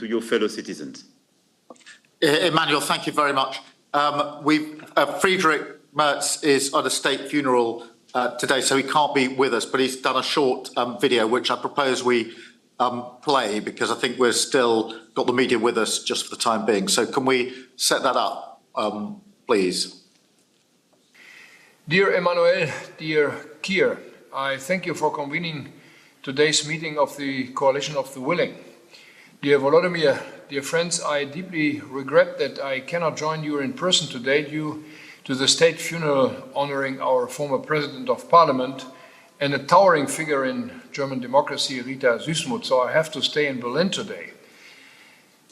your fellow citizens. Emmanuel, thank you very much. Friedrich Merz is at a state funeral today, so he can't be with us, but he's done a short video, which I propose we play, because I think we're still got the media with us just for the time being. So can we set that up, please? Dear Emmanuel, dear Keir, I thank you for convening today's meeting of the Coalition of the Willing. Dear Volodymyr, dear friends, I deeply regret that I cannot join you in person today due to the state funeral honoring our former President of Parliament and a towering figure in German democracy, Rita Süssmuth, so I have to stay in Berlin today.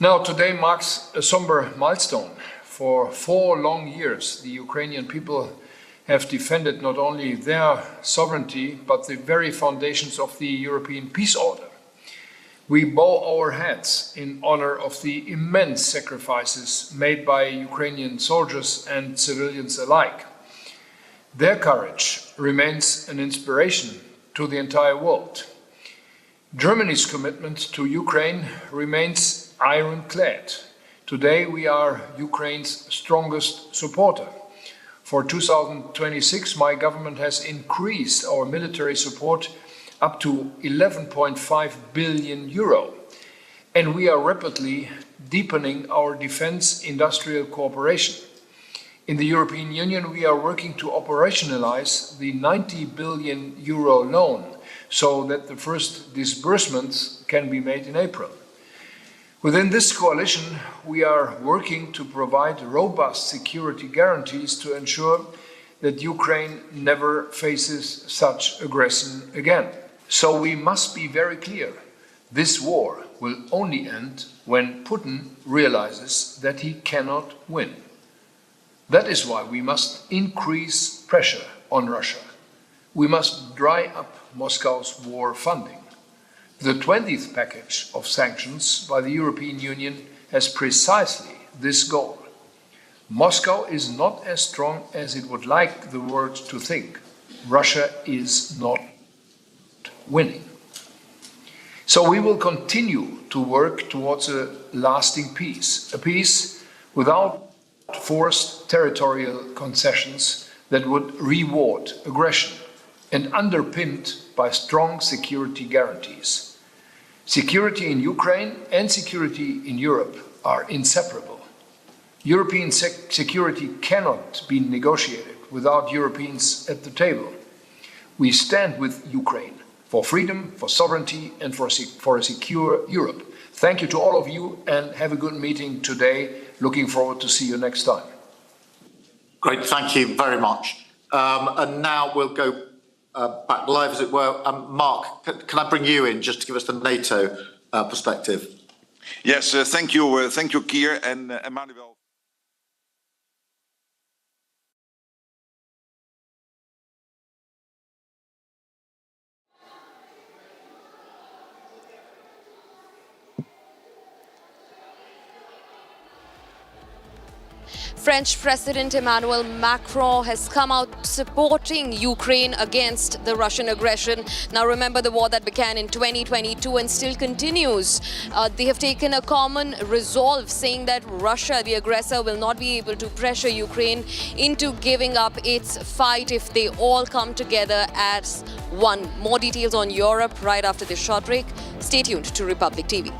Now, today marks a somber milestone. For 4 long years, the Ukrainian people have defended not only their sovereignty, but the very foundations of the European peace order. We bow our heads in honor of the immense sacrifices made by Ukrainian soldiers and civilians alike. Their courage remains an inspiration to the entire world. Germany's commitment to Ukraine remains ironclad. Today we are Ukraine's strongest supporter. For 2026, my government has increased our military support up to 11.5 billion euro. And we are rapidly deepening our defense industrial cooperation. In the European Union, we are working to operationalize the 90 billion euro loan so that the first disbursements can be made in April. Within this coalition, we are working to provide robust security guarantees to ensure that Ukraine never faces such aggression again. So we must be very clear. This war will only end when Putin realizes that he cannot win. That is why we must increase pressure on Russia. We must dry up Moscow's war funding. The 20th package of sanctions by the European Union has precisely this goal. Moscow is not as strong as it would like the world to think. Russia is not winning. So we will continue to work towards a lasting peace, a peace without forced territorial concessions that would reward aggression and underpinned by strong security guarantees. Security in Ukraine and security in Europe are inseparable. European security cannot be negotiated without Europeans at the table. We stand with Ukraine for freedom, for sovereignty, and for a secure Europe. Thank you to all of you, and have a good meeting today. Looking forward to see you next time. Great, thank you very much. And now we'll go back live, as it were. Mark, can I bring you in just to give us the NATO perspective? Yes, thank you, Keir and Emmanuel. French President Emmanuel Macron has come out supporting Ukraine against the Russian aggression. Now remember the war that began in 2022 and still continues. They have taken a common resolve saying that Russia, the aggressor, will not be able to pressure Ukraine into giving up its fight if they all come together as one. More details on Europe right after this short break. Stay tuned to Republic TV.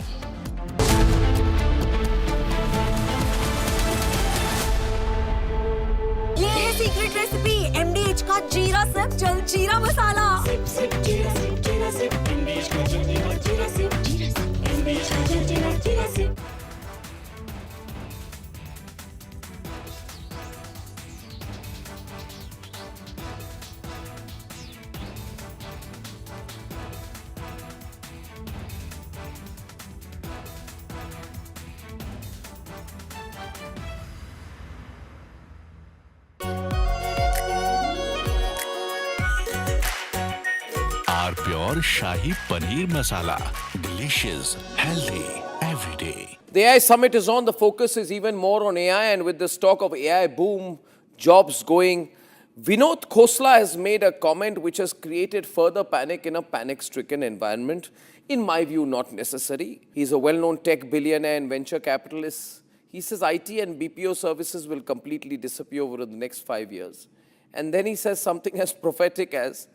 Secret recipe MDH का जीरा SIP जल जीरा मसाला sip sip जीरा sip MDH का जल जीरा sip MDH का जल जीरा SIP Pure Shahi Paneer Masala. Delicious, healthy, every day. The AI summit is on. The focus is even more on AI, and with this talk of AI boom, jobs going, Vinod Khosla has made a comment which has created further panic in a panic-stricken environment. In my view, not necessary. He's a well-known tech billionaire and venture capitalist. He says IT and BPO services will completely disappear over the next 5 years. And then he says something as prophetic as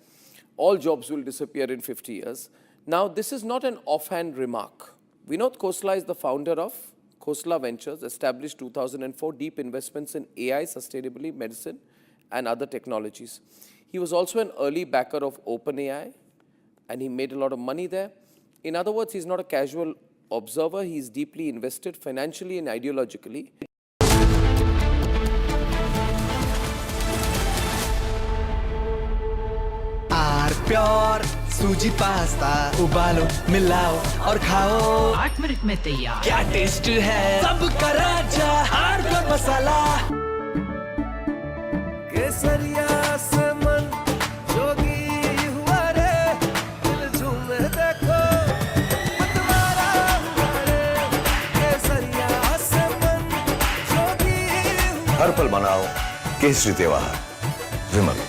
all jobs will disappear in 50 years. Now, this is not an offhand remark. Vinod Khosla is the founder of Khosla Ventures, established 2004, deep investments in AI, sustainability, medicine, and other technologies. He was also an early backer of OpenAI, and he made a lot of money there. In other words, he's not a casual observer. He's deeply invested financially and ideologically. Pure सूजी पास्ता उबालो मिलाओ और खाओ 8 minute में तैयार क्या taste है सबका राजा हार्डकोर मसाला केसरिया से मन जोगी हुआ रे दिल झूमे देखो मतवारा हुआ रे केसरिया से मन जोगी हर पल मनाओ केसरी त्योहार विमल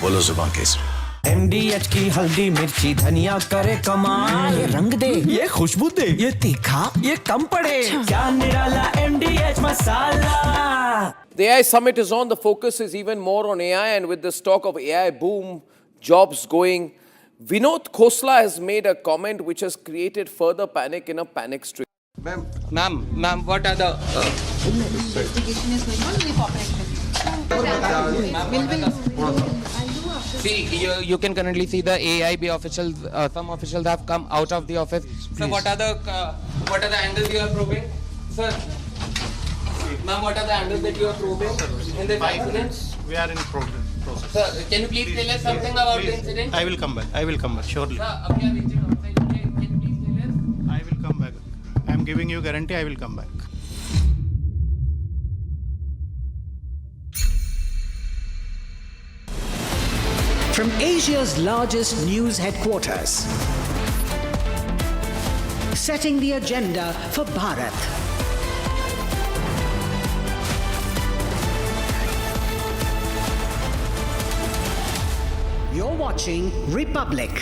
बोलो जुबान केसरी MDH की हल्दी मिर्ची धनिया करे कमाल ये रंग दे ये खुशबू दे ये तीखा ये कम पड़े क्या निराला MDH masala. The AI summit is on. The focus is even more on AI, and with this talk of AI boom, jobs going, Vinod Khosla has made a comment which has created further panic in a panic stricken. Ma'am, what are the investigation is going on? We cooperate. See, you can currently see the AAIB officials. Some officials have come out of the office. So, what are the angles you are probing, sir? Ma'am, what are the angles that you are probing in the incident? We are in process. Sir, can you please tell us something about the incident? I will come back, surely. Sir, we are reaching outside. Can you please tell us? I will come back. I am giving you guarantee I will come back. From Asia's largest news headquarters, setting the agenda for Bharat. You're watching Republic.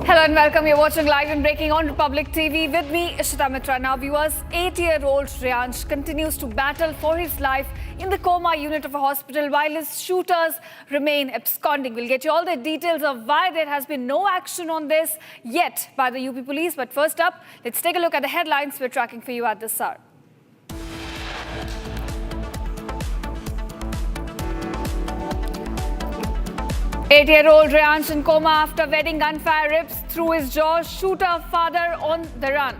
Hello and welcome. You're watching live and breaking on Republic TV with me, Ishita Mitra. Now, viewers, 8-year-old Reyansh continues to battle for his life in the coma unit of a hospital while his shooters remain absconding. We'll get you all the details of why there has been no action on this yet by the UP police. But first up, let's take a look at the headlines we're tracking for you at this hour. Eight-year-old Reyansh in coma after wedding gunfire rips through his jaw. Shooter father on the run.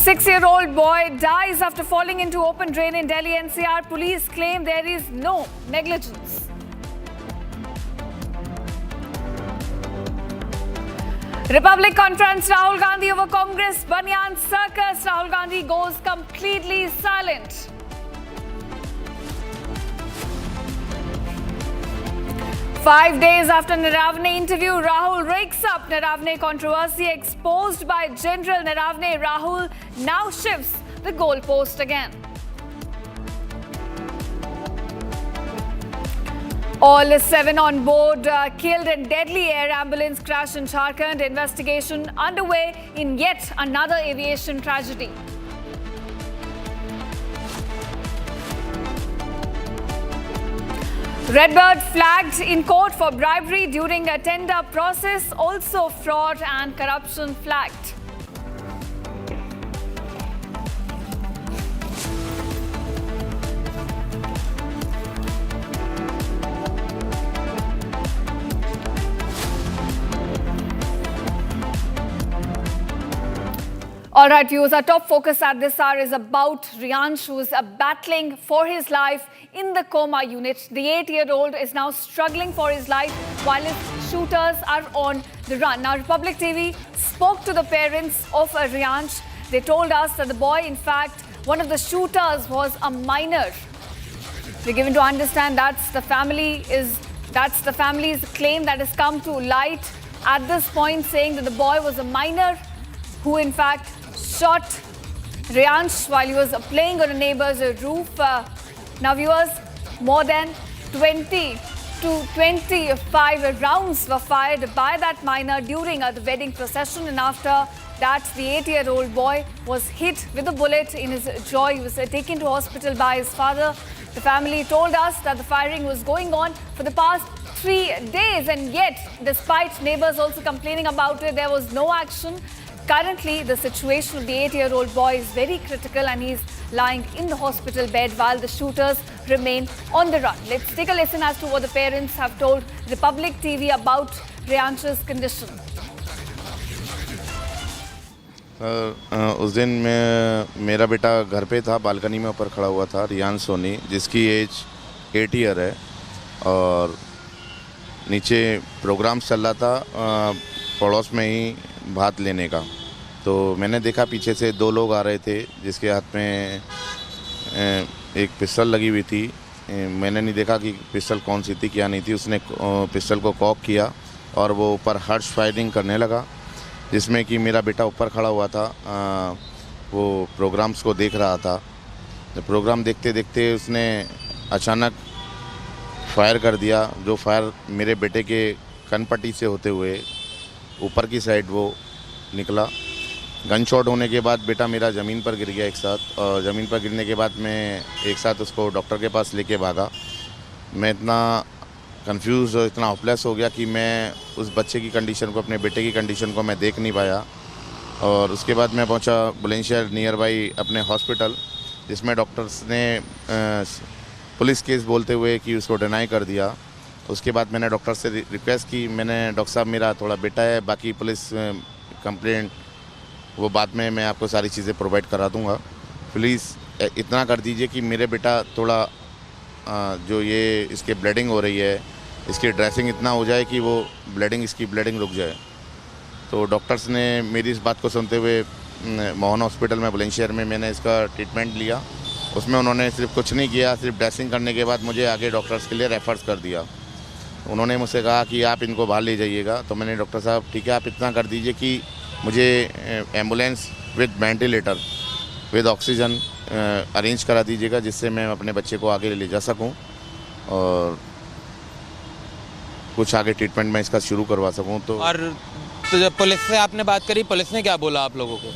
6-year-old boy dies after falling into open drain in Delhi NCR. Police claim there is no negligence. Republic confronts Rahul Gandhi over Congress Banyan circus. Rahul Gandhi goes completely silent. Five days after Naravne interview, Rahul rakes up Naravne controversy exposed by General Naravne. Rahul now shifts the goalpost again. All 7 on board killed in deadly air ambulance crash in Jharkhand. Investigation underway in yet another aviation tragedy. Redbird flagged in court for bribery during a tender process. Also fraud and corruption flagged. All right, viewers, our top focus at this hour is about Reyansh, who is battling for his life in the coma unit. The 8-year-old is now struggling for his life while his shooters are on the run. Now, Republic TV spoke to the parents of Reyansh. They told us that the boy, in fact, one of the shooters was a minor. We're given to understand that's the family's claim that has come to light at this point, saying that the boy was a minor who in fact shot Reyansh while he was playing on a neighbor's roof. Now viewers, more than 20 to 25 rounds were fired by that minor during the wedding procession, and after that the 8-year-old boy was hit with a bullet in his jaw. He was taken to hospital by his father. The family told us that the firing was going on for the past 3 days, and yet despite neighbors also complaining about it, there was no action. Currently, the situation of the 8-year-old boy is very critical and he's lying in the hospital bed while the shooters remain on the run. Let's take a listen as to what the parents have told Republic TV about Reyansh's condition. उस दिन मेरा बेटा घर पे था, balcony में ऊपर खड़ा हुआ था, रियांश सोनी, जिसकी एज 8 ईयर है, और नीचे प्रोग्राम चल रहा था पड़ोस में ही भात लेने का। तो मैंने देखा पीछे से 2 लोग आ रहे थे जिसके हाथ में एक पिस्टल लगी हुई थी। मैंने नहीं देखा कि पिस्टल कौन सी थी, क्या नहीं थी। उसने पिस्टल को कॉक किया और वो ऊपर हर्ष फायरिंग करने लगा, जिसमें कि मेरा बेटा ऊपर खड़ा हुआ था, वो प्रोग्राम्स को देख रहा था। तो प्रोग्राम देखते देखते उसने अचानक फायर कर दिया, जो फायर मेरे बेटे के कनपट्टी से होते हुए ऊपर की साइड वो निकला। गन शॉट होने के बाद बेटा मेरा ज़मीन पर गिर गया एक साथ, और ज़मीन पर गिरने के बाद मैं एक साथ उसको डॉक्टर के पास लेके भागा। मैं इतना कंफ्यूज और इतना होपलेस हो गया कि मैं उस बच्चे की कंडीशन को, अपने बेटे की कंडीशन को मैं देख नहीं पाया। और उसके बाद मैं पहुंचा बुलंदशहर नियर बाई अपने हॉस्पिटल, जिसमें डॉक्टर्स ने पुलिस केस बोलते हुए कि उसको डिनाई कर दिया। उसके बाद मैंने डॉक्टर से रिक्वेस्ट की, मैंने डॉक्टर साहब मेरा थोड़ा बेटा है, बाकी पुलिस कंप्लेंट वो बाद में मैं आपको सारी चीज़ें प्रोवाइड करा दूंगा, प्लीज़ इतना कर दीजिए कि मेरे बेटा थोड़ा जो ये इसके ब्लीडिंग हो रही है, इसकी ड्रेसिंग इतना हो जाए कि वो इसकी ब्लीडिंग रुक जाए। तो डॉक्टर्स ने मेरी इस बात को सुनते हुए मोहन हॉस्पिटल में बुलंदशहर में मैंने इसका ट्रीटमेंट लिया। उसमें उन्होंने सिर्फ कुछ नहीं किया, सिर्फ ड्रेसिंग करने के बाद मुझे आगे डॉक्टर्स के लिए रेफर्स कर दिया। उन्होंने मुझसे कहा कि आप इनको बाहर ले जाइएगा। तो मैंने डॉक्टर साहब ठीक है, आप इतना कर दीजिए कि मुझे ambulance with ventilator with oxygen arrange करा दीजिएगा, जिससे मैं अपने बच्चे को आगे ले जा सकूं और कुछ आगे ट्रीटमेंट में इसका शुरू करवा सकूं। तो जब पुलिस से आपने बात करी, पुलिस ने क्या बोला आप लोगों को?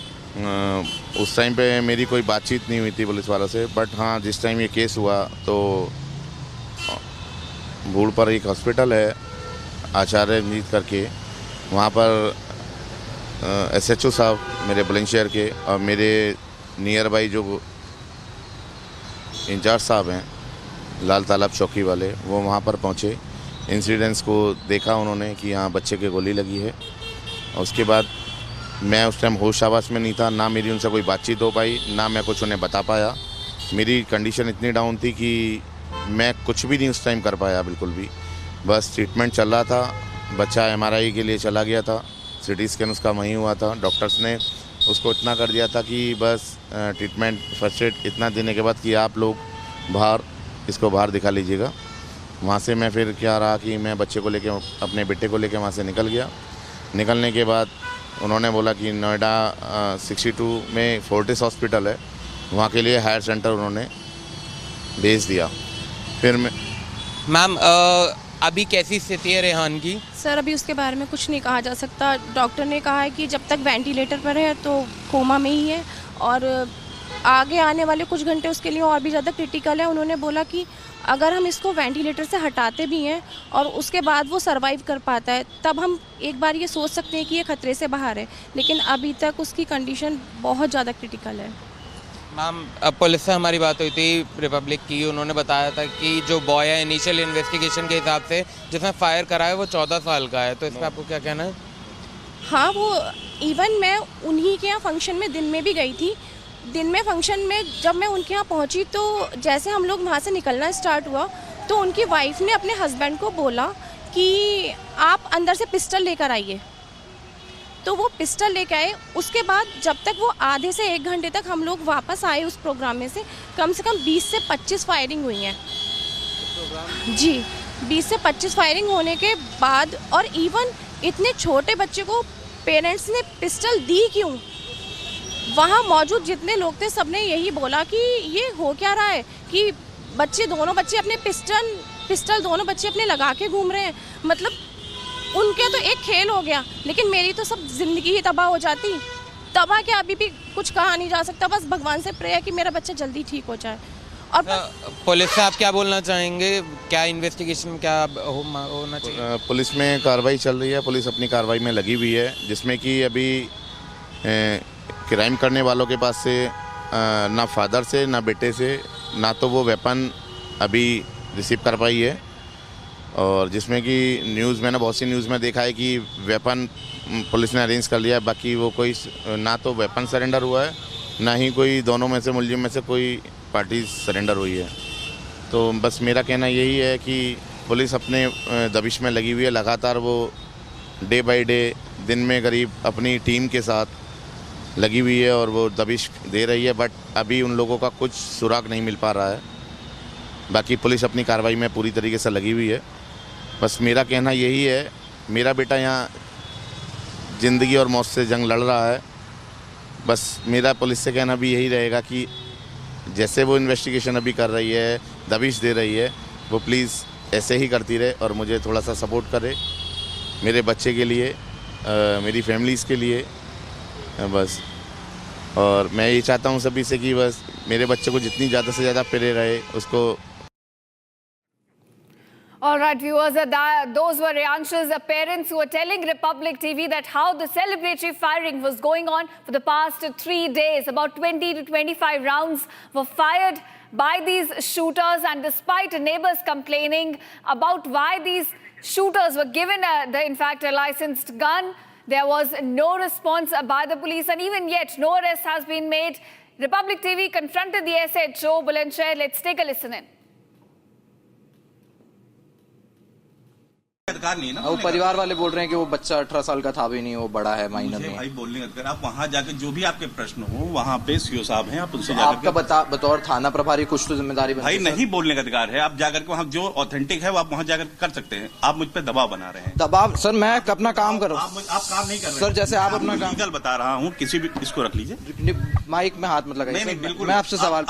उस टाइम पे मेरी कोई बातचीत नहीं हुई थी पुलिस वालों से, बट हाँ जिस टाइम ये केस हुआ तो भूड़ पर एक हॉस्पिटल है आचार्य मीत करके, वहाँ पर SHO साहब मेरे बुलंदशहर के और मेरे नियर बाई जो इंचार्ज साहब हैं लाल तालाब चौकी वाले, वो वहाँ पर पहुँचे। इंसिडेंट्स को देखा उन्होंने कि हाँ बच्चे के गोली लगी है। और उसके बाद मैं उस टाइम होश आवास में नहीं था, ना मेरी उनसे कोई बातचीत हो पाई, ना मैं कुछ उन्हें बता पाया। मेरी कंडीशन इतनी डाउन थी कि मैं कुछ भी नहीं उस टाइम कर पाया, बिल्कुल भी। बस ट्रीटमेंट चल रहा था, बच्चा MRI के लिए चला गया था, CT स्कैन उसका वहीं हुआ था। डॉक्टर्स ने उसको इतना कर दिया था कि बस ट्रीटमेंट फर्स्ट एड इतना देने के बाद कि आप लोग इसको बाहर दिखा लीजिएगा। वहाँ से मैं फिर क्या रहा कि मैं बच्चे को लेके, अपने बेटे को लेके वहाँ से निकल गया। निकलने के बाद उन्होंने बोला कि नोएडा 62 में फोर्टिस हॉस्पिटल है, वहाँ के लिए हायर सेंटर उन्होंने भेज दिया। फिर मैम अभी कैसी स्थिति है रेहान की? सर अभी उसके बारे में कुछ नहीं कहा जा सकता। डॉक्टर ने कहा है कि जब तक वेंटिलेटर पर है तो कोमा में ही है, और आगे आने वाले कुछ घंटे उसके लिए और भी ज़्यादा क्रिटिकल है। उन्होंने बोला कि अगर हम इसको वेंटिलेटर से हटाते भी हैं और उसके बाद वो सर्वाइव कर पाता है, तब हम एक बार ये सोच सकते हैं कि ये खतरे से बाहर है, लेकिन अभी तक उसकी कंडीशन बहुत ज़्यादा क्रिटिकल है। मैम पुलिस से हमारी बात हुई थी रिपब्लिक की, उन्होंने बताया था कि जो बॉय है इनिशियल इन्वेस्टिगेशन के हिसाब से जिसने फायर करा है वो 14 साल का है। तो इस पर आपको क्या कहना है? हाँ, वो इवन मैं उन्हीं के यहाँ फंक्शन में दिन में भी गई थी। दिन में फंक्शन में जब मैं उनके यहाँ पहुँची तो जैसे हम लोग वहाँ से निकलना स्टार्ट हुआ तो उनकी वाइफ ने अपने हस्बैंड को बोला कि आप अंदर से पिस्टल लेकर आइए। तो वो पिस्टल लेके आए। उसके बाद जब तक वो आधे से 1 घंटे तक हम लोग वापस आए उस प्रोग्राम में से कम 20 से 25 फायरिंग हुई हैं जी। 20 से 25 फायरिंग होने के बाद, और इवन इतने छोटे बच्चे को पेरेंट्स ने पिस्टल दी क्यों? वहाँ मौजूद जितने लोग थे सबने यही बोला कि ये हो क्या रहा है कि दोनों बच्चे अपने पिस्टल दोनों बच्चे अपने लगा के घूम रहे हैं। मतलब उनके तो एक खेल हो गया, लेकिन मेरी तो सब जिंदगी ही तबाह हो जाती। तबाह क्या, अभी भी कुछ कहा नहीं जा सकता, बस भगवान से प्रे है कि मेरा बच्चा जल्दी ठीक हो जाए। और पुलिस से आप क्या बोलना चाहेंगे? क्या इन्वेस्टिगेशन क्या होना चाहिए? पुलिस में कार्रवाई चल रही है, पुलिस अपनी कार्रवाई में लगी हुई है, जिसमें कि अभी क्राइम करने वालों के पास से ना फादर से ना बेटे से ना तो वो वेपन अभी रिसीव कर पाई है, और जिसमें कि न्यूज़ मैंने बहुत सी न्यूज़ में देखा है कि वेपन पुलिस ने अरेंज कर लिया है, बाकी वो कोई ना तो वेपन सरेंडर हुआ है ना ही कोई दोनों में से मुलजिम में से कोई पार्टी सरेंडर हुई है। तो बस मेरा कहना यही है कि पुलिस अपने दबिश में लगी हुई है, लगातार वो डे बाय डे दिन में करीब अपनी टीम के साथ लगी हुई है और वो दबिश दे रही है, बट अभी उन लोगों का कुछ सुराग नहीं मिल पा रहा है। बाकी पुलिस अपनी कार्रवाई में पूरी तरीके से लगी हुई है। बस मेरा कहना यही है, मेरा बेटा यहाँ ज़िंदगी और मौत से जंग लड़ रहा है। बस मेरा पुलिस से कहना भी यही रहेगा कि जैसे वो इन्वेस्टिगेशन अभी कर रही है, दबिश दे रही है, वो प्लीज़ ऐसे ही करती रहे और मुझे थोड़ा सा सपोर्ट करे, मेरे बच्चे के लिए, मेरी फैमिलीज़ के लिए बस। और मैं ये चाहता हूँ सभी से कि बस मेरे बच्चे को जितनी ज़्यादा से ज़्यादा प्यारे रहे उसको। All right, viewers, those were Reyansh's parents who were telling Republic TV that how the celebratory firing was going on for the past 3 days. About 20 to 25 rounds were fired by these shooters, and despite neighbors complaining about why these shooters were given in fact a licensed gun, there was no response by the police, and even yet no arrest has been made. Republic TV confronted the SHO Bulandshahr. Let's take a listen in. अधिकार नहीं है ना, वो परिवार वाले बोल रहे हैं कि वो बच्चा 18 साल का था भी नहीं, वो बड़ा है, माइनर मुझे नहीं। भाई बोलने का अधिकार, आप वहाँ जाकर जो भी आपके प्रश्न हो वहाँ पे सीओ साहब हैं, आप उनसे जाकर आपका बतौर थाना प्रभारी कुछ तो जिम्मेदारी भाई नहीं बोलने का अधिकार है। आप जाकर के वहाँ जो ऑथेंटिक है वो आप वहाँ जाकर कर सकते हैं। आप मुझ पर दबाव बना रहे हैं। दबाव सर, मैं अपना काम कर रहा हूँ। आप काम नहीं कर रहे सर, जैसे आप अपना काम लीगल बता रहा हूँ, किसी भी इसको रख लीजिए, माइक में हाथ मत लगाइए। नहीं, बिल्कुल मैं आपसे सवाल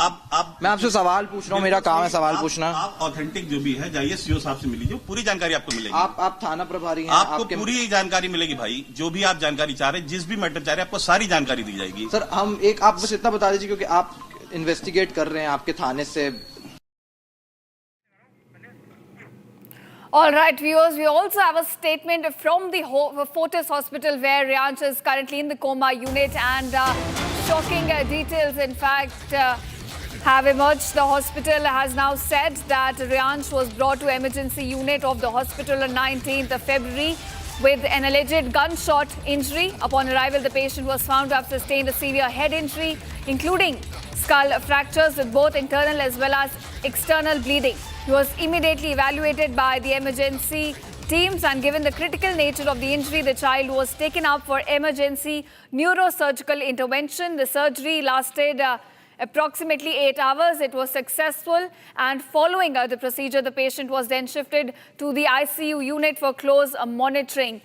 मैं आपसे सवाल पूछ रहा हूँ, मेरा काम है सवाल पूछना। आप ऑथेंटिक जो भी है जाइए सीओ साहब से मिल लीजिए, पूरी जानकारी आपको मिलेगी। आप थाना प्रभारी हैं, आपको पूरी जानकारी मिलेगी भाई, जो भी आप जानकारी चाह रहे हैं, जिस भी मैटर चाह रहे हैं, आपको सारी जानकारी दी जाएगी। सर आप बस इतना बता दीजिए, क्योंकि आप इन्वेस्टिगेट कर रहे हैं आपके थाने से। All right, viewers, we also have a statement from the Fortis Hospital where Reyansh is currently in the coma unit, and shocking details, in fact, have emerged. The hospital has now said that Reyansh was brought to emergency unit of the hospital on 19th of February with an alleged gunshot injury. Upon arrival, the patient was found to have sustained a severe head injury, including skull fractures with both internal as well as external bleeding. He was immediately evaluated by the emergency teams, and given the critical nature of the injury, the child was taken up for emergency neurosurgical intervention. The surgery lasted approximately 8 hours. It was successful, and following the procedure, the patient was then shifted to the ICU unit for close monitoring.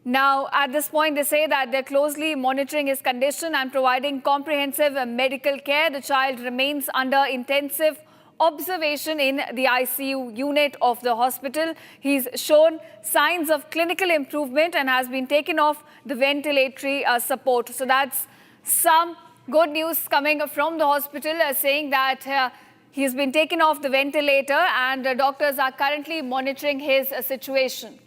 Now, at this point, they say that they're closely monitoring his condition and providing comprehensive medical care. The child remains under intensive observation in the ICU unit of the hospital. He's shown signs of clinical improvement and has been taken off the ventilatory support. So that's some good news coming from the hospital, saying that he's been taken off the ventilator, and doctors are currently monitoring his situation.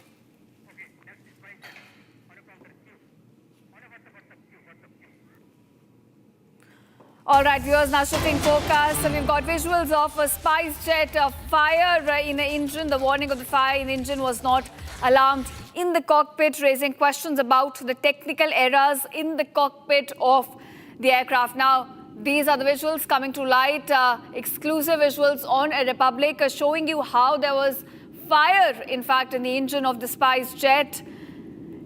All right, viewers, now shifting focus. So we've got visuals of a SpiceJet fire in the engine. The warning of the fire in the engine was not alarmed in the cockpit, raising questions about the technical errors in the cockpit of the aircraft. Now, these are the visuals coming to light, exclusive visuals on Republic, showing you how there was fire, in fact, in the engine of the SpiceJet.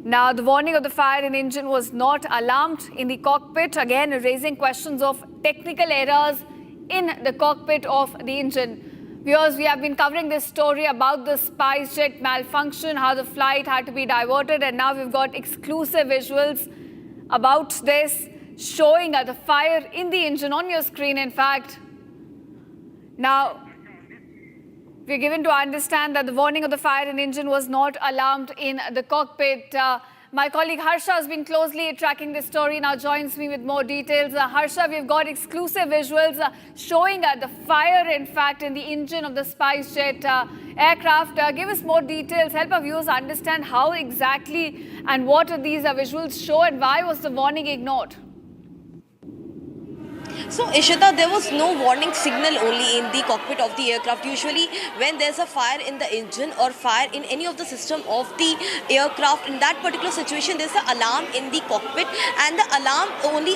Now, the warning of the fire in engine was not alarmed in the cockpit, again raising questions of technical errors in the cockpit of the engine. Viewers, we have been covering this story about the SpiceJet malfunction, how the flight had to be diverted, and now we've got exclusive visuals about this, showing the fire in the engine on your screen, in fact. Now, we're given to understand that the warning of the fire in engine was not alarmed in the cockpit. My colleague Harsha has been closely tracking this story, now joins me with more details. Harsha, we've got exclusive visuals showing the fire, in fact, in the engine of the SpiceJet aircraft. Give us more details, help our viewers understand how exactly and what these visuals show and why was the warning ignored. So, Ishita, there was no warning signal only in the cockpit of the aircraft. Usually, when there's a fire in the engine or fire in any of the system of the aircraft, in that particular situation, there's an alarm in the cockpit, and the alarm only,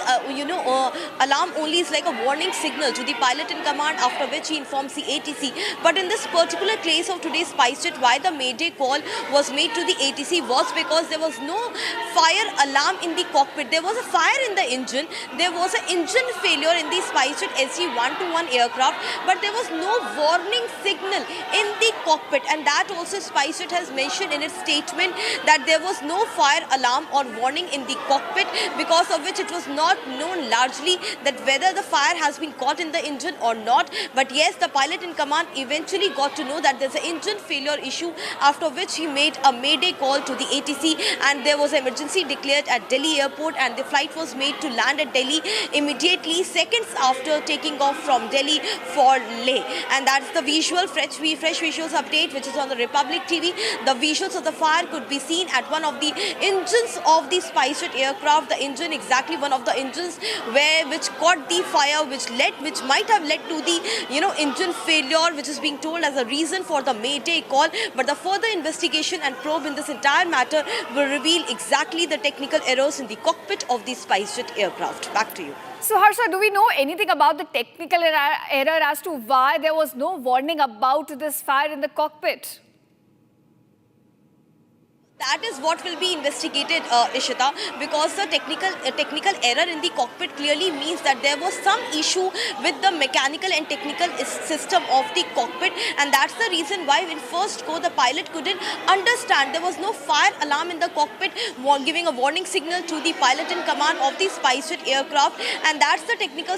alarm only is like a warning signal to the pilot in command, after which he informs the ATC. But in this particular case of today's SpiceJet, why the Mayday call was made to the ATC was because there was no fire alarm in the cockpit. There was a fire in the engine. There was an engine failure in the SpiceJet SG-121 aircraft, but there was no warning signal in the cockpit, and that also SpiceJet has mentioned in its statement that there was no fire alarm or warning in the cockpit, because of which it was not known largely that whether the fire has been caught in the engine or not. But yes, the pilot in command eventually got to know that there's an engine failure issue, after which he made a Mayday call to the ATC, and there was an emergency declared at Delhi airport, and the flight was made to land at Delhi immediately, seconds after taking off from Delhi for Leh. And that's the visual, fresh visuals update, which is on the Republic TV. The visuals of the fire could be seen at one of the engines of the SpiceJet aircraft. The engine, exactly one of the engines which caught the fire, which might have led to the engine failure, which is being told as a reason for the Mayday call. But the further investigation and probe in this entire matter will reveal exactly the technical errors in the cockpit of the SpiceJet aircraft. Back to you. So, Harsha, do we know anything about the technical error as to why there was no warning about this fire in the cockpit? That is what will be investigated, Ishita, because the technical error in the cockpit clearly means that there was some issue with the mechanical and technical system of the cockpit, and that's the reason why in first go the pilot couldn't understand. There was no fire alarm in the cockpit giving a warning signal to the pilot in command of the SpiceJet aircraft, and that's the technical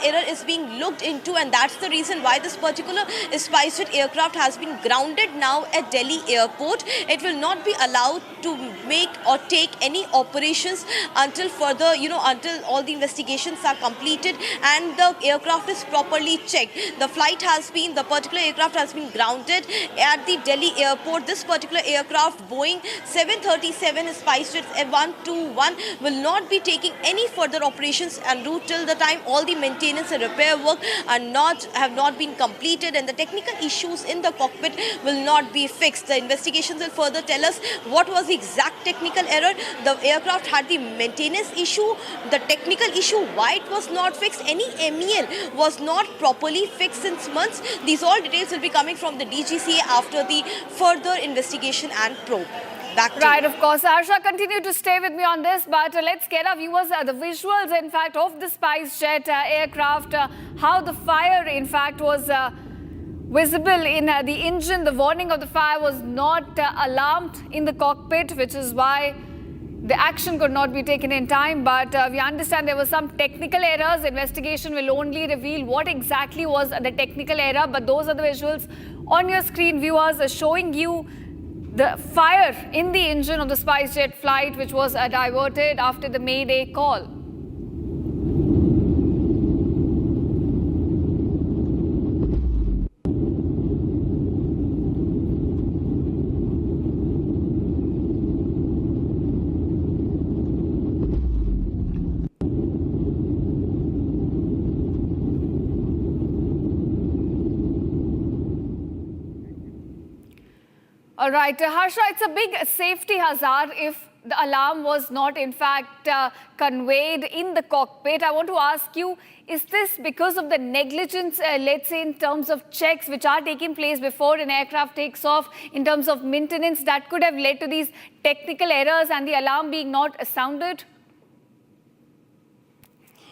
error is being looked into, and that's the reason why this particular SpiceJet aircraft has been grounded now at Delhi airport. It will not be allowed to make or take any operations until further, until all the investigations are completed and the aircraft is properly checked. The particular aircraft has been grounded at the Delhi airport. This particular aircraft, Boeing 737 SpiceJet 121, will not be taking any further operations en route till the time all the maintenance and repair work have not been completed, and the technical issues in the cockpit will not be fixed. The investigations will further tell us what was the exact technical error. The aircraft had the maintenance issue, the technical issue, why it was not fixed, any MEL was not properly fixed since months. These all details will be coming from the DGCA after the further investigation and probe. Right, of course. Harsha, continue to stay with me on this, but let's get our viewers the visuals, in fact, of the SpiceJet aircraft, how the fire, in fact, was visible in the engine. The warning of the fire was not alarmed in the cockpit, which is why the action could not be taken in time. But we understand there were some technical errors. Investigation will only reveal what exactly was the technical error. But those are the visuals on your screen, viewers, showing you the fire in the engine of the SpiceJet flight, which was diverted after the Mayday call. All right, Harsha, it's a big safety hazard if the alarm was not in fact conveyed in the cockpit. I want to ask you, is this because of the negligence, let's say in terms of checks which are taking place before an aircraft takes off, in terms of maintenance, that could have led to these technical errors and the alarm being not sounded?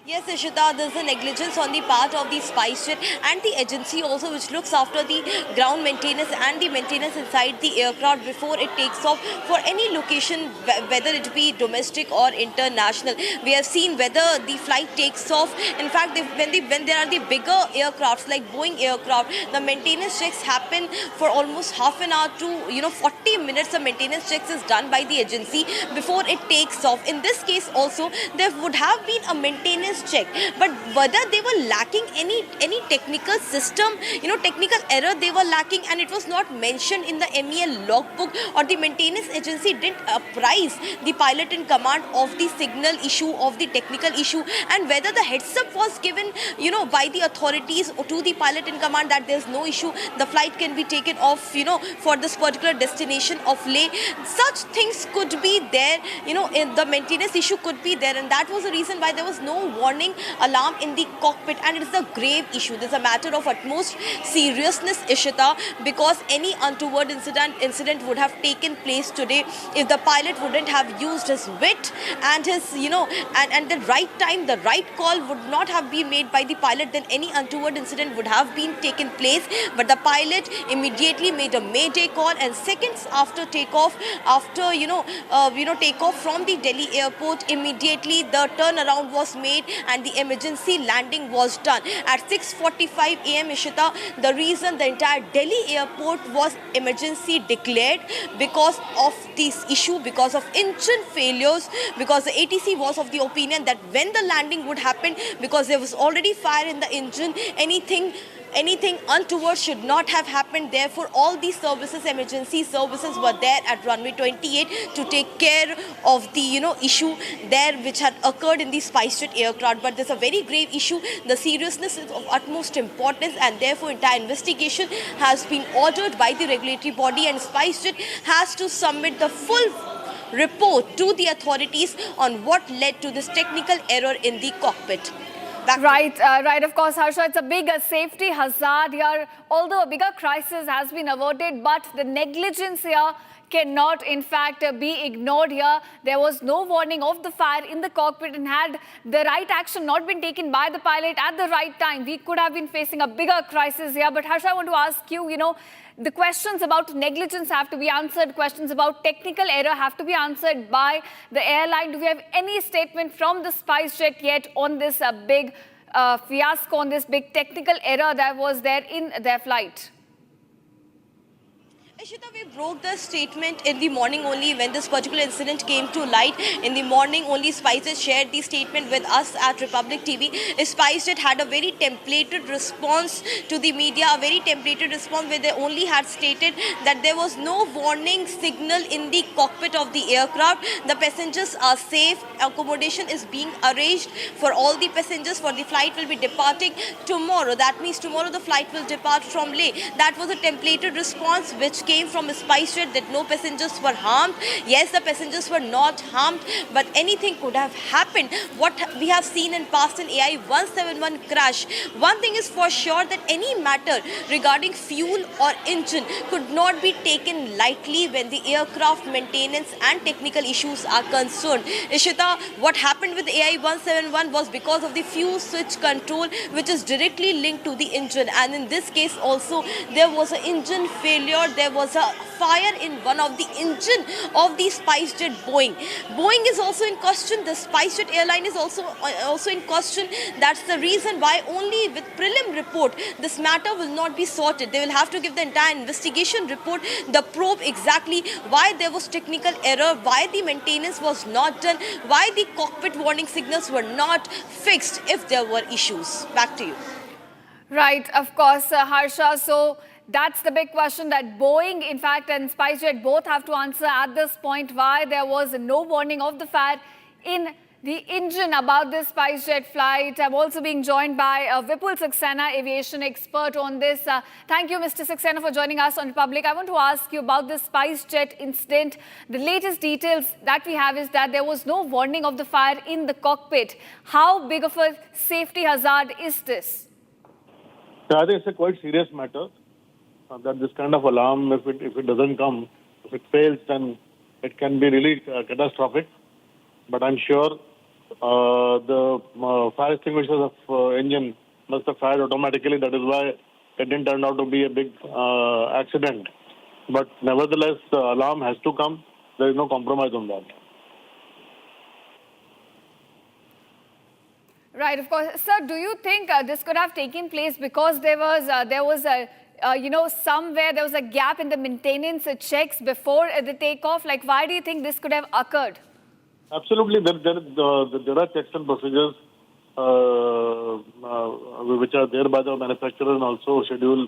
Yes, Ishita, there's a negligence on the part of the SpiceJet and the agency also, which looks after the ground maintenance and the maintenance inside the aircraft before it takes off for any location, whether it be domestic or international. We have seen whether the flight takes off. In fact, when there are the bigger aircrafts like Boeing aircraft, the maintenance checks happen for almost half an hour to 40 minutes. The maintenance checks is done by the agency before it takes off. In this case also, there would have been a maintenance check, but whether they were lacking any technical system, technical error they were lacking, and it was not mentioned in the MEL logbook, or the maintenance agency didn't apprise the pilot in command of the signal issue, of the technical issue, and whether the heads up was given by the authorities to the pilot in command that there's no issue, the flight can be taken off for this particular destination of Leh. Such things could be there, in the maintenance issue could be there, and that was the reason why there was no warning alarm in the cockpit, and it is a grave issue. This is a matter of utmost seriousness, Ishita, because any untoward incident would have taken place today if the pilot wouldn't have used his wit and his, and the right time, the right call would not have been made by the pilot, then any untoward incident would have been taken place. But the pilot immediately made a mayday call, and seconds after takeoff, takeoff from the Delhi airport, immediately the turnaround was made and the emergency landing was done. At 6:45 a.m. Ishita, the reason the entire Delhi airport was emergency declared because of this issue, because of engine failures, because the ATC was of the opinion that when the landing would happen, because there was already fire in the engine, anything untoward should not have happened. Therefore, all these services, emergency services, were there at runway 28 to take care of the issue there which had occurred in the SpiceJet aircraft. But there's a very grave issue. The seriousness is of utmost importance, and therefore entire investigation has been ordered by the regulatory body, and SpiceJet has to submit the full report to the authorities on what led to this technical error in the cockpit. Right. Of course, Harsha, it's a big safety hazard here. Although a bigger crisis has been averted, but the negligence here cannot, in fact, be ignored here. There was no warning of the fire in the cockpit, and had the right action not been taken by the pilot at the right time, we could have been facing a bigger crisis here. But Harsha, I want to ask you, the questions about negligence have to be answered. Questions about technical error have to be answered by the airline. Do we have any statement from the SpiceJet yet on this big fiasco, on this big technical error that was there in their flight? Ishita, we broke the statement in the morning only when this particular incident came to light. In the morning only, SpiceJet shared the statement with us at Republic TV. SpiceJet had a very templated response to the media, a very templated response where they only had stated that there was no warning signal in the cockpit of the aircraft. The passengers are safe. Accommodation is being arranged for all the passengers, for the flight will be departing tomorrow. That means tomorrow the flight will depart from Leh. That was a templated response which came from SpiceJet, that no passengers were harmed. Yes, the passengers were not harmed, but anything could have happened. What we have seen in past in AI 171 crash, one thing is for sure, that any matter regarding fuel or engine could not be taken lightly when the aircraft maintenance and technical issues are concerned. Ishita, what happened with AI 171 was because of the fuel switch control, which is directly linked to the engine, and in this case also there was an engine failure. There was a fire in one of the engine of the SpiceJet Boeing. Boeing is also in question. The SpiceJet airline is also in question. That's the reason why only with prelim report this matter will not be sorted. They will have to give the entire investigation report, the probe exactly why there was technical error, why the maintenance was not done, why the cockpit warning signals were not fixed if there were issues. Back to you. Right, of course, Harsha. So that's the big question that Boeing, in fact, and SpiceJet both have to answer at this point, why there was no warning of the fire in the engine about this SpiceJet flight. I'm also being joined by Vipul Saxena, aviation expert on this. Thank you, Mr. Saxena, for joining us on Republic. I want to ask you about this SpiceJet incident. The latest details that we have is that there was no warning of the fire in the cockpit. How big of a safety hazard is this? I think it's a quite serious matter. That this kind of alarm, if it doesn't come, if it fails, then it can be really catastrophic. But I'm sure the fire extinguishers of engine must have fired automatically. That is why it didn't turn out to be a big accident. But nevertheless, the alarm has to come. There is no compromise on that. Right, of course. Sir, do you think this could have taken place because there was a somewhere there was a gap in the maintenance checks before the takeoff? Like, why do you think this could have occurred? Absolutely. There are checks and procedures which are there by the manufacturer and also schedule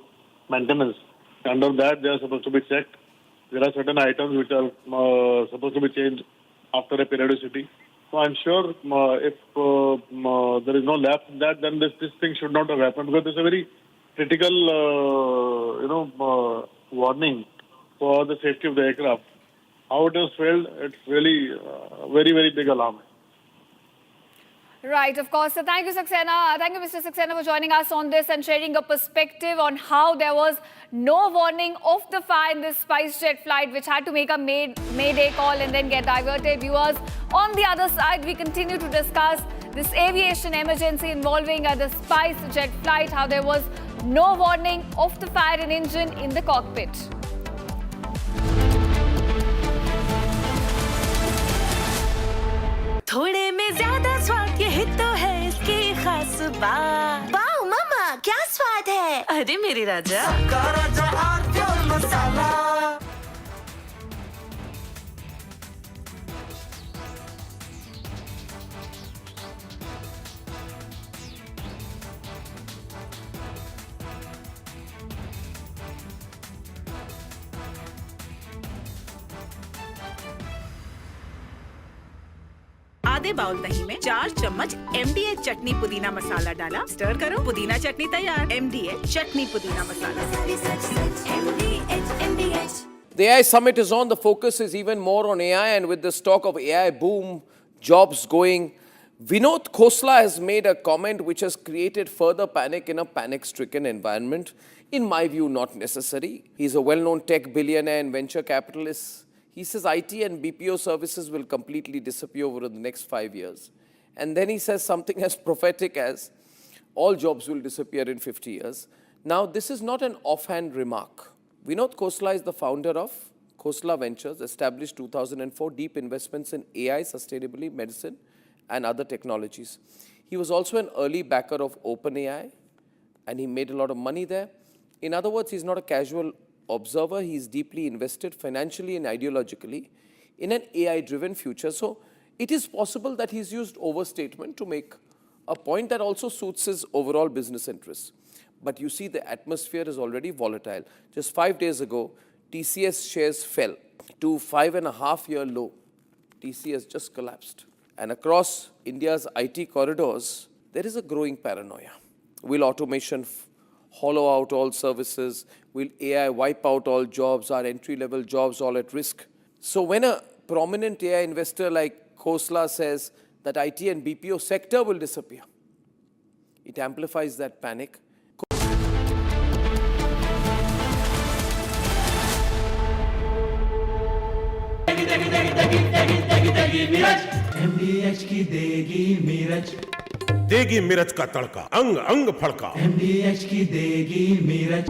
maintenance. Under that, they are supposed to be checked. There are certain items which are supposed to be changed after a periodicity. So I'm sure if there is no lapse in that, then this thing should not have happened, because it's a very critical, warning for the safety of the aircraft. How it has failed, it's really very, very big alarm. Right, of course. So thank you, Saxena. Thank you, Mr. Saxena, for joining us on this and sharing a perspective on how there was no warning of the fire in this SpiceJet flight, which had to make a mayday call and then get diverted. Viewers, on the other side, we continue to discuss this aviation emergency involving the SpiceJet flight, how there was no warning of the fire in engine in the cockpit. थोड़े में ज्यादा स्वाद यही तो है इसकी खास बात। वाओ मामा, क्या स्वाद है? अरे मेरे राजा, राजा और प्योर मसाला। आधे बाउल दही में 4 चम्मच MDH चटनी पुदीना मसाला डाला, स्टर करो, पुदीना चटनी तैयार। MDH चटनी पुदीना मसाला। The AI summit is on. The focus is even more on AI, and with this talk of AI boom, jobs going, Vinod Khosla has made a comment which has created further panic in a panic-stricken environment. In my view, not necessary. He's a well-known tech billionaire and venture capitalist. He says IT and BPO services will completely disappear over the next 5 years. And then he says something as prophetic as all jobs will disappear in 50 years. Now, this is not an offhand remark. Vinod Khosla is the founder of Khosla Ventures, established 2004, deep investments in AI, sustainability, medicine, and other technologies. He was also an early backer of OpenAI, and he made a lot of money there. In other words, he's not a casual observer. He's deeply invested financially and ideologically in an AI-driven future. So it is possible that he's used overstatement to make a point that also suits his overall business interests. But you see, the atmosphere is already volatile. Just 5 days ago, TCS shares fell to 5.5-year low. TCS just collapsed. And across India's IT corridors, there is a growing paranoia. Will automation hollow out all services? Will AI wipe out all jobs? Are entry-level jobs all at risk? So when a prominent AI investor like Khosla says that IT and BPO sector will disappear, it amplifies that panic. MDH की देगी मीरज, देगी मिर्च का तड़का, अंग अंग फड़का। MDH की देगी मीरज।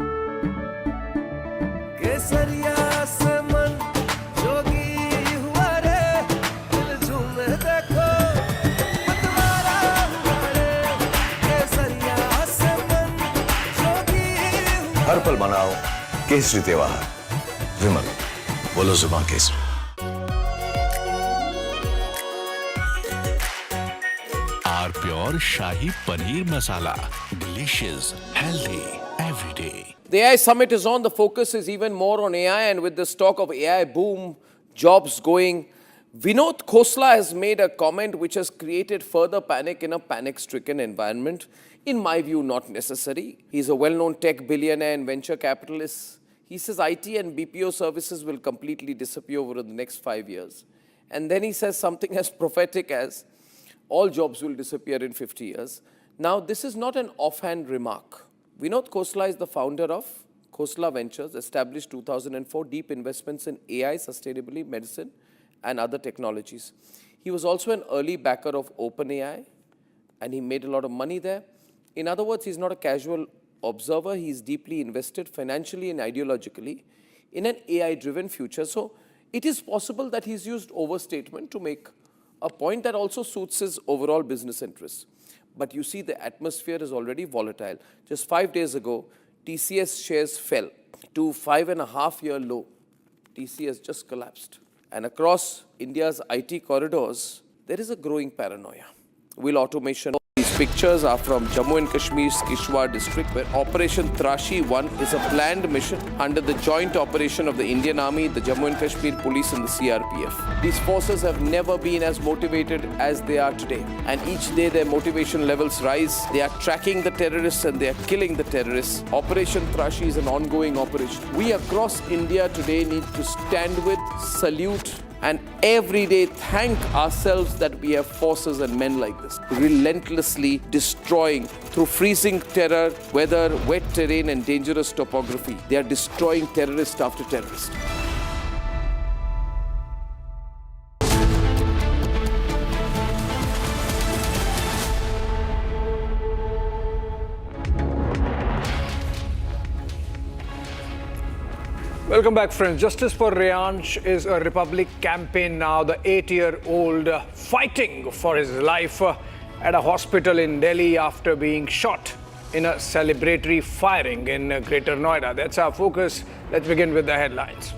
केसरिया से मन जोगी हुआ रे, दिल झूमे देखो मतवारा हुआ रे। केसरिया से मन जोगी हुआ। हर पल मनाओ केसरी त्योहार, विमल बोलो जुबान Kesari. Pure Shahi Paneer Masala. Delicious, healthy, every day. The AI summit is on. The focus is even more on AI, and with this talk of AI boom, jobs going, Vinod Khosla has made a comment which has created further panic in a panic-stricken environment. In my view, not necessary. He's a well-known tech billionaire and venture capitalist. He says IT and BPO services will completely disappear over the next 5 years. And then he says something as prophetic as all jobs will disappear in 50 years. Now, this is not an offhand remark. Vinod Khosla is the founder of Khosla Ventures, established 2004, deep investments in AI, sustainability, medicine, and other technologies. He was also an early backer of OpenAI, and he made a lot of money there. In other words, he's not a casual observer. He's deeply invested financially and ideologically in an AI-driven future. So it is possible that he's used overstatement to make a point that also suits his overall business interests. But you see, the atmosphere is already volatile. Just 5 days ago, TCS shares fell to 5.5-year low. TCS just collapsed. And across India's IT corridors, there is a growing paranoia. Will automation... These pictures are from Jammu and Kashmir's Kishwar district, where Operation Trashi 1 is a planned mission under the joint operation of the Indian Army, the Jammu and Kashmir Police and the CRPF. These forces have never been as motivated as they are today. And each day their motivation levels rise. They are tracking the terrorists and they are killing the terrorists. Operation Trashi is an ongoing operation. We across India today need to stand with, salute, and every day thank ourselves that we have forces and men like this, relentlessly destroying through freezing terror, weather, wet terrain and dangerous topography. They are destroying terrorist after terrorist. Welcome back, friends. Justice for Reyansh is a Republic campaign now. The 8-year-old fighting for his life at a hospital in Delhi after being shot in a celebratory firing in Greater Noida. That's our focus. Let's begin with the headlines.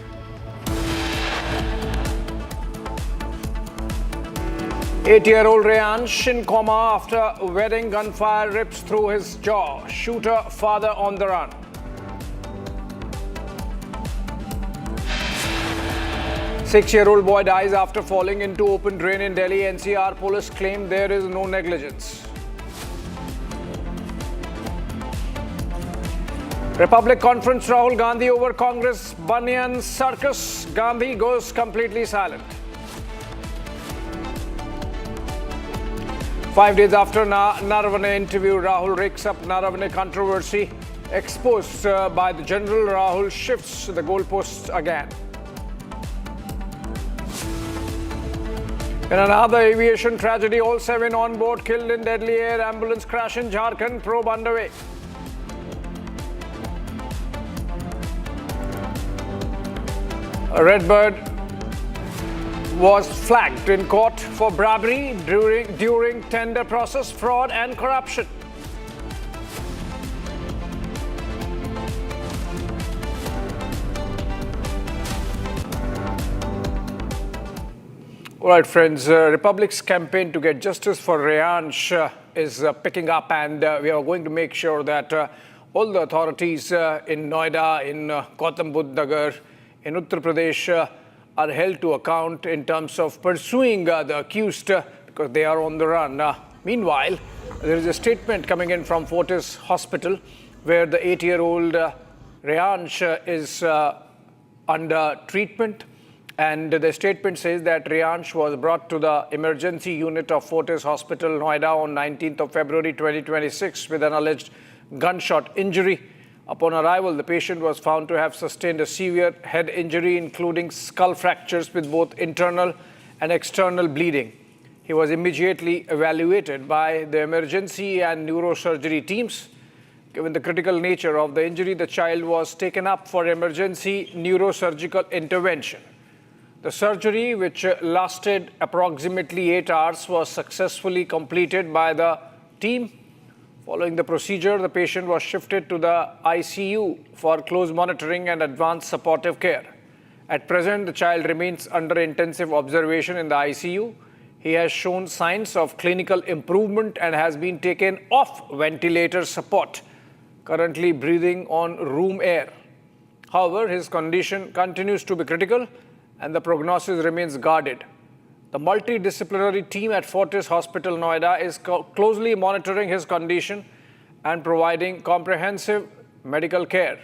Eight-year-old Reyansh in coma after wedding gunfire rips through his jaw. Shooter father on the run. Six-year-old boy dies after falling into open drain in Delhi. NCR police claim there is no negligence. Republic conference, Rahul Gandhi over Congress Banyan circus. Gandhi goes completely silent. 5 days after Naravane interview, Rahul rakes up Naravane controversy. Exposed by the general, Rahul shifts the goalposts again. In another aviation tragedy, all 7 on board killed in deadly air ambulance crash in Jharkhand. Probe underway. A Redbird was flagged in court for bribery during tender process, fraud and corruption. All right, friends, Republic's campaign to get justice for Reyansh is picking up, and we are going to make sure that all the authorities in Noida, in Gautam Budh Nagar, in Uttar Pradesh are held to account in terms of pursuing the accused because they are on the run. Meanwhile, there is a statement coming in from Fortis Hospital where the 8-year-old Reyansh is under treatment. And the statement says that Reyansh was brought to the emergency unit of Fortis Hospital, Noida on 19th of February 2026 with an alleged gunshot injury. Upon arrival, the patient was found to have sustained a severe head injury, including skull fractures with both internal and external bleeding. He was immediately evaluated by the emergency and neurosurgery teams. Given the critical nature of the injury, the child was taken up for emergency neurosurgical intervention. The surgery, which lasted approximately 8 hours, was successfully completed by the team. Following the procedure, the patient was shifted to the ICU for close monitoring and advanced supportive care. At present, the child remains under intensive observation in the ICU. He has shown signs of clinical improvement and has been taken off ventilator support, currently breathing on room air. However, his condition continues to be critical and the prognosis remains guarded. The multidisciplinary team at Fortis Hospital, Noida, is closely monitoring his condition and providing comprehensive medical care.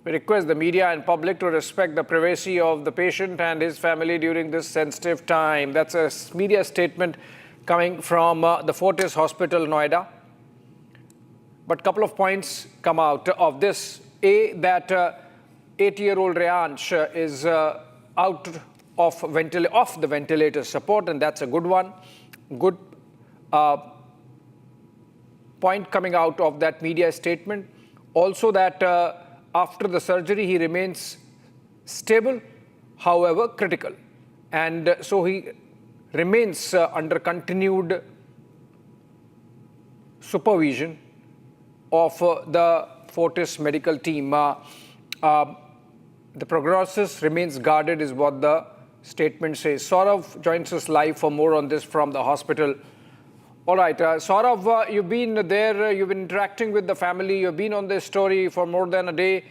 We request the media and public to respect the privacy of the patient and his family during this sensitive time. That's a media statement coming from the Fortis Hospital, Noida. But a couple of points come out of this. A, that 80-year-old Reyansh is out of the ventilator support, and that's a good one. Good point coming out of that media statement. Also that after the surgery, he remains stable, however critical. And so he remains under continued supervision of the Fortis medical team. The prognosis remains guarded is what the statement says. Saurav joins us live for more on this from the hospital. All right, Saurav, you've been there, you've been interacting with the family, you've been on this story for more than a day,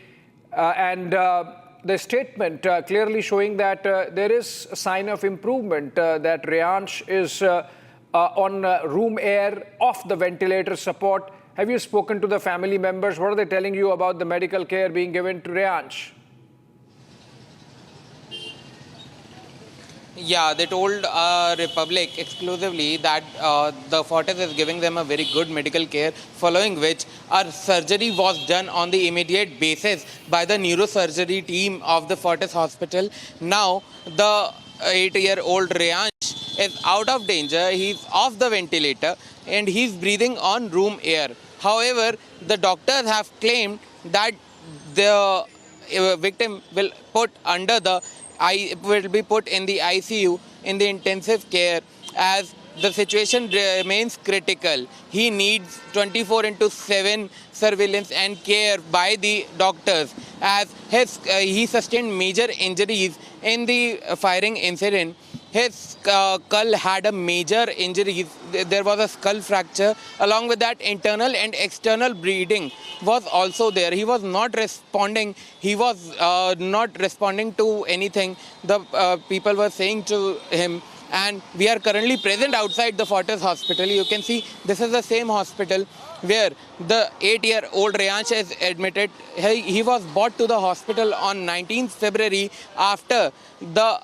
and the statement clearly showing that there is a sign of improvement, that Reyansh is on room air, off the ventilator support. Have you spoken to the family members? What are they telling you about the medical care being given to Reyansh? Yeah, they told Republic exclusively that the Fortis is giving them a very good medical care, following which our surgery was done on the immediate basis by the neurosurgery team of the Fortis Hospital. Now, the 8-year-old Reyansh is out of danger. He's off the ventilator and he's breathing on room air. However, the doctors have claimed that the victim will be put in the ICU in the intensive care as the situation remains critical. He needs 24/7 surveillance and care by the doctors as he sustained major injuries in the firing incident. His skull had a major injury. There was a skull fracture. Along with that, internal and external bleeding was also there. He was not responding. He was not responding to anything the people were saying to him. And we are currently present outside the Fortis Hospital. You can see this is the same hospital where the 8-year-old Reyansh is admitted. He was brought to the hospital on 19th February after the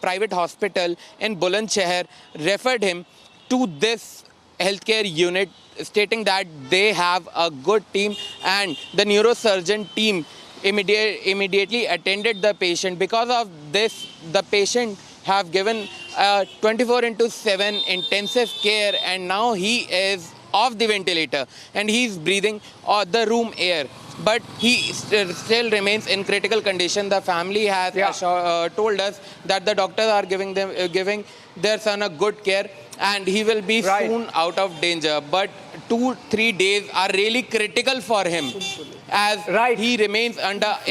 private hospital in Bulandshahr referred him to this healthcare unit, stating that they have a good team, and the neurosurgeon team immediately attended the patient. Because of this, the patient have given 24/7 intensive care, and now he is off the ventilator and he is breathing the room air. But he still remains in critical condition. The family has told us that the doctors are giving their son a good care, and he will be soon out of danger. But 2-3 days are really critical for him, as he remains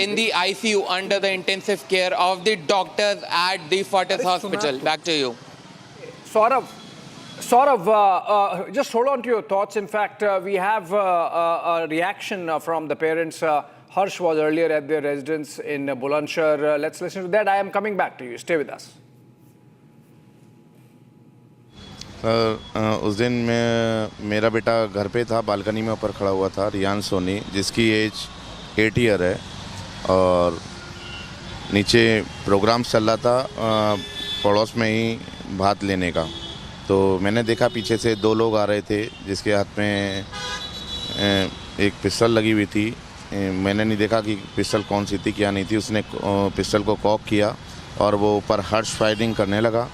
in the ICU under the intensive care of the doctors at the Fortis Hospital. Back to you. Saurav, just hold on to your thoughts. In fact, we have a reaction from the parents. Harsh was earlier at their residence in Bulandshahr. Let's listen to that. I am coming back to you. Stay with us. उस दिन मेरा बेटा घर पे था, balcony में ऊपर खड़ा हुआ था, रियांश सोनी, जिसकी एज 8 ईयर है, और नीचे प्रोग्राम चल रहा था पड़ोस में ही भात लेने का। तो मैंने देखा पीछे से 2 लोग आ रहे थे जिसके हाथ में एक पिस्टल लगी हुई थी। मैंने नहीं देखा कि पिस्टल कौन सी थी, क्या नहीं थी। उसने पिस्टल को कॉक किया और वो ऊपर हर्ष फायरिंग करने लगा,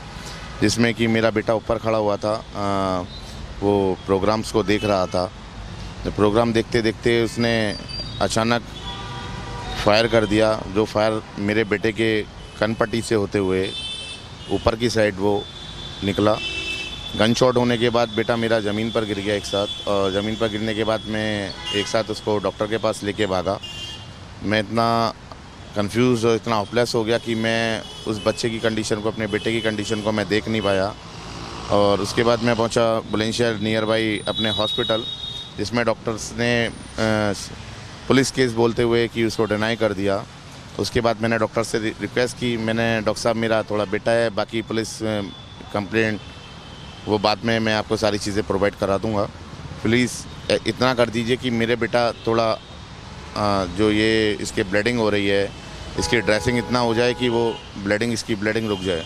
जिसमें कि मेरा बेटा ऊपर खड़ा हुआ था, वो प्रोग्राम्स को देख रहा था। तो प्रोग्राम देखते देखते उसने अचानक फायर कर दिया, जो फायर मेरे बेटे के कनपट्टी से होते हुए ऊपर की साइड वो निकला। गन शॉट होने के बाद बेटा मेरा ज़मीन पर गिर गया एक साथ, और ज़मीन पर गिरने के बाद मैं एक साथ उसको डॉक्टर के पास लेके भागा। मैं इतना कंफ्यूज और इतना होपलेस हो गया कि मैं उस बच्चे की कंडीशन को, अपने बेटे की कंडीशन को मैं देख नहीं पाया। और उसके बाद मैं पहुंचा बुलंदशहर नियर बाई अपने हॉस्पिटल, जिसमें डॉक्टर्स ने पुलिस केस बोलते हुए कि उसको डिनाई कर दिया। उसके बाद मैंने डॉक्टर से रिक्वेस्ट की, मैंने डॉक्टर साहब मेरा थोड़ा बेटा है, बाकी पुलिस कंप्लेंट वो बाद में मैं आपको सारी चीज़ें प्रोवाइड करा दूंगा, प्लीज़ इतना कर दीजिए कि मेरे बेटा थोड़ा जो ये इसके ब्लीडिंग हो रही है, इसकी ड्रेसिंग इतना हो जाए कि वो इसकी ब्लीडिंग रुक जाए।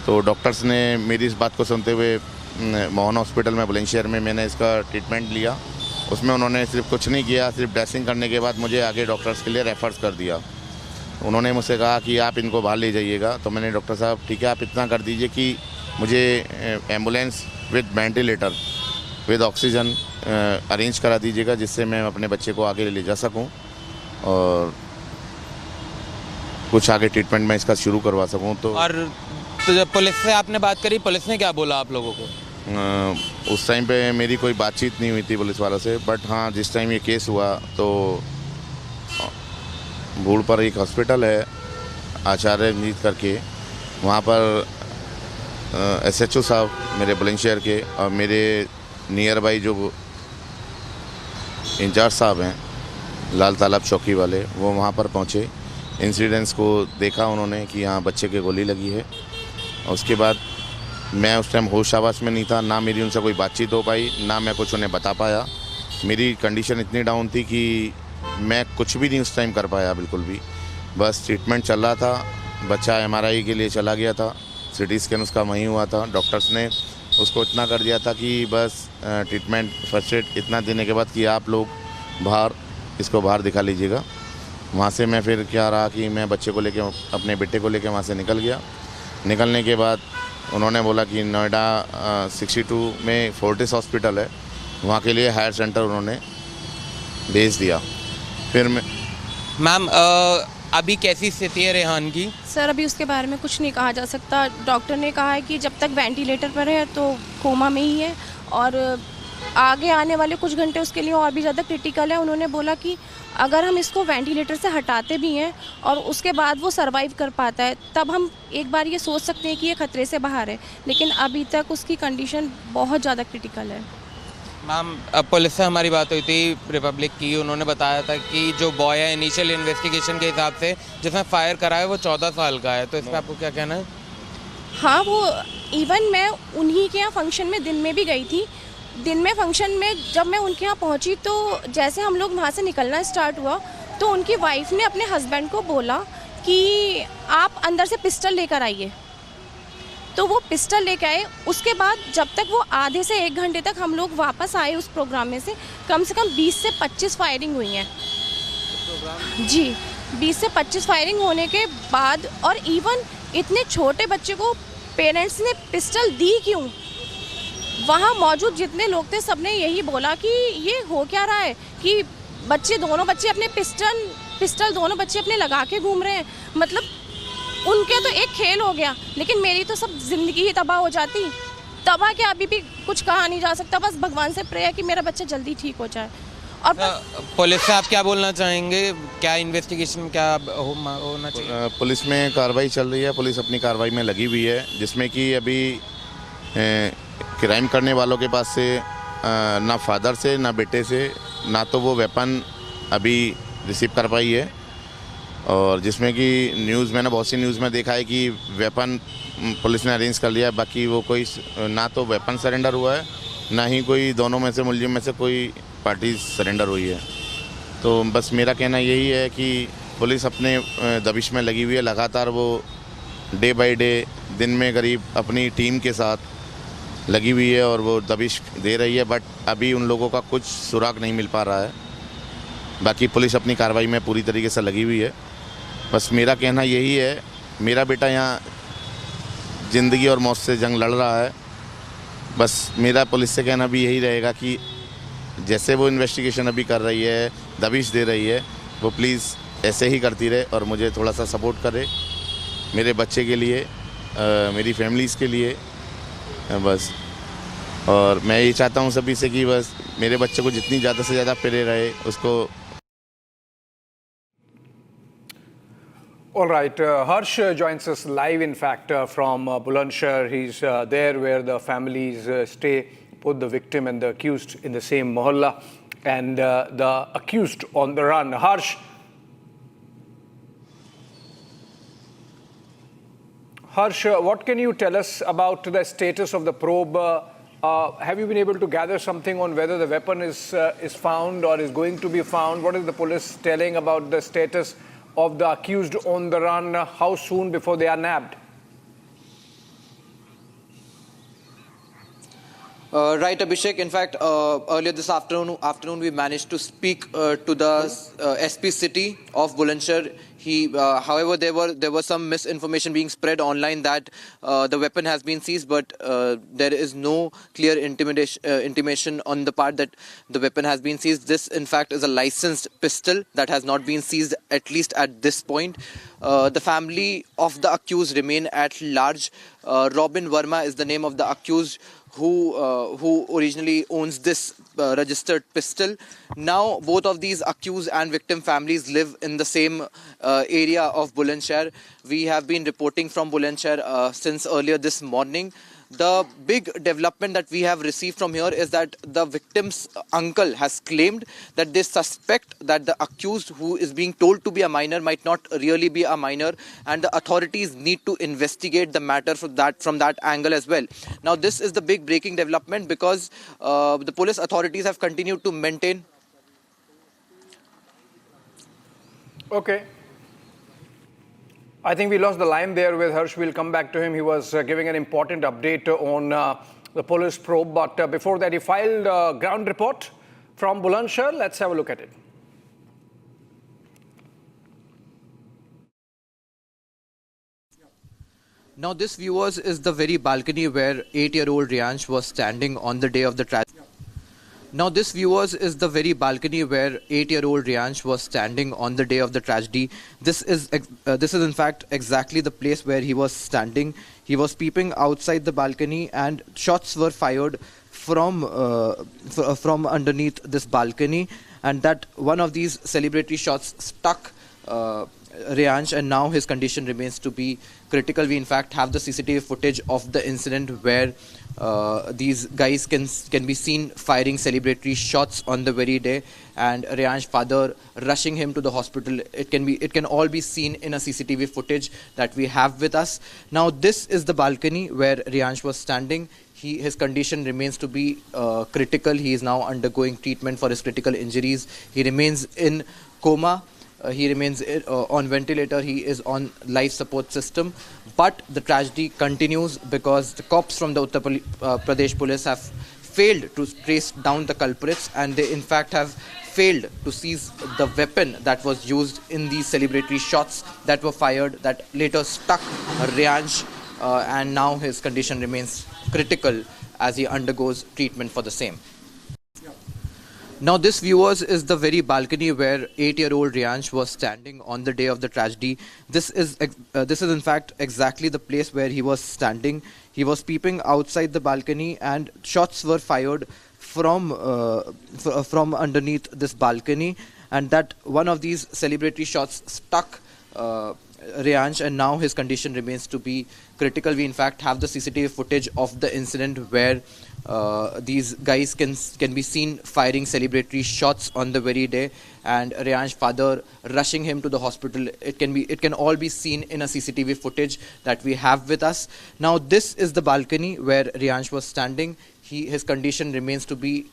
तो डॉक्टर्स ने मेरी इस बात को सुनते हुए मोहन हॉस्पिटल में बुलंदशहर में मैंने इसका ट्रीटमेंट लिया। उसमें उन्होंने सिर्फ कुछ नहीं किया, सिर्फ ड्रेसिंग करने के बाद मुझे आगे डॉक्टर्स के लिए रेफर्स कर दिया। उन्होंने मुझसे कहा कि आप इनको बाहर ले जाइएगा। तो मैंने डॉक्टर साहब ठीक है, आप इतना कर दीजिए कि मुझे ambulance with ventilator with oxygen arrange करा दीजिएगा, जिससे मैं अपने बच्चे को आगे ले जा सकूं और कुछ आगे ट्रीटमेंट में इसका शुरू करवा सकूं। तो जब पुलिस से आपने बात करी, पुलिस ने क्या बोला आप लोगों को? उस टाइम पे मेरी कोई बातचीत नहीं हुई थी पुलिस वालों से, बट हाँ जिस टाइम ये केस हुआ तो भूड़ पर एक हॉस्पिटल है आचार्य नीत करके, वहाँ पर SHO साहब मेरे बुलंदशहर के और मेरे नियर बाई जो इंचार्ज साहब हैं लाल तालाब चौकी वाले, वो वहाँ पर पहुँचे। इंसिडेंट्स को देखा उन्होंने कि हाँ बच्चे के गोली लगी है। और उसके बाद मैं उस टाइम होश आवास में नहीं था, ना मेरी उनसे कोई बातचीत हो पाई, ना मैं कुछ उन्हें बता पाया। मेरी कंडीशन इतनी डाउन थी कि मैं कुछ भी नहीं उस टाइम कर पाया बिल्कुल भी। बस ट्रीटमेंट चल रहा था, बच्चा MRI के लिए चला गया था, CT स्कैन उसका वहीं हुआ था। डॉक्टर्स ने उसको इतना कर दिया था कि बस ट्रीटमेंट फर्स्ट एड इतना देने के बाद कि आप लोग इसको बाहर दिखा लीजिएगा। वहाँ से मैं फिर क्या रहा कि मैं बच्चे को लेके अपने बेटे को लेके वहाँ से निकल गया। निकलने के बाद उन्होंने बोला कि नोएडा 62 में फोर्टिस हॉस्पिटल है, वहाँ के लिए हायर सेंटर उन्होंने भेज दिया। फिर मैम अभी कैसी स्थिति है रेहान की? सर अभी उसके बारे में कुछ नहीं कहा जा सकता। डॉक्टर ने कहा है कि जब तक वेंटिलेटर पर है तो कोमा में ही है और आगे आने वाले कुछ घंटे उसके लिए और भी ज़्यादा क्रिटिकल है। उन्होंने बोला कि अगर हम इसको वेंटिलेटर से हटाते भी हैं और उसके बाद वो सरवाइव कर पाता है, तब हम एक बार ये सोच सकते हैं कि ये खतरे से बाहर है, लेकिन अभी तक उसकी कंडीशन बहुत ज़्यादा क्रिटिकल है। मैम पुलिस से हमारी बात हुई थी रिपब्लिक की, उन्होंने बताया था कि जो बॉय है इनिशियल इन्वेस्टिगेशन के हिसाब से जिसने फायर करा है वो 14 साल का है। तो इस पर आपको क्या कहना है? हाँ, वो इवन मैं उन्हीं के यहाँ फंक्शन में दिन में भी गई थी। दिन में फंक्शन में जब मैं उनके यहाँ पहुँची तो जैसे हम लोग वहाँ से निकलना स्टार्ट हुआ तो उनकी वाइफ ने अपने हस्बैंड को बोला कि आप अंदर से पिस्टल लेकर आइए। तो वो पिस्टल लेकर आए। उसके बाद जब तक वो आधे से 1 घंटे तक हम लोग वापस आए उस प्रोग्राम में से कम 20 से 25 फायरिंग हुई हैं जी। 20 से 25 फायरिंग होने के बाद और इवन इतने छोटे बच्चे को पेरेंट्स ने पिस्टल दी क्यों? वहाँ मौजूद जितने लोग थे सबने यही बोला कि ये हो क्या रहा है कि दोनों बच्चे अपने पिस्टल दोनों बच्चे अपने लगा के घूम रहे हैं। मतलब उनके तो एक खेल हो गया, लेकिन मेरी तो सब जिंदगी ही तबाह हो जाती। तबाह क्या, अभी भी कुछ कहा नहीं जा सकता, बस भगवान से प्रे है कि मेरा बच्चा जल्दी ठीक हो जाए। और पुलिस से आप क्या बोलना चाहेंगे? क्या इन्वेस्टिगेशन क्या होना चाहिए? पुलिस में कार्रवाई चल रही है, पुलिस अपनी कार्रवाई में लगी हुई है, जिसमें कि अभी क्राइम करने वालों के पास से ना फादर से ना बेटे से ना तो वो वेपन अभी रिसीव कर पाई है। और जिसमें कि मैंने बहुत सी न्यूज़ में देखा है कि वेपन पुलिस ने अरेंज कर लिया है, बाकी वो कोई ना तो वेपन सरेंडर हुआ है ना ही कोई दोनों में से मुलजिम में से कोई पार्टी सरेंडर हुई है। तो बस मेरा कहना यही है कि पुलिस अपने दबिश में लगी हुई है, लगातार वो डे बाय डे दिन में करीब अपनी टीम के साथ लगी हुई है और वो दबिश दे रही है, बट अभी उन लोगों का कुछ सुराग नहीं मिल पा रहा है। बाकी पुलिस अपनी कार्रवाई में पूरी तरीके से लगी हुई है। बस मेरा कहना यही है, मेरा बेटा यहाँ ज़िंदगी और मौत से जंग लड़ रहा है। बस मेरा पुलिस से कहना भी यही रहेगा कि जैसे वो इन्वेस्टिगेशन अभी कर रही है, दबिश दे रही है, वो प्लीज़ ऐसे ही करती रहे और मुझे थोड़ा सा सपोर्ट करे मेरे बच्चे के लिए, मेरी फैमिलीज़ के लिए बस। और मैं ये चाहता हूँ सभी से कि बस मेरे बच्चे को जितनी ज़्यादा से ज़्यादा प्यारे रहे उसको। All right, Harsh joins us live, in fact, from Bulandshahr. He's there where the families stay, both the victim and the accused in the same mohalla, and the accused on the run. Harsh, Harsh, what can you tell us about the status of the probe? Have you been able to gather something on whether the weapon is found or is going to be found? What is the police telling about the status of the accused on the run? How soon before they are nabbed? Right, Abhishek. In fact, earlier this afternoon, we managed to speak to the SP city of Bulandshahr. However, there was some misinformation being spread online that the weapon has been seized, but there is no clear intimation on the part that the weapon has been seized. This, in fact, is a licensed pistol that has not been seized, at least at this point. The family of the accused remain at large. Robin Verma is the name of the accused, who originally owns this registered pistol. Now both of these accused and victim families live in the same area of Bulandshahr. We have been reporting from Bulandshahr since earlier this morning. The big development that we have received from here is that the victim's uncle has claimed that they suspect that the accused, who is being told to be a minor, might not really be a minor, and the authorities need to investigate the matter from that angle as well. Now, this is the big breaking development because the police authorities have continued to maintain. Okay. I think we lost the line there with Harsh. We'll come back to him. He was giving an important update on the police probe. But before that, he filed a ground report from Bulandshahr. Let's have a look at it. Now, this, viewers, is the very balcony where 8-year-old Reyansh was standing on the day of the tragedy. Now, this, viewers, is the very balcony where 8-year-old Reyansh was standing on the day of the tragedy. This is in fact exactly the place where he was standing. He was peeping outside the balcony, and shots were fired from underneath this balcony, and that one of these celebratory shots struck Reyansh, and now his condition remains to be critical. We in fact have the CCTV footage of the incident where these guys can be seen firing celebratory shots on the very day, and Reyansh's father rushing him to the hospital. It can all be seen in a CCTV footage that we have with us. Now, this is the balcony where Reyansh was standing. His condition remains to be critical. He is now undergoing treatment for his critical injuries. He remains in coma. He remains on ventilator. He is on life support system. But the tragedy continues because the cops from the Uttar Pradesh police have failed to trace down the culprits, and they in fact have failed to seize the weapon that was used in these celebratory shots that were fired that later struck Reyansh, and now his condition remains critical as he undergoes treatment for the same. Now, this, viewers, is the very balcony where 8-year-old Reyansh was standing on the day of the tragedy. This is in fact exactly the place where he was standing. He was peeping outside the balcony, and shots were fired from underneath this balcony, and that one of these celebratory shots struck Reyansh, and now his condition remains to be critical. We in fact have the CCTV footage of the incident where these guys can be seen firing celebratory shots on the very day, and Reyansh's father rushing him to the hospital. It can all be seen in a CCTV footage that we have with us. Now, this is the balcony where Reyansh was standing. His condition remains to be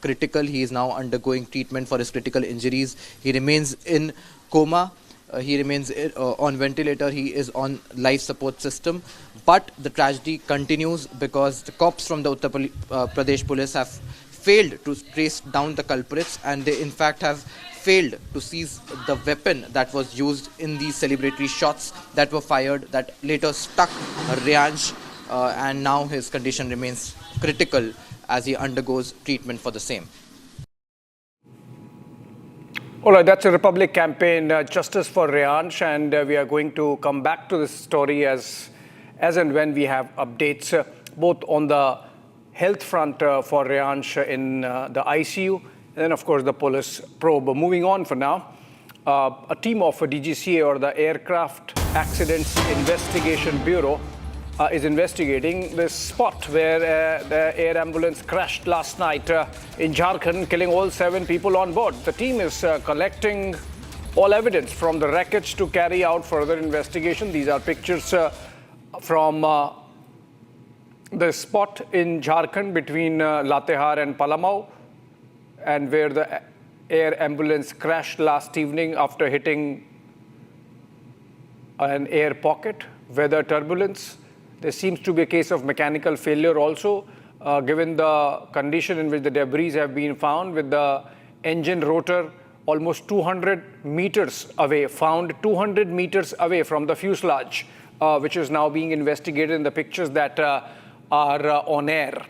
critical. He is now undergoing treatment for his critical injuries. He remains in coma. He remains on ventilator. He is on life support system. But the tragedy continues because the cops from the Uttar Pradesh police have failed to trace down the culprits, and they in fact have failed to seize the weapon that was used in these celebratory shots that were fired that later struck Reyansh, and now his condition remains critical as he undergoes treatment for the same. All right, that's a Republic campaign, Justice for Reyansh, and we are going to come back to this story as and when we have updates, both on the health front for Reyansh in the ICU, and then, of course, the police probe. Moving on for now, a team of DGCA, or the Aircraft Accidents Investigation Bureau, is investigating this spot where the air ambulance crashed last night in Jharkhand, killing all 7 people on board. The team is collecting all evidence from the wreckage to carry out further investigation. These are pictures from the spot in Jharkhand between Latehar and Palamau, and where the air ambulance crashed last evening after hitting an air pocket, weather turbulence. There seems to be a case of mechanical failure also, given the condition in which the debris have been found, with the engine rotor almost 200 meters away, found 200 meters away from the fuselage, which is now being investigated in the pictures that are on air.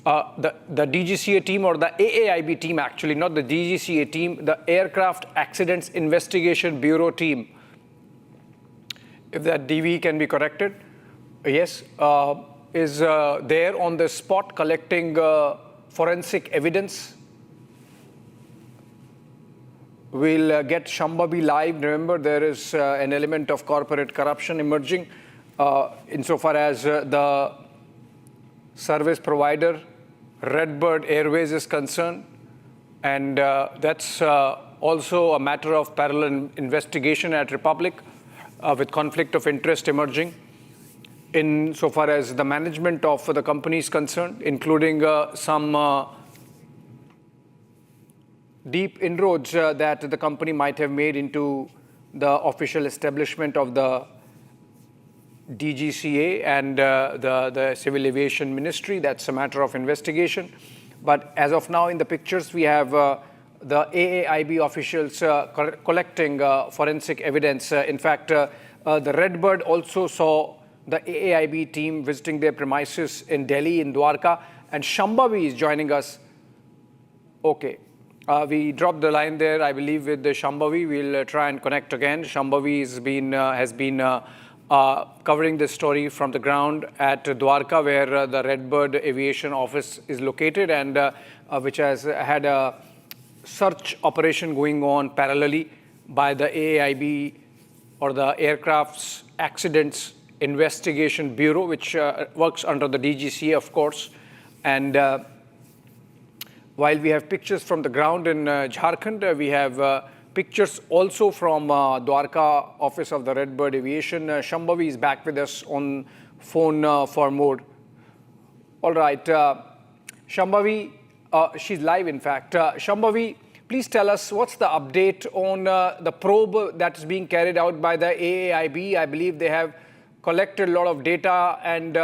The DGCA team, or the AAIB team actually, not the DGCA team, the Aircraft Accidents Investigation Bureau team, if that DV can be corrected, yes, is there on the spot collecting forensic evidence. We'll get Shambhavi live. Remember, there is an element of corporate corruption emerging insofar as the service provider, Redbird Airways, is concerned. And that's also a matter of parallel investigation at Republic, with conflict of interest emerging insofar as the management of the company is concerned, including some deep inroads that the company might have made into the official establishment of the DGCA and the Civil Aviation Ministry. That's a matter of investigation. But as of now, in the pictures, we have the AAIB officials collecting forensic evidence. In fact, the Redbird also saw the AAIB team visiting their premises in Delhi, in Dwarka, and Shambhavi is joining us. Okay. We dropped the line there, I believe, with the Shambhavi. We'll try and connect again. Shambhavi has been covering this story from the ground at Dwarka, where the Redbird Aviation Office is located, and which has had a search operation going on parallelly by the AAIB, or the Aircraft's Accidents Investigation Bureau, which works under the DGCA, of course. And while we have pictures from the ground in Jharkhand, we have pictures also from Dwarka office of the Redbird Aviation. Shambhavi is back with us on phone for more. All right, Shambhavi, she's live in fact. Shambhavi, please tell us what's the update on the probe that is being carried out by the AAIB. I believe they have collected a lot of data and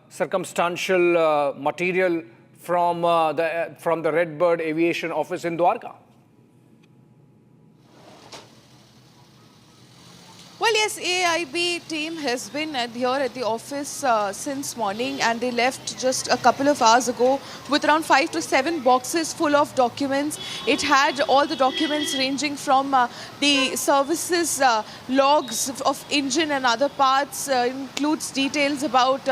circumstantial material from the Redbird Aviation Office in Dwarka. Well, yes, AAIB team has been here at the office since morning, and they left just a couple of hours ago with around 5 to 7 boxes full of documents. It had all the documents ranging from the services logs of engine and other parts, includes details about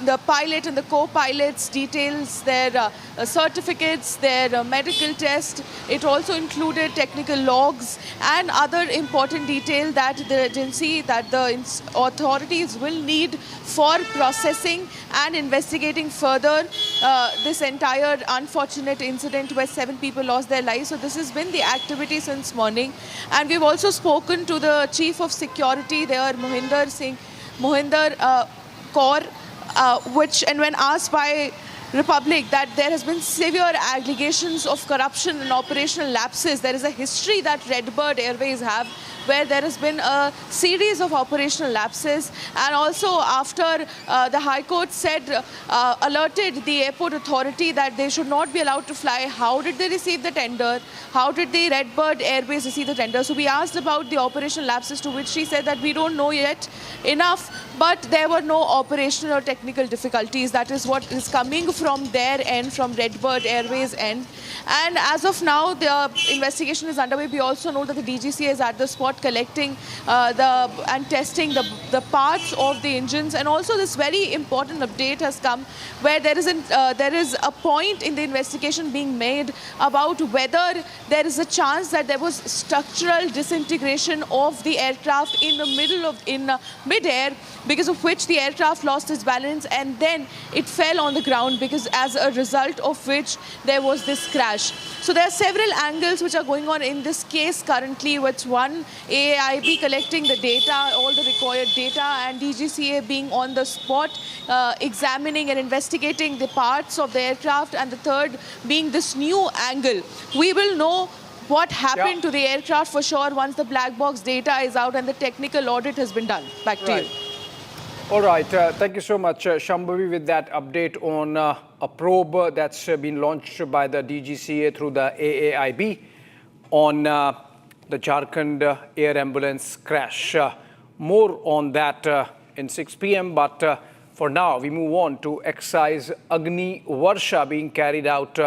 the pilot and the co-pilot's details, their certificates, their medical test. It also included technical logs and other important detail that the agency, that the authorities will need for processing and investigating further this entire unfortunate incident where 7 people lost their lives. So this has been the activity since morning. And we've also spoken to the Chief of Security there, Mohinder Kaur, and when asked by Republic that there has been severe allegations of corruption and operational lapses, there is a history that Redbird Airways have where there has been a series of operational lapses, and also after the High Court said, alerted the airport authority that they should not be allowed to fly. How did they receive the tender? How did the Redbird Airways receive the tender? So we asked about the operational lapses, to which she said that we don't know yet enough, but there were no operational or technical difficulties. That is what is coming from their end, from Redbird Airways end. And as of now, the investigation is underway. We also know that the DGCA is at the spot collecting and testing the parts of the engines. And also this very important update has come where there is a point in the investigation being made about whether there is a chance that there was structural disintegration of the aircraft in mid-air, because of which the aircraft lost its balance and then it fell on the ground, because as a result of which there was this crash. So there are several angles which are going on in this case currently, which one AAIB collecting the data, all the required data, and DGCA being on the spot, examining and investigating the parts of the aircraft, and the third being this new angle. We will know what happened to the aircraft for sure once the black box data is out and the technical audit has been done. Back to you. All right. Thank you so much, Shambhavi, with that update on a probe that's been launched by the DGCA through the AAIB on the Jharkhand air ambulance crash. More on that in 6 p.m. But for now, we move on to exercise Agni Varsha being carried out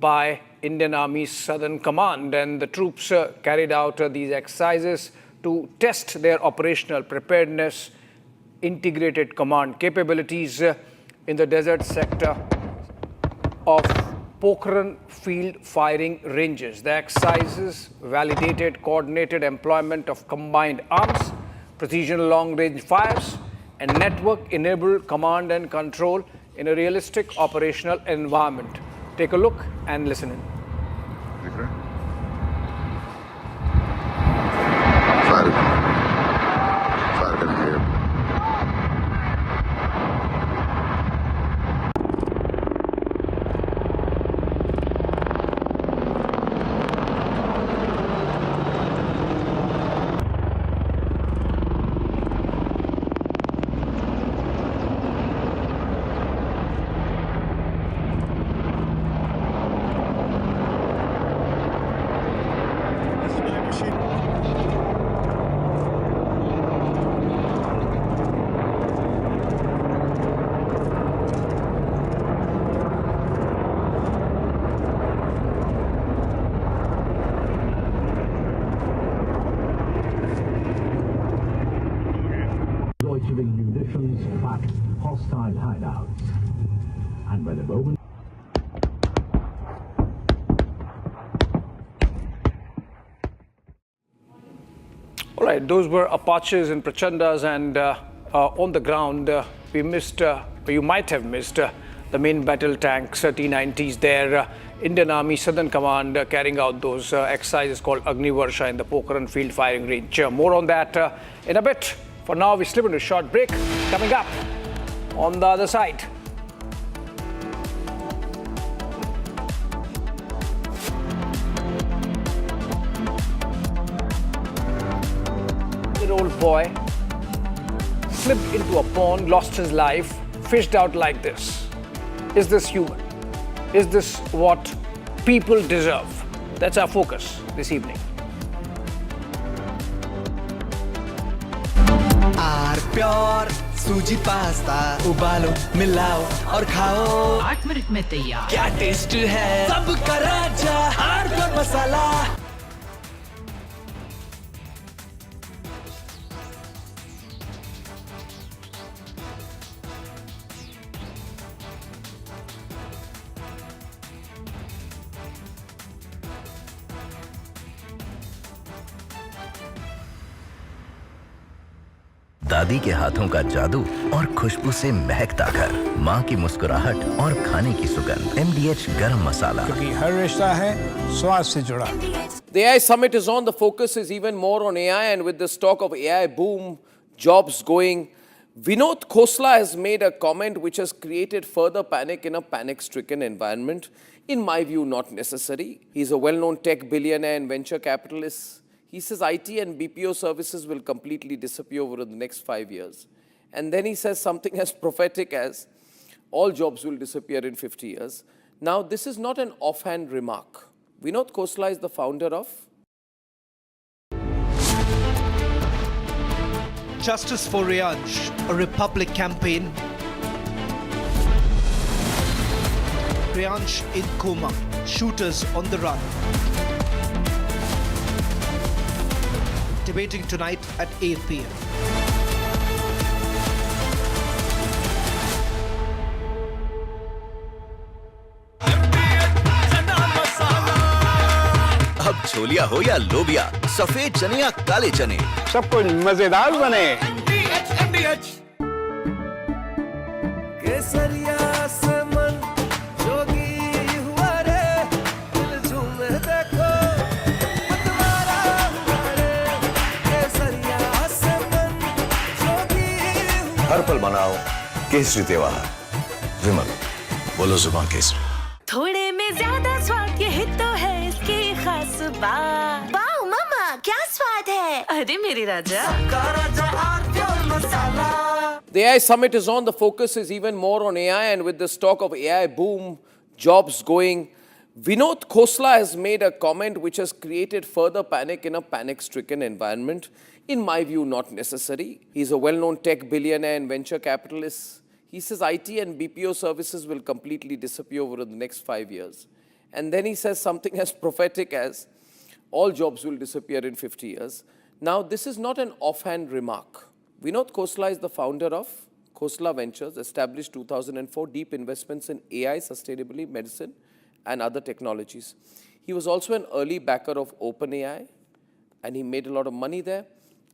by Indian Army's Southern Command. And the troops carried out these exercises to test their operational preparedness, integrated command capabilities in the desert sector of Pokhran field firing ranges. The exercises validated coordinated employment of combined arms, precision long-range fires, and network-enabled command and control in a realistic operational environment. Take a look and listen in. munitions back hostile hideouts. And by the moment all right, those were Apaches and Prachandas, and on the ground, we missed, you might have missed, the main battle tanks, T-90s there. Indian Army Southern Command carrying out those exercises called Agni Varsha in the Pokhran field firing range. More on that in a bit. For now, we slip into a short break. Coming up on the other side. Old boy slipped into a pond, lost his life, fished out like this. Is this human? Is this what people deserve? That's our focus this evening. R pure सूजी पास्ता उबालो मिलाओ और खाओ 8 minute में तैयार क्या taste है सबका राजा आर प्योर मसाला दादी के हाथों का जादू और खुशबू से महकता घर, माँ की मुस्कुराहट और खाने की सुगंध। MDH गरम मसाला, क्योंकि हर रिश्ता है स्वाद से जुड़ा। The AI summit is on. The focus is even more on AI, and with this talk of AI boom, jobs going, Vinod Khosla has made a comment which has created further panic in a panic-stricken environment. In my view, not necessary. He's a well-known tech billionaire and venture capitalist. He says IT and BPO services will completely disappear over the next 5 years. And then he says something as prophetic as all jobs will disappear in 50 years. Now, this is not an offhand remark. Vinod Khosla is the founder of Justice for Reyansh, a Republic campaign. Reyansh in coma, shooters on the run. Debating tonight at 8 p.m. अब छोलिया हो या लोबिया, सफेद चने या काले चने, सब कुछ मजेदार बने। केसरिया से मन जोगी हुआ रे, दिल झूमे देखो, मतवारा हुआ रे, हर पल बनाओ केसरी त्योहार। विमल, बोलो जुबान केसरी। थोड़े में ज्यादा स्वाद, यही तो है इसकी खास बात। वाओ मामा, क्या स्वाद है? अरे मेरे राजा। The AI summit is on. The focus is even more on AI, and with this talk of AI boom, jobs going, Khosla has made a comment which has created further panic in a panic-stricken environment. In my view, not necessary. He's a well-known tech billionaire and venture capitalist. He says IT and BPO services will completely disappear over the next 5 years. And then he says something as prophetic as all jobs will disappear in 50 years. Now, this is not an offhand remark. Khosla is the founder of Khosla Ventures, established 2004, deep investments in AI, sustainability, medicine, and other technologies. He was also an early backer of OpenAI, and he made a lot of money there.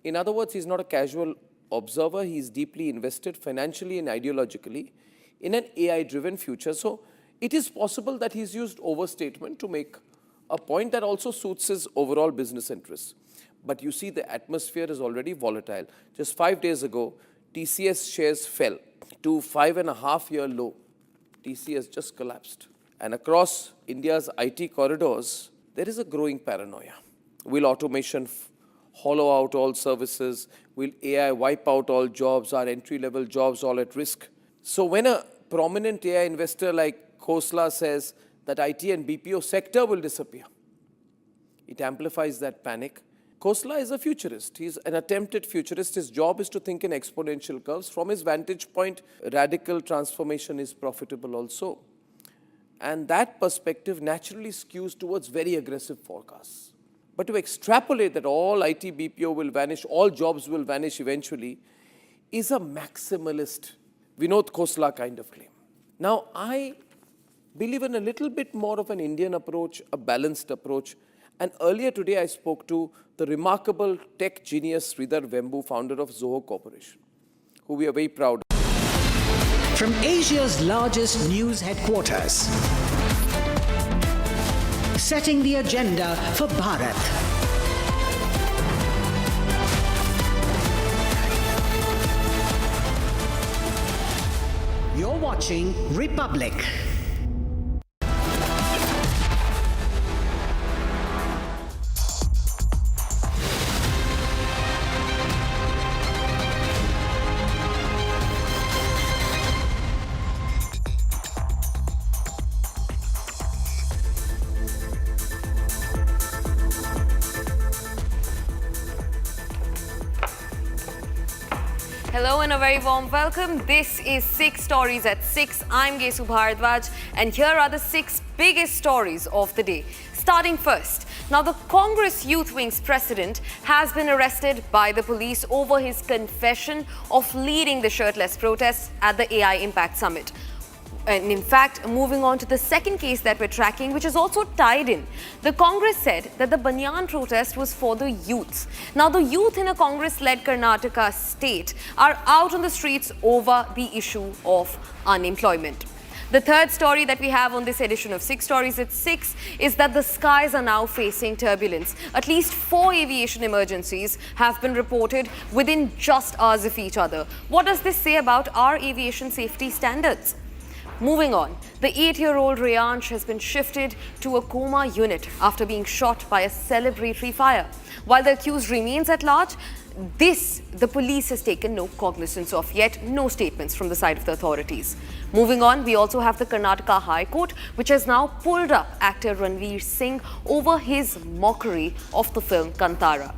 In other words, he's not a casual observer. He's deeply invested financially and ideologically in an AI-driven future. So it is possible that he's used overstatement to make a point that also suits his overall business interests. But you see, the atmosphere is already volatile. Just 5 days ago, TCS shares fell to 5.5-year low. TCS just collapsed. And across India's IT corridors, there is a growing paranoia. Will automation hollow out all services? Will AI wipe out all jobs? Are entry-level jobs all at risk? So when a prominent AI investor like Khosla says that IT and BPO sector will disappear, it amplifies that panic. Khosla is a futurist. He's an attempted futurist. His job is to think in exponential curves. From his vantage point, radical transformation is profitable also. And that perspective naturally skews towards very aggressive forecasts. But to extrapolate that all IT BPO will vanish, all jobs will vanish eventually, is a maximalist Khosla kind of claim. Now, I believe in a little bit more of an Indian approach, a balanced approach. And earlier today, I spoke to the remarkable tech genius Sridhar Vembu, founder of Zoho Corporation, who we are very proud of. From Asia's largest news headquarters, setting the agenda for Bharat. You're watching Republic. Hello and a very warm welcome. This is 6 Stories at 6. I'm Gesu Bharadwaj and here are the 6 biggest stories of the day. Starting first. Now, the Congress Youth Wing's president has been arrested by the police over his confession of leading the shirtless protests at the AI Impact Summit. And in fact, moving on to the second case that we're tracking, which is also tied in, the Congress said that the Banyan protest was for the youths. Now, the youth in a Congress-led Karnataka state are out on the streets over the issue of unemployment. The third story that we have on this edition of 6 Stories at 6 is that the skies are now facing turbulence. At least 4 aviation emergencies have been reported within just hours of each other. What does this say about our aviation safety standards? Moving on, the 8-year-old Reyansh has been shifted to a coma unit after being shot by a celebratory fire. While the accused remains at large, the police has taken no cognizance of, yet no statements from the side of the authorities. Moving on, we also have the Karnataka High Court, which has now pulled up actor Ranveer Singh over his mockery of the film Kantara.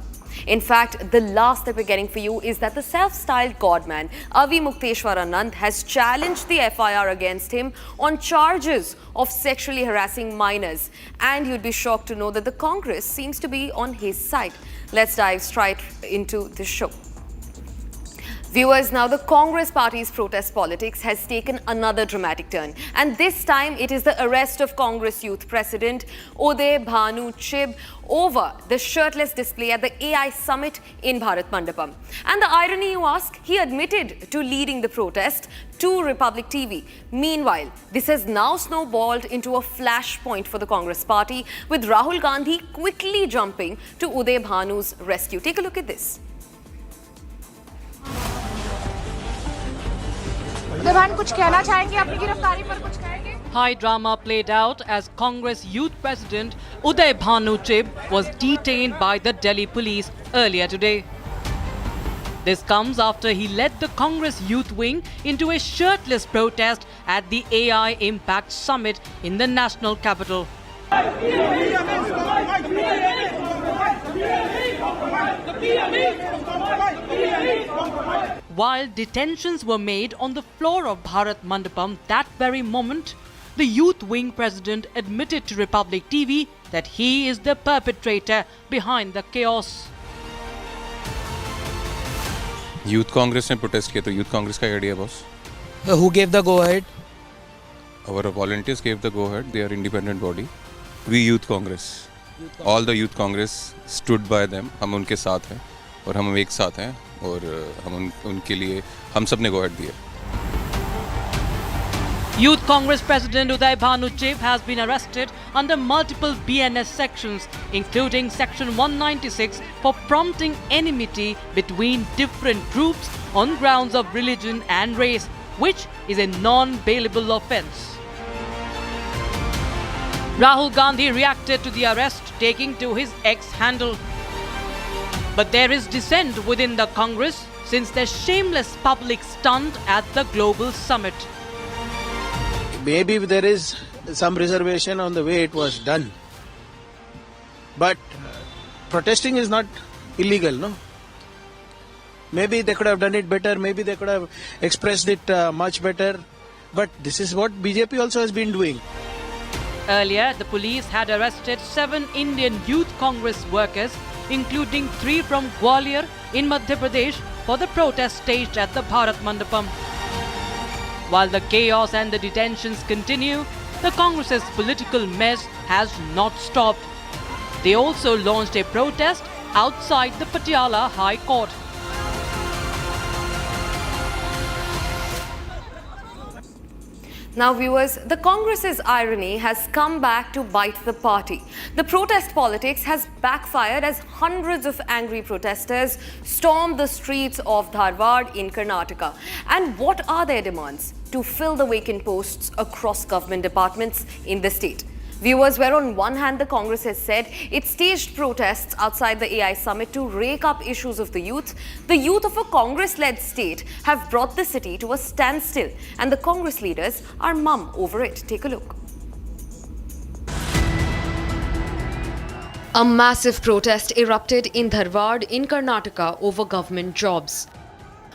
In fact, the last that we're getting for you is that the self-styled godman Avimukteshwaranand has challenged the FIR against him on charges of sexually harassing minors. And you'd be shocked to know that the Congress seems to be on his side. Let's dive straight into the show. Viewers, now the Congress party's protest politics has taken another dramatic turn. And this time it is the arrest of Congress Youth President Uday Bhanu Chib over the shirtless display at the AI Summit in Bharat Mandapam. And the irony, you ask, he admitted to leading the protest to Republic TV. Meanwhile, this has now snowballed into a flashpoint for the Congress party, with Rahul Gandhi quickly jumping to Uday Bhanu's rescue. Take a look at this. देवान कुछ कहना चाहेंगे अपनी गिरफ्तारी पर कुछ कहेंगे? High drama played out as Congress Youth President Uday Bhanu Chib was detained by the Delhi police earlier today. This comes after he led the Congress Youth Wing into a shirtless protest at the AI Impact Summit in the national capital. While detentions were made on the floor of Bharat Mandapam that very moment, the Youth Wing president admitted to Republic TV that he is the perpetrator behind the chaos. Youth Congress ने protest किया तो youth Congress का idea boss. Who gave the go ahead? Our volunteers gave the go ahead. They are independent body. We Youth Congress. All the Youth Congress stood by them. हम उनके साथ हैं और हम एक साथ हैं और हम उनके लिए हम सब ने go ahead दिया. Youth Congress President Uday Bhanu Chib has been arrested under multiple BNS sections, including Section 196 for prompting enmity between different groups on grounds of religion and race, which is a non-bailable offence. Rahul Gandhi reacted to the arrest, taking to his X handle. But there is dissent within the Congress since their shameless public stunt at the global summit. Maybe there is some reservation on the way it was done. But protesting is not illegal, no? Maybe they could have done it better, maybe they could have expressed it much better. But this is what BJP also has been doing. Earlier, the police had arrested 7 Indian Youth Congress workers, including 3 from Gwalior in Madhya Pradesh, for the protest staged at the Bharat Mandapam. While the chaos and the detentions continue, the Congress's political mess has not stopped. They also launched a protest outside the Patiala High Court. Now viewers, the Congress's irony has come back to bite the party. The protest politics has backfired as hundreds of angry protesters stormed the streets of Dharwad in Karnataka. And what are their demands? To fill the vacant posts across government departments in the state. Viewers, where on one hand the Congress has said it staged protests outside the AI summit to rake up issues of the youth of a Congress-led state have brought the city to a standstill, and the Congress leaders are mum over it. Take a look. A massive protest erupted in Dharwad in Karnataka over government jobs.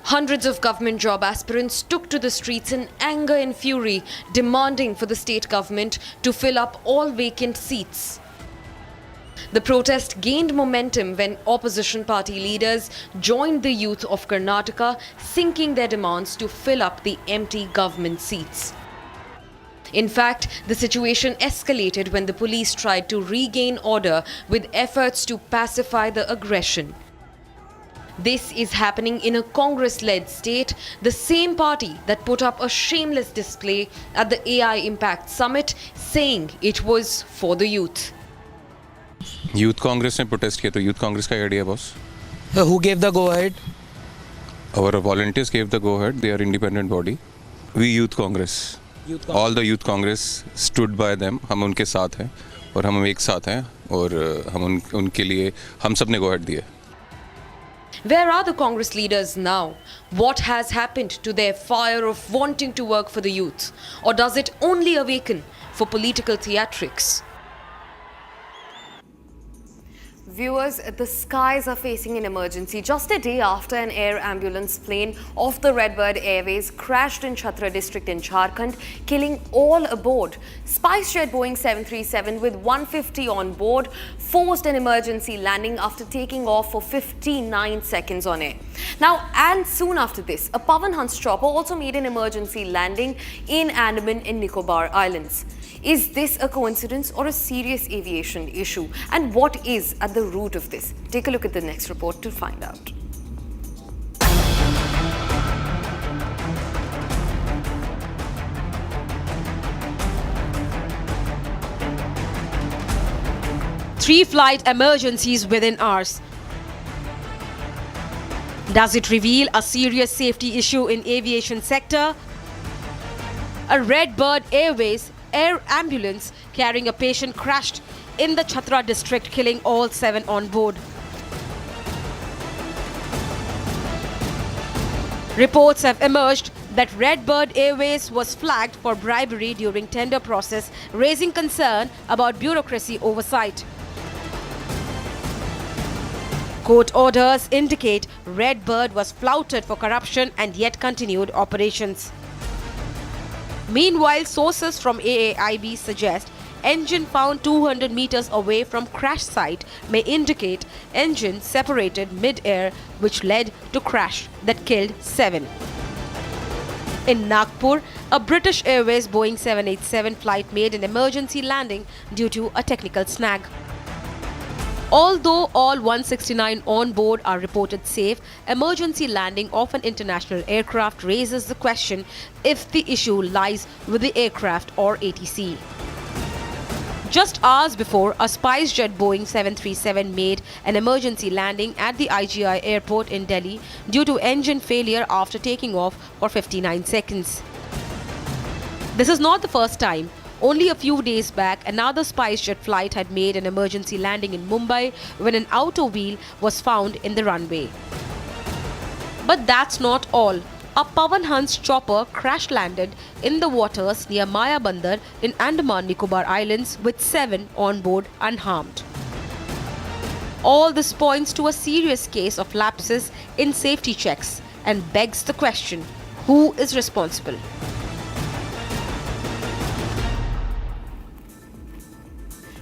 Hundreds of government job aspirants took to the streets in anger and fury, demanding for the state government to fill up all vacant seats. The protest gained momentum when opposition party leaders joined the youth of Karnataka, sinking their demands to fill up the empty government seats. In fact, the situation escalated when the police tried to regain order with efforts to pacify the aggression. This is happening in a Congress-led state, the same party that put up a shameless display at the AI Impact Summit, saying it was for the youth. Youth Congress ने protest किया तो youth Congress का idea boss. Who gave the go ahead? Our volunteers gave the go ahead. They are independent body. We Youth Congress. All the Youth Congress stood by them. हम उनके साथ हैं और हम एक साथ हैं और हम उनके लिए हम सब ने go ahead दिया. Where are the Congress leaders now? What has happened to their fire of wanting to work for the youth? Or does it only awaken for political theatrics? Viewers, the skies are facing an emergency just a day after an air ambulance plane off the Redbird Airways crashed in Chhatra district in Jharkhand, killing all aboard. SpiceJet Boeing 737 with 150 on board forced an emergency landing after taking off for 59 seconds on air. Now, and soon after this, a Pavan Hans chopper also made an emergency landing in Andaman and Nicobar Islands. Is this a coincidence or a serious aviation issue? And what is at the root of this? Take a look at the next report to find out. Three flight emergencies within hours. Does it reveal a serious safety issue in aviation sector? A Redbird Airways air ambulance carrying a patient crashed in the Chhatra district, killing all 7 on board. Reports have emerged that Redbird Airways was flagged for bribery during tender process, raising concern about bureaucracy oversight. Court orders indicate Redbird was flouted for corruption and yet continued operations. Meanwhile, sources from AAIB suggest engine found 200 meters away from crash site may indicate engine separated mid-air, which led to crash that killed 7. In Nagpur, a British Airways Boeing 787 flight made an emergency landing due to a technical snag. Although all 169 on board are reported safe, emergency landing of an international aircraft raises the question if the issue lies with the aircraft or ATC. Just hours before, a SpiceJet Boeing 737 made an emergency landing at the IGI airport in Delhi due to engine failure after taking off for 59 seconds. This is not the first time. Only a few days back, another SpiceJet flight had made an emergency landing in Mumbai when an outer wheel was found in the runway. But that's not all. A Pawan Hans chopper crash-landed in the waters near Maya Bandar in Andaman Nicobar Islands with 7 on board unharmed. All this points to a serious case of lapses in safety checks and begs the question, who is responsible?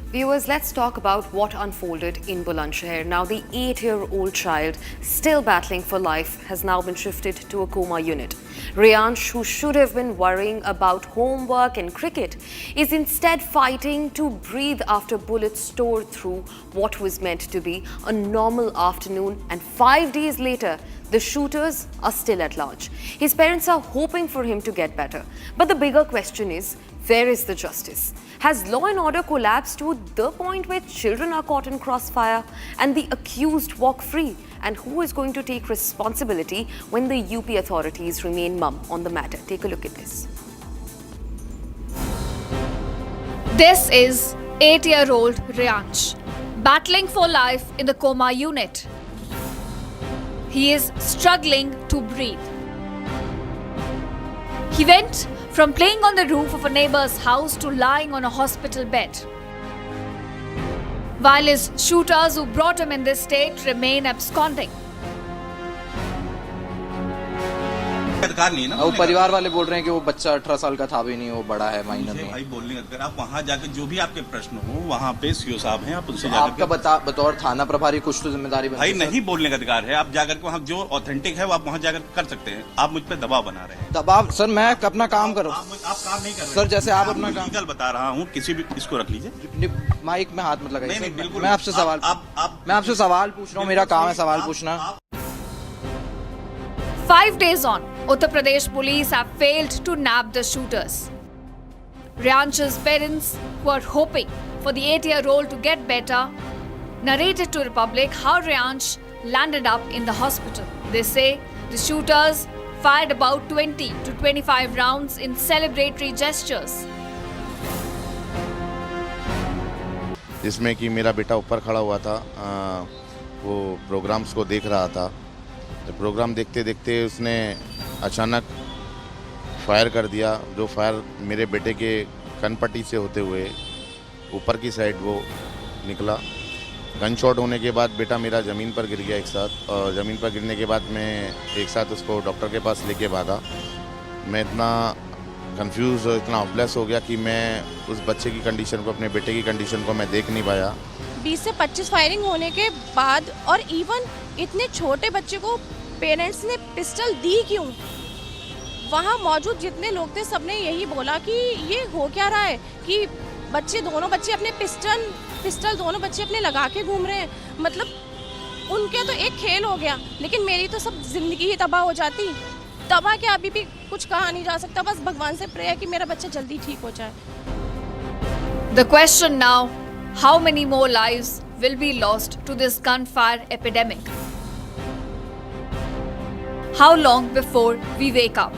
Viewers, let's talk about what unfolded in Bulandshahr. Now, the 8-year-old child, still battling for life, has now been shifted to a coma unit. Reyansh, who should have been worrying about homework and cricket, is instead fighting to breathe after bullets tore through what was meant to be a normal afternoon, and 5 days later, the shooters are still at large. His parents are hoping for him to get better. But the bigger question is, where is the justice? Has law and order collapsed to the point where children are caught in crossfire and the accused walk free? And who is going to take responsibility when the UP authorities remain mum on the matter? Take a look at this. This is 8-year-old Reyansh, battling for life in the coma unit. He is struggling to breathe. He went from playing on the roof of a neighbor's house to lying on a hospital bed, while his shooters who brought him in this state remain absconding. अधिकार नहीं है ना, वो परिवार वाले बोल रहे हैं कि वो बच्चा 18 साल का था भी नहीं, वो बड़ा है माइनर में। भाई बोलने का अधिकार, आप वहाँ जाकर जो भी आपके प्रश्न हो वहाँ पे सीओ साहब हैं, आप उनसे जाकर आपका बतौर थाना प्रभारी कुछ तो जिम्मेदारी भाई नहीं बोलने का अधिकार है। आप जाकर वहाँ जो ऑथेंटिक है वो आप वहाँ जाकर कर सकते हैं। आप मुझ पर दबाव बना रहे हैं। दबाव सर, मैं अपना काम करूँ। आप काम नहीं कर रहे सर, जैसे आप अपना काम बता रहा हूँ। किसी भी इसको रख लीजिए, माइक में हाथ मत लगाइए। मैं आपसे सवाल पूछ रहा हूँ, मेरा काम है सवाल पूछना। 5 days on, Uttar Pradesh police have failed to nab the shooters. Reyansh's parents, who are hoping for the 8-year-old to get better, narrated to Republic how Reyansh landed up in the hospital. They say the shooters fired about 20 to 25 rounds in celebratory gestures. जिसमें कि मेरा बेटा ऊपर खड़ा हुआ था, वो programmes को देख रहा था। प्रोग्राम देखते देखते उसने अचानक फायर कर दिया, जो फायर मेरे बेटे के कनपट्टी से होते हुए ऊपर की साइड वो निकला। गन शॉट होने के बाद बेटा मेरा ज़मीन पर गिर गया एक साथ, और ज़मीन पर गिरने के बाद मैं एक साथ उसको डॉक्टर के पास लेके भागा। मैं इतना कंफ्यूज, इतना ऑफलेस हो गया कि मैं उस बच्चे की कंडीशन को, अपने बेटे की कंडीशन को मैं देख नहीं पाया। 20 से 25 फायरिंग होने के बाद और इवन इतने छोटे बच्चे को पेरेंट्स ने पिस्टल दी क्यों? वहाँ मौजूद जितने लोग थे सबने यही बोला कि ये हो क्या रहा है कि दोनों बच्चे अपने पिस्टल दोनों बच्चे अपने लगा के घूम रहे हैं। मतलब उनके तो एक खेल हो गया, लेकिन मेरी तो सब जिंदगी ही तबाह हो जाती। तबाह क्या, अभी भी कुछ कहा नहीं जा सकता। बस भगवान से प्रे है कि मेरा बच्चा जल्दी ठीक हो जाए। The question now, how many more lives will be lost to this gunfire epidemic? How long before we wake up?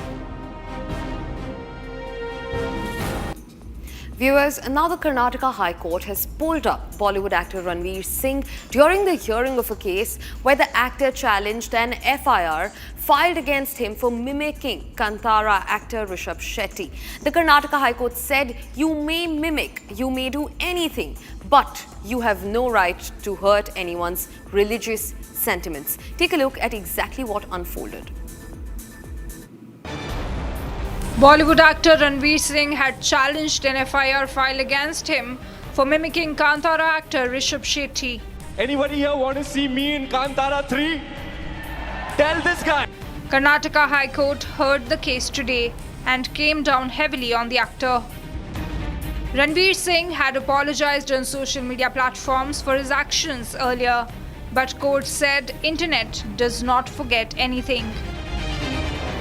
Viewers, now the Karnataka High Court has pulled up Bollywood actor Ranveer Singh during the hearing of a case where the actor challenged an FIR filed against him for mimicking Kantara actor Rishabh Shetty. The Karnataka High Court said you may mimic, you may do anything, but you have no right to hurt anyone's religious sentiments. Take a look at exactly what unfolded. Bollywood actor Ranveer Singh had challenged an FIR filed against him for mimicking Kantara actor Rishabh Shetty. Anybody here want to see me in Kantara 3? Tell this guy. Karnataka High Court heard the case today and came down heavily on the actor. Ranveer Singh had apologized on social media platforms for his actions earlier, but court said internet does not forget anything.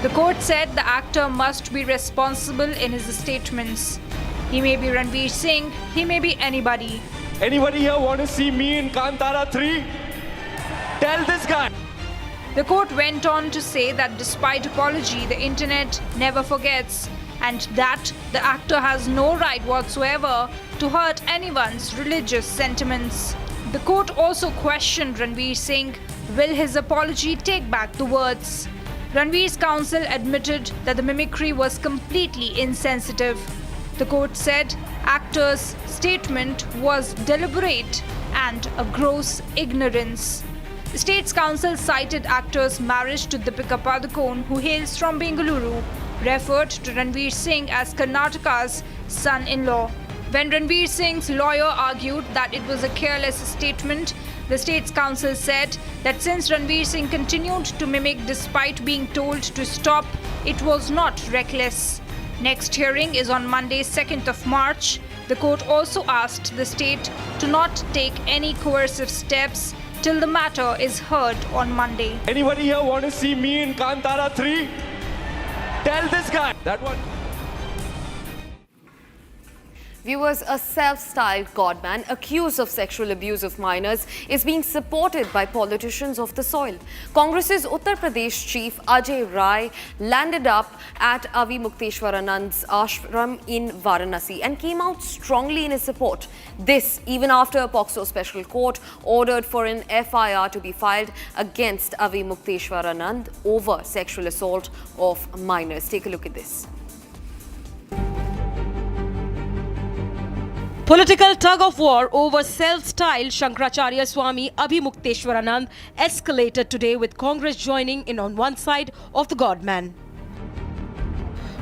The court said the actor must be responsible in his statements. He may be Ranveer Singh, he may be anybody. Anybody here want to see me in Kantara 3? Tell this guy. The court went on to say that despite apology, the internet never forgets, and that the actor has no right whatsoever to hurt anyone's religious sentiments. The court also questioned Ranveer Singh, will his apology take back the words? Ranveer's counsel admitted that the mimicry was completely insensitive. The court said actor's statement was deliberate and a gross ignorance. The state's counsel cited actor's marriage to Deepika Padukone, who hails from Bengaluru, referred to Ranveer Singh as Karnataka's son-in-law. When Ranveer Singh's lawyer argued that it was a careless statement, the state's counsel said that since Ranveer Singh continued to mimic despite being told to stop, it was not reckless. Next hearing is on Monday, 2nd of March. The court also asked the state to not take any coercive steps till the matter is heard on Monday. Anybody here want to see me in Kantara 3? Tell this guy. That one. Viewers, a self-styled godman accused of sexual abuse of minors is being supported by politicians of the soil. Congress's Uttar Pradesh chief Ajay Rai landed up at Avimukteshwaranand's ashram in Varanasi and came out strongly in his support. This even after a POCSO special court ordered for an FIR to be filed against Avimukteshwaranand over sexual assault of minors. Take a look at this. Political tug-of-war over self-styled Shankaracharya Swami Avimukteshwaranand escalated today with Congress joining in on one side of the godman.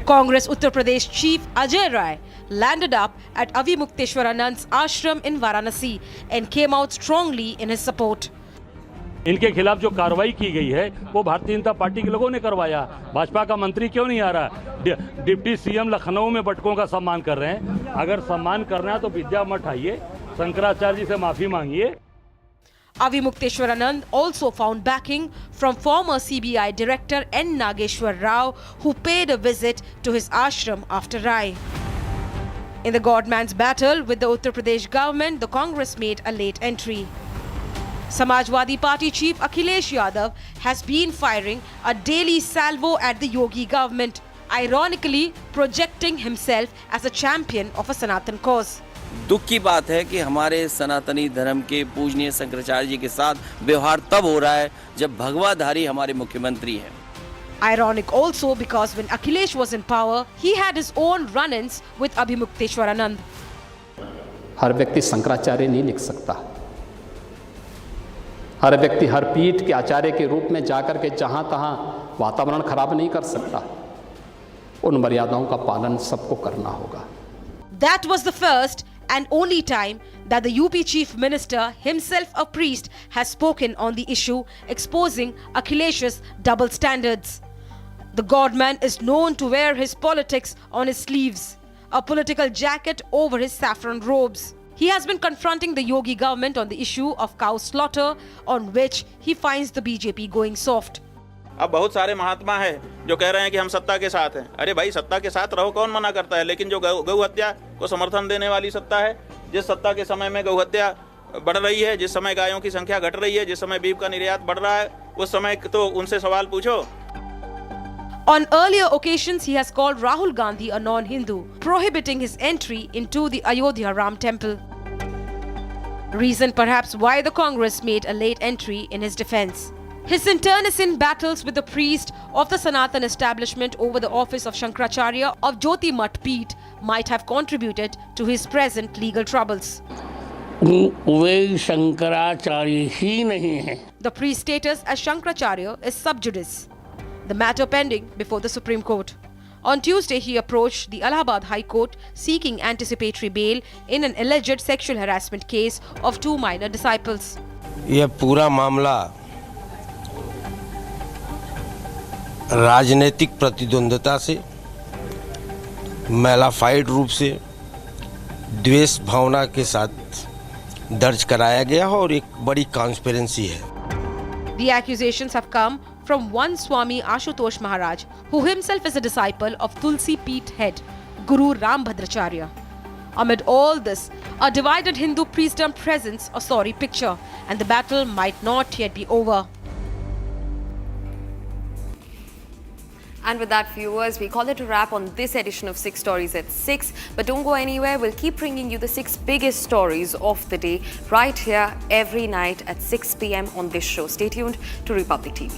Congress Uttar Pradesh chief Ajay Rai landed up at Avimukteshwaranand's ashram in Varanasi and came out strongly in his support. इनके खिलाफ जो कार्रवाई की गई है वो Bharatiya Janata party के लोगों ने करवाया। भाजपा का मंत्री क्यों नहीं आ रहा? डिप्टी सीएम लखनऊ में बटकों का सम्मान कर रहे हैं। अगर सम्मान करना है तो विद्या मठ आइए, शंकराचार्य जी से माफी मांगिए। Avimukteshwaranand also found backing from former CBI director N. Nageshwar Rao, who paid a visit to his ashram after Rai. In the godman's battle with the Uttar Pradesh government, the Congress made a late entry. Samajwadi Party chief Akhilesh Yadav has been firing a daily salvo at the Yogi government, ironically projecting himself as a champion of a Sanatan cause. दुख की बात है कि हमारे सनातनी धर्म के पूजनीय शंकराचार्य जी के साथ व्यवहार तब हो रहा है जब भगवाधारी हमारे मुख्यमंत्री हैं. Ironic also because when Akhilesh was in power, he had his own run-ins with Avimukteshwaranand. हर व्यक्ति शंकराचार्य नहीं लिख सकता. हर व्यक्ति हर पीठ के आचार्य के रूप में जाकर के जहां तहां वातावरण खराब नहीं कर सकता. उन मर्यादाओं का पालन सबको करना होगा. That was the first and only time that the UP Chief Minister, himself a priest, has spoken on the issue, exposing Akhilesh's double standards. The godman is known to wear his politics on his sleeves, a political jacket over his saffron robes. He has been confronting the Yogi government on the issue of cow slaughter, on which he finds the BJP going soft. अब बहुत सारे महात्मा है जो कह रहे हैं कि हम सत्ता के साथ हैं. अरे भाई, सत्ता के साथ रहो, कौन मना करता है? लेकिन जो गौ हत्या को समर्थन देने वाली सत्ता है, जिस सत्ता के समय में गौ हत्या बढ़ रही है, जिस समय गायों की संख्या घट रही है, जिस समय बीफ का निर्यात बढ़ रहा है, उस समय तो उनसे सवाल पूछो. On earlier occasions, he has called Rahul Gandhi a non-Hindu, prohibiting his entry into the Ayodhya Ram temple. Reason perhaps why the Congress made a late entry in his defense. His internecine battles with the priest of the Sanatan establishment over the office of Shankaracharya of Jyoti Mat Peeth might have contributed to his present legal troubles. वे शंकराचार्य ही नहीं है. The priest status as Shankaracharya is sub judice, the matter pending before the Supreme Court. On Tuesday, he approached the Allahabad High Court seeking anticipatory bail in an alleged sexual harassment case of 2 minor disciples. यह पूरा मामला राजनीतिक प्रतिद्वंद्विता से, mala fide रूप से, द्वेष भावना के साथ दर्ज कराया गया और एक बड़ी कॉन्स्पिरेंसी है. The accusations have come from one Swami Ashutosh Maharaj, who himself is a disciple of Tulsi Peeth head, Guru Rambhadracharya. Amid all this, a divided Hindu priestdom presents a sorry picture, and the battle might not yet be over. And with that, viewers, we call it a wrap on this edition of 6 Stories at 6. But don't go anywhere. We'll keep bringing you the 6 biggest stories of the day right here every night at 6 p.m. on this show. Stay tuned to Republic TV.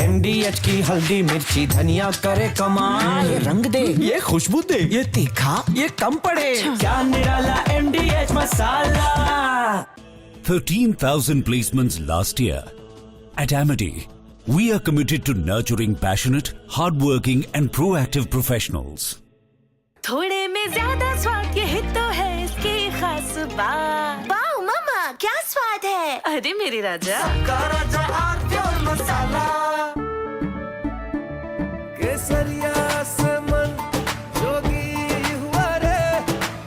MDH की हल्दी मिर्ची धनिया करे कमाल, ये रंग दे, ये खुशबू दे, ये तीखा, ये कम पड़े, क्या निराला MDH masala. 13,000 placements last year. At Amity, we are committed to nurturing passionate, hardworking and proactive professionals. थोड़े में ज्यादा स्वाद, ये तो है इसकी खास बात. वाओ मामा, क्या स्वाद है. अरे मेरे राजा, राजा और मसाला, केसरिया से मन जोगी हुआ रे,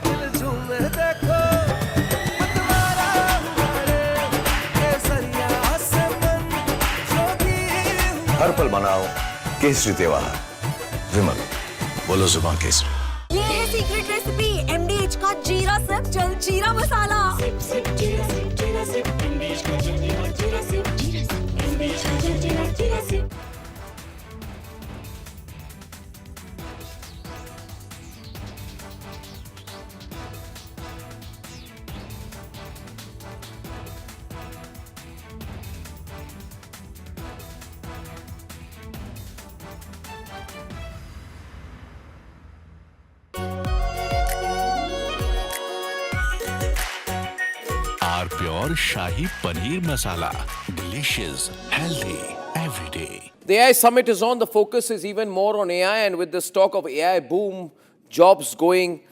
दिल झूमे देखो मतवारा हुआ रे, केसरिया से मन जोगी हुआ. हर पल मनाओ केसरी त्योहार. विमल, बोलो जुबान केसरी. ये है सीक्रेट रेसिपी MDH का जीरा सिप जल जीरा मसाला. सिप सिप जीरा सिप जीरा सिप MDH का जल जीरा सिप MDH का जल जीरा SIP. Pure Shahi Paneer Masala. Delicious, healthy, every day. The AI summit is on. The focus is even more on AI, and with this talk of AI boom, jobs going,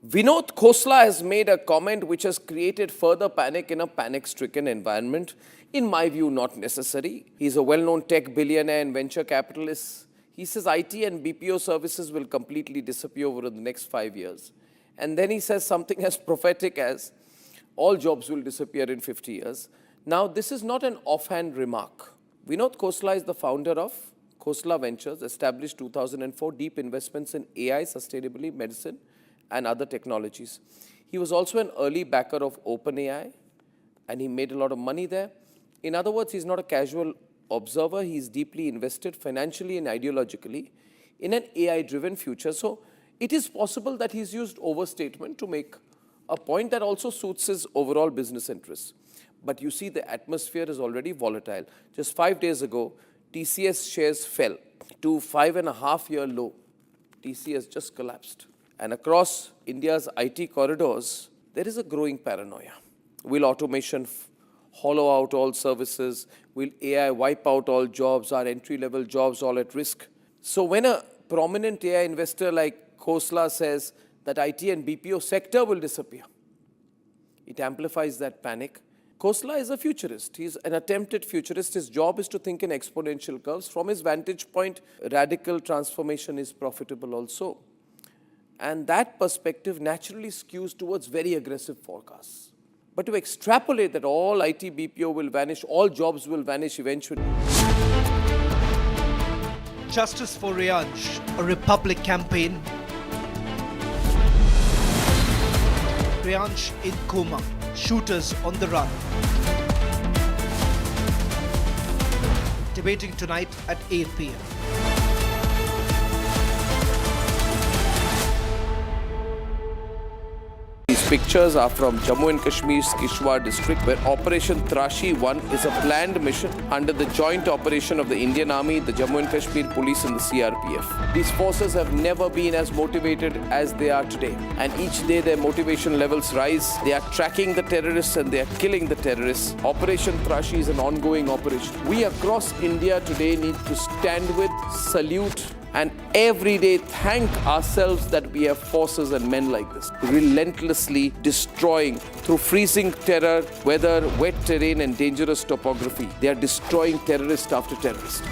Vinod Khosla has made a comment which has created further panic in a panic-stricken environment. In my view, not necessary. He's a well-known tech billionaire and venture capitalist. He says IT and BPO services will completely disappear over the next 5 years. And then he says something as prophetic as all jobs will disappear in 50 years. Now, this is not an offhand remark. Vinod Khosla is the founder of Khosla Ventures, established 2004, deep investments in AI, sustainability, medicine, and other technologies. He was also an early backer of OpenAI, and he made a lot of money there. In other words, he's not a casual observer. He's deeply invested financially and ideologically in an AI-driven future. So it is possible that he's used overstatement to make a point that also suits his overall business interests. But you see, the atmosphere is already volatile. Just 5 days ago, TCS shares fell to 5.5-year low. TCS just collapsed. And across India's IT corridors, there is a growing paranoia. Will automation hollow out all services? Will AI wipe out all jobs? Are entry-level jobs all at risk? So when a prominent AI investor like Khosla says that IT and BPO sector will disappear, it amplifies that panic. Khosla is a futurist. He's an attempted futurist. His job is to think in exponential curves. From his vantage point, radical transformation is profitable also. And that perspective naturally skews towards very aggressive forecasts. But to extrapolate that all IT, BPO will vanish, all jobs will vanish eventually. Justice for Reyansh, a Republic campaign. Reyansh in coma. Shooters on the run. Debating tonight at 8 p.m. These pictures are from Jammu and Kashmir's Kishtwar district, where Operation Trashi 1 is a planned mission under the joint operation of the Indian Army, the Jammu and Kashmir Police and the CRPF. These forces have never been as motivated as they are today, and each day their motivation levels rise. They are tracking the terrorists and they are killing the terrorists. Operation Trashi is an ongoing operation. We across India today need to stand with, salute, and every day thank ourselves that we have forces and men like this, relentlessly destroying through freezing terror, weather, wet terrain and dangerous topography. They are destroying terrorist after terrorist.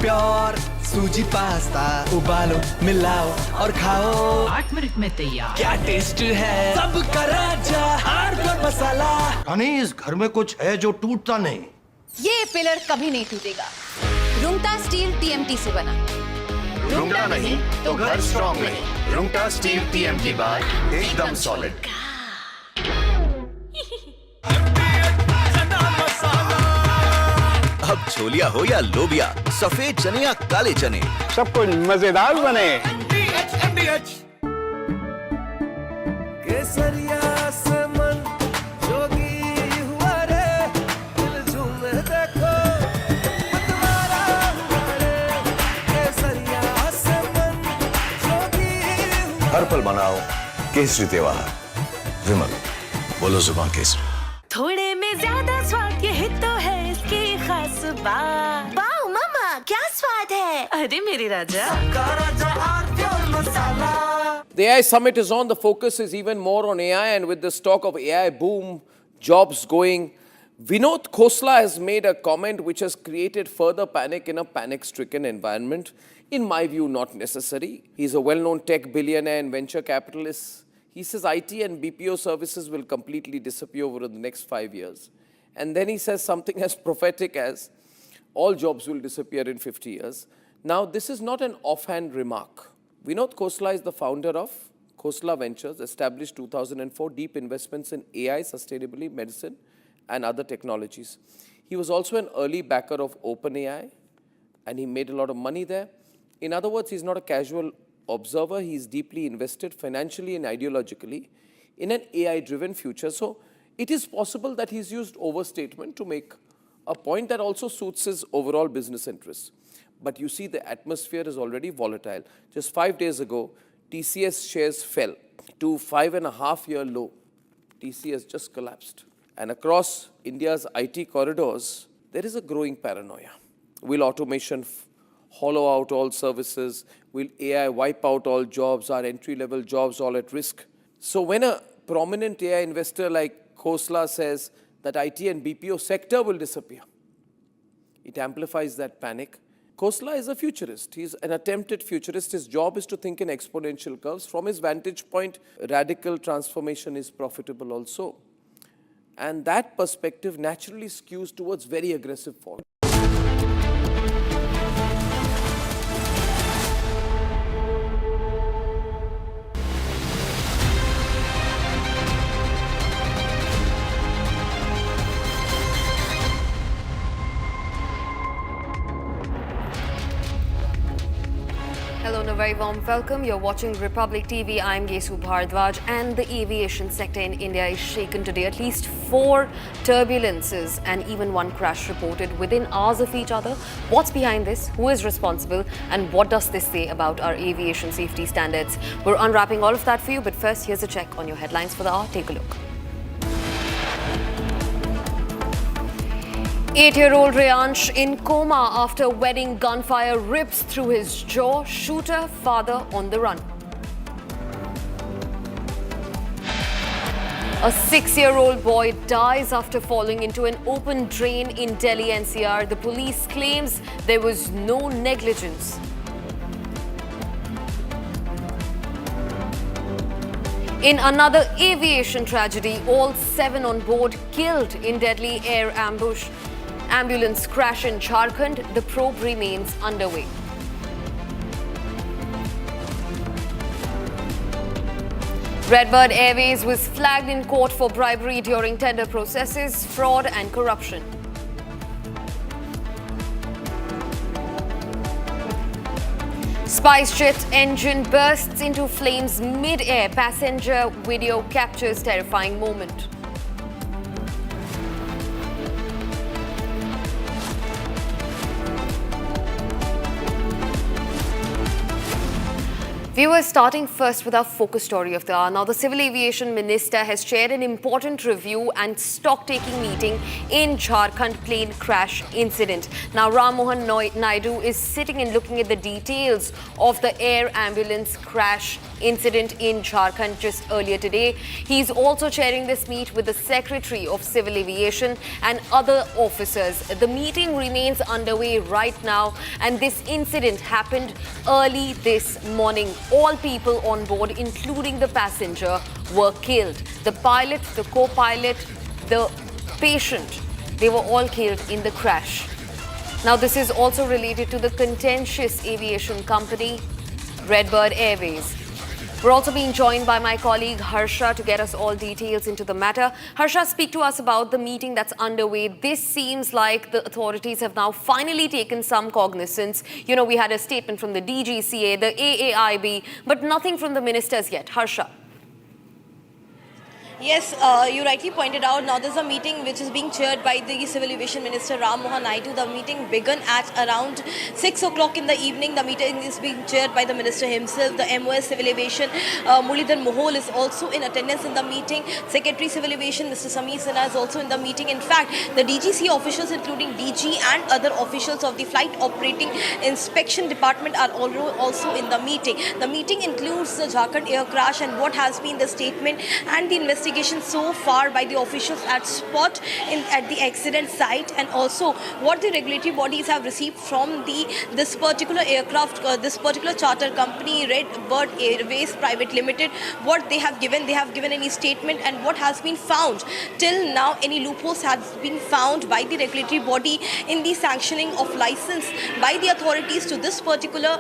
Pure सूजी पास्ता उबालो मिलाओ और खाओ 8 minute में तैयार क्या taste है सबका राजा आर्नब मसाला रानी इस घर में कुछ है जो टूटता नहीं ये पिलर कभी नहीं टूटेगा रुंगटा स्टील टीएमटी से बना रुंगटा नहीं तो घर स्ट्रॉन्ग नहीं रुंगटा स्टील टीएमटी बार एकदम सॉलिड अब छोलिया हो या लोबिया सफेद चने या काले चने सब कुछ मजेदार बने केसरिया से मन जोगी हुआ रे दिल झूमे देखो मतवारा हुआ रे केसरिया से मन जोगी हर पल मनाओ केसरी त्योहार विमल बोलो जुबान केसरी थोड़े में ज्यादा स्वाद यही तो है इसकी खास बात वाओ मामा क्या स्वाद है अरे मेरे राजा The AI summit is on. The focus is even more on AI, and with this talk of AI boom, jobs going, Vinod Khosla has made a comment which has created further panic in a panic-stricken environment. In my view, not necessary. He's a well-known tech billionaire and venture capitalist. He says IT and BPO services will completely disappear over the next 5 years. And then he says something as prophetic as all jobs will disappear in 50 years. Now, this is not an offhand remark. Vinod Khosla is the founder of Khosla Ventures, established 2004, deep investments in AI, sustainability, medicine, and other technologies. He was also an early backer of OpenAI, and he made a lot of money there. In other words, he's not a casual observer. He's deeply invested financially and ideologically in an AI-driven future. So it is possible that he's used overstatement to make a point that also suits his overall business interests. But you see, the atmosphere is already volatile. Just 5 days ago, TCS shares fell to 5.5-year low. TCS just collapsed. And across India's IT corridors, there is a growing paranoia. Will automation hollow out all services? Will AI wipe out all jobs? Are entry-level jobs all at risk? So when a prominent AI investor like Khosla says that IT and BPO sector will disappear, it amplifies that panic. Khosla is a futurist. He's an attempted futurist. His job is to think in exponential curves. From his vantage point, radical transformation is profitable also. And that perspective naturally skews towards very aggressive form. Hello and a very warm welcome. You're watching Republic TV. I'm Gesu Bhardwaj, and the aviation sector in India is shaken today. At least 4 turbulences and even 1 crash reported within hours of each other. What's behind this? Who is responsible? And what does this say about our aviation safety standards? We're unwrapping all of that for you, but first, here's a check on your headlines for the hour. Take a look. 8-year-old Reyansh in coma after wedding gunfire rips through his jaw. Shooter, father on the run. A 6-year-old boy dies after falling into an open drain in Delhi NCR. The police claims there was no negligence. In another aviation tragedy, all 7 on board killed in deadly air ambush. Ambulance crash in Jharkhand. The probe remains underway. Redbird Airways was flagged in court for bribery during tender processes, fraud and corruption. SpiceJet engine bursts into flames mid-air. Passenger video captures terrifying moment. Viewers, starting first with our focus story of the hour. Now, the Civil Aviation Minister has chaired an important review and stock-taking meeting in Jharkhand plane crash incident. Now, Ram Mohan Naidu is sitting and looking at the details of the air ambulance crash incident in Jharkhand just earlier today. He's also chairing this meet with the Secretary of Civil Aviation and other officers. The meeting remains underway right now, and this incident happened early this morning. All people on board, including the passenger, were killed. The pilot, the co-pilot, the patient, they were all killed in the crash. Now, this is also related to the contentious aviation company, Redbird Airways. We're also being joined by my colleague Harsha to get us all details into the matter. Harsha, speak to us about the meeting that's underway. This seems like the authorities have now finally taken some cognizance. You know, we had a statement from the DGCA, the AAIB, but nothing from the ministers yet. Harsha. Yes, you rightly pointed out. Now there's a meeting which is being chaired by the Civil Aviation Minister Ram Mohan Naidu. The meeting began at around 6 o'clock in the evening. The meeting is being chaired by the Minister himself. The MOS Civil Aviation, Muralidhar Mohol, is also in attendance in the meeting. Secretary Civil Aviation, Mr. Sameer Sinha, is also in the meeting. In fact, the DGC officials, including DG and other officials of the Flight Operating Inspection Department, are also in the meeting. The meeting includes the Jharkhand air crash and what has been the statement and the investigation so far by the officials at spot at the accident site, and also what the regulatory bodies have received from this particular aircraft, this particular charter company, Redbird Airways Private Limited. What they have given any statement, and what has been found till now. Any loopholes has been found by the regulatory body in the sanctioning of license by the authorities to this particular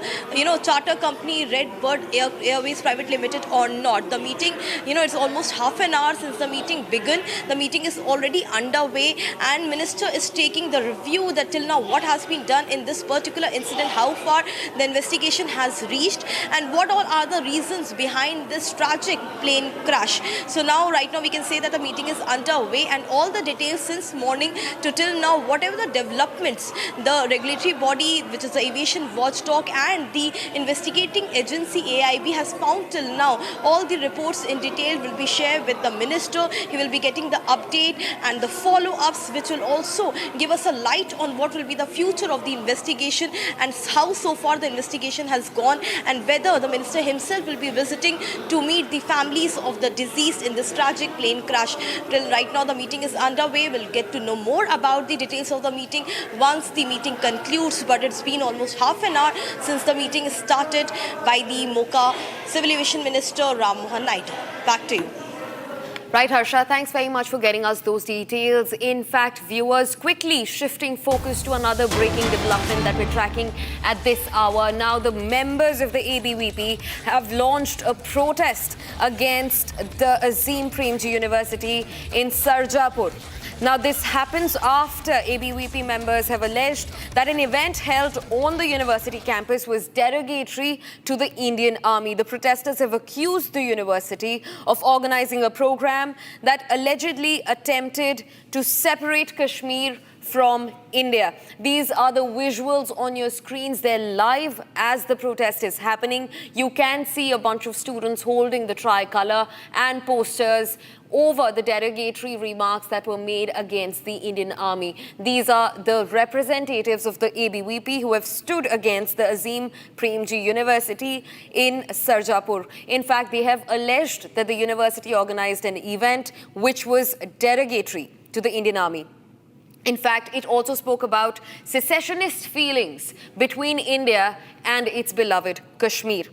charter company, Redbird Airways Private Limited, or not. The meeting, it's almost half an hour since the meeting began. The meeting is already underway, and Minister is taking the review that till now what has been done in this particular incident, how far the investigation has reached, and what all are the reasons behind this tragic plane crash. So right now we can say that the meeting is underway, and all the details since morning to till now, whatever the developments, the regulatory body, which is the aviation watchdog, and the investigating agency AAIB has found till now, all the reports in detail will be shared with the Minister. He will be getting the update and the follow-ups, which will also give us a light on what will be the future of the investigation and how so far the investigation has gone, and whether the Minister himself will be visiting to meet the families of the deceased in this tragic plane crash. Till right now the meeting is underway. We'll get to know more about the details of the meeting once the meeting concludes, but it's been almost half an hour since the meeting started by the MOCA Civil Aviation Minister Ram Mohan Naidu. Back to you. Right, Harsha, thanks very much for getting us those details. In fact, viewers, quickly shifting focus to another breaking development that we're tracking at this hour. Now, the members of the ABVP have launched a protest against the Azim Premji University in Sarjapur. Now, this happens after ABVP members have alleged that an event held on the university campus was derogatory to the Indian Army. The protesters have accused the university of organizing a program that allegedly attempted to separate Kashmir from India. These are the visuals on your screens. They're live as the protest is happening. You can see a bunch of students holding the tricolor and posters over the derogatory remarks that were made against the Indian Army. These are the representatives of the ABVP who have stood against the Azim Premji University in Sarjapur. In fact, they have alleged that the university organized an event which was derogatory to the Indian Army. In fact, it also spoke about secessionist feelings between India and its beloved Kashmir.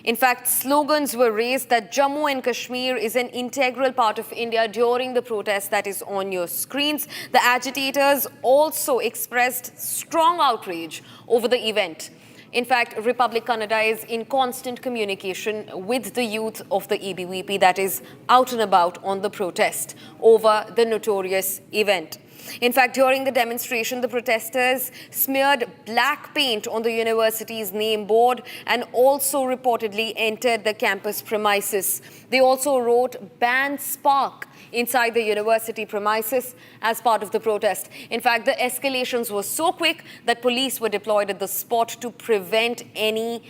In fact, slogans were raised that Jammu and Kashmir is an integral part of India during the protest that is on your screens. The agitators also expressed strong outrage over the event. In fact, Republic Kannada is in constant communication with the youth of the ABVP that is out and about on the protest over the notorious event. In fact, during the demonstration, the protesters smeared black paint on the university's name board and also reportedly entered the campus premises. They also wrote "Ban Spark" inside the university premises as part of the protest. In fact, the escalations were so quick that police were deployed at the spot to prevent any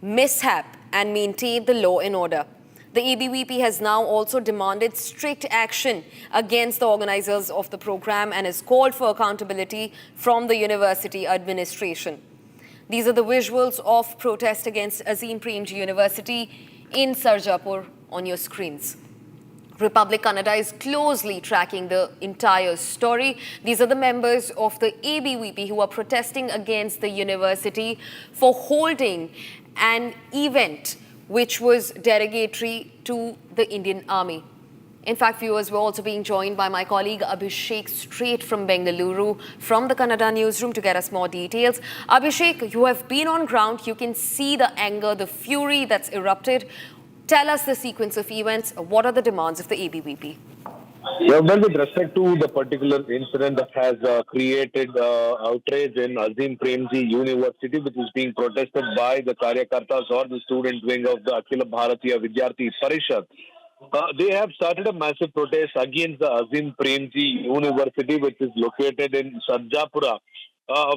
mishap and maintain the law and order. The ABVP has now also demanded strict action against the organizers of the program and has called for accountability from the university administration. These are the visuals of protest against Azim Premji University in Sarjapur on your screens. Republic Kannada is closely tracking the entire story. These are the members of the ABVP who are protesting against the university for holding an event which was derogatory to the Indian Army. In fact, viewers, we're also being joined by my colleague Abhishek straight from Bengaluru from the Kannada newsroom to get us more details. Abhishek, you have been on ground. You can see the anger, the fury that's erupted. Tell us the sequence of events. What are the demands of the ABVP? Well, with respect to the particular incident that has created outrage in Azim Premji University, which is being protested by the Karyakartas or the student wing of the Akhila Bharatiya Vidyarthi Parishad, they have started a massive protest against the Azim Premji University, which is located in Sarjapura,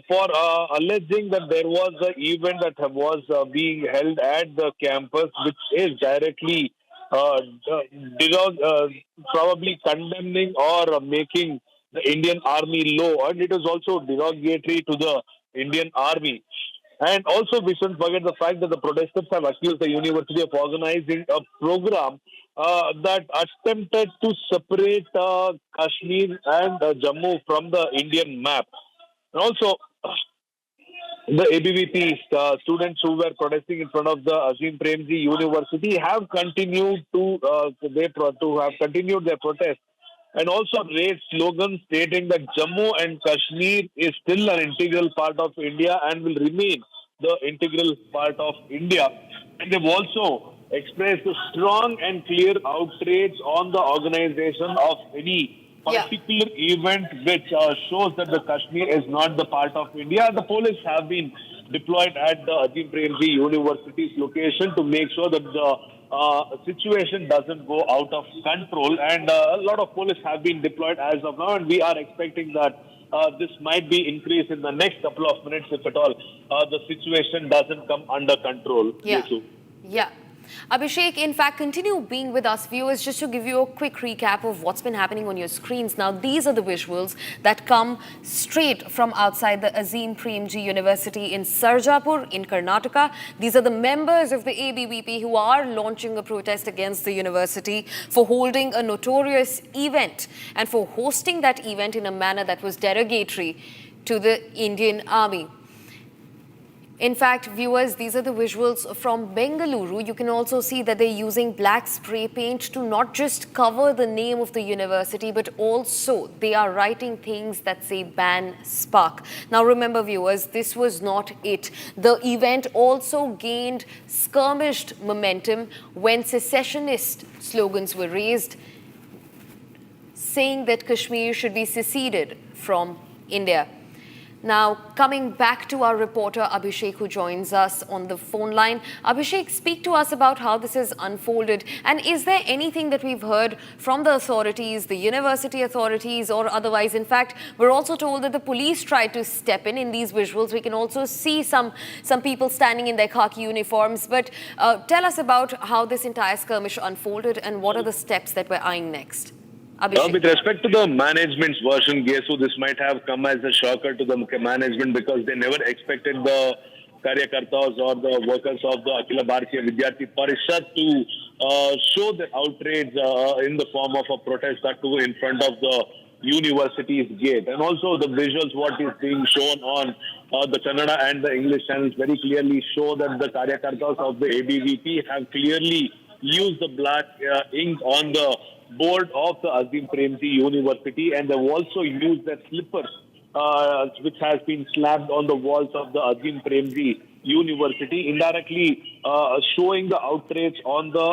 for alleging that there was an event that was being held at the campus, which is directly probably condemning or making the Indian Army law, and it is also derogatory to the Indian Army. And also, we shouldn't forget the fact that the protesters have accused the university of organizing a program that attempted to separate Kashmir and Jammu from the Indian map. And also, the ABVP students who were protesting in front of the Azim Premji University have continued to have continued their protest and also raised slogans stating that Jammu and Kashmir is still an integral part of India and will remain the integral part of India. And they've also expressed a strong and clear outrage on the organization of any particular event which shows that the Kashmir is not the part of India. The police have been deployed at the Azim Premji University's location to make sure that the situation doesn't go out of control, and a lot of police have been deployed as of now, and we are expecting that this might be increased in the next couple of minutes if at all the situation doesn't come under control. Yeah. Abhishek, in fact, continue being with us, viewers, just to give you a quick recap of what's been happening on your screens. Now, these are the visuals that come straight from outside the Azim Premji University in Sarjapur in Karnataka. These are the members of the ABVP who are launching a protest against the university for holding a notorious event and for hosting that event in a manner that was derogatory to the Indian Army. In fact, viewers, these are the visuals from Bengaluru. You can also see that they're using black spray paint to not just cover the name of the university, but also they are writing things that say "Ban Spark." Now, remember, viewers, this was not it. The event also gained skirmished momentum when secessionist slogans were raised, saying that Kashmir should be seceded from India. Now, coming back to our reporter Abhishek, who joins us on the phone line. Abhishek, speak to us about how this has unfolded. And is there anything that we've heard from the authorities, the university authorities, or otherwise? In fact, we're also told that the police tried to step in these visuals. We can also see some people standing in their khaki uniforms. But tell us about how this entire skirmish unfolded and what are the steps that we're eyeing next. With respect to the management's version, Gesu, this might have come as a shocker to the management because they never expected the Karyakartas or the workers of the Akhila Bharatiya Vidyarthi Parishad to show the outrage in the form of a protest that too in front of the university's gate. And also the visuals, what is being shown on the Kannada and the English channels very clearly show that the Karyakartas of the ABVP have clearly used the black ink on the board of the Azim Premji University, and they've also used their slippers, which has been slapped on the walls of the Azim Premji University, indirectly showing the outrage on the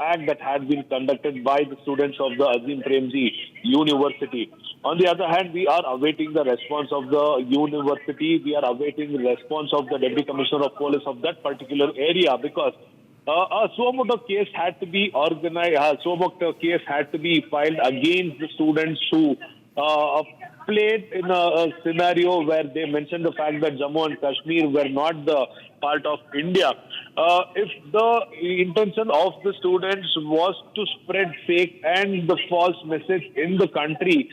act that had been conducted by the students of the Azim Premji University. On the other hand, we are awaiting the response of the university. We are awaiting the response of the Deputy Commissioner of Police of that particular area, because a suo motu case had to be organized. A suo motu case had to be filed against the students who played in a scenario where they mentioned the fact that Jammu and Kashmir were not the part of India. If the intention of the students was to spread fake and the false message in the country,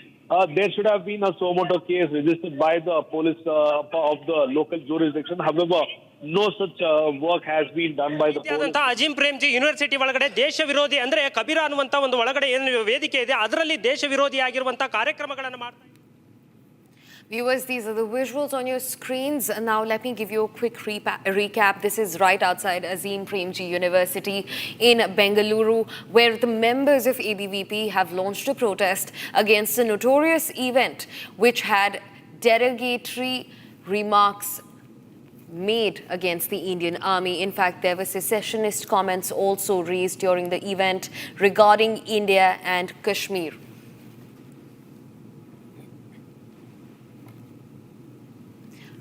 there should have been a suo motu case registered by the police of the local jurisdiction. However, no such work has been done by the police. Azim Premji university ಒಳಗಡೆ ದೇಶ ವಿರೋಧಿ ಅಂದ್ರೆ ಕಬೀರ ಅನ್ನುವಂತ ಒಂದು ಒಳಗಡೆ ಏನು ವೇದಿಕೆ ಇದೆ ಅದರಲ್ಲಿ ದೇಶ ವಿರೋಧಿ ಆಗಿರುವಂತ ಕಾರ್ಯಕ್ರಮಗಳನ್ನು ಮಾಡ್ತಾರೆ. Viewers, these are the visuals on your screens. Now let me give you a quick recap. This is right outside Azim Premji University in Bengaluru, where the members of ABVP have launched a protest against a notorious event which had derogatory remarks made against the Indian Army. In fact, there were secessionist comments also raised during the event regarding India and Kashmir.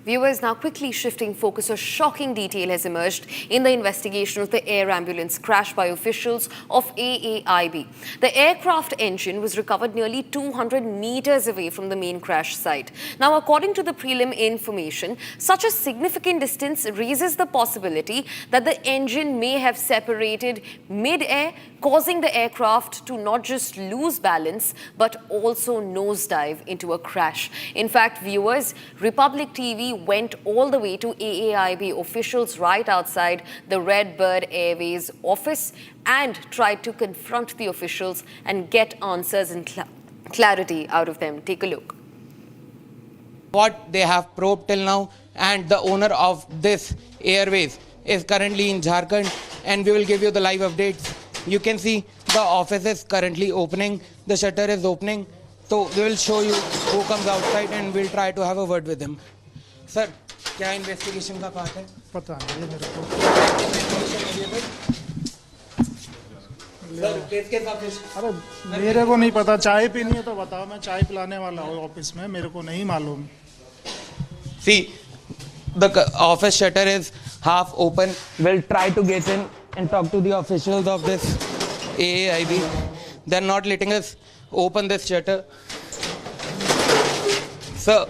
Viewers, now quickly shifting focus, a shocking detail has emerged in the investigation of the air ambulance crash by officials of AAIB. The aircraft engine was recovered nearly 200 meters away from the main crash site. Now, according to the prelim information, such a significant distance raises the possibility that the engine may have separated mid-air, causing the aircraft to not just lose balance, but also nosedive into a crash. In fact, viewers, Republic TV went all the way to AAIB officials right outside the Redbird Airways office and tried to confront the officials and get answers and clarity out of them. Take a look. What they have probed till now, and the owner of this Airways is currently in Jharkhand, and we will give you the live updates. You can see the office is currently opening, the shutter is opening, so we will show you who comes outside and we'll try to have a word with him. Sir, क्या investigation का part है? पता नहीं मेरे को। अरे मेरे को नहीं पता, चाय पीनी है तो बताओ, मैं चाय पिलाने वाला हूँ ऑफिस में, मेरे को नहीं मालूम। See, the office shutter is half open. We'll try to get in and talk to the officials of this AAIB. They're not letting us open this shutter. Sir,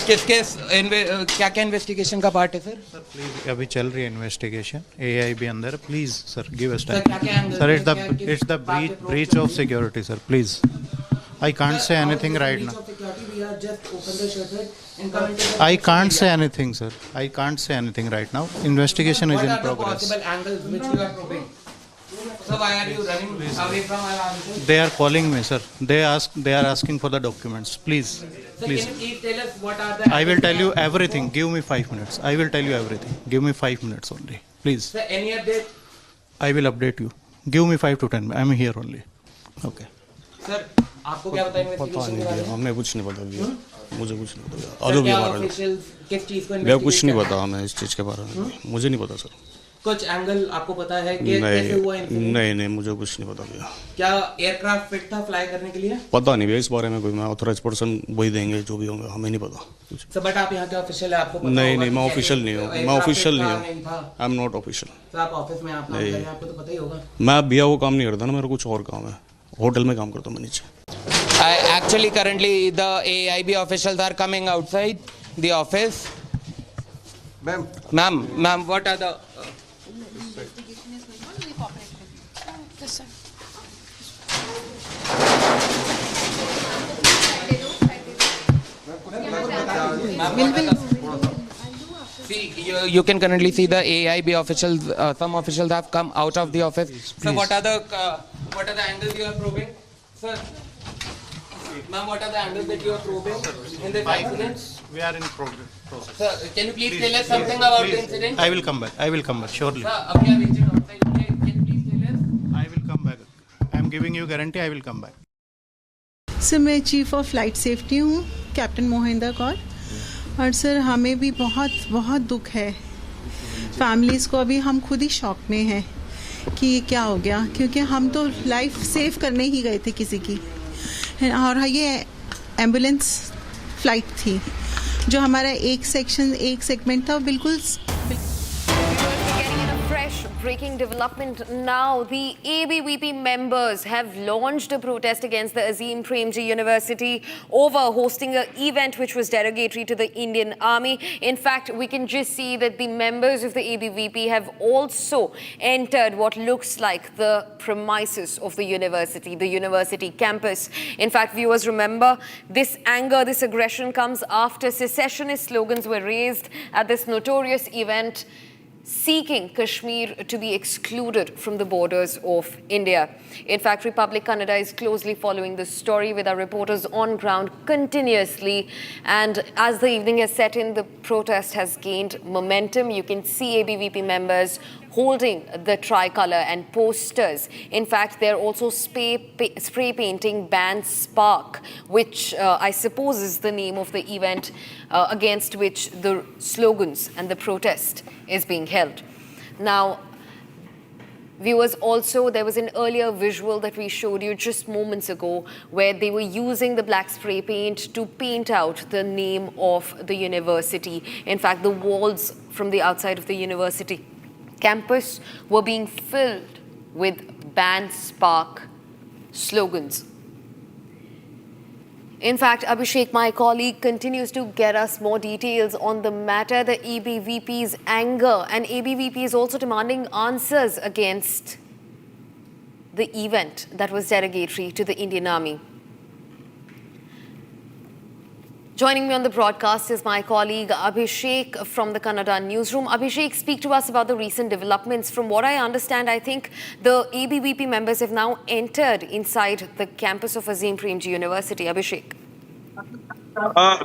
क्या क्या इन्वेस्टिगेशन का पार्ट है sir? Sir please, अभी चल रही है investigation AAIB अंदर, please sir give us time. Sir it's the breach of security sir, please. I can't say anything right now. I can't say anything, sir. I can't say anything right now. Investigation is in progress. What are the possible angles which you are probing? So why are you running away from our answers? They are calling me, sir. They are asking for the documents. Please, Sir, please. can you please tell us what are the... I will tell you everything. Give me 5 minutes. I will tell you everything. Give me 5 minutes only. Please. Sir, any update? I will update you. Give me 5 to 10. I am here only. Okay. Sir, आपको क्या पता investigation के बारे में? हमें कुछ नहीं पता भैया, मुझे कुछ नहीं पता। सर, क्या ऑफिशियल्स किस चीज को भैया कुछ नहीं पता हमें इस चीज़ के बारे में, मुझे नहीं पता सर। कुछ एंगल आपको पता है कि कैसे हुआ इंसिडेंट? नहीं मुझे कुछ नहीं पता भैया। क्या एयरक्राफ्ट फिट था फ्लाई करने के लिए? पता नहीं भैया इस बारे में, कोई मैं ऑथराइज पर्सन वही देंगे जो भी होंगे, हमें नहीं पता। सर बट आप यहाँ के ऑफिशियल है, आपको पता नहीं होगा मैं ऑफिशियल नहीं हूँ, मैं ऑफिशियल नहीं हूँ, I am not official. Sir आप ऑफिस में आप काम कर रहे हैं, आपको तो पता ही होगा। मैं भैया वो काम नहीं करता ना, मेरा कुछ और काम है, होटल में काम करता हूँ मैं नीचे। Actually, currently the AAIB officials are coming outside the office. Ma'am, what are the... Investigation is going on, we cooperate with you. Yes, sir. See, you can currently see the AAIB officials, some officials have come out of the office. So what are the angles you are probing? Sir, ma'am, what are the angles that you are probing in the accident? We are in process. Sir, can you please tell us something about the incident? I will come back. Surely. Sir, abhi aap agent outside, can you please tell us? I will come back. I am giving you guarantee. I will come back. Sir मैं chief of flight safety हूँ, captain Mohinder Kaur. और sir हमें भी बहुत बहुत दुख है families को अभी हम खुद ही शॉक में हैं कि ये क्या हो गया, क्योंकि हम तो लाइफ सेव करने ही गए थे किसी की, और ये एम्बुलेंस फ्लाइट थी जो हमारा एक सेगमेंट था बिल्कुल। Breaking development now, the ABVP members have launched a protest against the Azim Premji University over hosting an event which was derogatory to the Indian Army. In fact, we can just see that the members of the ABVP have also entered what looks like the premises of the university campus. In fact, viewers remember, this anger, this aggression comes after secessionist slogans were raised at this notorious event seeking Kashmir to be excluded from the borders of India. In fact, Republic Kannada is closely following this story with our reporters on ground continuously. And as the evening has set in, the protest has gained momentum. You can see ABVP members holding the tricolour and posters. In fact, they're also spray painting Ban Spark, which I suppose is the name of the event against which the slogans and the protest is being held. Now, viewers, also there was an earlier visual that we showed you just moments ago where they were using the black spray paint to paint out the name of the university. In fact, the walls from the outside of the university campus were being filled with Ban Spark slogans. In fact, Abhishek, my colleague, continues to get us more details on the matter, the ABVP's anger, and ABVP is also demanding answers against the event that was derogatory to the Indian Army. Joining me on the broadcast is my colleague Abhishek from the Kannada newsroom. Abhishek, speak to us about the recent developments. From what I understand, I think the ABVP members have now entered inside the campus of Azim Premji University. Abhishek.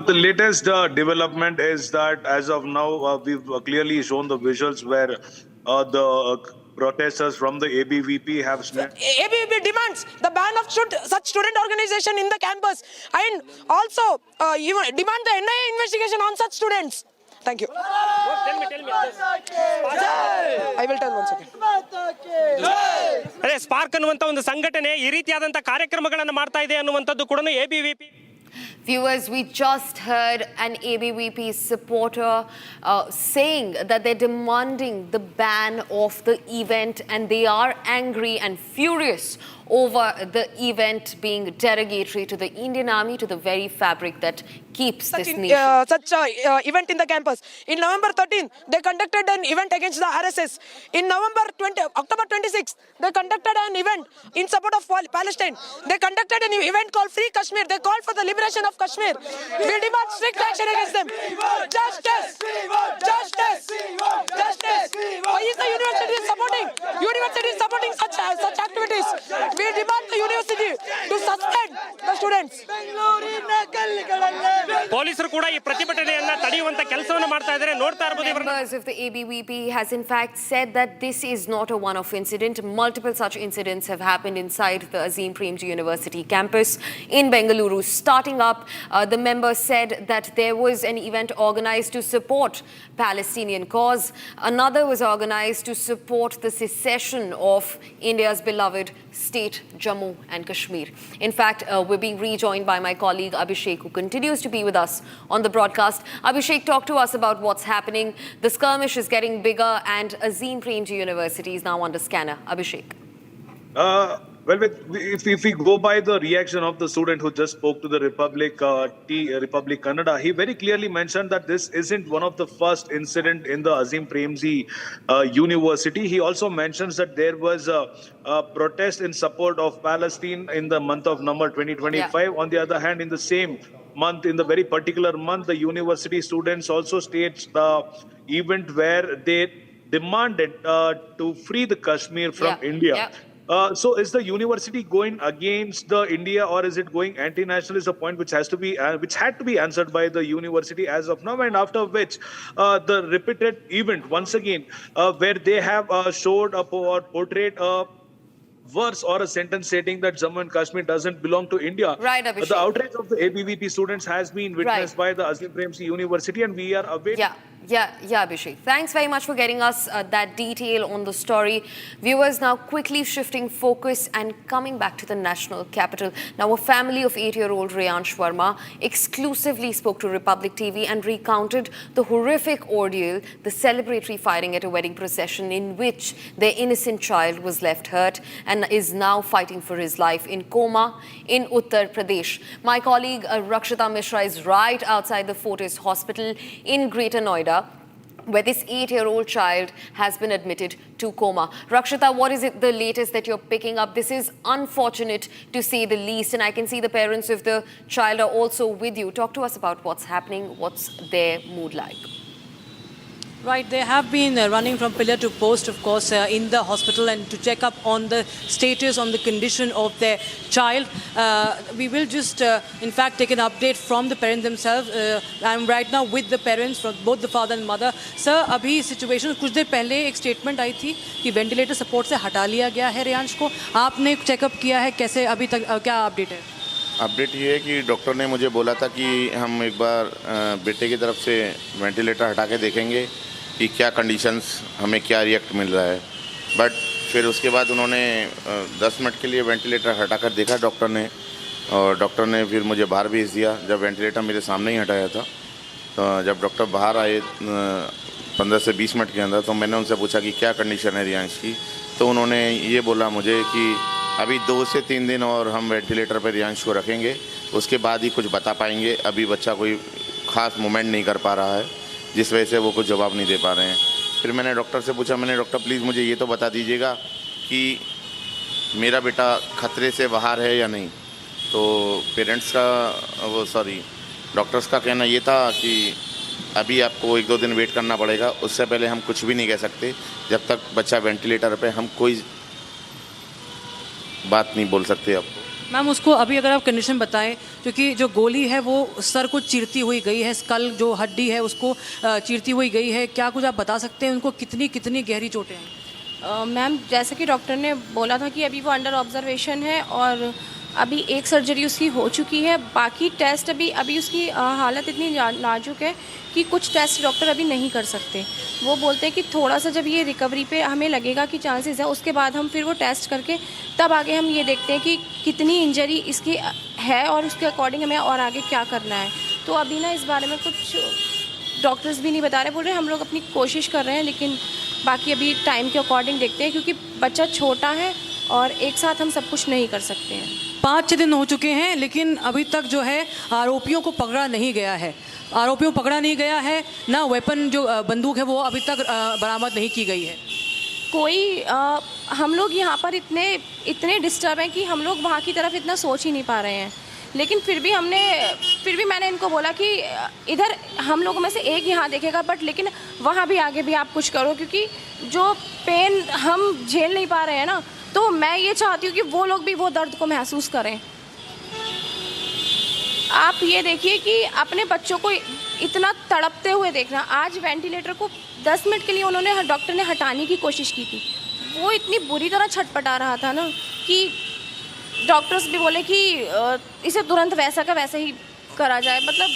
The latest development is that as of now, we've clearly shown the visuals where the protesters from the ABVP have... ABVP demands the ban of such student organization in the campus, and also demand the NIA investigation on such students. Thank you. Tell me. I will tell one second. ಅದೇ spark ಅನ್ನುವಂತ ಒಂದು ಸಂಘಟನೆ ಈ ರೀತಿಯಾದಂತ ಕಾರ್ಯಕ್ರಮಗಳನ್ನು ಮಾಡ್ತಾ ಇದೆ ಅನ್ನುವಂತದ್ದು ಕೂಡ ABVP. Viewers, we just heard an ABVP supporter saying that they're demanding the ban of the event, and they are angry and furious over the event being derogatory to the Indian Army, to the very fabric that keeps this nation. Event in the campus. In November 13, they conducted an event against the RSS. In October 26, they conducted an event in support of Palestine. They conducted an event called Free Kashmir. They called for the liberation of Kashmir. We demand strict action against them. Justice! Justice! Justice! Why is the university supporting such activities? We demand the university to suspend the students. ಪೊಲೀಸರು ಕೂಡ ಈ ಪ್ರತಿಭಟನೆಯನ್ನ ತಡೆಯುವಂತ ಕೆಲಸವನ್ನು ಮಾಡ್ತಾ ಇದ್ದಾರೆ. ನೋಡ್ತಾ ಇರಬಹುದು. Members of the ABVP has in fact said that this is not a one-off incident. Multiple such incidents have happened inside the Azim Premji University campus in Bengaluru. Starting up, the members said that there was an event organized to support Palestinian cause. Another was organized to support the secession of India's beloved state, Jammu and Kashmir. In fact, we're being rejoined by my colleague Abhishek, who continues to be with us on the broadcast. Abhishek, talk to us about what's happening. The skirmish is getting bigger and Azim Premji University is now under scanner. Abhishek. Well, if we go by the reaction of the student who just spoke to the Republic Kannada, he very clearly mentioned that this isn't one of the first incident in the Azim Premji University. He also mentions that there was a protest in support of Palestine in the month of November 2025. Yeah. On the other hand, in the same month, in the very particular month, the university students also staged the event where they demanded to free the Kashmir from India. Yeah. So is the university going against the India, or is it going anti-national? Is a point which had to be answered by the university as of now, and after which the repeated event once again where they have showed up or portrayed a verse or a sentence stating that Jammu and Kashmir doesn't belong to India. Right, Abhishek. The outrage of the ABVP students has been witnessed by the Azim Premji University, and we are awaiting Yeah, Abhishek. Thanks very much for getting us that detail on the story. Viewers, now quickly shifting focus and coming back to the national capital. Now, a family of 8-year-old Reyansh Verma exclusively spoke to Republic TV and recounted the horrific ordeal, the celebratory firing at a wedding procession in which their innocent child was left hurt and is now fighting for his life in coma in Uttar Pradesh. My colleague Rakshita Mishra is right outside the Fortis Hospital in Greater Noida, where this 8-year-old child has been admitted to coma. Rakshita, what is it the latest that you're picking up? This is unfortunate to say the least, and I can see the parents of the child are also with you. Talk to us about what's happening, what's their mood like. Right, they have been running from pillar to post, of course, in the hospital and to check up on the status, on the condition of their child. We will just, in fact, take an update from the parents themselves. I'm right now with the parents, from both the father and mother. Sir, अभी situation कुछ देर पहले एक statement आई थी कि ventilator support से हटा लिया गया है रियांश को. आपने चेकअप किया है, कैसे अभी तक क्या अपडेट है? अपडेट ये है कि डॉक्टर ने मुझे बोला था कि हम एक बार बेटे की तरफ से वेंटिलेटर हटा के देखेंगे कि क्या कंडीशंस हमें क्या रिएक्ट मिल रहा है. बट फिर उसके बाद उन्होंने 10 मिनट के लिए वेंटिलेटर हटाकर देखा डॉक्टर ने, और डॉक्टर ने फिर मुझे बाहर भेज दिया. जब वेंटिलेटर मेरे सामने ही हटाया था, तो जब डॉक्टर बाहर आए 15 से 20 मिनट के अंदर, तो मैंने उनसे पूछा कि क्या कंडीशन है रियांश की. तो उन्होंने ये बोला मुझे कि अभी 2 से 3 दिन और हम वेंटिलेटर पर रियांश को रखेंगे, उसके बाद ही कुछ बता पाएंगे. अभी बच्चा कोई ख़ास मूवमेंट नहीं कर पा रहा है, जिस वजह से वो कुछ जवाब नहीं दे पा रहे हैं. फिर मैंने डॉक्टर से पूछा, मैंने डॉक्टर प्लीज़ मुझे ये तो बता दीजिएगा कि मेरा बेटा खतरे से बाहर है या नहीं. तो पेरेंट्स का डॉक्टर्स का कहना ये था कि अभी आपको 1-2 दिन वेट करना पड़ेगा, उससे पहले हम कुछ भी नहीं कह सकते. जब तक बच्चा वेंटिलेटर पे हम कोई बात नहीं बोल सकते आपको. मैम, उसको अभी अगर आप कंडीशन बताएं, क्योंकि जो गोली है वो सर को चीरती हुई गई है, स्कल जो हड्डी है उसको चीरती हुई गई है. क्या कुछ आप बता सकते हैं उनको कितनी गहरी चोटें हैं? मैम, जैसे कि डॉक्टर ने बोला था कि अभी वो अंडर ऑब्जर्वेशन है और अभी एक सर्जरी उसकी हो चुकी है. बाकी टेस्ट अभी उसकी हालत इतनी नाजुक है कि कुछ टेस्ट डॉक्टर अभी नहीं कर सकते. वो बोलते हैं कि थोड़ा सा जब ये रिकवरी पे हमें लगेगा कि चांसेस है, उसके बाद हम फिर वो टेस्ट करके तब आगे हम ये देखते हैं कि कितनी इंजरी इसकी है और उसके अकॉर्डिंग हमें और आगे क्या करना है. तो अभी ना इस बारे में कुछ डॉक्टर्स भी नहीं बता रहे, बोल रहे हम लोग अपनी कोशिश कर रहे हैं, लेकिन बाकी अभी टाइम के अकॉर्डिंग देखते हैं, क्योंकि बच्चा छोटा है और एक साथ हम सब कुछ नहीं कर सकते हैं. 5-6 दिन हो चुके हैं, लेकिन अभी तक जो है आरोपियों को पकड़ा नहीं गया है. ना वेपन जो बंदूक है वो अभी तक बरामद नहीं की गई है. हम लोग यहाँ पर इतने डिस्टर्ब हैं कि हम लोग वहाँ की तरफ इतना सोच ही नहीं पा रहे हैं. लेकिन फिर भी मैंने इनको बोला कि इधर हम लोगों में से एक यहाँ देखेगा, बट लेकिन वहाँ भी आगे भी आप कुछ करो, क्योंकि जो पेन हम झेल नहीं पा रहे हैं ना, तो मैं ये चाहती हूँ कि वो लोग भी वो दर्द को महसूस करें. आप ये देखिए कि अपने बच्चों को इतना तड़पते हुए देखना. आज वेंटिलेटर को 10 मिनट के लिए डॉक्टर ने हटाने की कोशिश की थी. वो इतनी बुरी तरह छटपटा रहा था ना कि डॉक्टर्स भी बोले कि इसे तुरंत वैसा का वैसे ही करा जाए. मतलब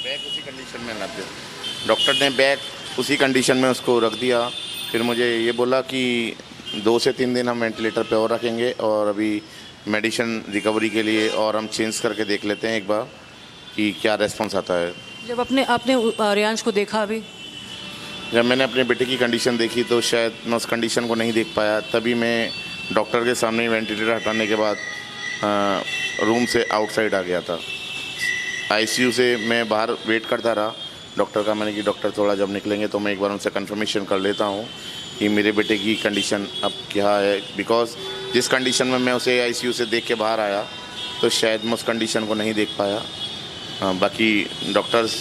बैग उसी कंडीशन में रख दिया डॉक्टर ने, बैग उसी कंडीशन में उसको रख दिया. फिर मुझे ये बोला कि 2 से 3 दिन हम वेंटिलेटर पे और रखेंगे, और अभी मेडिसिन रिकवरी के लिए और हम चेंज करके देख लेते हैं एक बार कि क्या रेस्पॉन्स आता है. जब आपने रियांश को देखा, अभी जब मैंने अपने बेटे की कंडीशन देखी तो शायद मैं उस कंडीशन को नहीं देख पाया. तभी मैं डॉक्टर के सामने वेंटिलेटर हटाने के बाद रूम से आउटसाइड आ गया था. आईसीयू से मैं बाहर वेट करता रहा डॉक्टर का. मैंने कि डॉक्टर थोड़ा जब निकलेंगे तो मैं एक बार उनसे कंफर्मेशन कर लेता हूँ कि मेरे बेटे की कंडीशन अब क्या है. बिकॉज जिस कंडीशन में मैं उसे आईसीयू से देख के बाहर आया, तो शायद मैं उस कंडीशन को नहीं देख पाया. बाकी डॉक्टर्स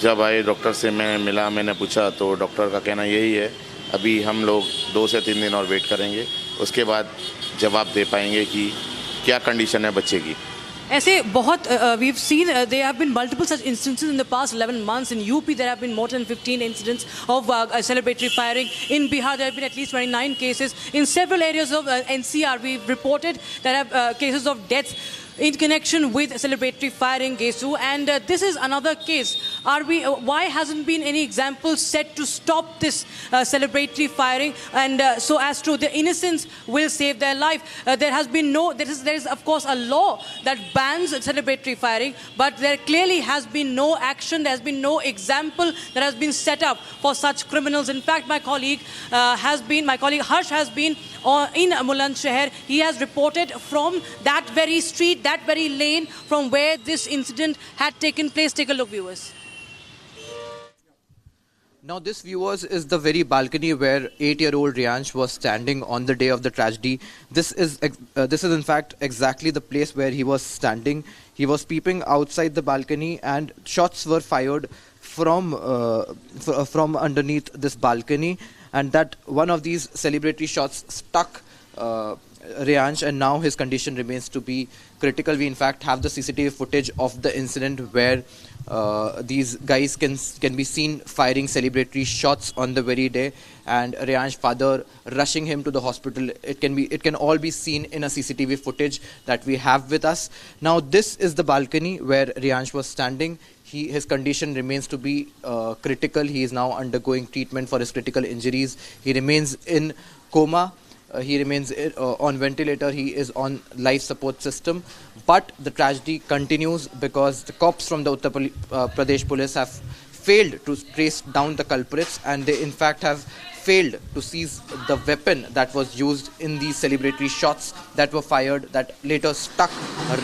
जब आए, डॉक्टर से मैं मिला, मैंने पूछा, तो डॉक्टर का कहना यही है अभी हम लोग 2 से 3 दिन और वेट करेंगे, उसके बाद जवाब दे पाएंगे कि क्या कंडीशन है बच्चे की. ऐसे बहुत we've seen there have been multiple such instances in the past 11 months. In UP there have been more than 15 incidents of celebratory firing. In Bihar there have been at least 29 cases. In several areas of NCR we've reported there have cases of deaths in connection with celebratory firing, Gesu, and this is another case. Why hasn't been any example set to stop this celebratory firing, and so as to the innocents will save their life? There is of course a law that bans celebratory firing, but there clearly has been no action. There has been no example that has been set up for such criminals. In fact, my colleague Harsh has been in Bulandshahr. He has reported from that very street, that very lane from where this incident had taken place. Take a look, viewers. Now this, viewers, is the very balcony where 8-year-old Reyansh was standing on the day of the tragedy. This is in fact exactly the place where he was standing. He was peeping outside the balcony, and shots were fired from underneath this balcony, and that one of these celebratory shots struck Reyansh, and now his condition remains to be critical. We in fact have the CCTV footage of the incident where these guys can be seen firing celebratory shots on the very day, and Reyansh's father rushing him to the hospital. It can all be seen in a CCTV footage that we have with us. Now this is the balcony where Reyansh was standing. His condition remains to be critical. He is now undergoing treatment for his critical injuries. He remains in coma. He remains on ventilator. He is on life support system. But the tragedy continues because the cops from the Uttar Pradesh police have failed to trace down the culprits, and they in fact have failed to seize the weapon that was used in these celebratory shots that were fired that later struck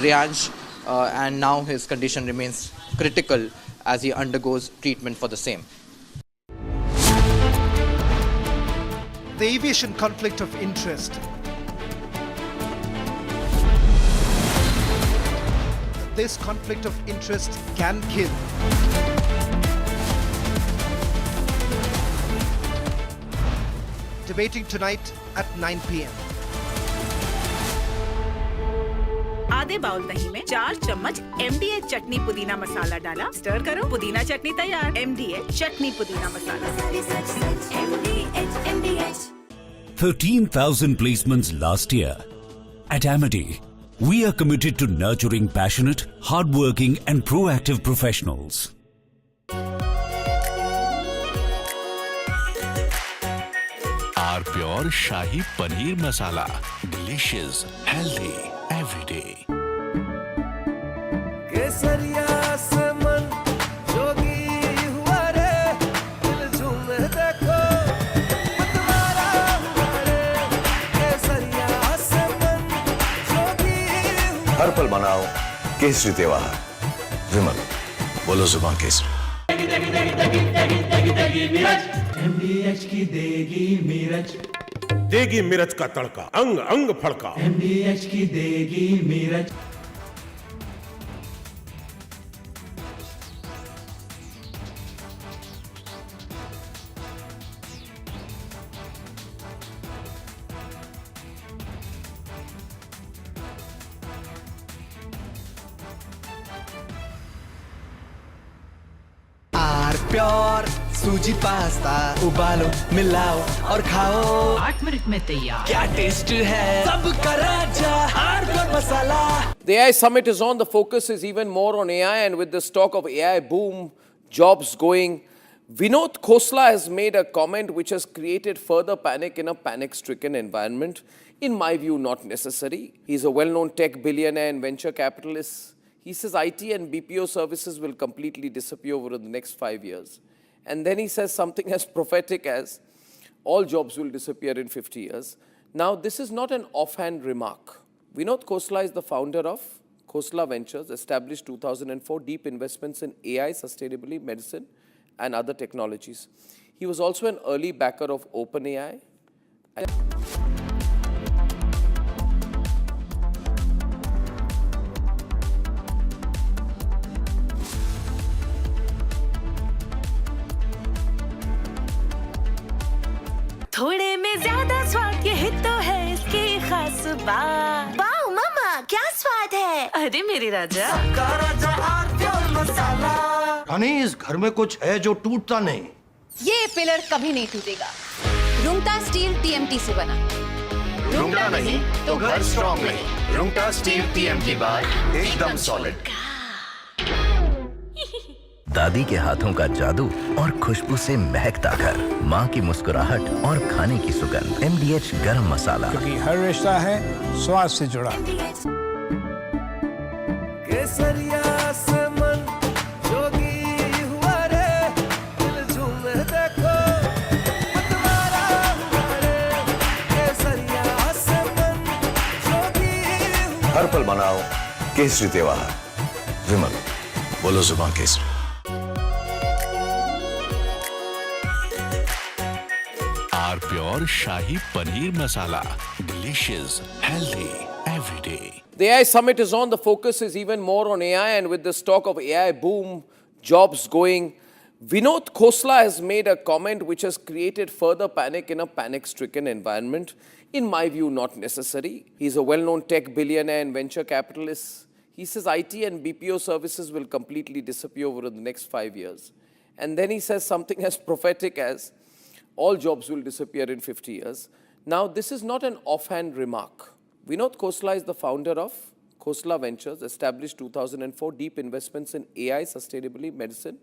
Reyansh, and now his condition remains critical as he undergoes treatment for the same. The aviation conflict of interest. This conflict of interest can kill. Debating tonight at 9 p.m. आधे bowl दही में 4 चम्मच MDH चटनी पुदीना मसाला डाला, stir करो, पुदीना चटनी तैयार। MDH चटनी पुदीना मसाला। 13,000 placements last year. At Amity, we are committed to nurturing passionate, hardworking and proactive professionals. Our pure Shahi Paneer Masala. Delicious, healthy, every day. हर पल मनाओ केसरी त्योहार। विमल, बोलो जुबान केसरी। MDH की देगी मिर्च, देगी मिर्च का तड़का, अंग अंग फड़का। MDH की देगी मिर्च। प्योर सूजी पास्ता उबालो, मिलाओ और खाओ, 8 मिनट में तैयार। क्या टेस्ट है सबका राजा आरकोड मसाला। The AI summit is on. The focus is even more on AI, and with this talk of AI boom, jobs going, Vinod Khosla has made a comment which has created further panic in a panic-stricken environment. In my view, not necessary. He's a well-known tech billionaire and venture capitalist. He says IT and BPO services will completely disappear over the next 5 years. And then he says something as prophetic as all jobs will disappear in 50 years. Now, this is not an offhand remark. Vinod Khosla is the founder of Khosla Ventures, established 2004, deep investments in AI, sustainability, medicine, and other technologies. He was also an early backer of OpenAI. थोड़े में ज्यादा स्वाद, यही तो है इसकी खास बात। वाओ मामा, क्या स्वाद है? अरे मेरे राजा, रानी, इस घर में कुछ है जो टूटता नहीं। ये पिलर कभी नहीं टूटेगा। रुंगटा स्टील TMT से बना। रुंगटा नहीं तो घर स्ट्रॉन्ग नहीं। रुंगटा स्टील TMT बार एकदम सॉलिड। दादी के हाथों का जादू और खुशबू से महकता घर, माँ की मुस्कुराहट और खाने की सुगंध। MDH गरम मसाला, क्योंकि हर रिश्ता है स्वाद से जुड़ा। केसरिया से मन जोगी हुआ रे, दिल झूमे देखो मतवारा हुआ रे। केसरिया से मन जोगी हुआ। हर पल मनाओ केसरी त्योहार। विमल, बोलो जुबान केसरी। R pure shahi paneer masala, delicious, healthy, everyday. The AI summit is on. The focus is even more on AI, and with this talk of AI boom, jobs going, Vinod Khosla has made a comment which has created further panic in a panic-stricken environment. In my view, not necessary. He's a well-known tech billionaire and venture capitalist. He says IT and BPO services will completely disappear over the next 5 years. And then he says something as prophetic as all jobs will disappear in 50 years. Now, this is not an offhand remark. Vinod Khosla is the founder of Khosla Ventures, established 2004, deep investments in AI, sustainability, medicine,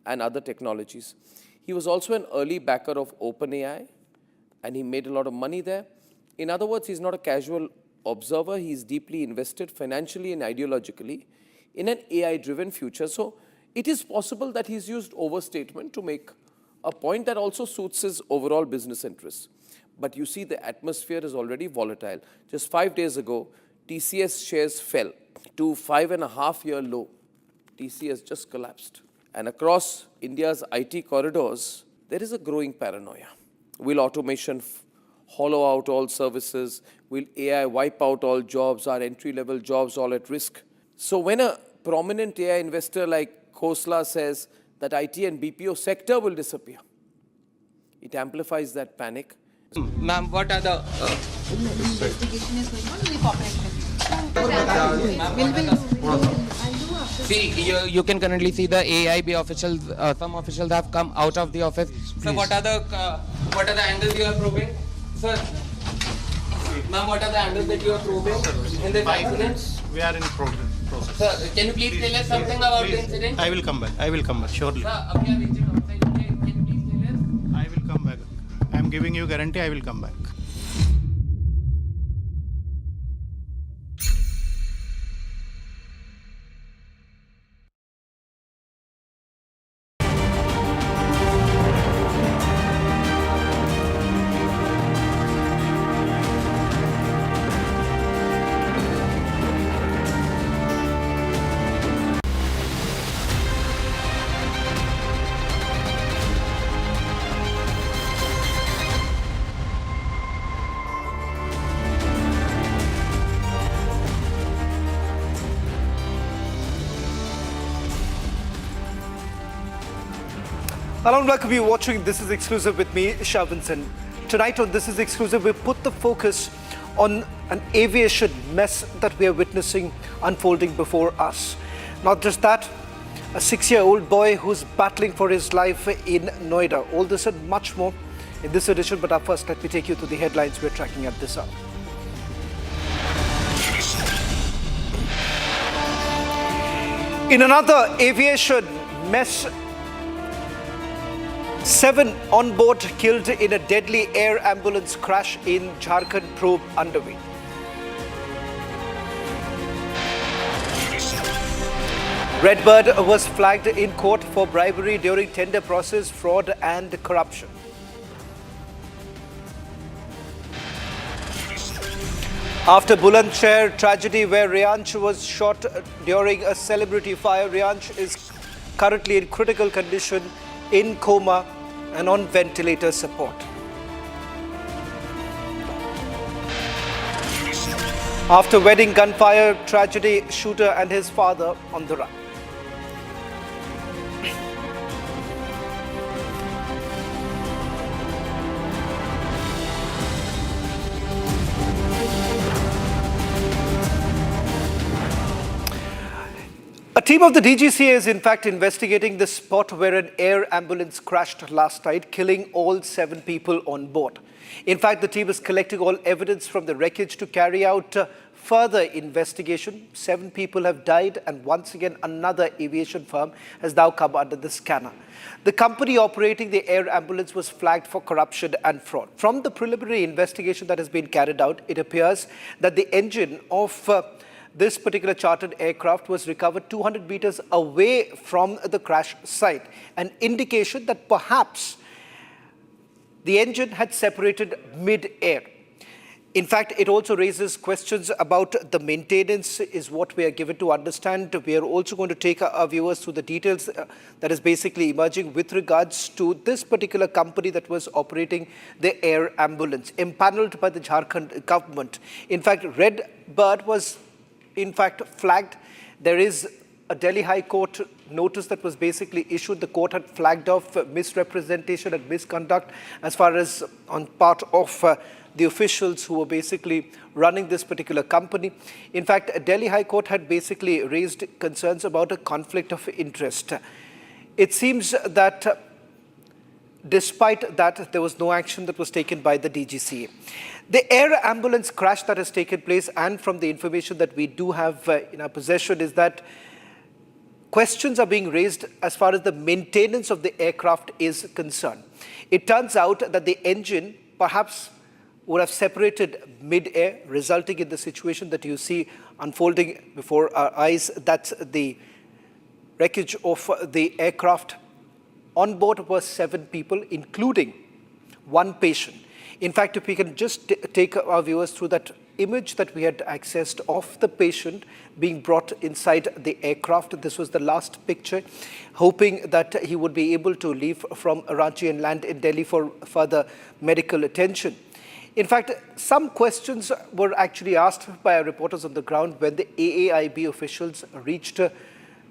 and other technologies. He was also an early backer of OpenAI, and he made a lot of money there. In other words, he's not a casual observer. He's deeply invested financially and ideologically in an AI-driven future. So it is possible that he's used overstatement to make a point that also suits his overall business interests. But you see, the atmosphere is already volatile. Just 5 days ago, TCS shares fell to 5.5-year low. TCS just collapsed. And across India's IT corridors, there is a growing paranoia. Will automation hollow out all services? Will AI wipe out all jobs? Are entry-level jobs all at risk? So when a prominent AI investor like Khosla says that IT and BPO sector will disappear, it amplifies that panic. Ma'am, what are the... investigation is going on, we cooperate See, you can currently see the AAIB officials, some officials have come out of the office. So what are the angles you are probing? Sir, ma'am, what are the angles that you are probing in the incident? We are in process. Sir, can you please tell us something about the incident? I will come back, surely. Sir, we are reaching outside. Can you please tell us? I will come back. I am giving you guarantee I will come back. Hello and welcome you watching This Is Exclusive with me, Shavinson. Tonight on This Is Exclusive, we put the focus on an aviation mess that we are witnessing unfolding before us. Not just that, a 6-year-old boy who's battling for his life in Noida. All this and much more in this edition, but first let me take you to the headlines we're tracking at this hour. In another aviation mess, 7 on board killed in a deadly air ambulance crash in Jharkhand, probe underway. Redbird was flagged in court for bribery during tender process, fraud and corruption. After Bulandshahr tragedy where Reyansh was shot during a celebrity fire, Reyansh is currently in critical condition, in coma and on ventilator support. After wedding gunfire tragedy, shooter and his father on the run. A team of the DGCA is in fact investigating the spot where an air ambulance crashed last night, killing all 7 people on board. In fact, the team is collecting all evidence from the wreckage to carry out further investigation. 7 people have died, and once again another aviation firm has now come under the scanner. The company operating the air ambulance was flagged for corruption and fraud. From the preliminary investigation that has been carried out, it appears that the engine of this particular chartered aircraft was recovered 200 meters away from the crash site, an indication that perhaps the engine had separated mid-air. In fact, it also raises questions about the maintenance, is what we are given to understand. We are also going to take our viewers through the details that is basically emerging with regards to this particular company that was operating the air ambulance, empaneled by the Jharkhand government. In fact, Redbird was in fact flagged. There is a Delhi High Court notice that was basically issued. The court had flagged off misrepresentation and misconduct as far as on part of the officials who were basically running this particular company. In fact, Delhi High Court had basically raised concerns about a conflict of interest. It seems that despite that, there was no action that was taken by the DGCA. The air ambulance crash that has taken place, and from the information that we do have in our possession, is that questions are being raised as far as the maintenance of the aircraft is concerned. It turns out that the engine perhaps would have separated mid-air, resulting in the situation that you see unfolding before our eyes. That's the wreckage of the aircraft. On board were 7 people, including 1 patient. In fact, if we can just take our viewers through that image that we had accessed of the patient being brought inside the aircraft. This was the last picture, hoping that he would be able to leave from Ranchi and land in Delhi for further medical attention. In fact, some questions were actually asked by our reporters on the ground when the AAIB officials reached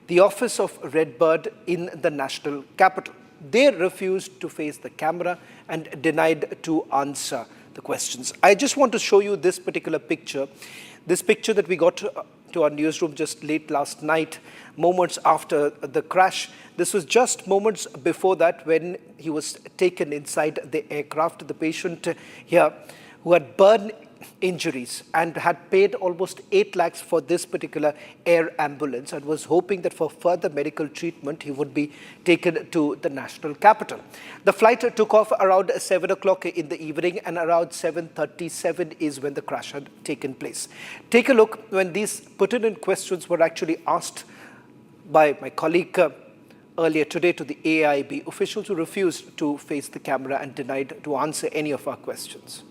the office of Redbird in the national capital. They refused to face the camera and denied to answer the questions. I just want to show you this particular picture. This picture that we got to our newsroom just late last night, moments after the crash. This was just moments before that when he was taken inside the aircraft. The patient here who had burn injuries and had paid almost 8 lakhs for this particular air ambulance and was hoping that for further medical treatment he would be taken to the national capital. The flight took off around 7 o'clock in the evening, and around 7:37 is when the crash had taken place. Take a look when these pertinent questions were actually asked by my colleague earlier today to the AAIB officials, who refused to face the camera and denied to answer any of our questions.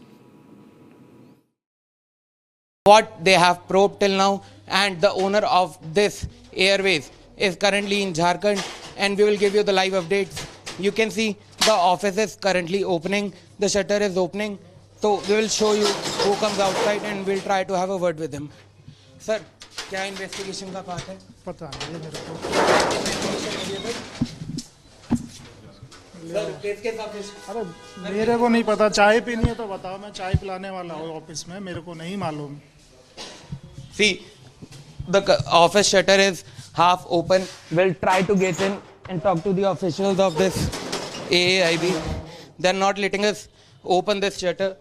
What they have probed till now, and the owner of this Airways is currently in Jharkhand, and we will give you the live updates. You can see the office is currently opening, the shutter is opening, so we will show you who comes outside and we'll try to have a word with him. Sir, क्या investigation का part है? पता नहीं मेरे को। अरे मेरे को नहीं पता, चाय पीनी है तो बताओ, मैं चाय पिलाने वाला हूँ ऑफिस में, मेरे को नहीं मालूम। See, the office shutter is half open. We'll try to get in and talk to the officials of this AAIB. They're not letting us open this shutter.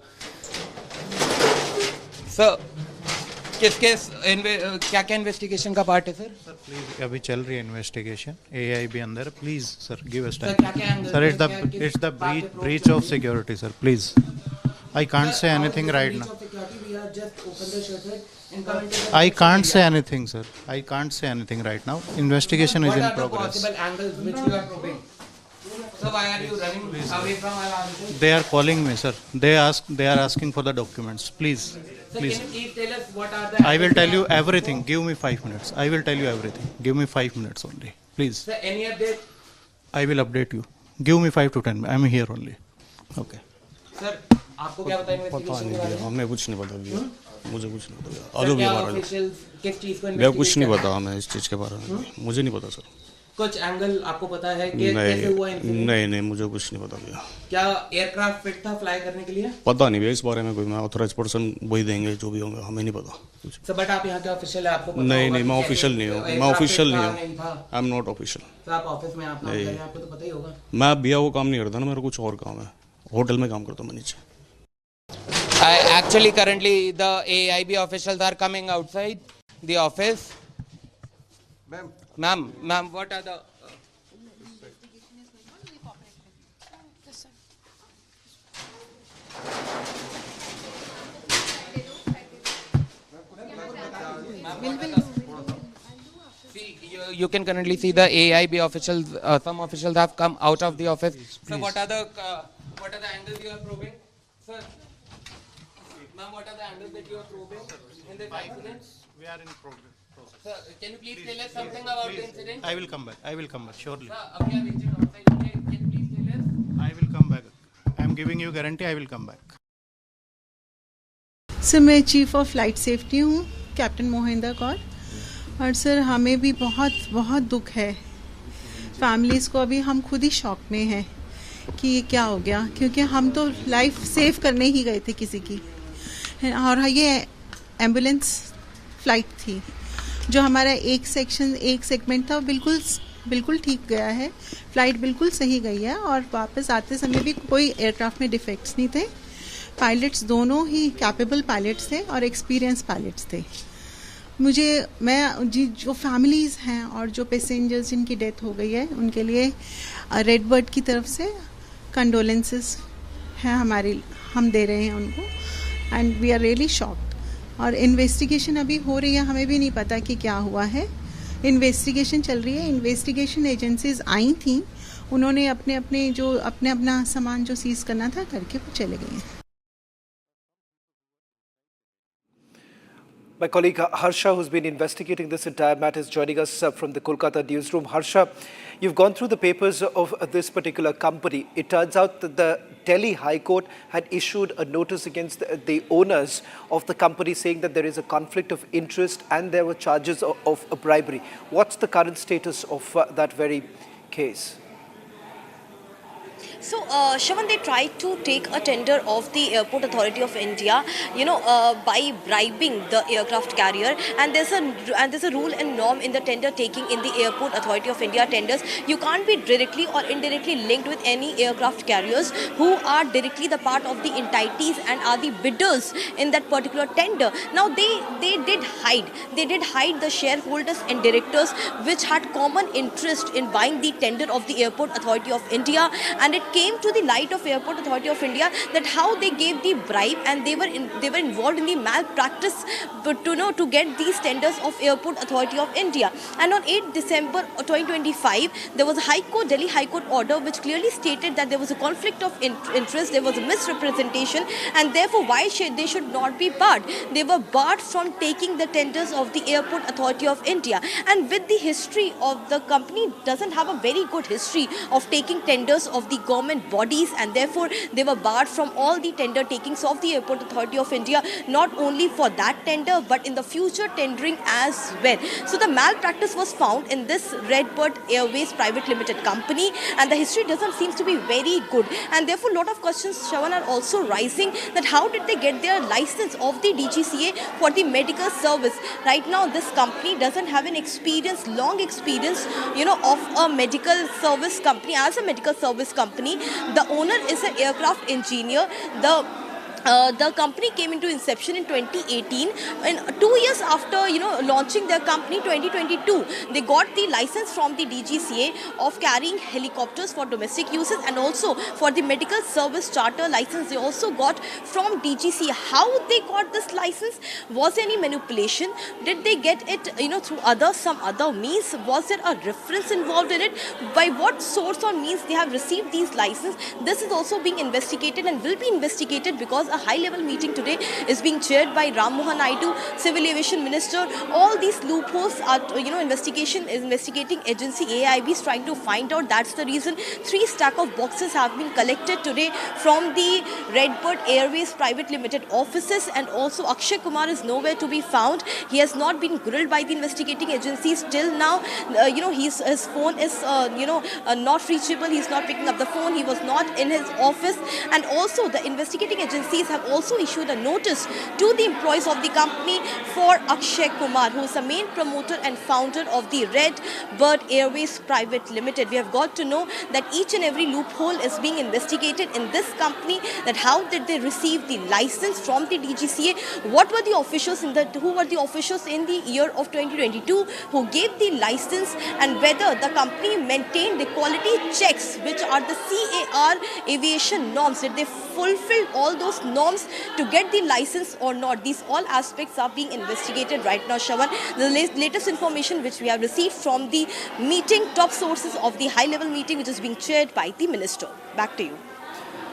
Sir, क्या investigation का part है sir? Sir, please, अभी चल रही है investigation AAIB अंदर. Please, sir, give us time. Sir, it's the breach of security, sir. Please, I can't say anything right now. I can't say anything, sir. I can't say anything right now. Investigation is in progress. What are the possible angles which you are probing? So why are you running away from our offices? They are calling me, sir. They are asking for the documents. Please, please. Can you please tell us what are the? I will tell you everything. Give me 5 minutes. I will tell you everything. Give me 5 minutes only. Please. Sir, any update? I will update you. Give me 5 to 10 minutes. I am here only. Okay. Sir, आपको क्या पता investigation के बारे में? हमें कुछ नहीं पता भैया, मुझे कुछ नहीं पता। सर, क्या ऑफिशियल्स किस चीज को भैया कुछ नहीं पता हमें इस चीज के बारे में, मुझे नहीं पता सर। कुछ एंगल आपको पता है कि कैसे हुआ इंसिडेंट? नहीं मुझे कुछ नहीं पता भैया। क्या एयरक्राफ्ट फिट था फ्लाई करने के लिए? पता नहीं भैया इस बारे में, कोई मैं ऑथराइज पर्सन वही देंगे जो भी होंगे, हमें नहीं पता कुछ। सर बट आप यहाँ के ऑफिशियल है, आपको पता नहीं मैं ऑफिशियल नहीं हूँ, मैं ऑफिशियल नहीं हूँ, I am not official. Sir आप ऑफिस में आप आपको तो पता ही होगा। मैं भैया वो काम नहीं करता ना, मेरा कुछ और काम है, होटल में काम करता हूँ मैं नीचे। Actually, currently the AAIB officials are coming outside the office. Ma'am, what are the... See, you can currently see the AAIB officials, some officials have come out of the office. So what are the angles you are probing? Sir, ma'am, what are the angles that you are probing in the incident? We are in process. Sir, can you please tell us something about the incident? I will come back, surely. Sir, abhi aap agent outside hoonge. Can you please tell us? I will come back. I am giving you guarantee, I will come back. Sir मैं chief of flight safety हूँ, captain Mohinder Kaur. और sir हमें भी बहुत बहुत दुख है, families को। अभी हम खुद ही शॉक में हैं कि ये क्या हो गया, क्योंकि हम तो लाइफ सेव करने ही गए थे किसी की। और ये एम्बुलेंस फ्लाइट थी, जो हमारा एक सेगमेंट था, बिल्कुल ठीक गया है, फ्लाइट बिल्कुल सही गई है। और वापस आते समय भी कोई एयरक्राफ्ट में डिफेक्ट्स नहीं थे। पायलट्स दोनों ही कैपेबल पायलट्स थे और एक्सपीरियंस पायलट्स थे। जो फैमिलीज़ हैं और जो पैसेंजर्स जिनकी डेथ हो गई है, उनके लिए रेडबर्ड की तरफ से कंडोलेंसेस हैं हम दे रहे हैं उनको। And we are really shocked. और इन्वेस्टिगेशन अभी हो रही है, हमें भी नहीं पता कि क्या हुआ है। इन्वेस्टिगेशन चल रही है। इन्वेस्टिगेशन एजेंसीज आई थी, उन्होंने अपना सामान जो सीज करना था करके वो चले गए हैं। My colleague Harsha, who's been investigating this entire matter, is joining us from the Kolkata newsroom. Harsha, you've gone through the papers of this particular company. It turns out that the Delhi High Court had issued a notice against the owners of the company, saying that there is a conflict of interest and there were charges of bribery. What's the current status of that very case? So, Shravan, they tried to take a tender of the Airport Authority of India, by bribing the aircraft carrier. And there's a rule and norm in the tender taking in the Airport Authority of India tenders. You can't be directly or indirectly linked with any aircraft carriers who are directly the part of the entities and are the bidders in that particular tender. Now, they did hide the shareholders and directors which had common interest in buying the tender of the Airport Authority of India, and it came to the light of Airport Authority of India that how they gave the bribe and they were involved in the malpractice to get these tenders of Airport Authority of India. And on 8 December 2025, there was a Delhi High Court order which clearly stated that there was a conflict of interest, there was a misrepresentation, and therefore why they should not be barred. They were barred from taking the tenders of the Airport Authority of India. And with the history of the company, doesn't have a very good history of taking tenders of the government bodies, and therefore they were barred from all the tender takings of the Airport Authority of India, not only for that tender but in the future tendering as well. So the malpractice was found in this Redbird Airways Private Limited company, and the history doesn't seem to be very good, and therefore a lot of questions, Shravan, are also rising that how did they get their license of the DGCA for the medical service. Right now this company doesn't have an long experience of a medical service company. As a medical service company, the owner is an aircraft engineer. The company came into inception in 2018, and 2 years after launching their company, 2022, they got the license from the DGCA of carrying helicopters for domestic uses, and also for the medical service charter license they also got from DGCA. How they got this license? Was there any manipulation? Did they get it through some other means? Was there a reference involved in it? By what source or means they have received these licenses? This is also being investigated and will be investigated, because a high-level meeting today is being chaired by Ram Mohan Naidu, Civil Aviation Minister. All these loopholes are, investigating agency AAIB is trying to find out. That's the reason 3 stack of boxes have been collected today from the Redbird Airways Private Limited offices, and also Akshay Kumar is nowhere to be found. He has not been grilled by the investigating agencies till now. His phone is, not reachable. He's not picking up the phone. He was not in his office, and also the investigating agencies police have also issued a notice to the employees of the company for Akshay Kumar, who is the main promoter and founder of the Redbird Airways Private Limited. We have got to know that each and every loophole is being investigated in this company, that how did they receive the license from the DGCA, what were the officials who were the officials in the year of 2022 who gave the license, and whether the company maintained the quality checks which are the CAR aviation norms. Did they fulfill all those norms to get the license or not? These all aspects are being investigated right now, Shravan. The latest information which we have received from the meeting, top sources of the high-level meeting which is being chaired by the minister. Back to you.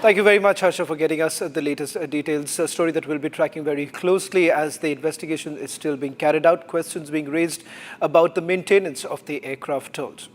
Thank you very much, Harsha, for getting us the latest details. A story that we'll be tracking very closely as the investigation is still being carried out. Questions being raised about the maintenance of the aircraft tolls.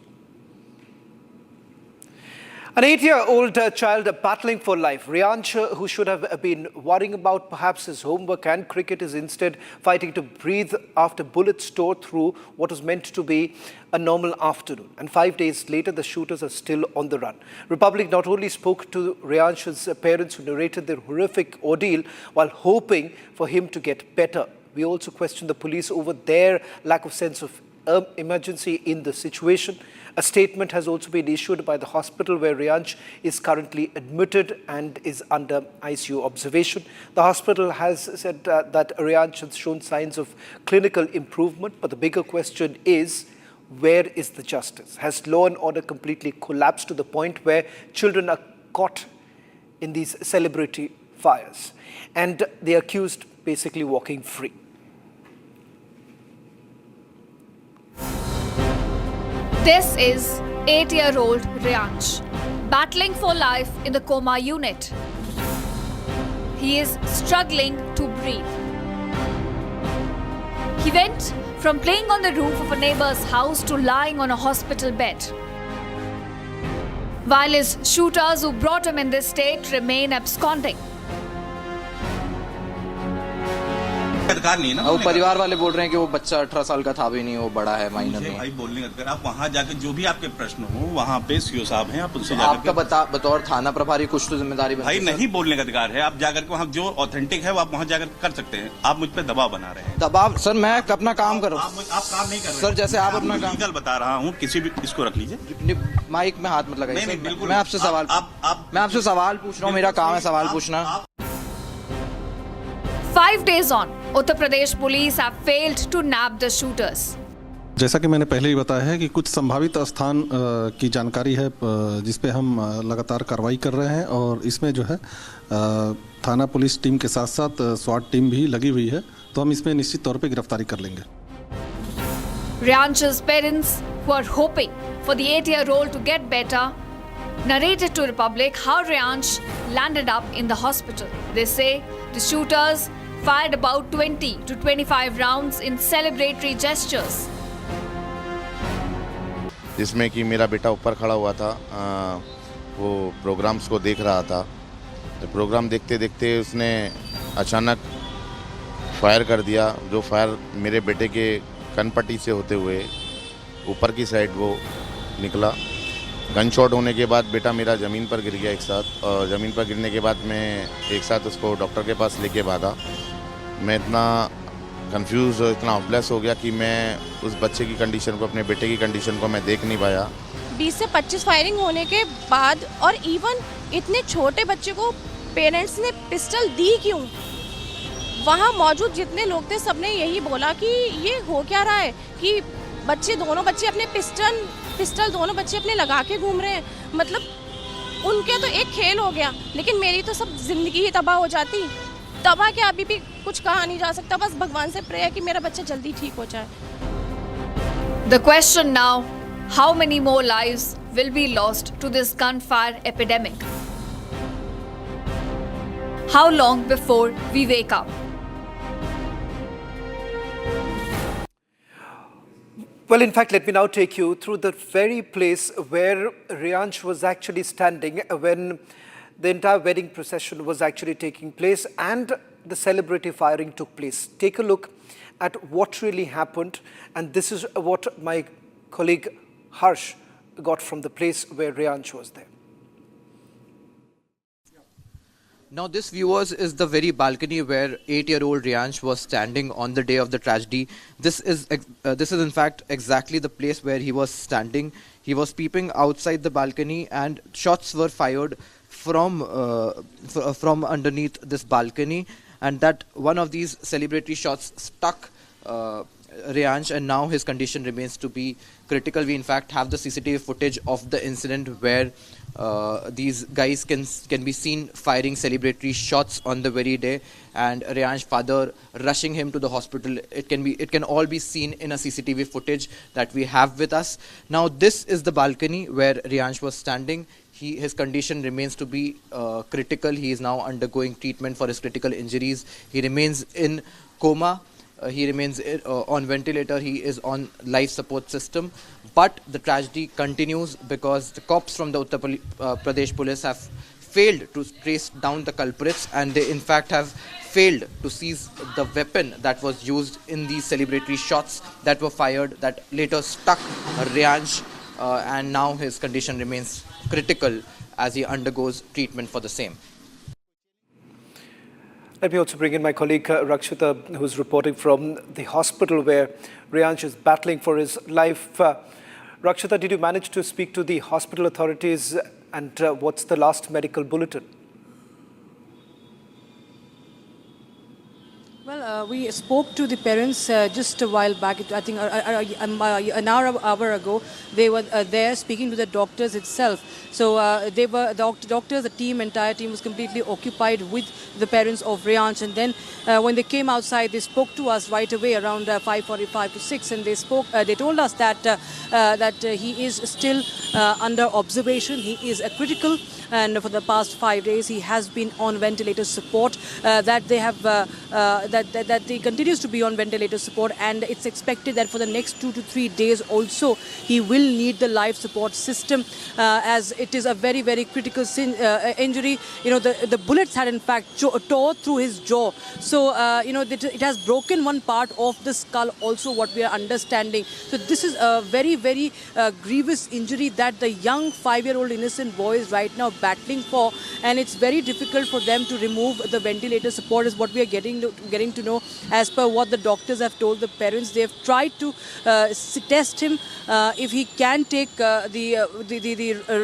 An 8-year-old child battling for life, Reyansh, who should have been worrying about perhaps his homework and cricket, is instead fighting to breathe after bullets tore through what was meant to be a normal afternoon. And 5 days later, the shooters are still on the run. Republic not only spoke to Reyansh's parents, who narrated their horrific ordeal while hoping for him to get better. We also questioned the police over their lack of sense of emergency in the situation. A statement has also been issued by the hospital where Reyansh is currently admitted and is under ICU observation. The hospital has said that Reyansh has shown signs of clinical improvement, but the bigger question is, where is the justice? Has law and order completely collapsed to the point where children are caught in these celebrity fires and the accused basically walking free? This is 8-year-old Reyansh, battling for life in the coma unit. He is struggling to breathe. He went from playing on the roof of a neighbor's house to lying on a hospital bed, while his shooters who brought him in this state remain absconding. अधिकार नहीं है ना, वो परिवार वाले बोल रहे हैं कि वो बच्चा 18 साल का था भी नहीं, वो बड़ा है माइनर में। भाई बोलने का अधिकार, आप वहाँ जाकर जो भी आपके प्रश्न हो वहाँ पे सीओ साहब हैं, आप उनसे जाकर आपका बतौर थाना प्रभारी कुछ तो जिम्मेदारी भाई नहीं बोलने का अधिकार है। आप जाकर के वहाँ जो ऑथेंटिक है वो आप वहाँ जाकर कर सकते हैं। आप मुझ पर दबाव बना रहे हैं। दबाव सर, मैं अपना काम कर रहा हूँ। आप काम नहीं कर रहे सर, जैसे आप अपना काम लीगल बता रहा हूँ, किसी भी इसको रख लीजिए। माइक में हाथ मत लगाइए। नहीं बिल्कुल, मैं आपसे सवाल पूछ रहा हूँ, मेरा काम है सवाल पूछना। 5 days on, Uttar Pradesh police have failed to nab the shooters. जैसा कि मैंने पहले ही बताया है कि कुछ संभावित स्थान की जानकारी है जिस पे हम लगातार कार्रवाई कर रहे हैं, और इसमें जो है थाना पुलिस टीम के साथ साथ स्वाट टीम भी लगी हुई है, तो हम इसमें निश्चित तौर पे गिरफ्तारी कर लेंगे। Reyansh's parents, who are hoping for the 8-year-old to get better, narrated to Republic how Reyansh landed up in the hospital. They say the shooters fired about 20 to 25 rounds in celebratory gestures. जिसमें कि मेरा बेटा ऊपर खड़ा हुआ था, वो programmes को देख रहा था। तो प्रोग्राम देखते देखते उसने अचानक फायर कर दिया, जो फायर मेरे बेटे के कनपट्टी से होते हुए ऊपर की साइड वो निकला। गन शॉट होने के बाद बेटा मेरा ज़मीन पर गिर गया एक साथ, और ज़मीन पर गिरने के बाद मैं एक साथ उसको डॉक्टर के पास लेके भागा। मैं इतना कंफ्यूज और इतना ऑब्लेस हो गया कि मैं उस बच्चे की कंडीशन को, अपने बेटे की कंडीशन को मैं देख नहीं पाया। 20 से 25 फायरिंग होने के बाद, और इवन इतने छोटे बच्चे को पेरेंट्स ने पिस्टल दी क्यों? वहाँ मौजूद जितने लोग थे सबने यही बोला कि ये हो क्या रहा है कि दोनों बच्चे अपने पिस्टल दोनों बच्चे अपने लगा के घूम रहे हैं। मतलब उनके तो एक खेल हो गया, लेकिन मेरी तो सब जिंदगी ही तबाह हो जाती। तबाह क्या, अभी भी कुछ कहा नहीं जा सकता, बस भगवान से प्रे है कि मेरा बच्चा जल्दी ठीक हो जाए। The question now, how many more lives will be lost to this gunfire epidemic? How long before we wake up? Well, in fact, let me now take you through the very place where Reyansh was actually standing when the entire wedding procession was actually taking place and the celebrity firing took place. Take a look at what really happened, and this is what my colleague Harsh got from the place where Reyansh was there. Now this, viewers, is the very balcony where 8-year-old Reyansh was standing on the day of the tragedy. This is in fact exactly the place where he was standing. He was peeping outside the balcony, and shots were fired from underneath this balcony, and that one of these celebratory shots struck Reyansh, and now his condition remains to be critical. We in fact have the CCTV footage of the incident where these guys can be seen firing celebratory shots on the very day, and Reyansh's father rushing him to the hospital. It can all be seen in a CCTV footage that we have with us. Now this is the balcony where Reyansh was standing. His condition remains to be critical. He is now undergoing treatment for his critical injuries. He remains in coma. He remains on ventilator. He is on life support system. But the tragedy continues because the cops from the Uttar Pradesh police have failed to trace down the culprits, and they in fact have failed to seize the weapon that was used in these celebratory shots that were fired that later struck Reyansh, and now his condition remains critical as he undergoes treatment for the same. Let me also bring in my colleague Rakshita, who's reporting from the hospital where Reyansh is battling for his life. Rakshita, did you manage to speak to the hospital authorities, and what's the last medical bulletin? Well, we spoke to the parents just a while back. I think an hour ago. They were there speaking to the doctors itself. So they were doctors, the entire team was completely occupied with the parents of Reyansh. And then when they came outside, they spoke to us right away around 5:45 to 6, and they told us that he is still under observation. He is critical, and for the past 5 days he has been on ventilator support. That he continues to be on ventilator support, and it's expected that for the next 2 to 3 days also he will need the life support system, as it is a very, very critical injury. You know, the bullets had in fact tore through his jaw. So, it has broken one part of the skull also, what we are understanding. So this is a very, very grievous injury that the young 5-year-old innocent boy is right now battling for, and it's very difficult for them to remove the ventilator support, is what we are getting to know. As per what the doctors have told the parents, they have tried to test him if he can take the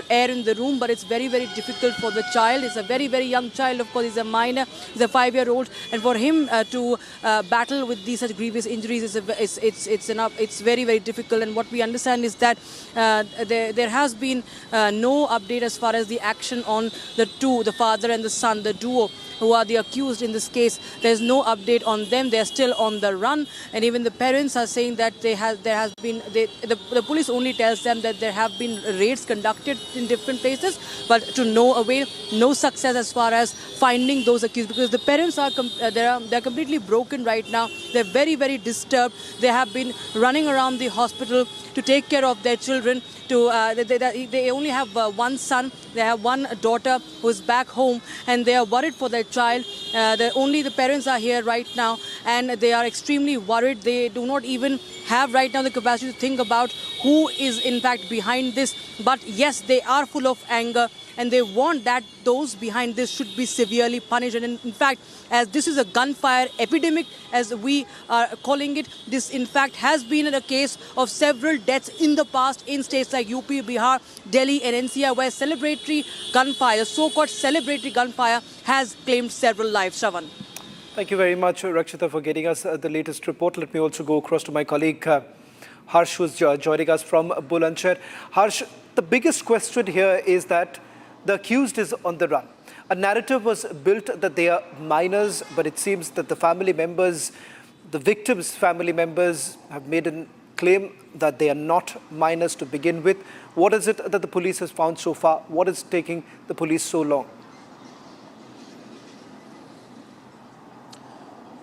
air in the room, but it's very, very difficult for the child. It's a very, very young child, of course. He's a minor, he's a 5-year-old, and for him to battle with these such grievous injuries it's very, very difficult. And what we understand is that there has been no update as far as the action on the father and the son, the duo who are the accused in this case. There's no update on them. They're still on the run, and even the parents are saying that the police only tells them that there have been raids conducted in different places, but to no avail, no success as far as finding those accused, because the parents are they're completely broken right now. They're very, very disturbed. They have been running around the hospital to take care of their children. They only have one son. They have one daughter who is back home, and they are worried for their child. Only the parents are here right now, and they are extremely worried. They do not even have right now the capacity to think about who is in fact behind this. But yes, they are full of anger, and they want that those behind this should be severely punished. And in fact, as this is a gunfire epidemic, as we are calling it, this in fact has been a case of several deaths in the past in states like UP, Bihar, Delhi and NCR, where celebratory gunfire, so-called celebratory gunfire, has claimed several lives. Shravan. Thank you very much, Rakshita, for getting us the latest report. Let me also go across to my colleague Harsh, who's joining us from Bulandshahr. Harsh, the biggest question here is that the accused is on the run. A narrative was built that they are minors, but it seems that the family members, the victims' family members, have made a claim that they are not minors to begin with. What is it that the police has found so far? What is taking the police so long?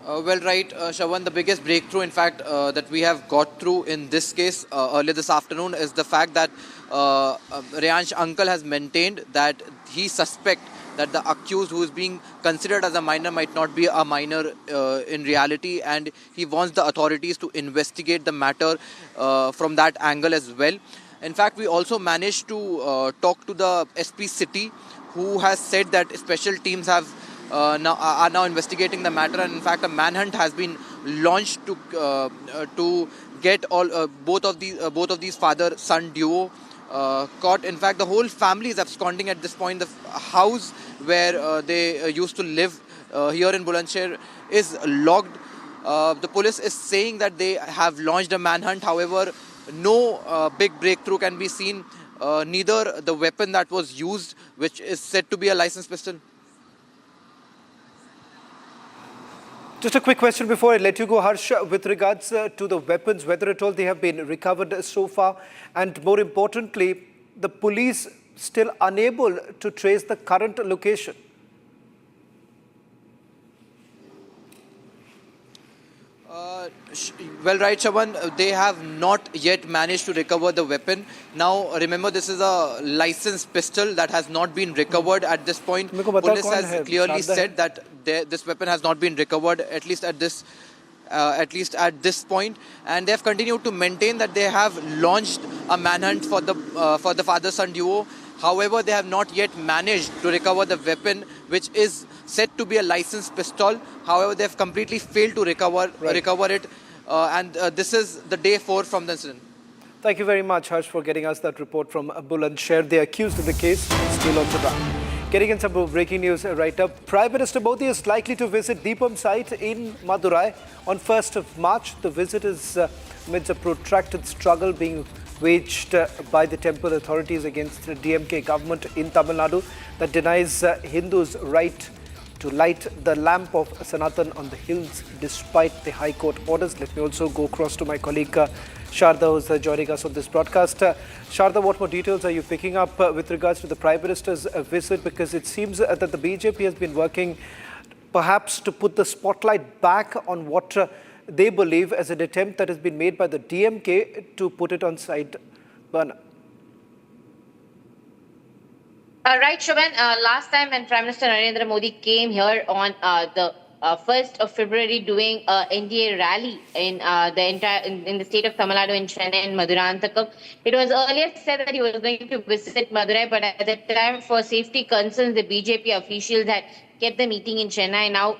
Well, right, Shravan, the biggest breakthrough, in fact, that we have got through in this case earlier this afternoon is the fact that Reyansh's uncle has maintained that he suspects that the accused, who is being considered as a minor, might not be a minor in reality, and he wants the authorities to investigate the matter from that angle as well. In fact, we also managed to talk to the SP City, who has said that special teams have are now investigating the matter, and in fact a manhunt has been launched to get both of these father-son duo caught. In fact, the whole family is absconding at this point. The house where they used to live here in Bulandshahr is locked. The police is saying that they have launched a manhunt. However, no big breakthrough can be seen. Neither the weapon that was used, which is said to be a licensed pistol. Just a quick question before I let you go, Harsh, with regards to the weapons, whether at all they have been recovered so far, and more importantly, the police still unable to trace the current location. Well, right, Shaban, they have not yet managed to recover the weapon. Now, remember, this is a licensed pistol that has not been recovered at this point. Police has clearly said that this weapon has not been recovered, at least at this point, and they have continued to maintain that they have launched a manhunt for the father-son duo. However, they have not yet managed to recover the weapon, which is said to be a licensed pistol. However, they have completely failed to recover it, and this is the day 4 from the incident. Thank you very much, Harsh, for getting us that report from Bulandshahr. The accused in the case still on the run. Getting in some breaking news right up. Prime Minister Modi is likely to visit Deepam site in Madurai on 1st of March. The visit is amidst a protracted struggle being waged by the temple authorities against the DMK government in Tamil Nadu that denies Hindus right to light the lamp of Sanatan on the hills despite the High Court orders. Let me also go across to my colleague Sharda, who's joining us on this broadcast. Sharda, what more details are you picking up with regards to the Prime Minister's visit? Because it seems that the BJP has been working perhaps to put the spotlight back on what they believe as an attempt that has been made by the DMK to put it on side burner. Right, Shobhan. Last time when Prime Minister Narendra Modi came here on the 1st of February doing NDA rally in the state of Tamil Nadu in Chennai and Madurai, it was earlier said that he was going to visit Madurai, but at that time, for safety concerns, the BJP officials had kept the meeting in Chennai. Now,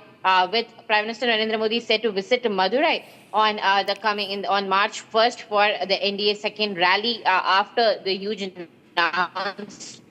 with Prime Minister Narendra Modi set to visit Madurai on on March 1st for the NDA second rally after the huge announcement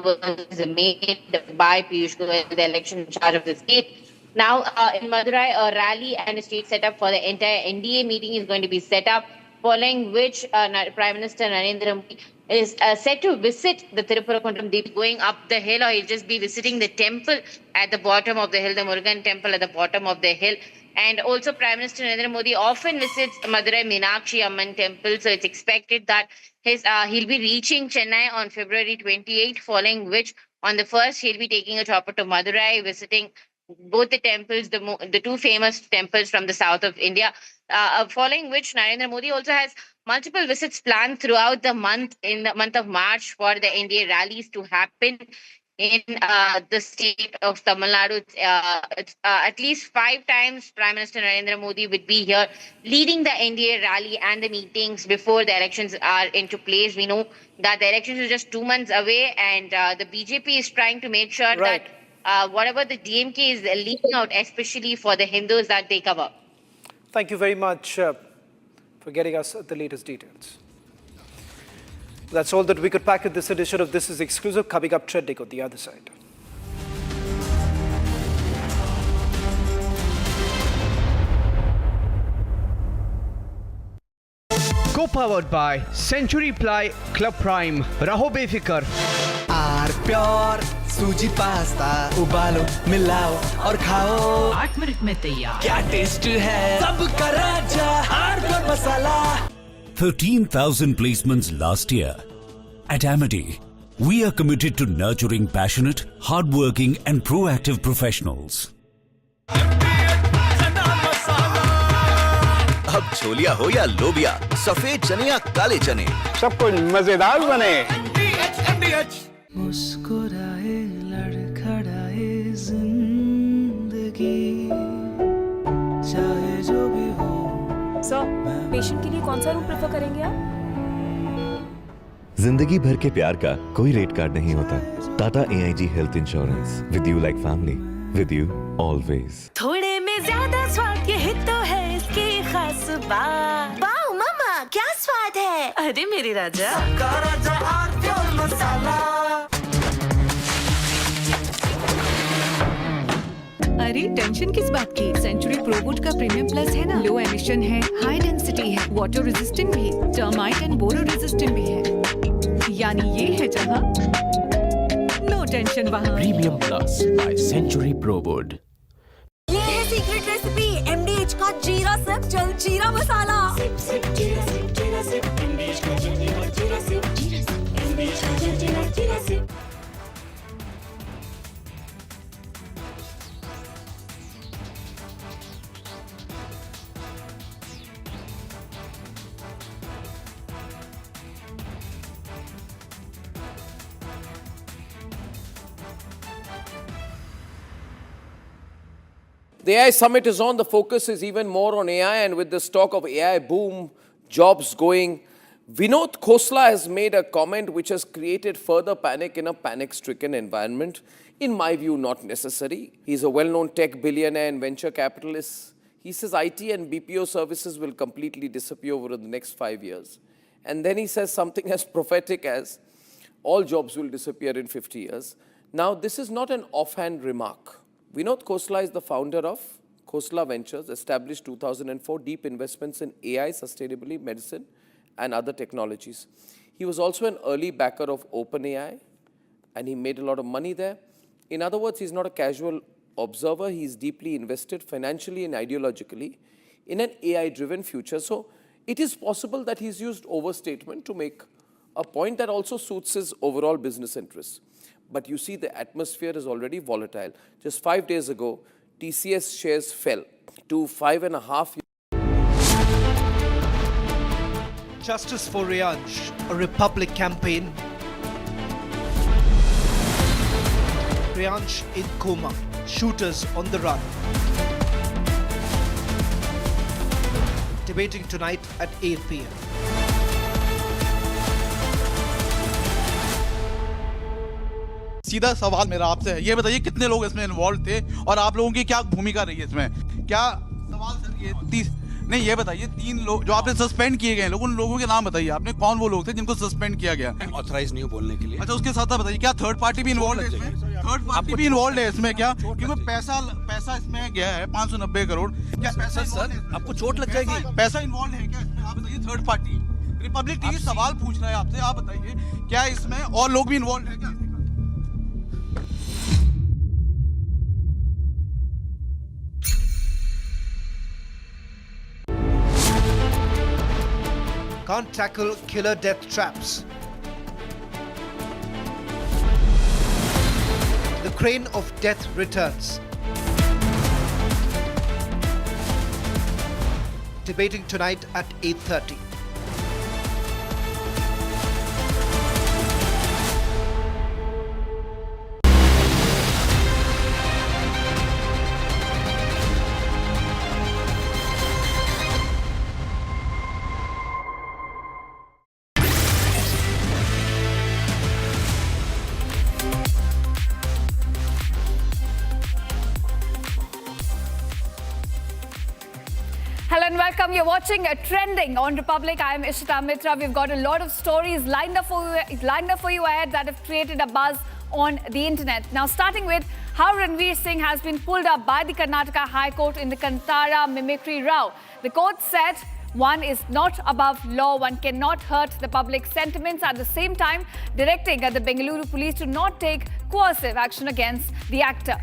was made by Piyush Goyal, the election in charge of the state. Now, in Madurai, a rally and a state setup for the entire NDA meeting is going to be set up, following which Prime Minister Narendra Modi is set to visit the Tirupurakunram Deep, going up the hill, or he'll just be visiting the temple at the bottom of the hill, the Murugan temple at the bottom of the hill. And also, Prime Minister Narendra Modi often visits Madurai Meenakshi Amman temple, so it's expected that he'll be reaching Chennai on February 28th, following which on the 1st he'll be taking a chopper to Madurai, visiting both the temples, the two famous temples from the south of India, following which Narendra Modi also has multiple visits planned throughout the month, in the month of March, for the NDA rallies to happen in the state of Tamil Nadu. At least 5 times Prime Minister Narendra Modi would be here leading the NDA rally and the meetings before the elections are into place. We know that the elections are just 2 months away, and the BJP is trying to make sure that whatever the DMK is leaving out, especially for the Hindus that they cover. Thank you very much for getting us the latest details. That's all that we could pack in this edition of This Is Exclusive. Coming up, trending on the other side. Co-powered by Century Ply Club Prime. Raho befikar. R pure सूजी पास्ता उबालो मिलाओ और खाओ 8 minute में तैयार क्या taste है सबका राजा आर प्योर मसाला 13,000 placements last year. At Amity, we are committed to nurturing passionate, hardworking and proactive professionals. अब छोलिया हो या लोबिया, सफेद चने या काले चने, सब कुछ मजेदार बने। मुस्कुराए लड़खड़ाए जिंदगी चाहे जो भी हो। सर, पेशेंट के लिए कौन सा रूम प्रेफर करेंगे आप? जिंदगी भर के प्यार का कोई रेट कार्ड नहीं होता। Tata AIG health insurance, with you like family. with you always. थोड़े में ज्यादा स्वाद यही तो है इसकी खास बात। वाओ मम्मा क्या स्वाद है। अरे मेरे राजा मसाला। अरे टेंशन किस बात की? सेंचुरी प्रोवुड का प्रीमियम प्लस है ना, लो एमिशन है, हाई डेंसिटी है, वाटर रेजिस्टेंट भी, टर्माइट एंड बोरो रेजिस्टेंट भी है। यानी ये है जहां नो टेंशन वहां। Premium plus by century Prowud. ये है सीक्रेट रेसिपी MDH का जीरा सिप जलजीरा मसाला। सिप सिप जीरा सिप MDH का जलजीरा सिप MDH का जलजीरा sip. The AI summit is on. The focus is even more on AI, and with this talk of AI boom, jobs going, Vinod Khosla has made a comment which has created further panic in a panic-stricken environment. In my view, not necessary. He's a well-known tech billionaire and venture capitalist. He says IT and BPO services will completely disappear over the next 5 years. And then he says something as prophetic as all jobs will disappear in 50 years. Now, this is not an offhand remark. Vinod Khosla is the founder of Khosla Ventures, established 2004, deep investments in AI, sustainability, medicine, and other technologies. He was also an early backer of OpenAI, and he made a lot of money there. In other words, he's not a casual observer. He's deeply invested financially and ideologically in an AI-driven future. So it is possible that he's used overstatement to make a point that also suits his overall business interests. But you see, the atmosphere is already volatile. Just 5 days ago, TCS shares fell to 5.5 years. Justice for Reyansh, a Republic campaign. Reyansh in coma, shooters on the run. Debating tonight at 8 p.m. सीधा सवाल मेरा आपसे है, ये बताइए कितने लोग इसमें इन्वॉल्व थे और आप लोगों की क्या भूमिका रही है इसमें? क्या सवाल सर ये नहीं, ये बताइए 3 लोग जो आपने सस्पेंड किए गए लोग, उन लोगों के नाम बताइए आपने, कौन वो लोग थे जिनको सस्पेंड किया गया? ऑथराइज नहीं हो बोलने के लिए। अच्छा, उसके साथ बताइए क्या थर्ड पार्टी भी इन्वॉल्व है इसमें? थर्ड पार्टी भी इन्वॉल्व है इसमें क्या? क्योंकि पैसा इसमें गया है 590 करोड़। क्या पैसा सर आपको चोट लग जाएगी? पैसा इन्वॉल्व है क्या इसमें? आप बताइए थर्ड पार्टी। रिपब्लिक टीवी सवाल पूछ रहा है आपसे, आप बताइए क्या इसमें और लोग भी इन्वॉल्व है क्या? Can't tackle killer death traps. The crane of death returns. Debating tonight at 8:30. Hello and welcome. You're watching Trending on Republic. I am Ishita Mitra. We've got a lot of stories lined up for you ahead that have created a buzz on the internet. Now, starting with how Ranveer Singh has been pulled up by the Karnataka High Court in the Kantara mimicry row. The court said one is not above law, one cannot hurt the public sentiments, at the same time directing the Bengaluru police to not take coercive action against the actor.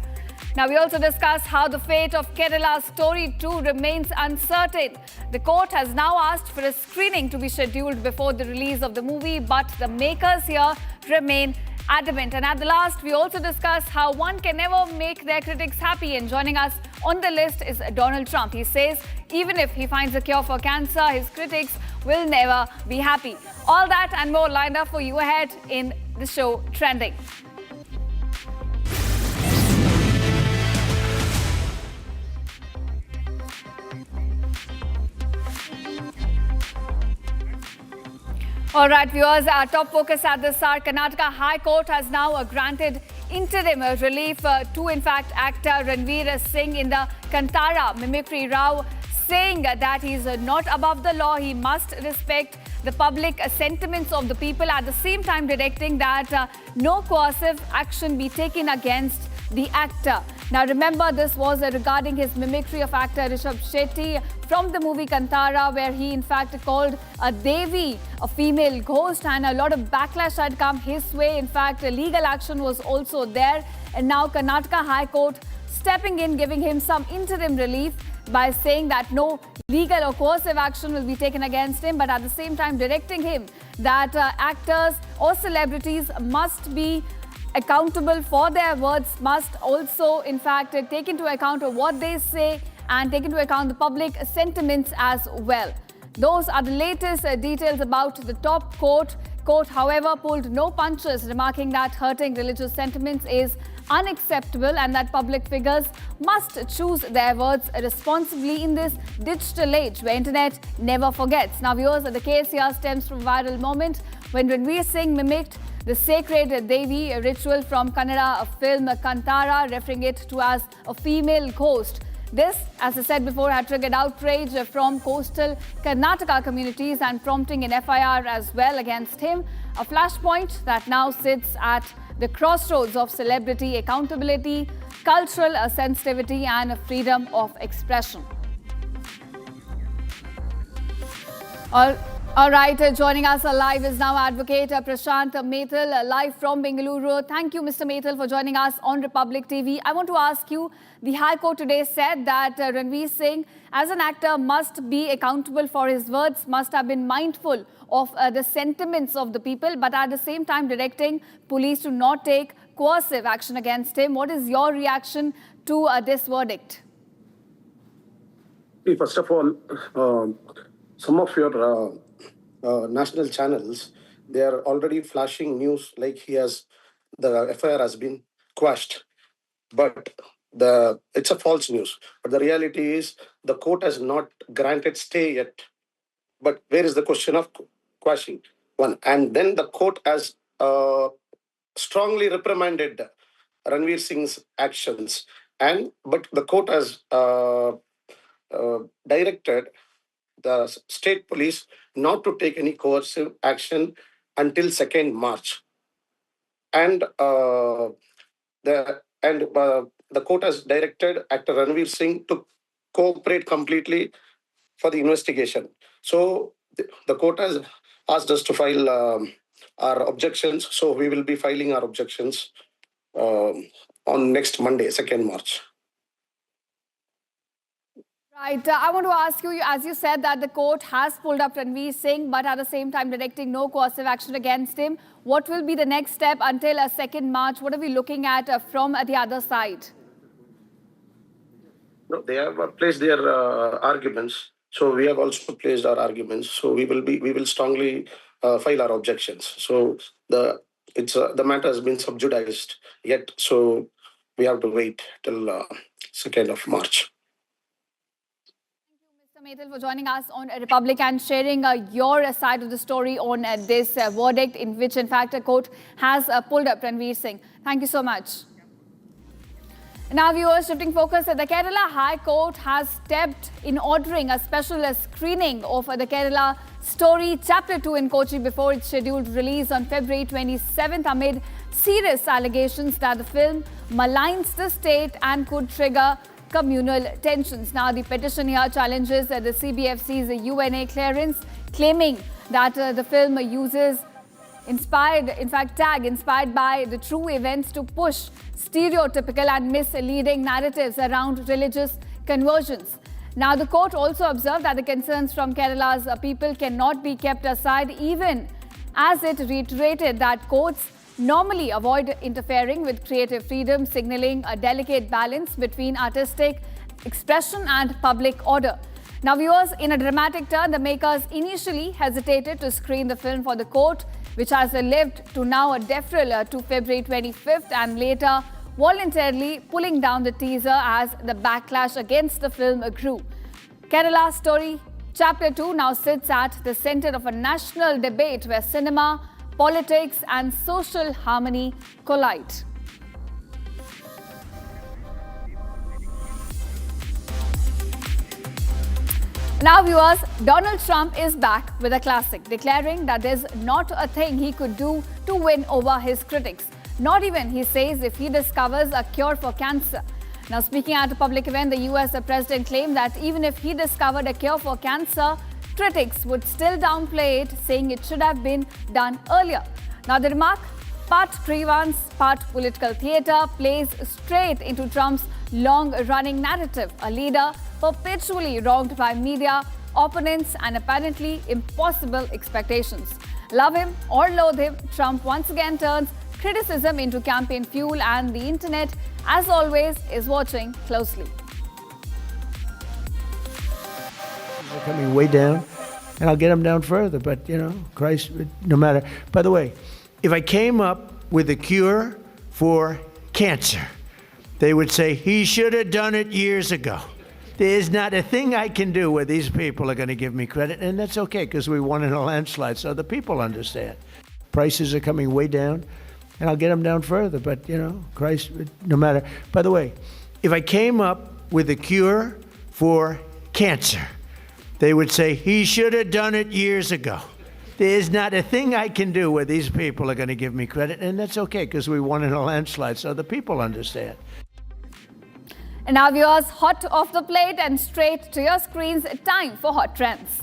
Now, we also discuss how the fate of Kerala's Story 2 remains uncertain. The court has now asked for a screening to be scheduled before the release of the movie, but the makers here remain adamant. And at the last, we also discuss how one can never make their critics happy. And joining us on the list is Donald Trump. He says even if he finds a cure for cancer, his critics will never be happy. All that and more lined up for you ahead in the show Trending. All right, viewers, our top focus at this hour. Karnataka High Court has now granted interim relief to, in fact, actor Ranveer Singh in the Kantara mimicry row, saying that he's not above the law. He must respect the public sentiments of the people, at the same time directing that no coercive action be taken against the actor. Now remember, this was regarding his mimicry of actor Rishabh Shetty from the movie Kantara, where he in fact called a Devi a female ghost, and a lot of backlash had come his way. In fact, legal action was also there, and now Karnataka High Court stepping in, giving him some interim relief by saying that no legal or coercive action will be taken against him, but at the same time directing him that actors or celebrities must be accountable for their words, must also in fact take into account what they say and take into account the public sentiments as well. Those are the latest details about the top court. Court, however, pulled no punches, remarking that hurting religious sentiments is unacceptable and that public figures must choose their words responsibly in this digital age where internet never forgets. Now viewers, the case here stems from a viral moment when Ranveer Singh mimicked the sacred Devi ritual from Kannada film Kantara, referring it to as a female ghost. This, as I said before, had triggered outrage from coastal Karnataka communities and prompting an FIR as well against him. A flashpoint that now sits at the crossroads of celebrity accountability, cultural sensitivity and freedom of expression. All right, joining us live is now Advocate Prashant Methal, live from Bengaluru. Thank you, Mr. Methal, for joining us on Republic TV. I want to ask you, the High Court today said that Ranveer Singh, as an actor, must be accountable for his words, must have been mindful of the sentiments of the people, but at the same time directing police to not take coercive action against him. What is your reaction to this verdict? First of all, some of your national channels, they are already flashing news like the FIR has been quashed. But it's a false news. But the reality is the court has not granted stay yet. But where is the question of quashing? One. And then the court has strongly reprimanded Ranveer Singh's actions. But the court has directed the state police not to take any coercive action until 2nd March. And the court has directed actor Ranveer Singh to cooperate completely for the investigation. So the court has asked us to file our objections. So we will be filing our objections on next Monday, 2nd March. Right. I want to ask you, as you said that the court has pulled up Ranveer Singh, but at the same time directing no coercive action against him. What will be the next step until 2nd March? What are we looking at from the other side? No, they have placed their arguments. So we have also placed our arguments. So we will strongly file our objections. So the matter has been subjudiced yet. So we have to wait till 2nd of March. Methal, for joining us on Republic and sharing your side of the story on this verdict in which, in fact, a court has pulled up Ranveer Singh. Thank you so much. Now, viewers, shifting focus, the Kerala High Court has stepped in ordering a special screening of the Kerala Story Chapter 2 in Kochi before its scheduled release on February 27th amid serious allegations that the film maligns the state and could trigger communal tensions. Now, the petition here challenges the CBFC's UNA clearance, claiming that the film uses inspired by the true events to push stereotypical and misleading narratives around religious conversions. Now, the court also observed that the concerns from Kerala's people cannot be kept aside, even as it reiterated that courts normally avoid interfering with creative freedom, signaling a delicate balance between artistic expression and public order. Now, viewers, in a dramatic turn, the makers initially hesitated to screen the film for the court, which has lived to now a deferral to February 25th and later voluntarily pulling down the teaser as the backlash against the film grew. Kerala Story Chapter 2 now sits at the center of a national debate where cinema, politics and social harmony collide. Now viewers, Donald Trump is back with a classic, declaring that there's not a thing he could do to win over his critics. Not even, he says, if he discovers a cure for cancer. Now speaking at a public event, the US president claimed that even if he discovered a cure for cancer, critics would still downplay it, saying it should have been done earlier. Now the remark, part grievance, part political theatre, plays straight into Trump's long-running narrative, a leader perpetually wronged by media, opponents and apparently impossible expectations. Love him or loathe him, Trump once again turns criticism into campaign fuel, and the internet, as always, is watching closely. They're coming way down, and I'll get them down further, but, Christ, no matter. By the way, if I came up with a cure for cancer, they would say, he should have done it years ago. There's not a thing I can do where these people are going to give me credit, and that's okay, because we won in a landslide, so the people understand. Prices are coming way down, and I'll get them down further, but, Christ, no matter. By the way, if I came up with a cure for cancer, they would say, he should have done it years ago. There's not a thing I can do where these people are going to give me credit, and that's okay, because we won in a landslide, so the people understand. And now viewers, hot off the plate and straight to your screens, time for Hot Trends.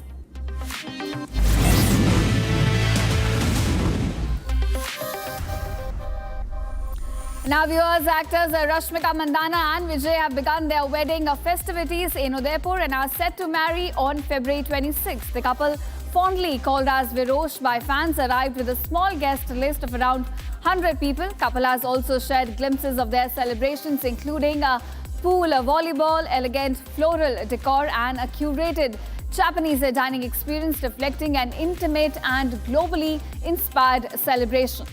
Now viewers, actors Rashmika Mandanna and Vijay have begun their wedding festivities in Udaipur and are set to marry on February 26th. The couple, fondly called as Virosh by fans, arrived with a small guest list of around 100 people. Couple has also shared glimpses of their celebrations, including a pool, a volleyball, elegant floral decor and a curated Japanese dining experience reflecting an intimate and globally inspired celebration.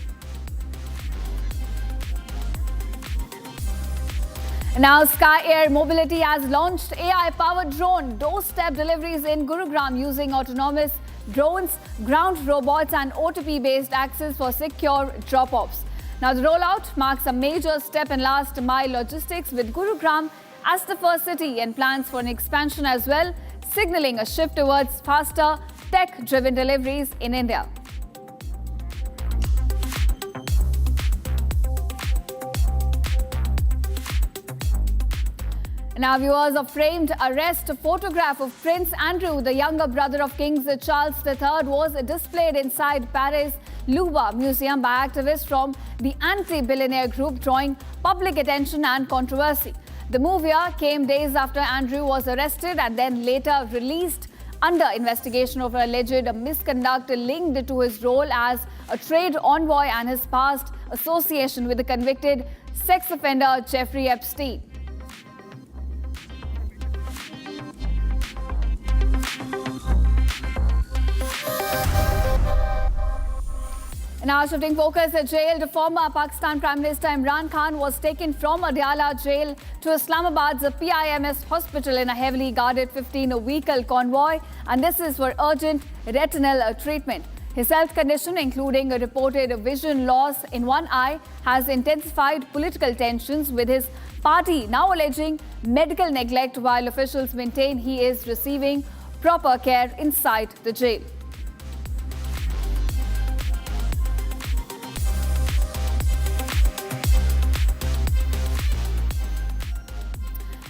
Now, Sky Air Mobility has launched AI-powered drone doorstep deliveries in Gurugram using autonomous drones, ground robots and OTP-based access for secure drop-offs. Now, the rollout marks a major step in last-mile logistics with Gurugram as the first city and plans for an expansion as well, signaling a shift towards faster, tech-driven deliveries in India. Now, viewers, a framed arrest photograph of Prince Andrew, the younger brother of King Charles III, was displayed inside Paris' Louvre Museum by activists from the anti-billionaire group, drawing public attention and controversy. The move here came days after Andrew was arrested and then later released under investigation over alleged misconduct linked to his role as a trade envoy and his past association with the convicted sex offender Jeffrey Epstein. Now shifting focus, a jailed former Pakistan Prime Minister Imran Khan was taken from Adiala jail to Islamabad's PIMS hospital in a heavily guarded 15-vehicle convoy, and this is for urgent retinal treatment. His health condition, including a reported vision loss in one eye, has intensified political tensions, with his party now alleging medical neglect, while officials maintain he is receiving proper care inside the jail.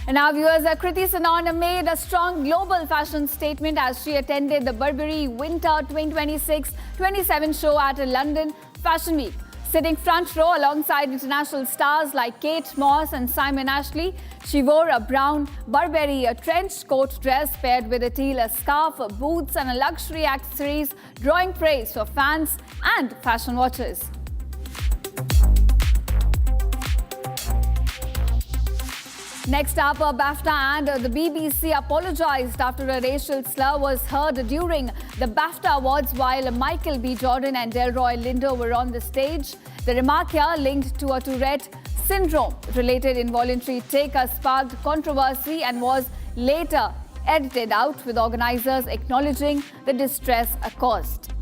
And now viewers, Kriti Sanon made a strong global fashion statement as she attended the Burberry Winter 2026-27 show at London Fashion Week. Sitting front row alongside international stars like Kate Moss and Simon Ashley, she wore a brown Burberry trench coat dress paired with a teal scarf, boots and luxury accessories, drawing praise for fans and fashion watchers. Next up, BAFTA and the BBC apologized after a racial slur was heard during the BAFTA Awards while Michael B. Jordan and Delroy Lindo were on the stage. The remark here, linked to a Tourette syndrome-related involuntary take, sparked controversy and was later edited out, with organizers acknowledging the distress caused.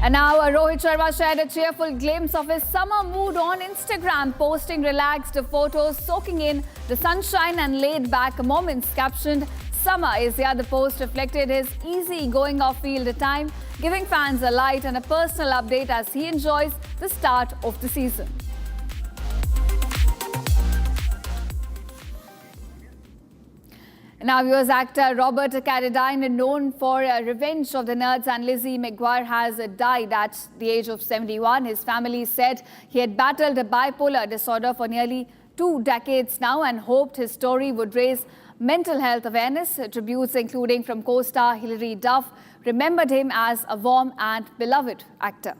And now Rohit Sharma shared a cheerful glimpse of his summer mood on Instagram, posting relaxed photos, soaking in the sunshine and laid-back moments. Captioned, "Summer is here." The post reflected his easy-going off-field time, giving fans a light and a personal update as he enjoys the start of the season. Now, viewers, actor Robert Carradine, known for Revenge of the Nerds and Lizzie McGuire, has died at the age of 71. His family said he had battled a bipolar disorder for nearly 2 decades now and hoped his story would raise mental health awareness. Tributes, including from co-star Hilary Duff, remembered him as a warm and beloved actor.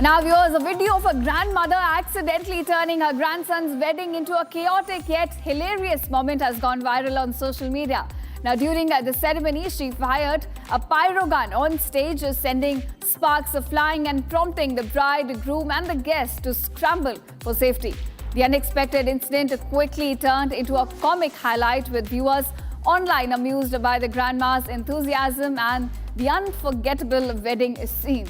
Now, viewers, a video of a grandmother accidentally turning her grandson's wedding into a chaotic yet hilarious moment has gone viral on social media. Now, during the ceremony, she fired a pyro gun on stage, sending sparks flying and prompting the bride, groom and the guests to scramble for safety. The unexpected incident quickly turned into a comic highlight, with viewers online amused by the grandma's enthusiasm and the unforgettable wedding scene.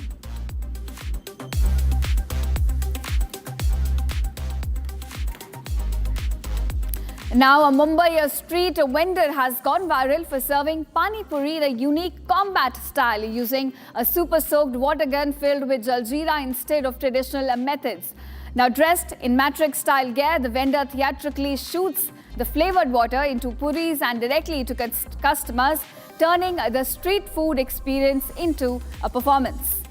Now, a Mumbai street vendor has gone viral for serving pani puri in a unique combat style, using a super-soaked water gun filled with jaljeera instead of traditional methods. Now, dressed in Matrix-style gear, the vendor theatrically shoots the flavoured water into puris and directly to customers, turning the street food experience into a performance.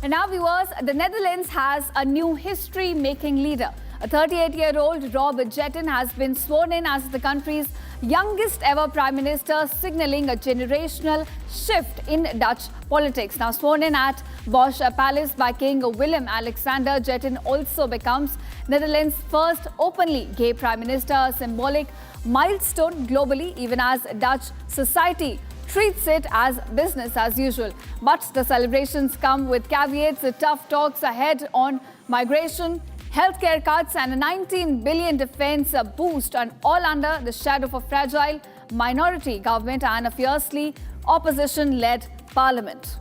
And now, viewers, the Netherlands has a new history-making leader. A 38-year-old Rob Jetten has been sworn in as the country's youngest ever Prime Minister, signalling a generational shift in Dutch politics. Now, sworn in at Bosch Palace by King Willem-Alexander, Jetten also becomes Netherlands' first openly gay Prime Minister, a symbolic milestone globally, even as Dutch society treats it as business as usual. But the celebrations come with caveats, tough talks ahead on migration, healthcare cuts and a 19 billion defense boost, and all under the shadow of a fragile minority government and a fiercely opposition-led parliament.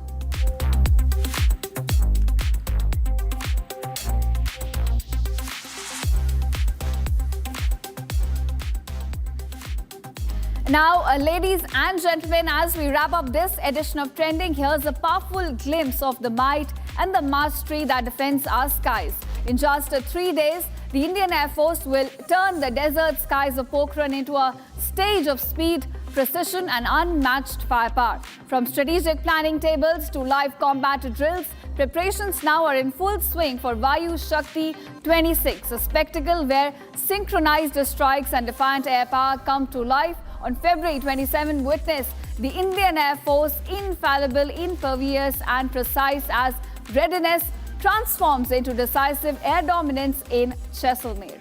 Now, ladies and gentlemen, as we wrap up this edition of Trending, here's a powerful glimpse of the might and the mastery that defends our skies. In just 3 days, the Indian Air Force will turn the desert skies of Pokhran into a stage of speed, precision and unmatched firepower. From strategic planning tables to live combat drills, preparations now are in full swing for Vayu Shakti 26, a spectacle where synchronized strikes and defiant air power come to life. On February 27, witness the Indian Air Force infallible, impervious and precise as Readiness transforms into decisive air dominance in Jaisalmer.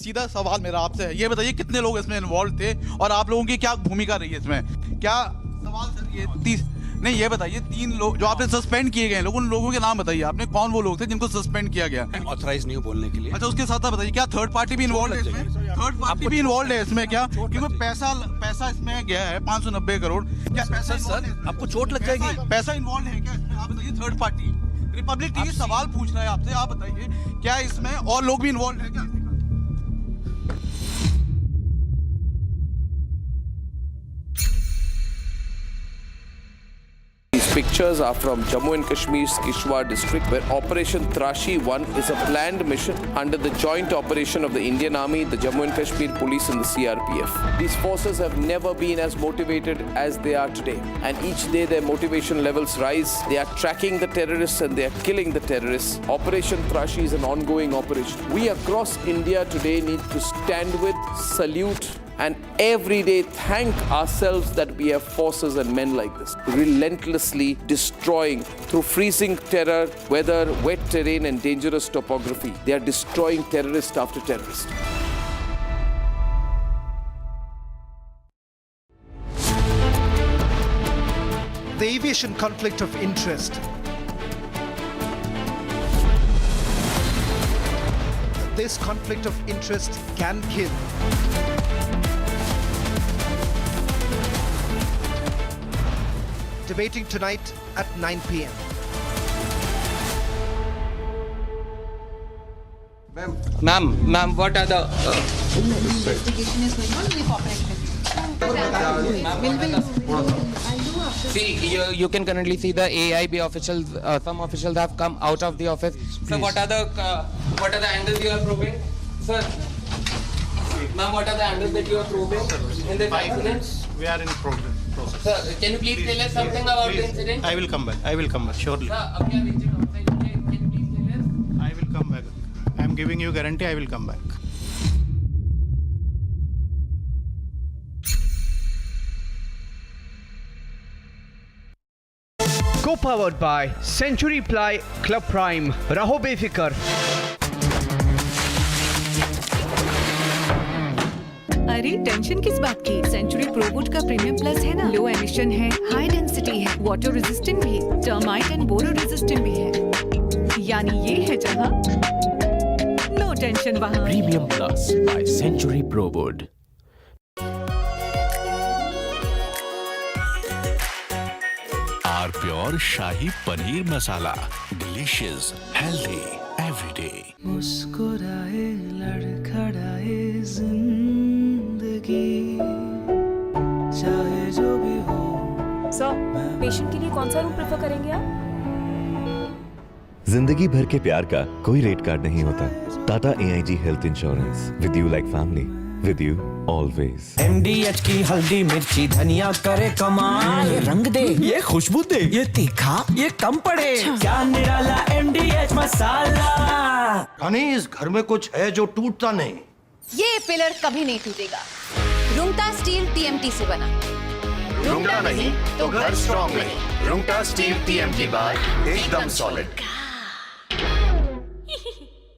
सीधा सवाल मेरा आपसे है, ये बताइए कितने लोग इसमें इन्वॉल्व थे और आप लोगों की क्या भूमिका रही है इसमें? क्या सवाल सर ये नहीं ये बताइए 3 लोग जो आपने सस्पेंड किए गए लोग, उन लोगों के नाम बताइए आपने, कौन वो लोग थे जिनको सस्पेंड किया गया? ऑथराइज नहीं हो बोलने के लिए। अच्छा, उसके साथ बताइए क्या थर्ड पार्टी भी इन्वॉल्व है इसमें? थर्ड पार्टी भी इन्वॉल्व है इसमें क्या? क्योंकि पैसा इसमें गया है 590 करोड़। क्या पैसा सर आपको चोट लग जाएगी? पैसा इन्वॉल्व है क्या इसमें? आप बताइए थर्ड पार्टी। रिपब्लिक टीवी सवाल पूछ रहा है आपसे, आप बताइए क्या इसमें और लोग भी इन्वॉल्व है क्या? These pictures are from Jammu and Kashmir's Kishwar district, where Operation Trashi 1 is a planned mission under the joint operation of the Indian Army, the Jammu and Kashmir Police and the CRPF. These forces have never been as motivated as they are today, and each day their motivation levels rise. They are tracking the terrorists and they are killing the terrorists. Operation Trashi is an ongoing operation. We across India today need to stand with, salute, and every day thank ourselves that we have forces and men like this, relentlessly destroying through freezing terror, weather, wet terrain and dangerous topography. They are destroying terrorist after terrorist. The aviation conflict of interest. This conflict of interest can kill. Debating tonight at 9 p.m. Ma'am, what are the... Investigation is going on, we cooperate with you. See, you can currently see the AAIB officials, some officials have come out of the office. So what are the angles you are probing? Sir, ma'am, what are the angles that you are probing in this accident? We are in process. Sir, can you please tell us something about the incident? I will come back, surely. Sir, अब क्या reaching outside? Can you please tell us? I will come back. I am giving you guarantee I will come back. Co-powered by Century Ply Club Prime. Raho befikar. अरे tension किस बात की? Century प्रोवुड का premium plus है ना, low emission है, high density है, water resistant भी, टर्माइट एंड बोरो रेजिस्टेंट भी है। यानी ये है जहां नो टेंशन वहां। Premium plus by century Prowud. R pure shahi paneer masala, delicious, healthy everyday. मुस्कुराए लड़खड़ाए जिंदगी, चाहे जो भी हो। सर, पेशेंट के लिए कौन सा रूम प्रेफर करेंगे आप? जिंदगी भर के प्यार का कोई रेट कार्ड नहीं होता। Tata AIG health insurance, with you like family, with you always. MDH की हल्दी मिर्ची धनिया करे कमाल, ये रंग दे, ये खुशबू दे, ये तीखा, ये कम पड़े, क्या निराला MDH मसाला। रानी, इस घर में कुछ है जो टूटता नहीं। ये पिलर कभी नहीं टूटेगा। रुंगटा स्टील TMT से बना। रुंगटा नहीं तो घर स्ट्रॉन्ग नहीं। रुंगटा स्टील TMT बार एकदम सॉलिड।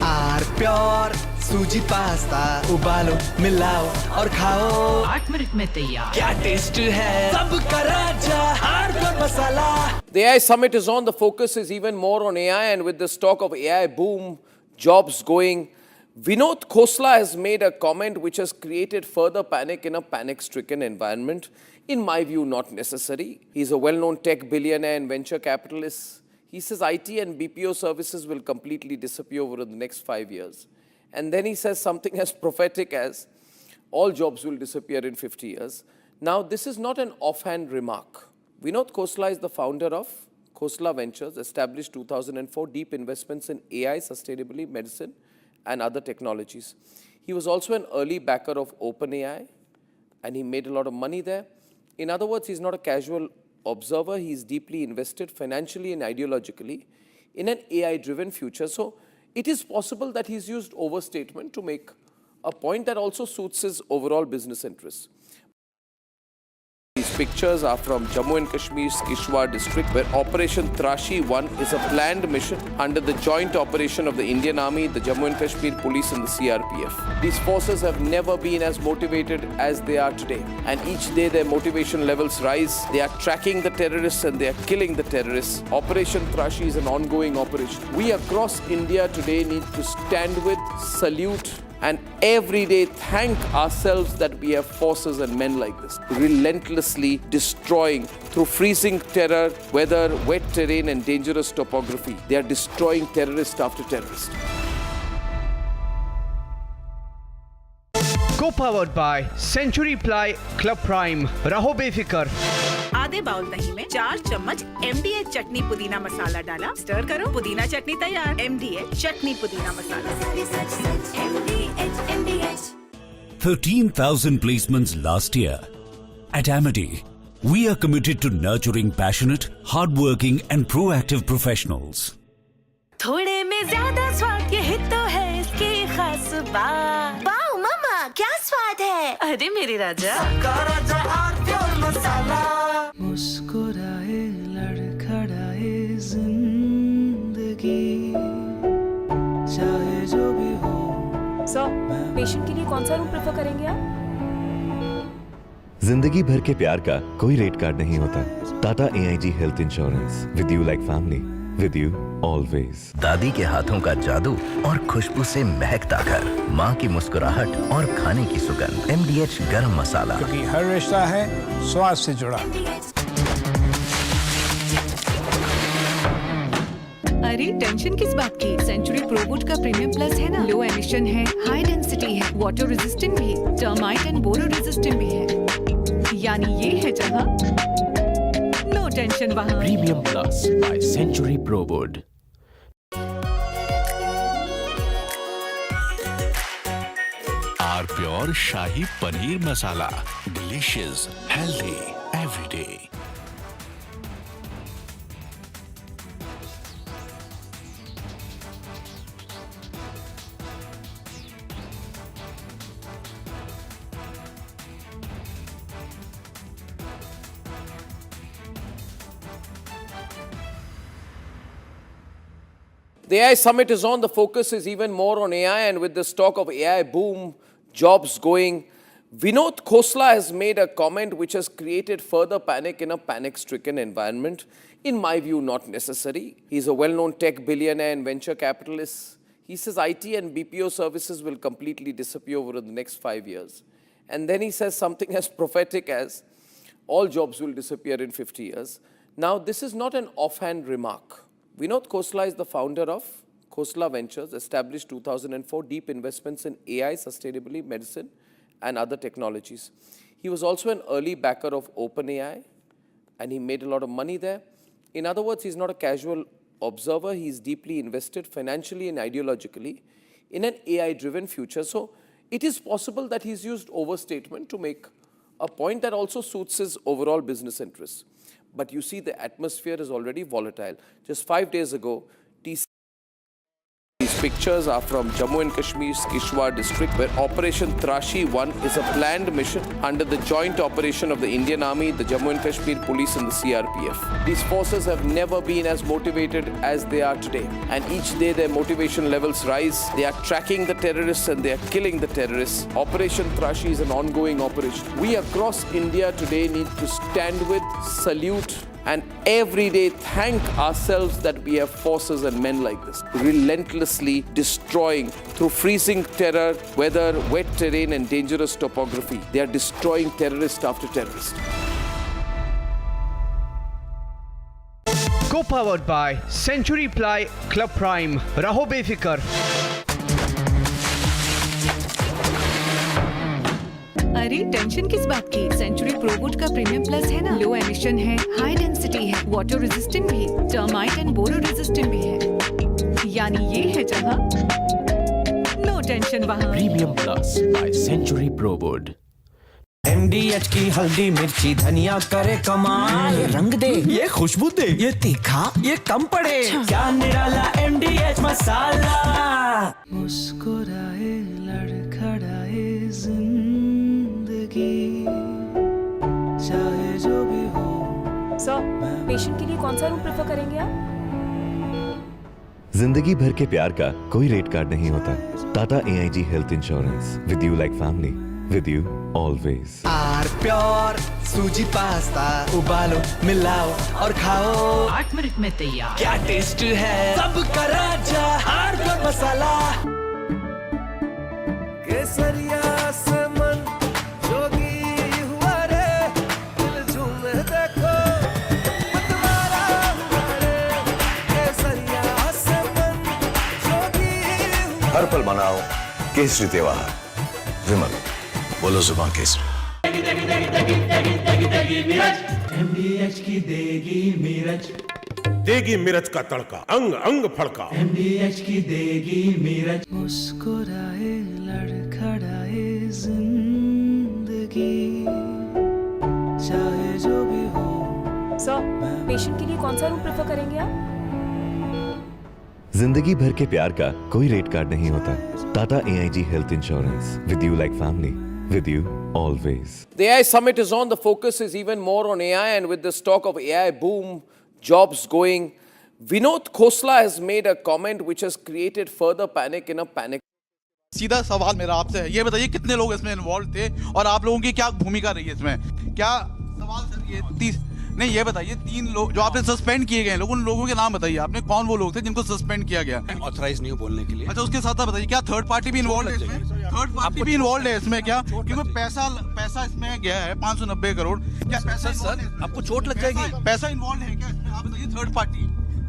आर प्योर सूजी पास्ता, उबालो मिलाओ और खाओ, 8 मिनट में तैयार। क्या टेस्ट है सबका राजा, आर प्योर मसाला। The AI summit is on. The focus is even more on AI, and with this talk of AI boom, jobs going, Vinod Khosla has made a comment which has created further panic in a panic-stricken environment. In my view, not necessary. He's a well-known tech billionaire and venture capitalist. He says IT and BPO services will completely disappear over the next 5 years. And then he says something as prophetic as all jobs will disappear in 50 years. Now, this is not an offhand remark. Vinod Khosla is the founder of Khosla Ventures, established 2004, deep investments in AI, sustainability, medicine, and other technologies. He was also an early backer of OpenAI, and he made a lot of money there. In other words, he's not a casual observer. He's deeply invested financially and ideologically in an AI-driven future. So it is possible that he's used overstatement to make a point that also suits his overall business interests. These pictures are from Jammu and Kashmir's Kishtwar district, where Operation Trashi 1 is a planned mission under the joint operation of the Indian Army, the Jammu and Kashmir Police and the CRPF. These forces have never been as motivated as they are today, and each day their motivation levels rise. They are tracking the terrorists and they are killing the terrorists. Operation Trashi is an ongoing operation. We across India today need to stand with, salute, and every day thank ourselves that we have forces and men like this, relentlessly destroying through freezing terror, weather, wet terrain and dangerous topography. They are destroying terrorist after terrorist. Co-powered by Century Ply Club Prime. रहो बेफिक्र. आधे bowl दही में 4 चम्मच MDH चटनी पुदीना मसाला डाला, stir करो, पुदीना चटनी तैयार. MDH चटनी पुदीना मसाला. 13,000 placements last year. At Amity, we are committed to nurturing passionate, hardworking and proactive professionals. थोड़े में ज्यादा स्वाद ये ही तो है इसकी खास बात. वाओ मामा, क्या स्वाद है? अरे मेरे राजा. राजा और मसाला. मुस्कुराए लड़खड़ाए जिंदगी चाहे जो भी हो. सर, पेशेंट के लिए कौन सा रूम प्रेफर करेंगे आप? जिंदगी भर के प्यार का कोई रेट कार्ड नहीं होता. Tata AIG health insurance. With you like family. With you always. दादी के हाथों का जादू और खुशबू से महकता घर, माँ की मुस्कुराहट और खाने की सुगंध. MDH गरम मसाला, क्योंकि हर रिश्ता है स्वाद से जुड़ा. अरे टेंशन किस बात की? सेंचुरी प्रोवुड का प्रीमियम प्लस है ना. लो एमिशन है, हाई डेंसिटी है, वाटर रेजिस्टेंट भी, टर्माइट एंड बोरो रेजिस्टेंट भी है. यानी ये है जहाँ नो टेंशन वहाँ. Premium plus by century Prowud. R pure shahi paneer masala. Delicious, healthy, everyday. The AI summit is on. The focus is even more on AI, and with this talk of AI boom, jobs going, Khosla has made a comment which has created further panic in a panic-stricken environment. In my view, not necessary. He's a well-known tech billionaire and venture capitalist. He says IT and BPO services will completely disappear over the next 5 years. And then he says something as prophetic as all jobs will disappear in 50 years. Now, this is not an offhand remark. Khosla is the founder of Khosla Ventures, established 2004, deep investments in AI, sustainability, medicine, and other technologies. He was also an early backer of OpenAI, and he made a lot of money there. In other words, he's not a casual observer. He's deeply invested financially and ideologically in an AI-driven future. So it is possible that he's used overstatement to make a point that also suits his overall business interests. But you see, the atmosphere is already volatile. Just 5 days ago, these pictures are from Jammu and Kashmir's Kishtwar district, where Operation Trashi 1 is a planned mission under the joint operation of the Indian Army, the Jammu and Kashmir Police and the CRPF. These forces have never been as motivated as they are today, and each day their motivation levels rise. They are tracking the terrorists and they are killing the terrorists. Operation Trashi is an ongoing operation. We across India today need to stand with, salute, and every day thank ourselves that we have forces and men like this, relentlessly destroying through freezing terror, weather, wet terrain and dangerous topography. They are destroying terrorist after terrorist. Co-powered by Century Ply Club Prime. रहो बेफिक्र. अरे tension किस बात की? Century प्रोवुड का premium plus है ना. Low emission है, हाई डेंसिटी है, वाटर रेजिस्टेंट भी, टर्माइट एंड बोरो रेजिस्टेंट भी है. यानी ये है जहाँ नो टेंशन वहाँ. Premium plus by century Prowud. MDH की हल्दी मिर्ची धनिया करे कमाल. ये रंग दे, ये खुशबू दे, ये तीखा, ये कम पड़े. क्या निराला MDH मसाला. मुस्कुराए लड़खड़ाए जिंदगी चाहे जो पेशेंट के लिए कौन सा रूम प्रेफर करेंगे आप? जिंदगी भर के प्यार का कोई रेट कार्ड नहीं होता। Tata AIG health insurance, with you like family, with you always. R pure सूजी पास्ता उबालो मिलाओ और खाओ 8 मिनट में तैयार। क्या टेस्ट है सबका राजा आर प्योर मसाला। केसरिया से मन जोगी हुआ रे, दिल झूमे देखो मतवारा हुआ रे। केसरिया से मन जोगी हुआ। हर पल मनाओ केसरी त्योहार। विमल, बोलो जुबान केसरी। MDH की देगी मिर्च, देगी मिर्च का तड़का, अंग अंग फड़का। MDH की देगी मिर्च। मुस्कुराए लड़खड़ाए जिंदगी, चाहे जो भी हो। सर, पेशेंट के लिए कौन सा रूम प्रेफर करेंगे आप? जिंदगी भर के प्यार का कोई रेट कार्ड नहीं होता। Tata AIG health insurance, with you like family, with you always. The AI summit is on. The focus is even more on AI, and with this talk of AI boom, jobs going, Khosla has made a comment which has created further panic in a panic. सीधा सवाल मेरा आपसे है, ये बताइए कितने लोग इसमें इन्वॉल्व थे और आप लोगों की क्या भूमिका रही है इसमें? क्या सवाल सर ये नहीं, ये बताइए 3 लोग जो आपने सस्पेंड किए गए लोग, उन लोगों के नाम बताइए आपने, कौन वो लोग थे जिनको सस्पेंड किया गया? ऑथराइज नहीं हो बोलने के लिए। अच्छा, उसके साथ आप बताइए क्या थर्ड पार्टी भी इन्वॉल्व है इसमें? थर्ड पार्टी भी इन्वॉल्व है इसमें क्या? क्योंकि पैसा इसमें गया है 590 करोड़। क्या पैसा सर आपको चोट लग जाएगी? पैसा इन्वॉल्व है क्या इसमें? आप बताइए। थर्ड पार्टी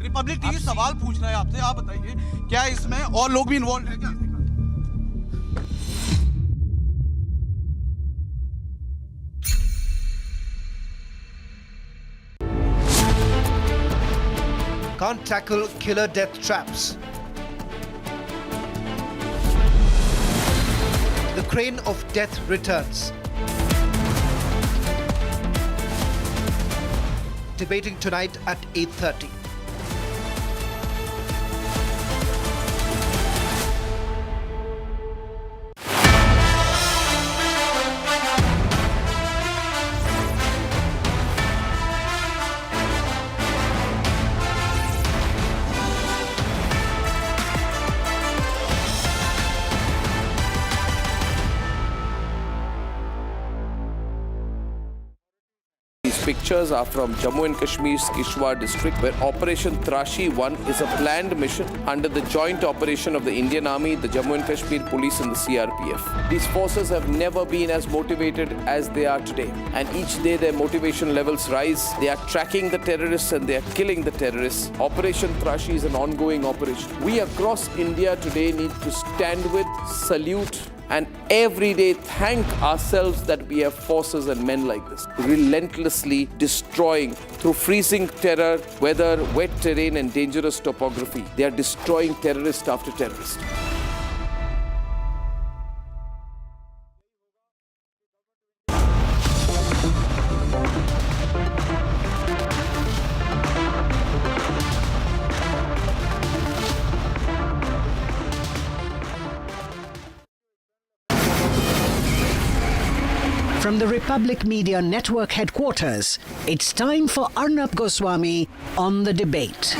रिपब्लिक टीवी सवाल पूछ रहा है आपसे, आप बताइए क्या इसमें और लोग भी इन्वॉल्व है क्या? Can't tackle killer death traps. The crane of death returns. Debating tonight at 8:30. Pictures are from Jammu and Kashmir's Kishwar district, where Operation Trashi 1 is a planned mission under the joint operation of the Indian Army, the Jammu and Kashmir Police and the CRPF. These forces have never been as motivated as they are today, and each day their motivation levels rise. They are tracking the terrorists and they are killing the terrorists. Operation Trashi is an ongoing operation. We across India today need to stand with, salute, and every day thank ourselves that we have forces and men like this, relentlessly destroying through freezing terror, weather, wet terrain and dangerous topography. They are destroying terrorist after terrorist. From the Republic Media Network headquarters, it's time for Arnab Goswami on the debate.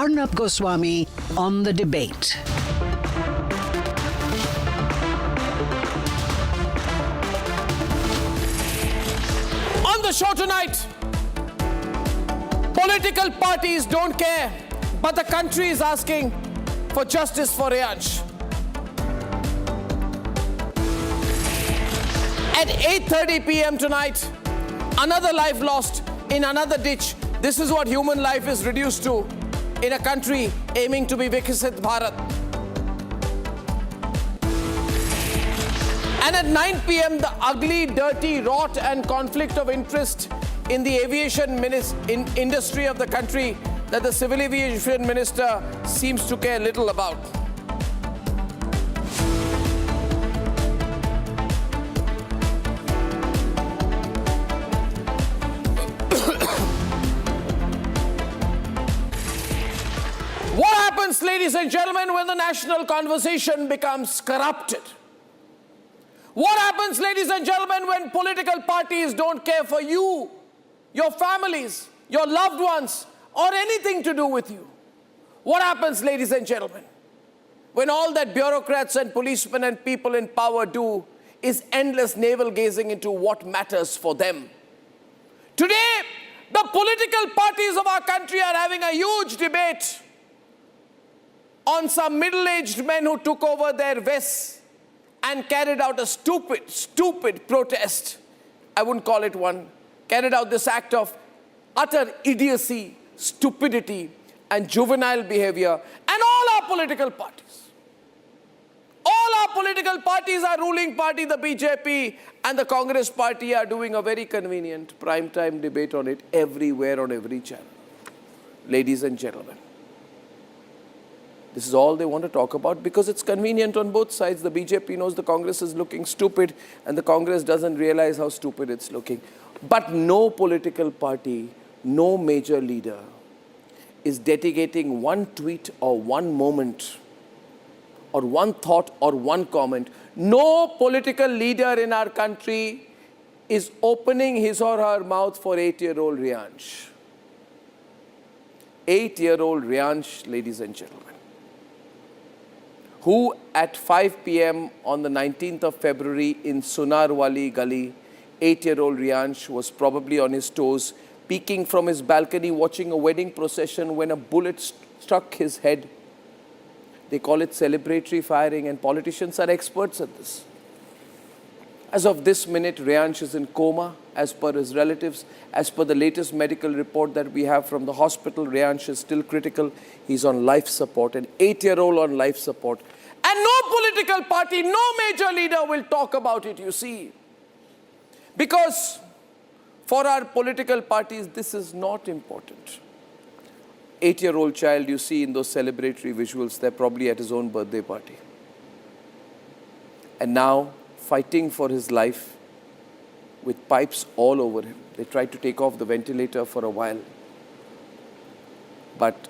Arnab Goswami on the debate. On the show tonight, political parties don't care, but the country is asking for justice for Reyansh. At 8:30 p.m. tonight, another life lost in another ditch. This is what human life is reduced to in a country aiming to be Viksit Bharat. And at 9 p.m., the ugly, dirty rot and conflict of interest in the aviation industry of the country that the civil aviation minister seems to care little about. What happens, ladies and gentlemen, when the national conversation becomes corrupted? What happens, ladies and gentlemen, when political parties don't care for you, your families, your loved ones, or anything to do with you? What happens, ladies and gentlemen, when all that bureaucrats and policemen and people in power do is endless navel-gazing into what matters for them? Today, the political parties of our country are having a huge debate on some middle-aged men who took over their vests and carried out a stupid protest. I wouldn't call it one. Carried out this act of utter idiocy, stupidity, and juvenile behavior. And all our political parties, our ruling party, the BJP and the Congress party, are doing a very convenient prime-time debate on it everywhere on every channel. Ladies and gentlemen, this is all they want to talk about because it's convenient on both sides. The BJP knows the Congress is looking stupid and the Congress doesn't realize how stupid it's looking. But no political party, no major leader is dedicating one tweet or one moment or one thought or one comment. No political leader in our country is opening his or her mouth for 8-year-old Reyansh. 8-year-old Reyansh, ladies and gentlemen, who at 5 p.m. on the 19th of February in Sunarwali Gully, 8-year-old Reyansh was probably on his toes, peeking from his balcony, watching a wedding procession when a bullet struck his head. They call it celebratory firing, and politicians are experts at this. As of this minute, Reyansh is in coma, as per his relatives. As per the latest medical report that we have from the hospital, Reyansh is still critical. He's on life support, an 8-year-old on life support. And no political party, no major leader will talk about it, you see. Because for our political parties, this is not important. 8-year-old child you see in those celebratory visuals, they're probably at his own birthday party. And now, fighting for his life with pipes all over him. They tried to take off the ventilator for a while. But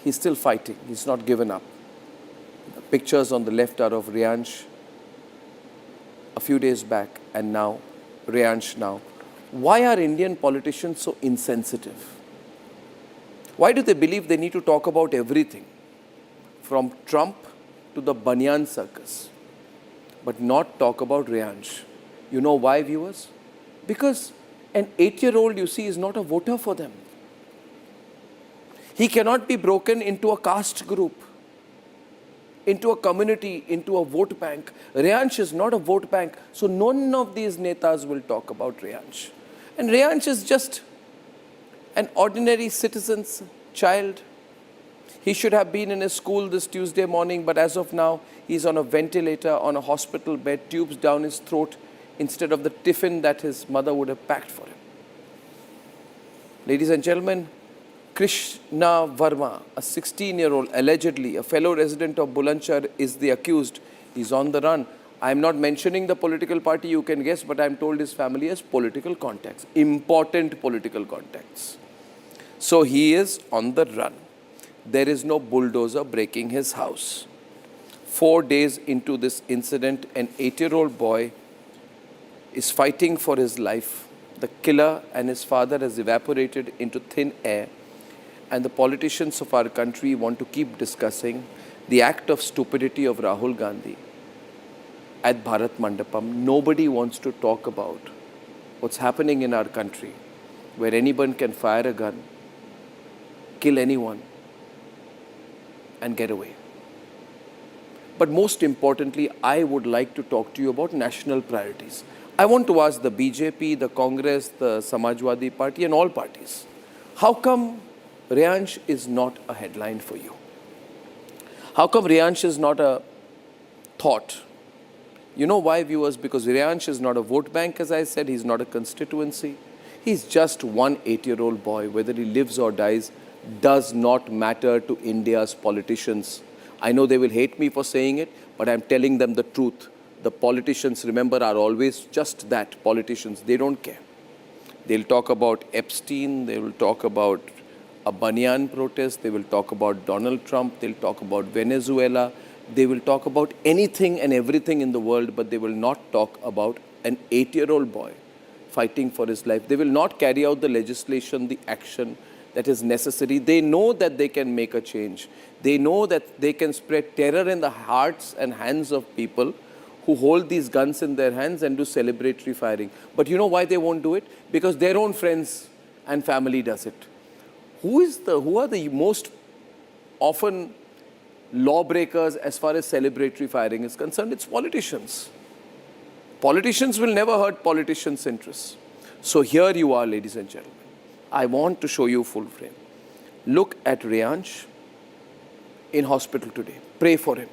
he's still fighting. He's not given up. The pictures on the left are of Reyansh a few days back and now, Reyansh now. Why are Indian politicians so insensitive? Why do they believe they need to talk about everything? From Trump to the Banyan Circus, but not talk about Reyansh. You know why, viewers? Because an 8-year-old, you see, is not a voter for them. He cannot be broken into a caste group, into a community, into a vote bank. Reyansh is not a vote bank, so none of these netas will talk about Reyansh. And Reyansh is just an ordinary citizen's child. He should have been in his school this Tuesday morning, but as of now, he's on a ventilator, on a hospital bed, tubes down his throat, instead of the tiffin that his mother would have packed for him. Ladies and gentlemen, Krishna Verma, a 16-year-old, allegedly a fellow resident of Bulandshahr, is the accused. He's on the run. I'm not mentioning the political party, you can guess, but I'm told his family has political contacts, important political contacts. So he is on the run. There is no bulldozer breaking his house. 4 days into this incident, an 8-year-old boy is fighting for his life. The killer and his father has evaporated into thin air, and the politicians of our country want to keep discussing the act of stupidity of Rahul Gandhi at Bharat Mandapam. Nobody wants to talk about what's happening in our country, where anyone can fire a gun, kill anyone, and get away. But most importantly, I would like to talk to you about national priorities. I want to ask the BJP, the Congress, the Samajwadi Party, and all parties, how come Reyansh is not a headline for you? How come Reyansh is not a thought? You know why, viewers? Because Reyansh is not a vote bank, as I said. He's not a constituency. He's just one 8-year-old boy. Whether he lives or dies does not matter to India's politicians. I know they will hate me for saying it, but I'm telling them the truth. The politicians, remember, are always just that, politicians. They don't care. They'll talk about Epstein, they will talk about a banyan protest, they will talk about Donald Trump, they'll talk about Venezuela, they will talk about anything and everything in the world, but they will not talk about an 8-year-old boy fighting for his life. They will not carry out the legislation, the action that is necessary. They know that they can make a change. They know that they can spread terror in the hearts and hands of people who hold these guns in their hands and do celebratory firing. But you know why they won't do it? Because their own friends and family does it. Who are the most often lawbreakers as far as celebratory firing is concerned? It's politicians. Politicians will never hurt politicians' interests. So here you are, ladies and gentlemen. I want to show you full frame. Look at Reyansh in hospital today. Pray for him.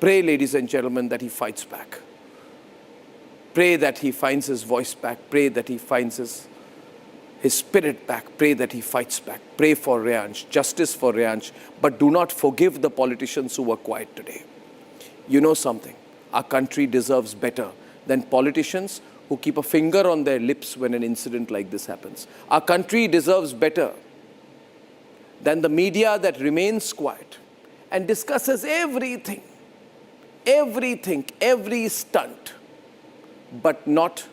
Pray, ladies and gentlemen, that he fights back. Pray that he finds his voice back. Pray that he finds his spirit back. Pray that he fights back. Pray for Reyansh, justice for Reyansh. But do not forgive the politicians who were quiet today. You know something? Our country deserves better than politicians who keep a finger on their lips when an incident like this happens. Our country deserves better than the media that remains quiet and discusses everything, every stunt, but not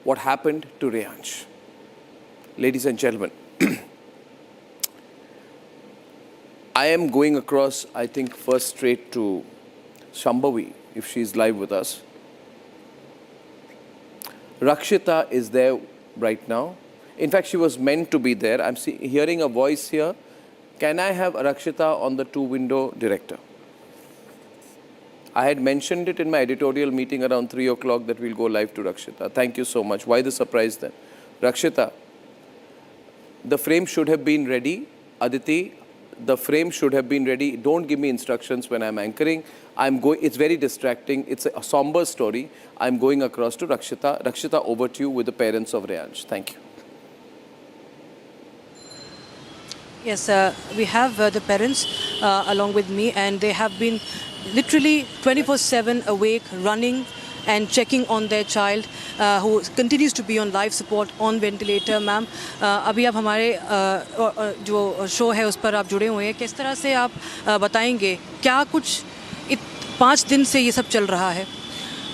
what happened to Reyansh. Ladies and gentlemen, I am going across, I think, first straight to Shambhavi, if she's live with us. Rakshita is there right now. In fact, she was meant to be there. I'm hearing a voice here. Can I have Rakshita on the two-window director? I had mentioned it in my editorial meeting around 3 o'clock that we'll go live to Rakshita. Thank you so much. Why the surprise then? Rakshita, the frame should have been ready. Aditi, the frame should have been ready. Don't give me instructions when I'm anchoring. It's very distracting. It's a somber story. I'm going across to Rakshita. Rakshita, over to you with the parents of Reyansh. Thank you. Yes, we have the parents along with me, and they have been literally 24/7 awake, running and checking on their child who continues to be on life support on ventilator. Ma'am, अभी आप हमारे जो show है उस पर आप जुड़े हुए हैं. किस तरह से आप बताएंगे क्या कुछ 5 दिन से ये सब चल रहा है?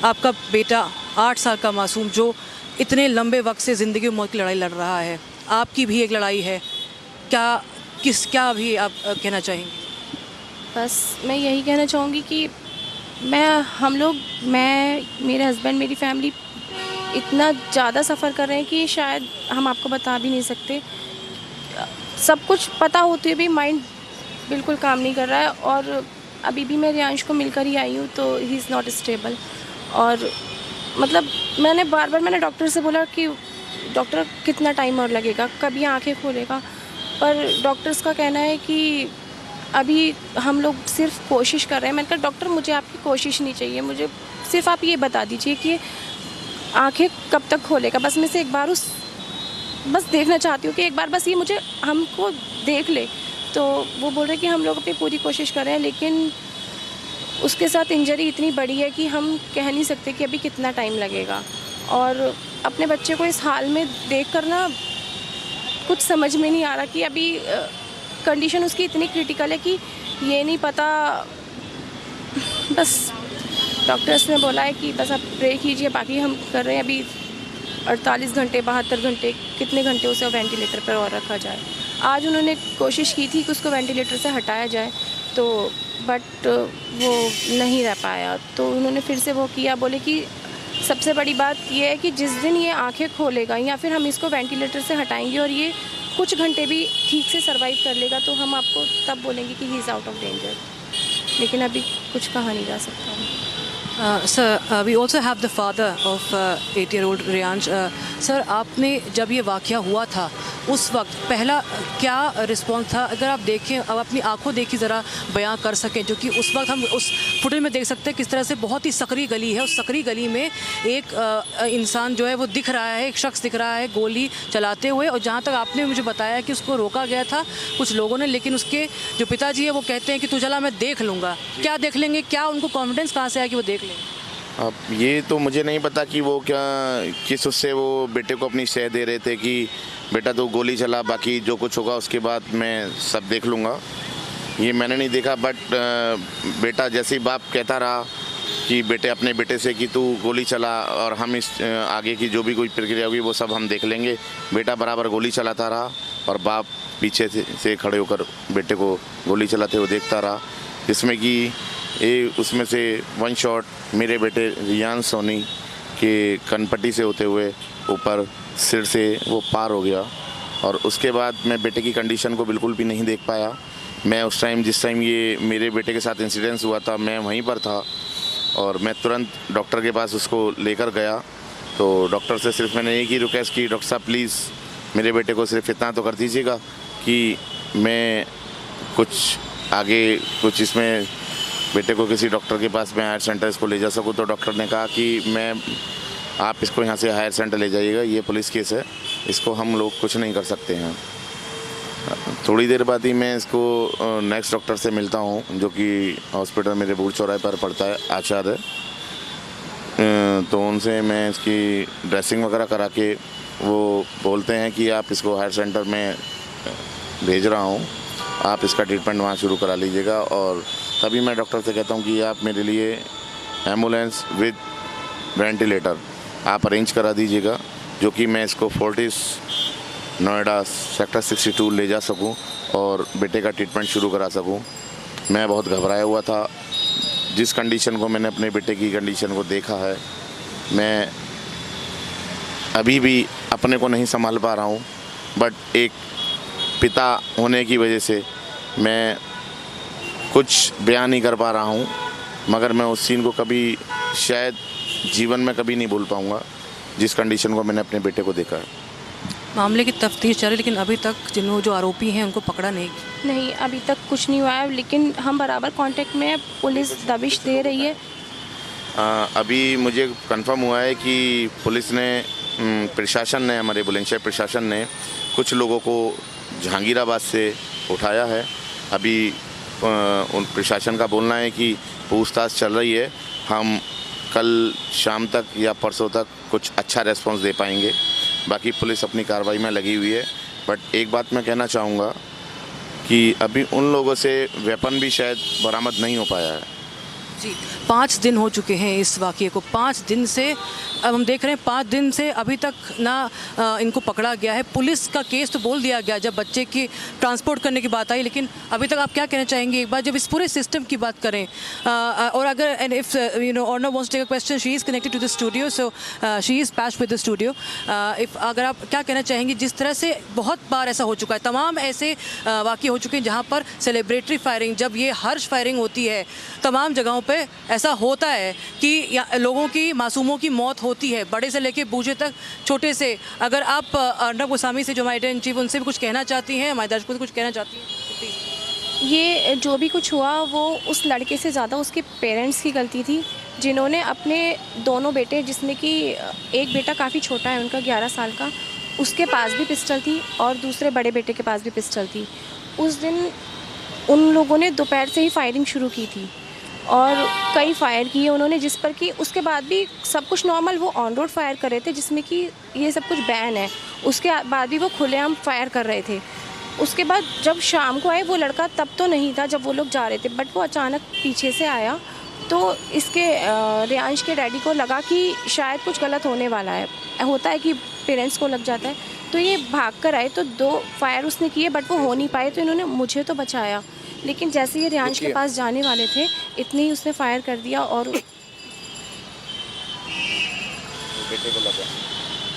आपका बेटा 8 साल का मासूम जो इतने लंबे वक्त से ज़िंदगी और मौत की लड़ाई लड़ रहा है, आपकी भी एक लड़ाई है. क्या अभी आप कहना चाहेंगे? बस मैं यही कहना चाहूँगी कि मैं मेरे हस्बैंड, मेरी फैमिली इतना ज़्यादा सफ़र कर रहे हैं कि शायद हम आपको बता भी नहीं सकते. सब कुछ पता होते हुए भी माइंड बिल्कुल काम नहीं कर रहा है. और अभी भी मैं रियांश को मिलकर ही आई हूँ, तो ही इज़ नॉट स्टेबल. और मतलब मैंने डॉक्टर से बोला कि डॉक्टर कितना टाइम और लगेगा, कभी आँखें खोलेगा. पर डॉक्टर्स का कहना है कि अभी हम लोग सिर्फ कोशिश कर रहे हैं. मैंने कहा डॉक्टर मुझे आपकी कोशिश नहीं चाहिए, मुझे सिर्फ आप ये बता दीजिए कि आंखें कब तक खोलेगा. बस मैं से एक बार बस देखना चाहती हूँ कि एक बार बस ये हमको देख ले. तो वो बोल रहे कि हम लोग अपनी पूरी कोशिश कर रहे हैं, लेकिन उसके साथ इंजरी इतनी बड़ी है कि हम कह नहीं सकते कि अभी कितना टाइम लगेगा. और अपने बच्चे को इस हाल में देख कर ना कुछ समझ में नहीं आ रहा कि अभी कंडीशन उसकी इतनी क्रिटिकल है कि ये नहीं पता. बस डॉक्टर्स ने बोला है कि बस आप प्रे कीजिए, बाकी हम कर रहे हैं. अभी 48 घंटे 72 घंटे कितने घंटे उसे वेंटिलेटर पर और रखा जाए. आज उन्होंने कोशिश की थी कि उसको वेंटिलेटर से हटाया जाए, तो बट वो नहीं रह पाया. तो उन्होंने फिर से वो किया. बोले कि सबसे बड़ी बात ये है कि जिस दिन ये आंखें खोलेगा या फिर हम इसको वेंटिलेटर से हटाएंगे और ये कुछ घंटे भी ठीक से सर्वाइव कर लेगा, तो हम आपको तब बोलेंगे कि he is out of danger. लेकिन अभी कुछ कहा नहीं जा सकता. Sir, we also have the father of 8-year-old Reyansh. Sir, आपने जब ये वाक़या हुआ था उस वक्त पहला क्या रिस्पॉन्स था? अगर आप देखें, अब अपनी आंखों देखी ज़रा बयां कर सकें, जो कि उस वक्त हम उस फुटेज में देख सकते हैं किस तरह से बहुत ही सकरी गली है, उस सकरी गली में एक इंसान जो है वो दिख रहा है, एक शख्स दिख रहा है गोली चलाते हुए, और जहाँ तक आपने मुझे बताया कि उसको रोका गया था कुछ लोगों ने, लेकिन उसके जो पिताजी है वो कहते हैं कि तू चला, मैं देख लूँगा। क्या देख लेंगे? क्या उनको कॉन्फिडेंस कहाँ से आया कि वो देख लेंगे? अब ये तो मुझे नहीं पता कि वो क्या किस उससे वो बेटे को अपनी शह दे रहे थे कि बेटा तो गोली चला, बाकी जो कुछ होगा उसके बाद मैं सब देख लूँगा। ये मैंने नहीं देखा, बट बेटा जैसे ही बाप कहता रहा कि बेटे अपने बेटे से कि तू गोली चला और हम इस आगे की जो भी कोई प्रक्रिया होगी वो सब हम देख लेंगे, बेटा बराबर गोली चलाता रहा और बाप पीछे से खड़े होकर बेटे को गोली चलाते हुए देखता रहा, जिसमें कि उसमें से वन शॉट मेरे बेटे रियांश सोनी के कनपट्टी से होते हुए ऊपर सिर से वो पार हो गया। और उसके बाद मैं बेटे की कंडीशन को बिल्कुल भी नहीं देख पाया। मैं उस टाइम जिस टाइम ये मेरे बेटे के साथ इंसिडेंस हुआ था मैं वहीं पर था और मैं तुरंत डॉक्टर के पास उसको लेकर गया। तो डॉक्टर से सिर्फ मैंने एक ही रिक्वेस्ट की, डॉक्टर साहब प्लीज़ मेरे बेटे को सिर्फ इतना तो कर दीजिएगा कि मैं कुछ आगे कुछ इसमें बेटे को किसी डॉक्टर के पास मैं हायर सेंटर इसको ले जा सकूँ। तो डॉक्टर ने कहा कि आप इसको यहाँ से हायर सेंटर ले जाइएगा, ये पुलिस केस है, इसको हम लोग कुछ नहीं कर सकते हैं। थोड़ी देर बाद ही मैं इसको नेक्स्ट डॉक्टर से मिलता हूँ जो कि हॉस्पिटल मेरे बूढ़ चौराहे पर पड़ता है, आचार्य। तो उनसे मैं इसकी ड्रेसिंग वगैरह करा के वो बोलते हैं कि आप इसको हायर सेंटर में भेज रहा हूँ, आप इसका ट्रीटमेंट वहाँ शुरू करा लीजिएगा। और तभी मैं डॉक्टर से कहता हूँ कि आप मेरे लिए एम्बुलेंस विद वेंटिलेटर आप अरेंज करा दीजिएगा, जो कि मैं इसको फोर्टिस नोएडा सेक्टर 62 ले जा सकूं और बेटे का ट्रीटमेंट शुरू करा सकूं। मैं बहुत घबराया हुआ था, जिस कंडीशन को मैंने अपने बेटे की कंडीशन को देखा है, मैं अभी भी अपने को नहीं संभाल पा रहा हूँ। बट एक पिता होने की वजह से मैं कुछ बयान नहीं कर पा रहा हूँ, मगर मैं उस सीन को कभी शायद जीवन में कभी नहीं भूल पाऊँगा जिस कंडीशन को मैंने अपने बेटे को देखा है। मामले की तफ्तीश जारी, लेकिन अभी तक जो आरोपी हैं उनको पकड़ा नहीं? अभी तक कुछ नहीं हुआ है, लेकिन हम बराबर कांटेक्ट में, पुलिस दबिश दे रही है। अभी मुझे कंफर्म हुआ है कि पुलिस ने प्रशासन ने, हमारे बुलंदशहर प्रशासन ने कुछ लोगों को जहांगीराबाद से उठाया है। अभी उन प्रशासन का बोलना है कि पूछताछ चल रही है, हम कल शाम तक या परसों तक कुछ अच्छा रेस्पॉन्स दे पाएंगे। बाकी पुलिस अपनी कार्रवाई में लगी हुई है। बट एक बात मैं कहना चाहूँगा कि अभी उन लोगों से वेपन भी शायद बरामद नहीं हो पाया है। जी, 5 दिन हो चुके हैं इस वाक़ये को, 5 दिन से अब हम देख रहे हैं 5 दिन से अभी तक ना इनको पकड़ा गया है। पुलिस का केस तो बोल दिया गया जब बच्चे की ट्रांसपोर्ट करने की बात आई, लेकिन अभी तक आप क्या कहना चाहेंगे एक बार जब इस पूरे सिस्टम की बात करें? और अगर and if Arnab wants to take a question, she is connected to the studio, so she is patched with the studio. If अगर आप क्या कहना चाहेंगे, जिस तरह से बहुत बार ऐसा हो चुका है, तमाम ऐसे वाक़ये हो चुके हैं जहाँ पर सेलिब्रेटरी फायरिंग, जब ये हर्ष फायरिंग होती है, तमाम जगहों पे ऐसा होता है कि लोगों की, मासूमों की मौत होती है, बड़े से लेके बूढ़े तक, छोटे से। अगर आप अर्नब गोस्वामी से जो हमारे एडिटर इन चीफ, उनसे भी कुछ कहना चाहती हैं, हमारे दर्शकों से कुछ कहना चाहती हैं? ये जो भी कुछ हुआ वो उस लड़के से ज़्यादा उसके पेरेंट्स की गलती थी, जिन्होंने अपने दोनों बेटे, जिसमें कि एक बेटा काफ़ी छोटा है उनका 11 साल का, उसके पास भी पिस्टल थी और दूसरे बड़े बेटे के पास भी पिस्टल थी। उस दिन उन लोगों ने दोपहर से ही फायरिंग शुरू की थी और कई फायर किए उन्होंने, जिस पर कि उसके बाद भी सब कुछ नॉर्मल, वो ऑन रोड फायर कर रहे थे जिसमें कि ये सब कुछ बैन है, उसके बाद भी वो खुलेआम फायर कर रहे थे। उसके बाद जब शाम को आए वो लड़का तब तो नहीं था जब वो लोग जा रहे थे, बट वो अचानक पीछे से आया तो इसके रेयांश के डैडी को लगा कि शायद कुछ गलत होने वाला है। होता है कि पेरेंट्स को लग जाता है, तो ये भाग कर आए, तो 2 फायर उसने किए बट वो हो नहीं पाए, तो इन्होंने मुझे तो बचाया, लेकिन जैसे ये रेयांश के पास जाने वाले थे इतने ही उसने फायर कर दिया और बेटे को लगा।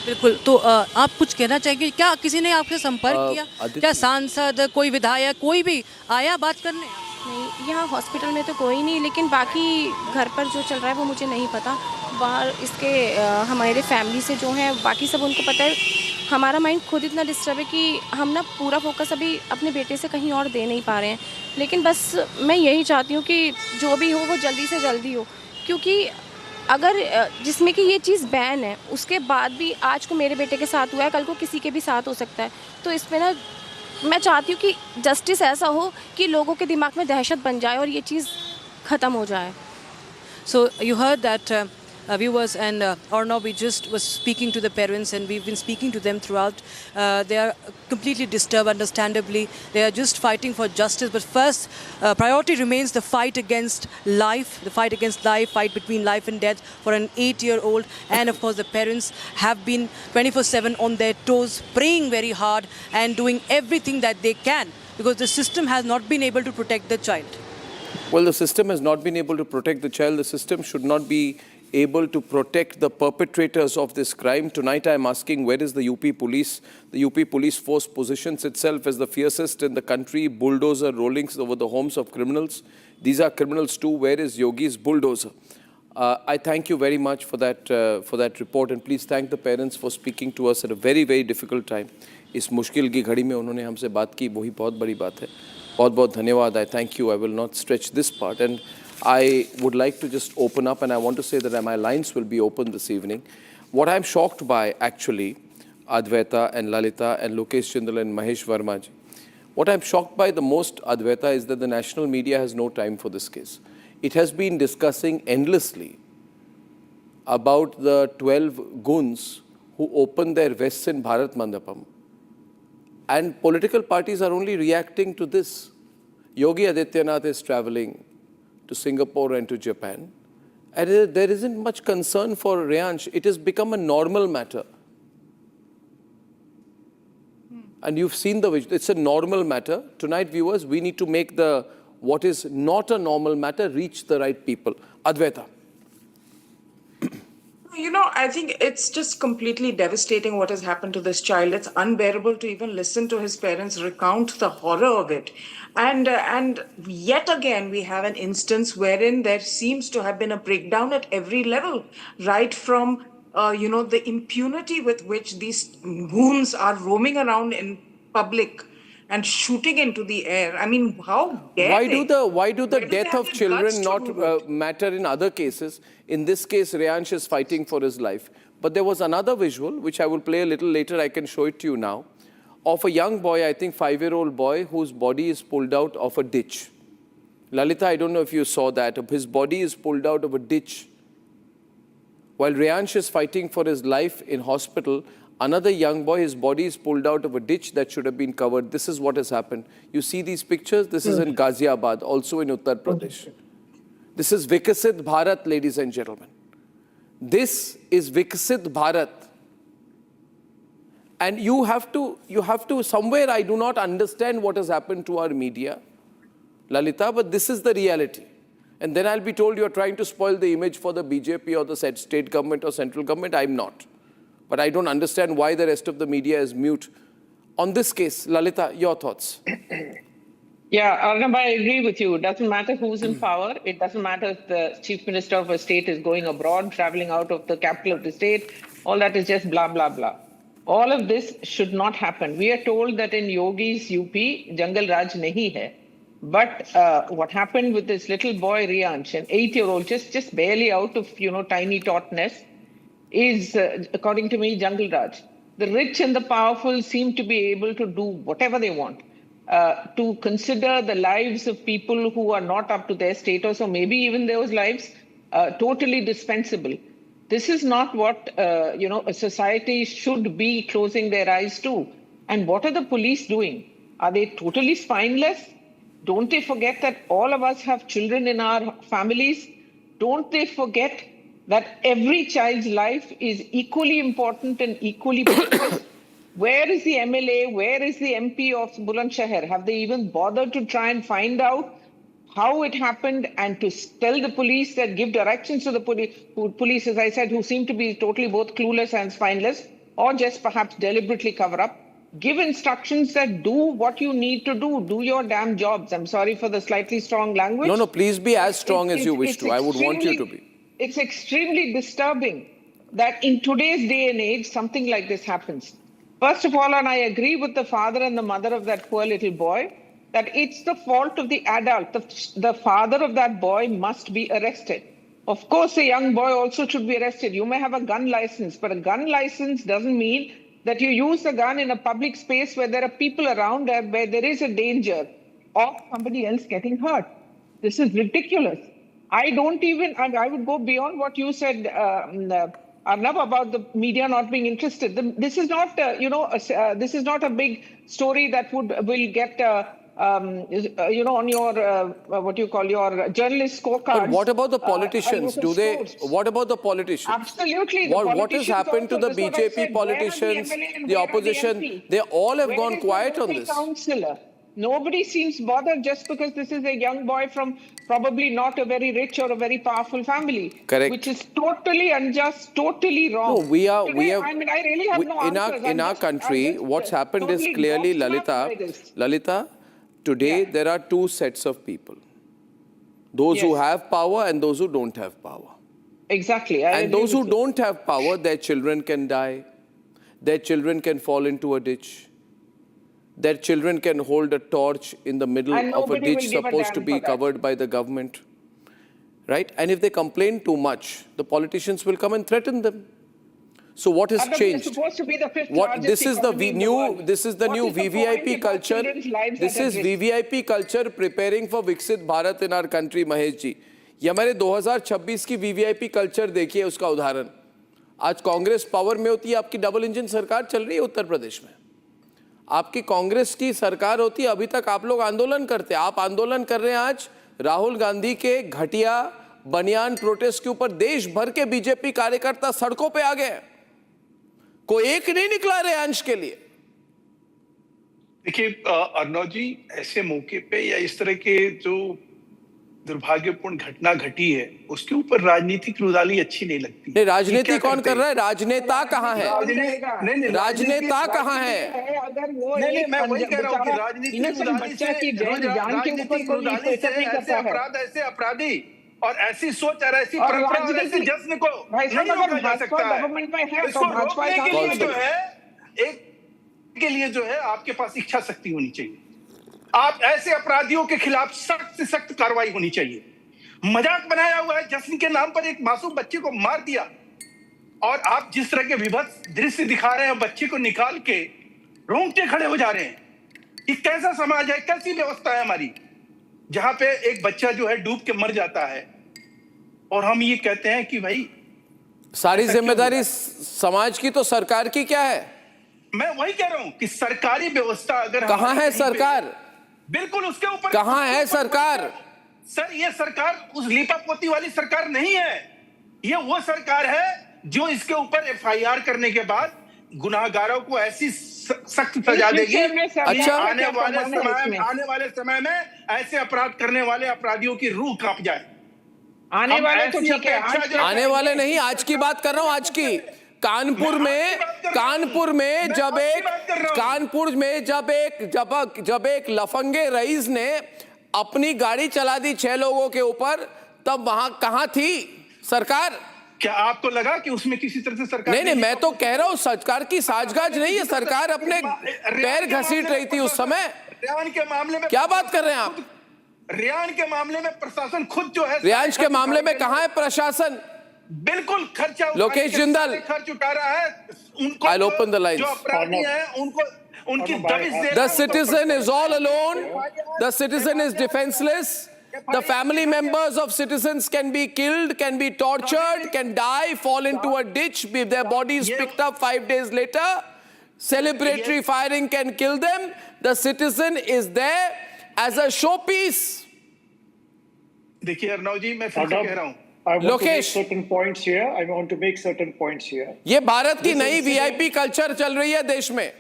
बिल्कुल, तो आप कुछ कहना चाहेंगे? क्या किसी ने आपसे संपर्क किया? क्या सांसद, कोई विधायक, कोई भी आया बात करने? नहीं, यहाँ हॉस्पिटल में तो कोई नहीं, लेकिन बाकी घर पर जो चल रहा है वो मुझे नहीं पता। बाहर इसके हमारे फैमिली से जो है बाकी सब उनको पता है। हमारा माइंड खुद इतना डिस्टर्ब है कि हम ना पूरा फोकस अभी अपने बेटे से कहीं और दे नहीं पा रहे हैं। लेकिन बस मैं यही चाहती हूँ कि जो भी हो वो जल्दी से जल्दी हो, क्योंकि अगर जिसमें कि ये चीज़ बैन है उसके बाद भी आज को मेरे बेटे के साथ हुआ है, कल को किसी के भी साथ हो सकता है। तो इसमें ना मैं चाहती हूँ कि जस्टिस ऐसा हो कि लोगों के दिमाग में दहशत बन जाए और ये चीज़ ख़त्म हो जाए। So you heard that viewers and Arnab, we just was speaking to the parents and we've been speaking to them throughout. They are completely disturbed, understandably. They are just fighting for justice. But first, priority remains the fight against life, fight between life and death for an 8-year-old. And of course, the parents have been 24/7 on their toes, praying very hard and doing everything that they can because the system has not been able to protect the child. Well, the system has not been able to protect the child. The system should not be able to protect the perpetrators of this crime. Tonight I am asking, where is the UP police? The UP police force positions itself as the fiercest in the country, bulldozer rolling over the homes of criminals. These are criminals too. Where is Yogi's bulldozer? I thank you very much for that report, and please thank the parents for speaking to us at a very, very difficult time. इस मुश्किल की घड़ी में उन्होंने हमसे बात की, वही बहुत बड़ी बात है. बहुत बहुत धन्यवाद. I thank you. I will not stretch this part, and I would like to just open up, and I want to say that my lines will be open this evening. What I'm shocked by, actually, Advaita and Lalita and Lokesh Jindal and Mahesh Verma ji, what I'm shocked by the most, Advaita, is that the national media has no time for this case. It has been discussing endlessly about the 12 goons who opened their vests in Bharat Mandapam. And political parties are only reacting to this. Yogi Adityanath is traveling to Singapore and to Japan. And there isn't much concern for Reyansh. It has become a normal matter. And you've seen the visual. It's a normal matter. Tonight, viewers, we need to make what is not a normal matter reach the right people. Advaita. You know, I think it's just completely devastating what has happened to this child. It's unbearable to even listen to his parents recount the horror of it. And yet again, we have an instance wherein there seems to have been a breakdown at every level, right from, the impunity with which these goons are roaming around in public and shooting into the air. I mean, how dare Why do the death of children not matter in other cases? In this case, Reyansh is fighting for his life. But there was another visual, which I will play a little later, I can show it to you now, of a young boy, I think 5-year-old boy, whose body is pulled out of a ditch. Lalita, I don't know if you saw that. His body is pulled out of a ditch. While Reyansh is fighting for his life in hospital, another young boy, his body is pulled out of a ditch that should have been covered. This is what has happened. You see these pictures? This is in Ghaziabad, also in Uttar Pradesh. This is Vikasit Bharat, ladies and gentlemen. This is Vikasit Bharat. And you have to, somewhere I do not understand what has happened to our media, Lalita, but this is the reality. And then I'll be told you're trying to spoil the image for the BJP or the state government or central government. I'm not. But I don't understand why the rest of the media is mute. On this case, Lalita, your thoughts? Yeah, Arnab, I agree with you. It doesn't matter who's in power. It doesn't matter if the chief minister of a state is going abroad, traveling out of the capital of the state. All that is just blah, blah, blah. All of this should not happen. We are told that in Yogi's UP, Jungle Raj nahi hai. But what happened with this little boy, Reyansh, an 8-year-old, just barely out of, tiny tautness, is, according to me, Jungle Raj. The rich and the powerful seem to be able to do whatever they want. To consider the lives of people who are not up to their status, or maybe even those lives, totally dispensable. This is not what, a society should be closing their eyes to. And what are the police doing? Are they totally spineless? Don't they forget that all of us have children in our families? Don't they forget that every child's life is equally important and equally precious? Where is the MLA? Where is the MP of Bulandshahr? Have they even bothered to try and find out how it happened and to tell the police that give directions to the police, as I said, who seem to be totally both clueless and spineless, or just perhaps deliberately cover up? Give instructions that do what you need to do. Do your damn jobs. I'm sorry for the slightly strong language. No, please be as strong as you wish to. I would want you to be. It's extremely disturbing that in today's day and age, something like this happens. First of all, and I agree with the father and the mother of that poor little boy, that it's the fault of the adult. The father of that boy must be arrested. Of course, a young boy also should be arrested. You may have a gun license, but a gun license doesn't mean that you use a gun in a public space where there are people around and where there is a danger of somebody else getting hurt. This is ridiculous. I would go beyond what you said, Arnab, about the media not being interested. This is not, this is not a big story that will get, on your, what you call your journalist scorecard. But what about the politicians? What about the politicians? Absolutely. What has happened to the BJP politicians, the opposition? They all have gone quiet on this. Councillor? Nobody seems bothered just because this is a young boy from probably not a very rich or a very powerful family. Correct. Which is totally unjust, totally wrong. No, we have. I really have no answers. In our country, what's happened is clearly, Lalita, today there are two sets of people. Those who have power and those who don't have power. Exactly. And those who don't have power, their children can die. Their children can fall into a ditch. Their children can hold a torch in the middle of a ditch supposed to be covered by the government. Right? And if they complain too much, the politicians will come and threaten them. So what has changed? Supposed to be the fifth This is the new VVIP culture. This is VVIP culture preparing for Viksit Bharat in our country, Mahesh ji. ये हमारे 2026 की VVIP culture देखिए उसका उदाहरण. आज Congress power में होती है, आपकी डबल इंजन सरकार चल रही है उत्तर प्रदेश में. आपकी कांग्रेस की सरकार होती है, अभी तक आप लोग आंदोलन करते हैं. आप आंदोलन कर रहे हैं आज राहुल गांधी के घटिया बनियान प्रोटेस्ट के ऊपर. देश भर के बीजेपी कार्यकर्ता सड़कों पे आ गए. कोई एक नहीं निकला रेयांश के लिए. देखिए अर्नब जी, ऐसे मौके पे या इस तरह के जो दुर्भाग्यपूर्ण घटना घटी है उसके ऊपर राजनीतिक रुदाली अच्छी नहीं लगती. नहीं, राजनीति कौन कर रहा है? राजनेता कहाँ है? राजनेता कहाँ है? नहीं, मैं वही कह रहा हूँ कि राजनीतिक रुदाली से ऐसे अपराधी और ऐसी सोच और ऐसी परंपरा और ऐसे जश्न को नहीं रोका जा सकता है. इसको रोकने के लिए जो है के लिए जो है आपके पास इच्छा शक्ति होनी चाहिए. आप ऐसे अपराधियों के खिलाफ सख्त से सख्त कार्रवाई होनी चाहिए. मजाक बनाया हुआ है, जश्न के नाम पर एक मासूम बच्चे को मार दिया और आप जिस तरह के विभत्स दृश्य दिखा रहे हैं, बच्चे को निकाल के रोंगटे खड़े हो जा रहे हैं. ये कैसा समाज है, कैसी व्यवस्था है हमारी, जहां पे एक बच्चा जो है डूब के मर जाता है और हम ये कहते हैं कि भाई सारी जिम्मेदारी समाज की, तो सरकार की क्या है? मैं वही कह रहा हूं कि सरकारी व्यवस्था अगर कहां है सरकार? बिल्कुल उसके ऊपर कहां है सरकार? सर ये सरकार उस लीपापोती वाली सरकार नहीं है. ये वो सरकार है जो इसके ऊपर एफआईआर करने के बाद गुनाहगारों को ऐसी सख्त सजा देगी. अच्छा, आने वाले समय में ऐसे अपराध करने वाले अपराधियों की रूह कांप जाए. आने वाले तो ठीक है, आने वाले नहीं, आज की बात कर रहा हूं. आज की कानपुर में जब एक लफंगे रईस ने अपनी गाड़ी चला दी 6 लोगों के ऊपर, तब वहां कहां थी सरकार? क्या आपको लगा कि उसमें किसी तरह से सरकार? नहीं, मैं तो कह रहा हूं सरकार की साजगाज नहीं है. सरकार अपने पैर घसीट रही थी उस समय. रेयान के मामले में क्या बात कर रहे हैं आप? रेयान के मामले में प्रशासन खुद जो है, रेयांश के मामले में कहां है प्रशासन? बिल्कुल खर्चा लोकेश जिंदल खर्च उठा रहा है. उनको I'll open the lines. जो अपराधी हैं उनको उनकी दबिश दे. The citizen is all alone. The citizen is defenseless. The family members of citizens can be killed, can be tortured, can die, fall into a ditch, be their bodies picked up 5 days later. Celebratory firing can kill them. The citizen is there as a showpiece. देखिए अर्नब जी, मैं फिर से कह रहा हूं. I want to make certain points here. I want to make certain points here. ये भारत की नई वीआईपी कल्चर चल रही है देश में.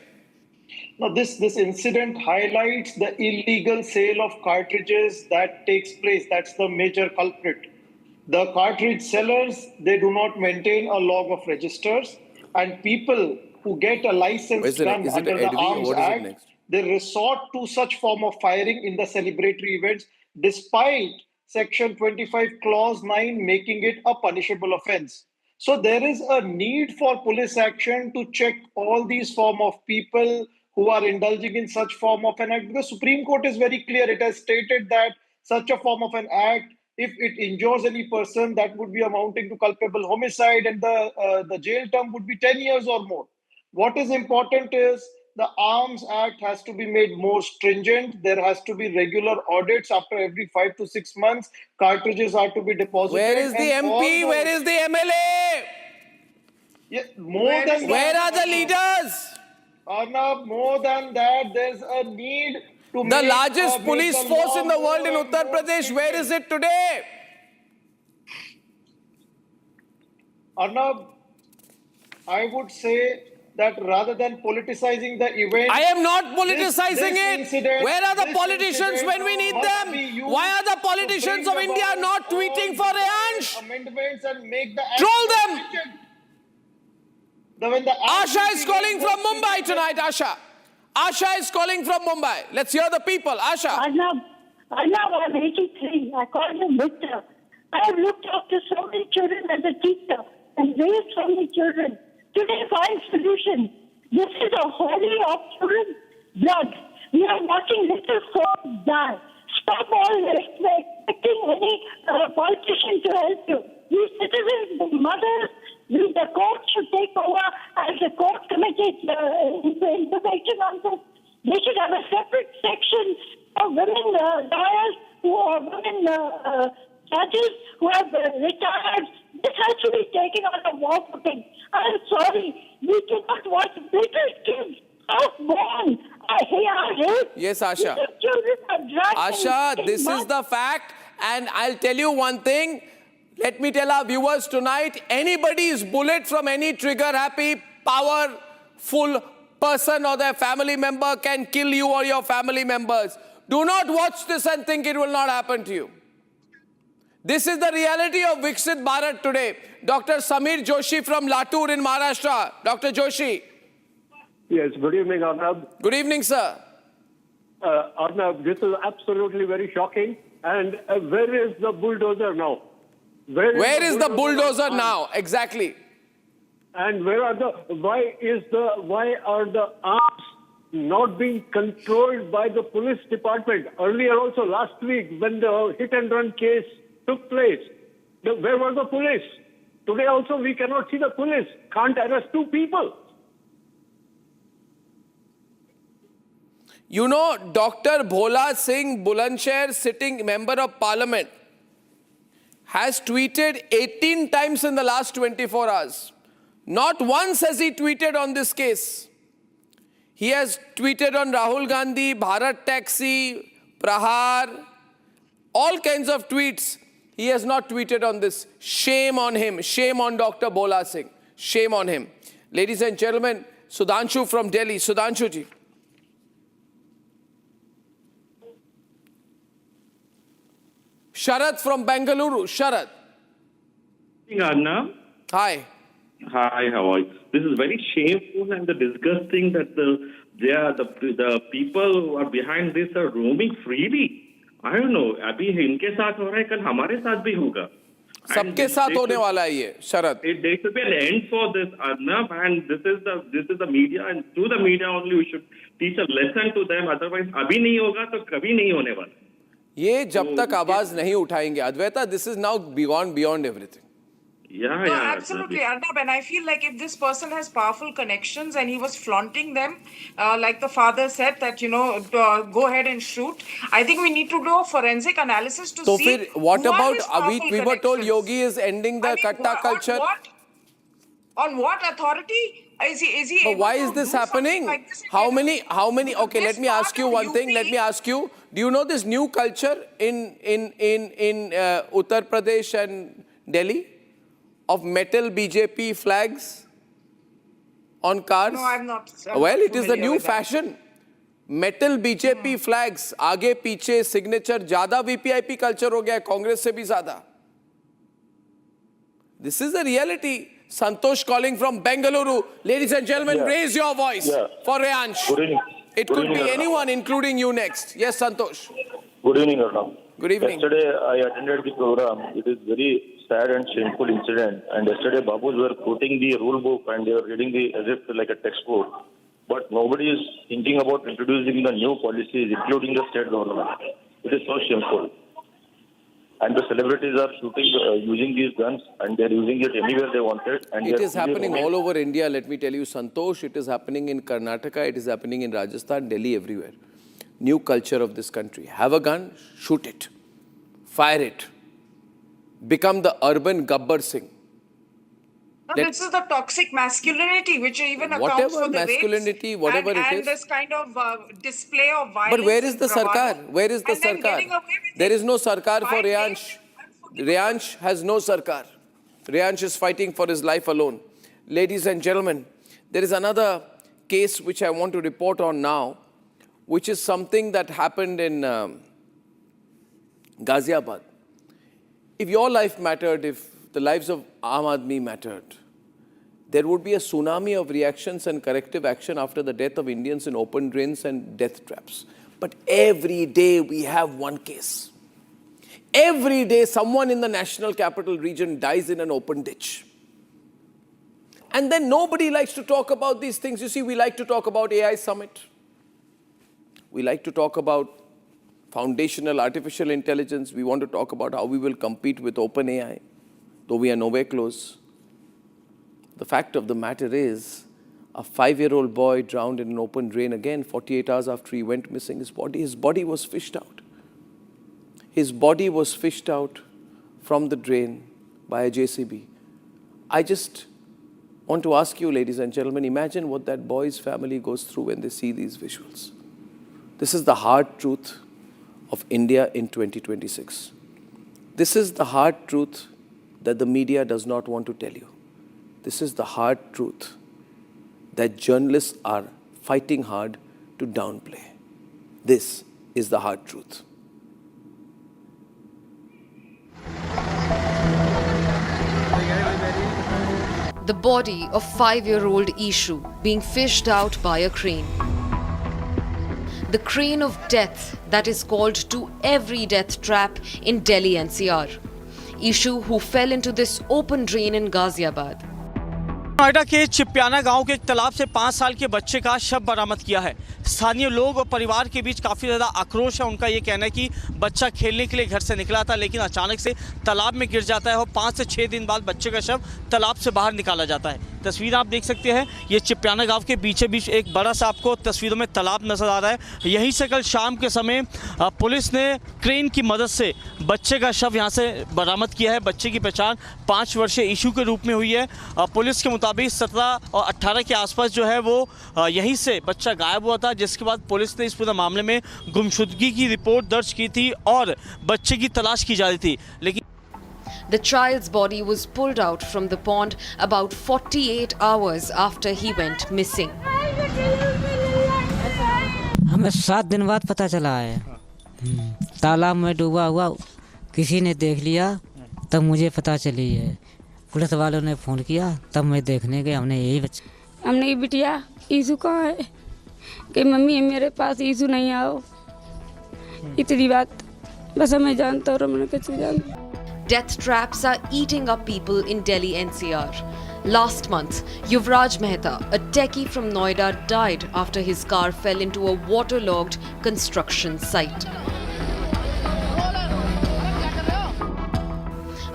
Now this incident highlights the illegal sale of cartridges that takes place. That's the major culprit. The cartridge sellers, they do not maintain a log of registers, and people who get a license done under the Arms Act, they resort to such form of firing in the celebratory events, despite Section 25 Clause 9 making it a punishable offense. So there is a need for police action to check all these form of people who are indulging in such form of an act. Because Supreme Court is very clear. It has stated that such a form of an act, if it injures any person, that would be amounting to culpable homicide, and the jail term would be 10 years or more. What is important is the Arms Act has to be made more stringent. There has to be regular audits after every 5 to 6 months. Cartridges are to be deposited. Where is the MP? Where is the MLA? Yeah, more than where are the leaders? Arnab, more than that, there's a need to the largest police force in the world in Uttar Pradesh. Where is it today? Arnab, I would say that rather than politicizing the event, I am not politicizing it. Where are the politicians when we need them? Why are the politicians of India not tweeting for Reyansh? Amendments and make the troll them. Asha is calling from Mumbai tonight. Asha is calling from Mumbai. Let's hear the people. Asha. Arnab, I'm 83. I call him Victor. I have looked after so many children as a teacher and raised so many children. Today, find solution. This is a holy of children's blood. We are watching little souls die. Stop all expecting any politician to help you. You citizens, the mothers, the court should take over as the court committed information on this. They should have a separate section of women lawyers who are women judges who have retired. This has to be taken on a war footing. I'm sorry, we cannot watch little kids born. Yes, Asha. Asha, this is the fact, and I'll tell you one thing. Let me tell our viewers tonight, anybody's bullet from any trigger-happy, powerful person or their family member can kill you or your family members. Do not watch this and think it will not happen to you. This is the reality of Viksit Bharat today. Dr. Samir Joshi from Latur in Maharashtra. Dr. Joshi. Yes, good evening, Arnab. Good evening, sir. Arnab, this is absolutely very shocking. And where is the bulldozer now? Where is the bulldozer now? Exactly. And why are the arms not being controlled by the police department? Earlier also last week when the hit and run case took place, where were the police? Today also we cannot see the police. Can't arrest two people. You know, Dr. Bhola Singh, Bulandshahr, sitting member of parliament, has tweeted 18 times in the last 24 hours. Not once has he tweeted on this case. He has tweeted on Rahul Gandhi, Bharat Taxi, Prahar, all kinds of tweets. He has not tweeted on this. Shame on him. Shame on Dr. Bhola Singh. Shame on him. Ladies and gentlemen, Sudhanshu from Delhi. Sudhanshu ji. Sharad from Bengaluru. Sharad. Arnab. Hi. Hi, how are you? This is very shameful and disgusting that the people who are behind this are roaming freely. I don't know. अभी इनके साथ हो रहा है, कल हमारे साथ भी होगा. सबके साथ होने वाला है ये, शरद. There should be an end for this, Arnab, and this is the media, and through the media only we should teach a lesson to them. Otherwise, अभी नहीं होगा तो कभी नहीं होने वाला. ये जब तक आवाज नहीं उठाएंगे, Advaita, this is now beyond everything. Yeah, absolutely, Arnab. And I feel like if this person has powerful connections and he was flaunting them, like the father said that, go ahead and shoot. I think we need to do a forensic analysis to see. So, what about, we were told Yogi is ending the katta culture. On what authority? Is he but why is this happening? Like this how many, okay, let me ask you one thing. Let me ask you, do you know this new culture in Uttar Pradesh and Delhi? Of metal BJP flags on cars? No, I'm not. Well, it is the new fashion. Metal BJP flags, आगे पीछे signature, ज़्यादा VPIP culture हो गया है, Congress से भी ज़्यादा. This is the reality. Santosh calling from Bengaluru. Ladies and gentlemen, raise your voice for Reyansh. Good evening. It could be anyone, including you next. Yes, Santosh. Good evening, Arnab. Good evening. Yesterday, I attended the program. It is very sad and shameful incident. And yesterday, Babus were quoting the rule book and they were reading the as if like a textbook. But nobody is thinking about introducing the new policies, including the state government. It is so shameful. And the celebrities are shooting, using these guns, and they're using it anywhere they wanted. And it is happening all over India, let me tell you, Santosh. It is happening in Karnataka, it is happening in Rajasthan, Delhi, everywhere. New culture of this country. Have a gun, shoot it. Fire it. Become the urban Gabbar Singh. No, this is the toxic masculinity, which even accounts for the masculinity, rapes whatever it is. And this kind of display of violence. But where is the Sarkar? Where is the Sarkar? There is no Sarkar for Reyansh. Reyansh has no Sarkar. Reyansh is fighting for his life alone. Ladies and gentlemen, there is another case which I want to report on now, which is something that happened in Ghaziabad. If your life mattered, if the lives of Aam Aadmi mattered, there would be a tsunami of reactions and corrective action after the death of Indians in open drains and death traps. But every day we have one case. Every day someone in the national capital region dies in an open ditch. And then nobody likes to talk about these things. You see, we like to talk about AI Summit. We like to talk about foundational artificial intelligence. We want to talk about how we will compete with OpenAI, though we are nowhere close. The fact of the matter is, a 5-year-old boy drowned in an open drain again 48 hours after he went missing. His body was fished out. His body was fished out from the drain by a JCB. I just want to ask you, ladies and gentlemen, imagine what that boy's family goes through when they see these visuals. This is the hard truth of India in 2026. This is the hard truth that the media does not want to tell you. This is the hard truth that journalists are fighting hard to downplay. This is the hard truth. The body of 5-year-old Ishu being fished out by a crane. The crane of death that is called to every death trap in Delhi NCR. Ishu, who fell into this open drain in Ghaziabad. Noida के चिप्याना गांव के एक तालाब से 5 साल के बच्चे का शव बरामद किया है। स्थानीय लोग और परिवार के बीच काफ़ी ज़्यादा आक्रोश है। उनका ये कहना है कि बच्चा खेलने के लिए घर से निकला था, लेकिन अचानक से तालाब में गिर जाता है और 5 से 6 दिन बाद बच्चे का शव तालाब से बाहर निकाला जाता है। तस्वीर आप देख सकते हैं, ये चिप्याना गांव के बीचे बीच एक बड़ा सा आपको तस्वीरों में तालाब नजर आ रहा है। यहीं से कल शाम के समय पुलिस ने क्रेन की मदद से बच्चे का शव यहाँ से बरामद किया है। बच्चे की पहचान 5 वर्षीय इशू के रूप में हुई है। पुलिस के मुताबिक 17 और 18 के आसपास जो है वो यहीं से बच्चा गायब हुआ था, जिसके बाद पुलिस ने इस पूरे मामले में गुमशुदगी की रिपोर्ट दर्ज की थी और बच्चे की तलाश की जा रही थी। लेकिन The child's body was pulled out from the pond about 48 hours after he went missing. हमें 7 दिन बाद पता चला है, तालाब में डूबा हुआ किसी ने देख लिया, तब मुझे पता चली है। पुलिस वालों ने फ़ोन किया, तब मैं देखने गया। हमने ये बिटिया ईजू कहाँ है कि मम्मी मेरे पास ईजू नहीं आओ, इतनी बात बस हमें जानता और हमने कुछ जानता। Death traps are eating up people in Delhi NCR. Last month, Yuvraj Mehta, a techie from Noida, died after his car fell into a waterlogged construction site.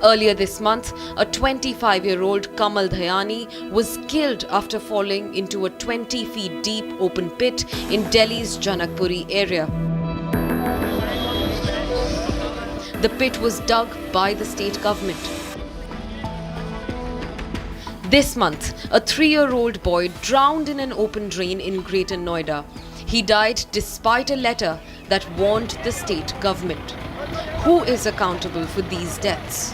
Earlier this month, a 25-year-old Kamal Dhayani was killed after falling into a 20 feet deep open pit in Delhi's Janakpuri area. The pit was dug by the state government. This month, a 3-year-old boy drowned in an open drain in Greater Noida. He died despite a letter that warned the state government. Who is accountable for these deaths?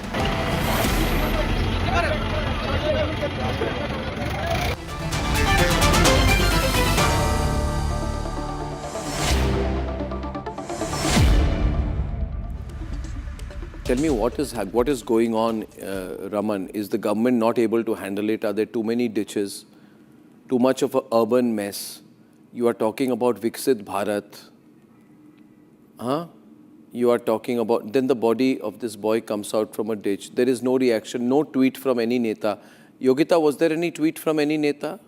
Tell me what is going on, Raman? Is the government not able to handle it? Are there too many ditches? Too much of an urban mess? You are talking about Viksit Bharat. Huh? you are talking about, then the body of this boy comes out from a ditch. There is no reaction, no tweet from any neta. Yogita, was there any tweet from any neta?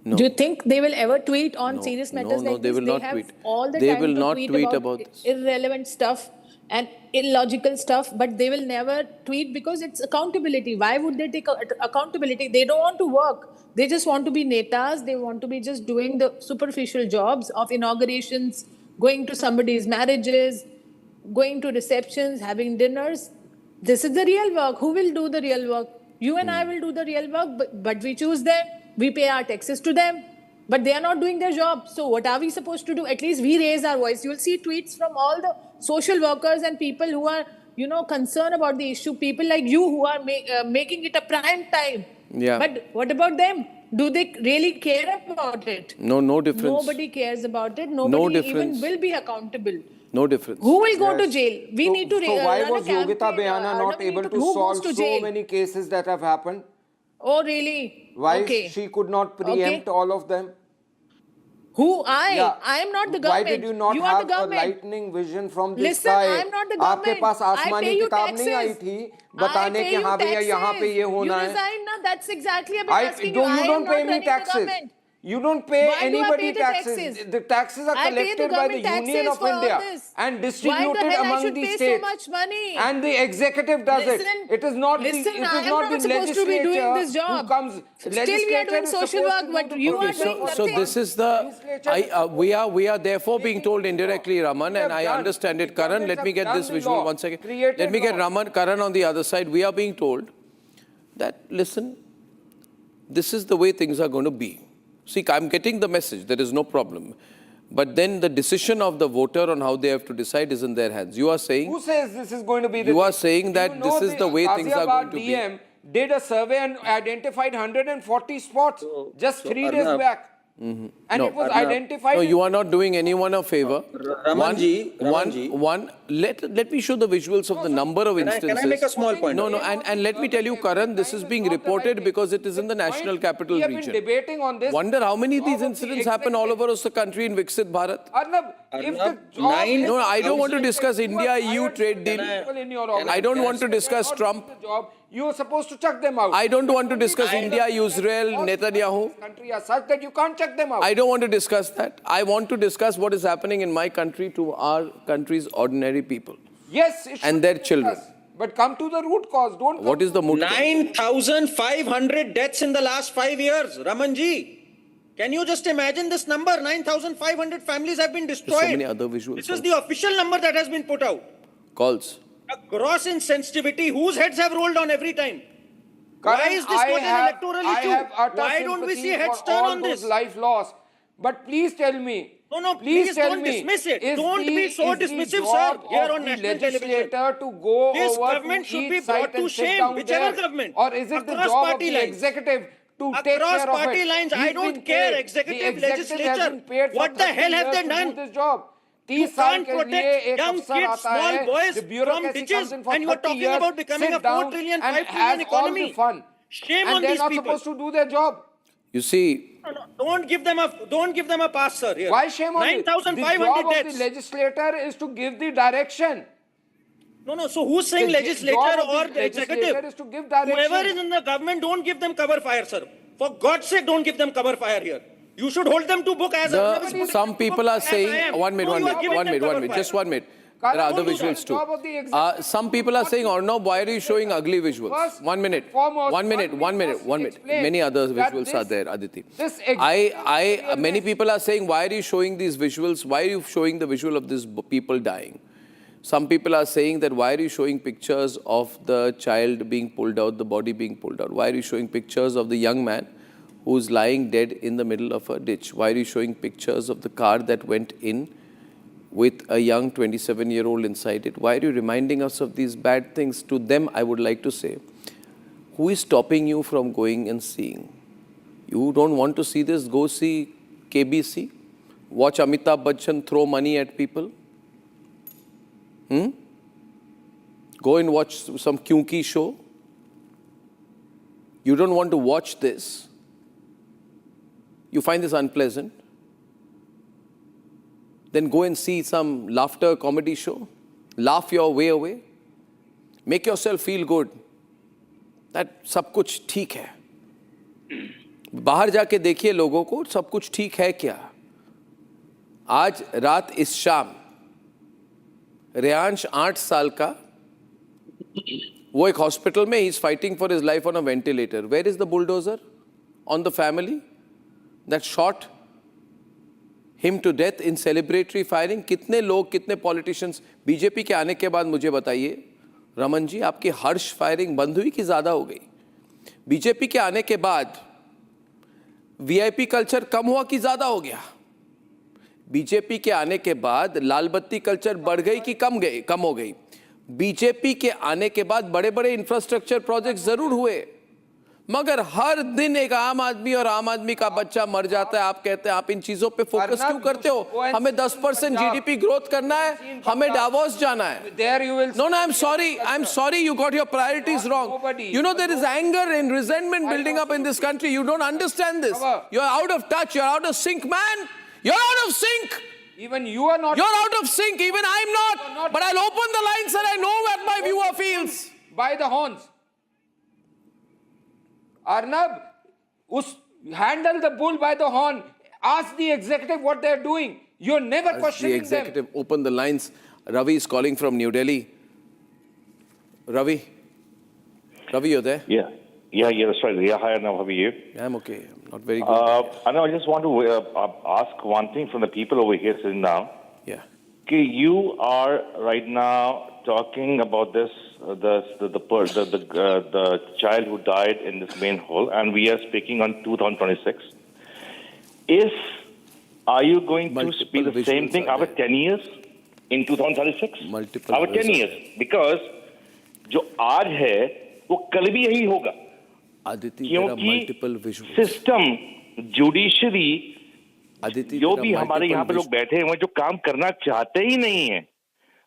No. Do you think they will ever tweet on serious matters like they this? will not have tweet. all the They time will to not tweet about this. irrelevant stuff and illogical stuff, but they will never tweet because it's accountability. Why would they take accountability? They don't want to work. They just want to be netas. They want to be just doing the superficial jobs of inaugurations, going to somebody's marriages, going to receptions, having dinners. This is the real work. Who will do the real work? You and I will do the real work, but we choose them. We pay our taxes to them, but they are not doing their job. So what are we supposed to do? At least we raise our voice. You'll see tweets from all the social workers and people who are, concerned about the issue. People like you who are making it a prime time. Yeah. But what about them? Do they really care about it? No difference. Nobody cares about it. Nobody even will be accountable. No difference. Who will go to jail? We need to So why run was a campaign. Yogita Behana not able to solve so many cases that have happened? Oh, really? Why okay. she could not preempt all of them? Who? I am not the government. Why did you not have a lightning vision from the sky? I am not the government. आपके पास आसमानी किताब नहीं आई थी बताने कि हाँ भैया यहाँ पे ये होना है. You resign now. That's exactly what I'm asking you. You don't pay me taxes. You don't pay anybody taxes. The taxes are collected by the Union of India and distributed among the states. So much money? And the executive does it. It is not the legislature who comes. Still we are doing social work, but you are doing nothing. So this is the, we are therefore being told indirectly, Raman, and I understand it. Karan, let me get this visual 1 second. Let me get Karan on the other side. We are being told that, listen, this is the way things are going to be. See, I'm getting the message, there is no problem. But then the decision of the voter on how they have to decide is in their hands. You are saying... Who says this is going to be the... You are saying that this is the way things are going to be. DM did a survey and identified 140 spots just 3 days back. Mm-hmm. And it was identified... No, you are not doing anyone a favor. Ramanji. Let me show the visuals of the number of instances. Can I make a small point? No, and let me tell you, Karan, this is being reported because it is in the national capital region. We have been debating on this. Wonder how many of these incidents happen all over the country in Viksit Bharat? Arnab, if the job... No, I don't want to discuss India-EU trade deal. I don't want to discuss Trump. You are supposed to check them out. I don't want to discuss India, Israel, Netanyahu. Country are such that you can't check them out. I don't want to discuss that. I want to discuss what is happening in my country to our country's ordinary people. Yes, it and their children. But come to the root cause. Don't. What is the root cause? 9,500 deaths in the last 5 years, Ramanji. Can you just imagine this number? 9,500 families have been destroyed. There's so many other visuals. This is the official number that has been put out. Calls. A gross insensitivity. Whose heads have rolled on every time? Why is this not an electoral issue? Why don't we see heads turn on this? Life loss. But please tell me. No, please don't dismiss it. Don't be so dismissive, sir, here on national television. To go this over government to should be each brought to shame, whichever government. Or is it the job of the executive to take care of it? Across party lines, I don't care. Executive, legislature, what the hell have they done? This job. You can't protect young kids, small boys from ditches, and you are talking about becoming a 4 trillion, 5 trillion economy. Shame on these people. And they're not supposed to do their job. You see, don't give them a pass, sir. Here. Why shame on 9,500 deaths. The legislator is to give the direction. No. So who's saying legislature or the executive? Is to give direction. Whoever is in the government, don't give them cover fire, sir. For God's sake, don't give them cover fire here. You should hold them to book as some people are saying, one minute, just 1 minute. There are other visuals too. Some people are saying, Arnab, why are you showing ugly visuals? 1 minute. Many other visuals are there, Aditi. Many people are saying, why are you showing these visuals? Why are you showing the visual of these people dying? Some people are saying that, why are you showing pictures of the child being pulled out, the body being pulled out? Why are you showing pictures of the young man who's lying dead in the middle of a ditch? Why are you showing pictures of the car that went in with a young 27-year-old inside it? Why are you reminding us of these bad things? To them, I would like to say, who is stopping you from going and seeing? You don't want to see this? Go see KBC. Watch Amitabh Bachchan throw money at people. Go and watch some Kyunki show. You don't want to watch this. You find this unpleasant. then go and see some laughter comedy show. Laugh your way away. Make yourself feel good. That सब कुछ ठीक है. बाहर जाके देखिए लोगों को, सब कुछ ठीक है क्या? आज रात इस शाम रेयांश 8 साल का, वो एक हॉस्पिटल में, he is fighting for his life on a ventilator. Where is the bulldozer on the family that shot him to death in celebratory firing? कितने लोग, कितने पॉलिटिशियंस, बीजेपी के आने के बाद मुझे बताइए रमन जी, आपकी हर्ष फायरिंग बंद हुई कि ज्यादा हो गई? बीजेपी के आने के बाद वीआईपी कल्चर कम हुआ कि ज्यादा हो गया? बीजेपी के आने के बाद लाल बत्ती कल्चर बढ़ गई कि कम हो गई? बीजेपी के आने के बाद बड़े बड़े इंफ्रास्ट्रक्चर प्रोजेक्ट जरूर हुए, मगर हर दिन एक आम आदमी और आम आदमी का बच्चा मर जाता है। आप कहते हैं, आप इन चीजों पे फोकस क्यों करते हो? हमें 10% जीडीपी ग्रोथ करना है, हमें डावोस जाना है। No, I'm sorry, you got your priorities wrong. You know there is anger and resentment building up in this country. You don't understand this. You're out of touch. You're out of sync, man. You're out of sync. Even you are not. You're out of sync. Even I'm not. But I'll open the lines and I know what my viewer feels. By the horns. Arnab, handle the bull by the horn. Ask the executive what they're doing. You're never questioning them. The executive open the lines. Ravi is calling from New Delhi. Ravi, you're there? Yeah, that's right. Yeah, hi Arnab, how are you? I'm okay. I'm not very good. Arnab, I just want to ask one thing from the people over here sitting now. Yeah. Okay, you are right now talking about this, the child who died in this main hole, and we are speaking on 2026. Are you going to speak the same thing after 10 years in 2036? After 10 years, because जो आज है वो कल भी यही होगा, क्योंकि system, judiciary, जो भी हमारे यहाँ पे लोग बैठे हुए जो काम करना चाहते ही नहीं है,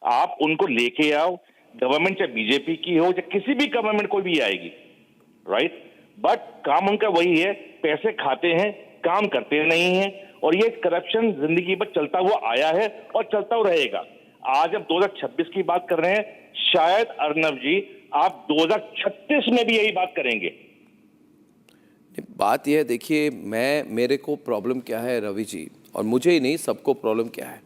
आप उनको लेके आओ। गवर्नमेंट चाहे बीजेपी की हो चाहे किसी भी गवर्नमेंट कोई भी आएगी, राइट, बट काम उनका वही है, पैसे खाते हैं, काम करते नहीं हैं, और ये करप्शन जिंदगी भर चलता हुआ आया है और चलता हुआ रहेगा। आज अब 2026 की बात कर रहे हैं, शायद अर्नब जी आप 2036 में भी यही बात करेंगे। बात यह है, देखिए, मेरे को प्रॉब्लम क्या है रवि जी, और मुझे ही नहीं सबको प्रॉब्लम क्या है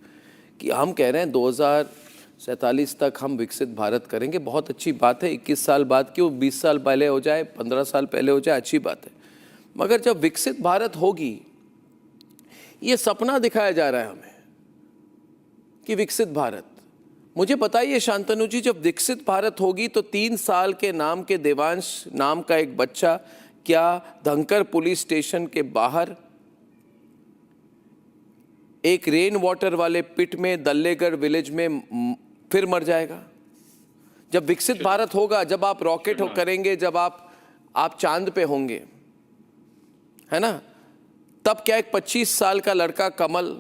कि हम कह रहे हैं 2047 तक हम विकसित भारत करेंगे। बहुत अच्छी बात है, 21 साल बाद क्यों, 20 साल पहले हो जाए, 15 साल पहले हो जाए, अच्छी बात है। मगर जब विकसित भारत होगी, ये सपना दिखाया जा रहा है हमें कि विकसित भारत, मुझे बताइए शांतनु जी, जब विकसित भारत होगी तो 3 साल के नाम के देवांश नाम का एक बच्चा क्या धनकर पुलिस स्टेशन के बाहर एक रेन वाटर वाले पिट में दल्लेगढ़ विलेज में फिर मर जाएगा? जब विकसित भारत होगा, जब आप रॉकेट करेंगे, जब आप चांद पे होंगे, है ना, तब क्या एक 25 साल का लड़का कमल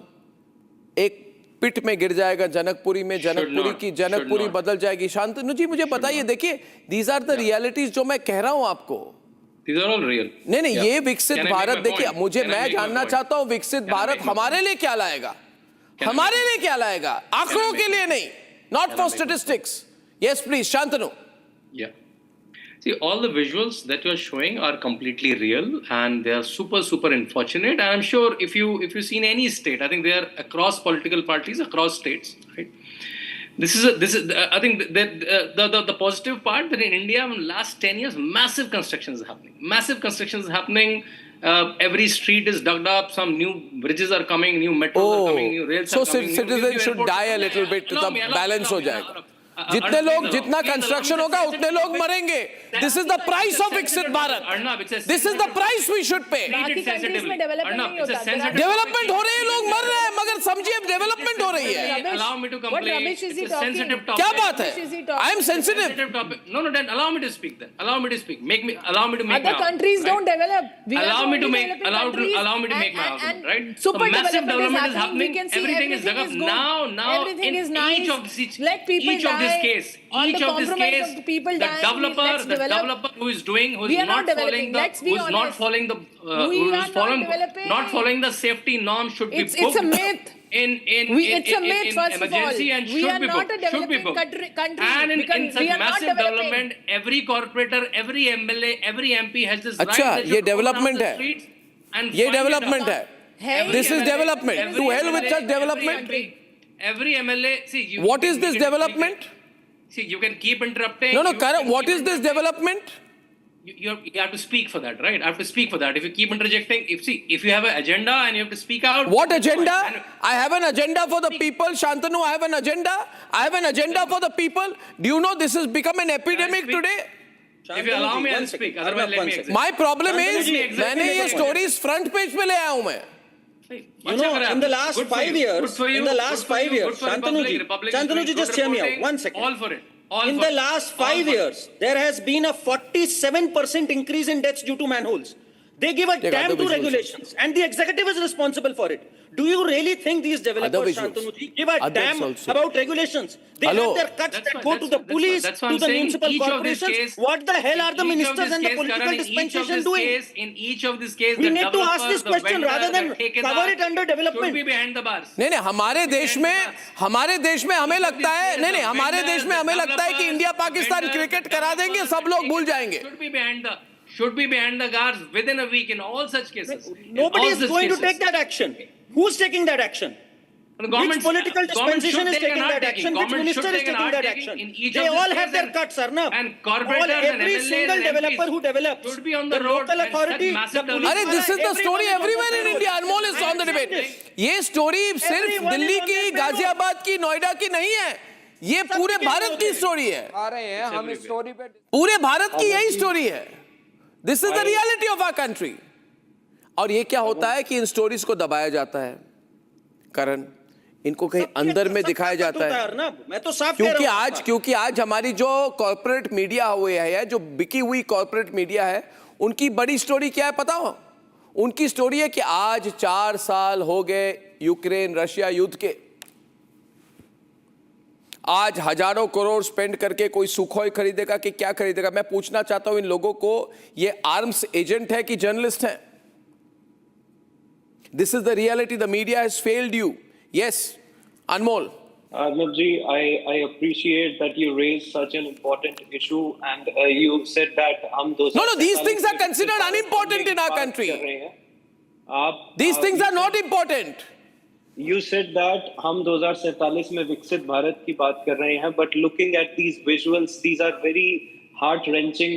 एक पिट में गिर जाएगा जनकपुरी में, जनकपुरी बदल जाएगी? शांतनु जी मुझे बताइए, देखिए, दीज आर द रियलिटीज जो मैं कह रहा हूं आपको। These are all real. नहीं, ये विकसित भारत, देखिए, मैं जानना चाहता हूं विकसित भारत हमारे लिए क्या लाएगा, हमारे लिए क्या लाएगा, आंकड़ों के लिए नहीं, not for statistics. Yes, please, Shantanu. Yeah. See, all the visuals that you're showing are completely real, and they are super, super unfortunate. And I'm sure if you've seen any state, I think they are across political parties, across states, right? This is I think the positive part that in India in the last 10 years, massive construction is happening. Every street is dug up, some new bridges are coming, new metros are coming, new rails are coming. So citizens should die a little bit, तब balance हो जाएगा। जितना construction होगा उतने लोग मरेंगे। This is the price of विकसित Bharat, this is the price we should pay. Development हो रही है, लोग मर रहे हैं, मगर समझिए डेवलपमेंट हो रही है। क्या बात है? I am sensitive. No, then allow me to speak. Allow me to make other countries don't develop. Allow me to make my argument, right? So massive development is happening. Everything is dug up now. Everything is nice. Let people die. this case, on the compromise of the people dying. the developer who is not following the safety norms should be booked. It's a myth. It's a myth, first of all. emergency and We should are be not booked. a Should be developing booked. country. And in such We are not massive developing. development, every corporator, every MLA, every MP has this right. अच्छा, They ये should go down development the है. streets and ये find it development out. है. This is development. To hell with such development. Every MLA, see, What is this development? See, you can keep interrupting. No, Karan, what is this development? You have to speak for that, right? I have to speak for that. If you keep interjecting, if you have an agenda and you have to speak out. What agenda? I have an agenda for the people. Shantanu, I have an agenda. I have an agenda for the people. Do you know this has become an epidemic today? If you allow me, I'll speak. Otherwise, let me exit. My problem is, मैंने ये stories front page पे ले आया हूँ मैं. You know, in the last 5 years, Shantanu ji, just hear me out. 1 second. All for it. In the last 5 years, there has been a 47% increase in deaths due to manholes. They give a damn to regulations, and the executive is responsible for it. Do you really think these developers, Shantanu ji, give a damn about regulations? They have their cuts that go to the police, to the municipal corporations. What the hell are the ministers and the political dispensation doing? In each of these cases, we need to ask this question rather than cover it under development. Should be behind the bars. नहीं हमारे देश में हमें लगता है हमारे देश में हमें लगता है कि इंडिया पाकिस्तान क्रिकेट करा देंगे सब लोग भूल जाएंगे. Should be behind the guards within a week in all such cases. Nobody is going to take that action. Who's taking that action? Which political dispensation is taking that action? Which minister is taking that action? They all have their cuts, Arnab. Every single developer who develops, the local authority, the police. अरे this is the story everywhere in India. Anmol is on the debate. ये story सिर्फ दिल्ली की, गाजियाबाद की, नोएडा की नहीं है. ये पूरे भारत की story है. आ रहे हैं हम इस story पे. पूरे भारत की यही story है. This is the reality of our country. और ये क्या होता है कि इन स्टोरीज को दबाया जाता है, करण, इनको कहीं अंदर में दिखाया जाता है. मैं तो साफ क्योंकि आज हमारी जो कॉर्पोरेट मीडिया हुए है, जो बिकी हुई कॉर्पोरेट मीडिया है, उनकी बड़ी स्टोरी क्या है पता हो? उनकी स्टोरी है कि आज 4 साल हो गए यूक्रेन रशिया युद्ध के. आज हजारों करोड़ स्पेंड करके कोई सुखोई खरीदेगा कि क्या खरीदेगा? मैं पूछना चाहता हूं इन लोगों को, ये आर्म्स एजेंट है कि जर्नलिस्ट है? This is the reality. The media has failed you. Yes, Anmol. Arnab ji, I appreciate that you raised such an important issue, and you said that No, these things are considered unimportant in our country. These things are not important. You said that हम 2047 में विकसित भारत की बात कर रहे हैं, but looking at these visuals, these are very heart-wrenching.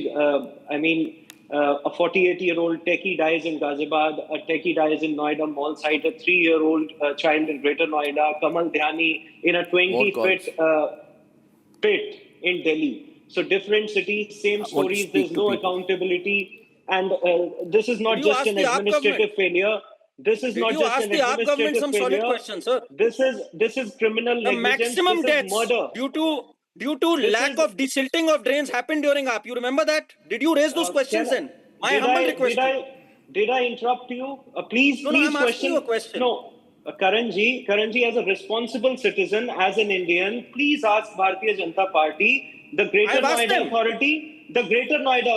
I mean, a 48-year-old techie dies in Ghaziabad, a techie dies in Noida mall site, a 3-year-old child in Greater Noida, Kamal Dhyani in a 20-pit pit in Delhi. So different cities, same stories, there's no accountability. And this is not just an administrative failure. This is not just an administrative failure. This is criminal negligence. The maximum deaths murder. Due to lack of desilting of drains happened during AAP. You remember that? Did you raise those questions then? My humble request. Did I interrupt you? Please I'm asking you a question. No, Karan ji, as a responsible citizen, as an Indian, please ask Bharatiya Janata Party, the Greater Noida Authority, the Noida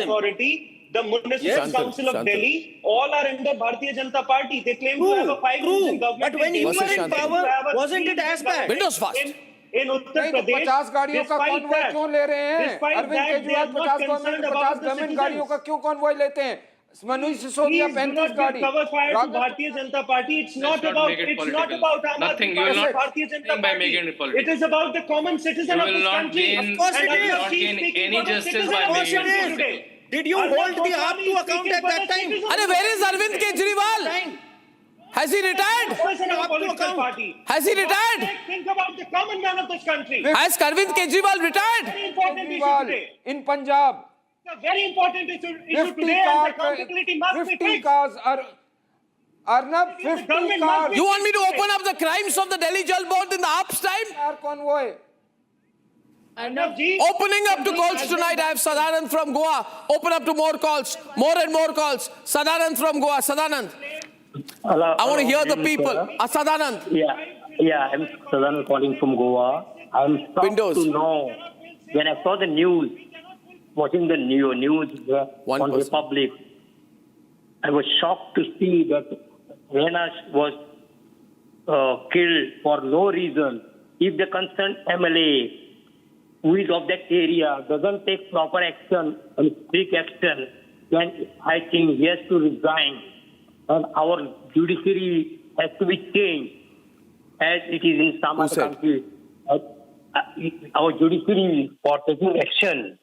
Authority, the Municipal Council of Delhi, all are under Bharatiya Janata Party. They claim to have a 5-year government. But when you were in power, wasn't it as bad? Windows fast. In Uttar Pradesh, 50 गाड़ियों का convoy क्यों ले रहे हैं? Arvind Kejriwal 50 government गाड़ियों का क्यों convoy लेते हैं? मनोज सिसोदिया 35 गाड़ी. Bharatiya Janata Party. It's not about nothing. You will not Bharatiya Janata by Party. making it political. It is about the common citizen of this country. Of course it is. Not gain any justice by making it political. Did you hold the AAP to account at that time? Where is Arvind Kejriwal? Has he retired? Has he retired? Think about the common man of this country. Has Arvind Kejriwal retired? Very important issue today. In Punjab. A very important issue today, and accountability must be 50 fixed. cars are Arnab, 50 cars. You want me to open up the crimes of the Delhi Jal Board in the AAP's time? Car convoy. Opening up to calls tonight. I have Sadanand from Goa. Open up to more calls. More and more calls. Sadanand from Goa. Sadanand. Hello, I want to hear the people. Sadanand. Yeah, I'm Sadanand calling from Goa. I'm shocked to know when I saw the news, watching the news on Republic, I was shocked to see that Reyansh was killed for no reason. If the concerned MLA, who is of that area, doesn't take proper action and quick action, then I think he has to resign. And our judiciary has to be changed, as it is in some other countries. Our judiciary for taking action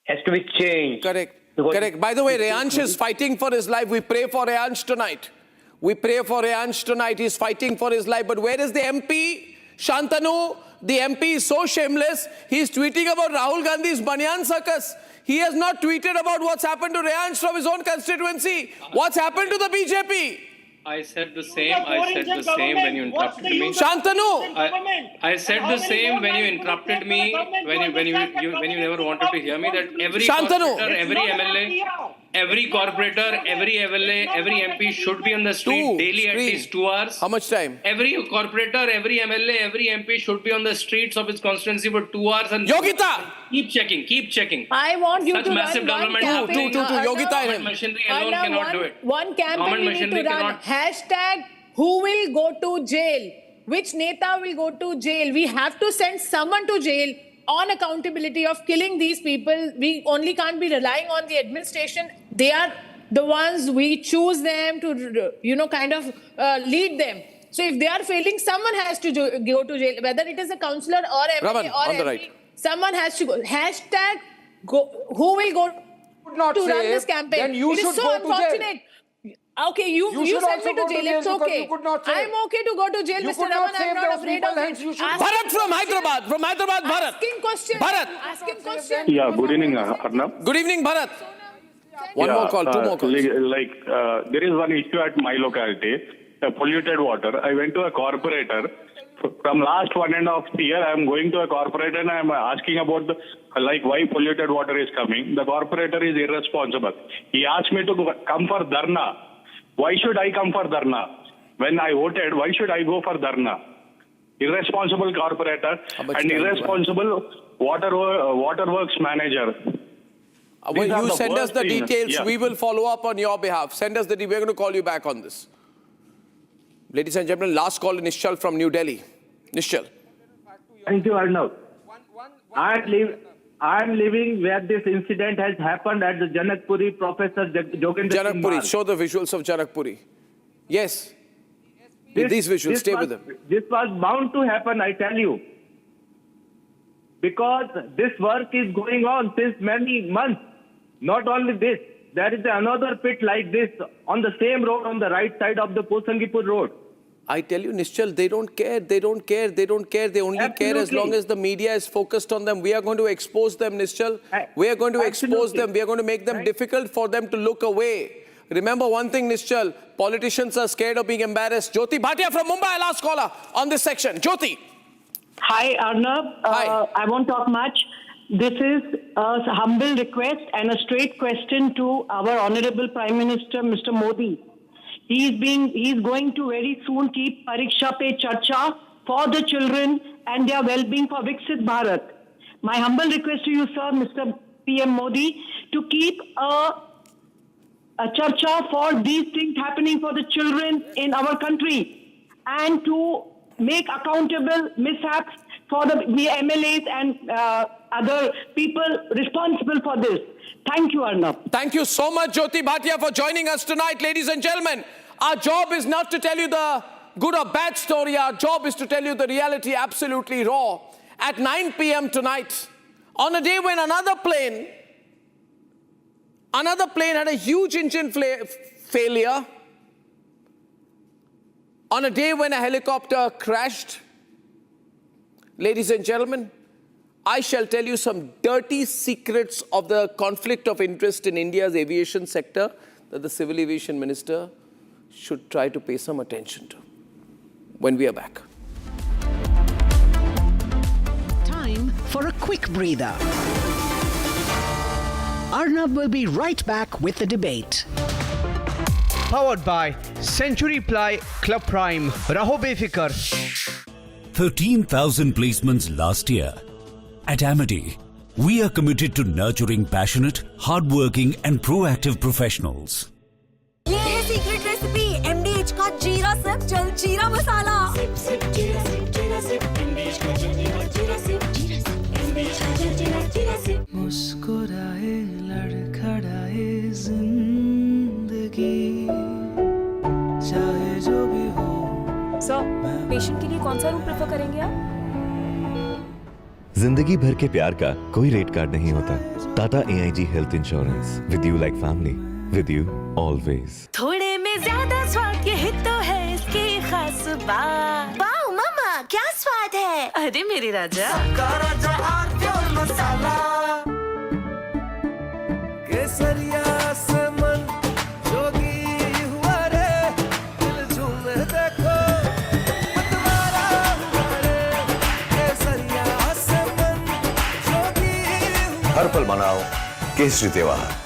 has to be changed. Correct. Correct. By the way, Reyansh is fighting for his life. We pray for Reyansh tonight. We pray for Reyansh tonight. He's fighting for his life. But where is the MP? Shantanu, the MP is so shameless. He's tweeting about Rahul Gandhi's Banyan Circus. He has not tweeted about what's happened to Reyansh from his own constituency. What's happened to the BJP? I said the same. I said the same when you interrupted me. Shantanu! I said the same when you interrupted me. When you never wanted to hear me. That every corporator, every MLA, every corporator, every MLA, every MP should be on the street daily at least 2 hours. How much time? Every corporator, every MLA, every MP should be on the streets of his constituency for 2 hours and Yogita! Keep checking. I want you Such to massive run one development. campaign. Yogita and him. Machinery alone cannot do it. One campaign Government we need machinery to run. cannot. Hashtag who will go to jail? Which Neta will go to jail? We have to send someone to jail on accountability of killing these people. We only can't be relying on the administration. They are the ones we choose them to, kind of lead them. So if they are failing, someone has to go to jail, whether it is a councillor or MLA or MP. Right. Someone has to go. Hashtag who will go to run this campaign? Then you it should is so go to unfortunate. jail. Okay, you send me to jail. It's okay. I'm okay to go to jail, Mr. Raman. I'm not afraid of it. Bharat from Hyderabad. From Hyderabad, Bharat. Asking questions. Bharat. Asking questions. Yeah, good evening, Arnab. Good evening, Bharat. One more call, two more calls. There is one issue at my locality, polluted water. I went to a corporator. From last 1.5 years, I am going to a corporator and I am asking about why polluted water is coming. The corporator is irresponsible. He asked me to come for dharna. Why should I come for dharna? When I voted, why should I go for dharna? Irresponsible corporator and irresponsible waterworks manager. Well, you send us the details. Yeah. We will follow up on your behalf. Send us the details. We're going to call you back on this. Ladies and gentlemen, last call, Nishchal from New Delhi. Nishchal. Thank you, Arnab. I'm living where this incident has happened at the Janakpuri, Professor Jogendra Singh Janakpuri, show the visuals of Janakpuri. Yes. These visuals, stay with them. This was bound to happen, I tell you. Because this work is going on since many months. Not only this, there is another pit like this on the same road on the right side of the Posangipur road. I tell you, Nishchal, they don't care. They only care as long as the media is focused on them. We are going to expose them, Nishchal. We are going to expose them. We are going to make them difficult for them to look away. Remember one thing, Nishchal, politicians are scared of being embarrassed. Jyoti Bhatia from Mumbai, last caller on this section. Jyoti. Hi, Arnab. Hi. I won't talk much. This is a humble request and a straight question to our Honorable Prime Minister, Mr. Modi. He's going to very soon keep Pariksha Pe Charcha for the children and their well-being for Viksit Bharat. My humble request to you, sir, Mr. PM Modi, to keep a charcha for these things happening for the children in our country and to make accountable mishaps for the MLAs and other people responsible for this. Thank you, Arnab. Thank you so much, Jyoti Bhatia, for joining us tonight, ladies and gentlemen. Our job is not to tell you the good or bad story. Our job is to tell you the reality absolutely raw. At 9 p.m. tonight, on a day when another plane had a huge engine failure, on a day when a helicopter crashed, ladies and gentlemen, I shall tell you some dirty secrets of the conflict of interest in India's aviation sector that the Civil Aviation Minister should try to pay some attention to when we are back. Time for a quick breather. Arnab will be right back with the debate. Powered by Century Ply Club Prime. Raho befikar. 13,000 placements last year. At Amity, we are committed to nurturing passionate, hardworking and proactive professionals. ये है secret recipe MDH का जीरा SIP जल जीरा मसाला। Sip sip जीरा sip MDH का जल जीरा सिप MDH का जल जीरा सिप। मुस्कुराए लड़खड़ाए जिंदगी चाहे जो भी हो। सर, पेशेंट के लिए कौन सा रूम प्रेफर करेंगे आप? जिंदगी भर के प्यार का कोई रेट कार्ड नहीं होता। Tata AIG health insurance, with you like family, with you always. थोड़े में ज्यादा स्वाद यही तो है इसकी खास बात। वाओ मामा, क्या स्वाद है? अरे मेरे राजा, राजा और मसाला केसरिया से मन जोगी हुआ रे, दिल झूमे देखो मतवारा हुआ रे, केसरिया से मन जोगी हुआ। हर पल मनाओ केसरी त्योहार।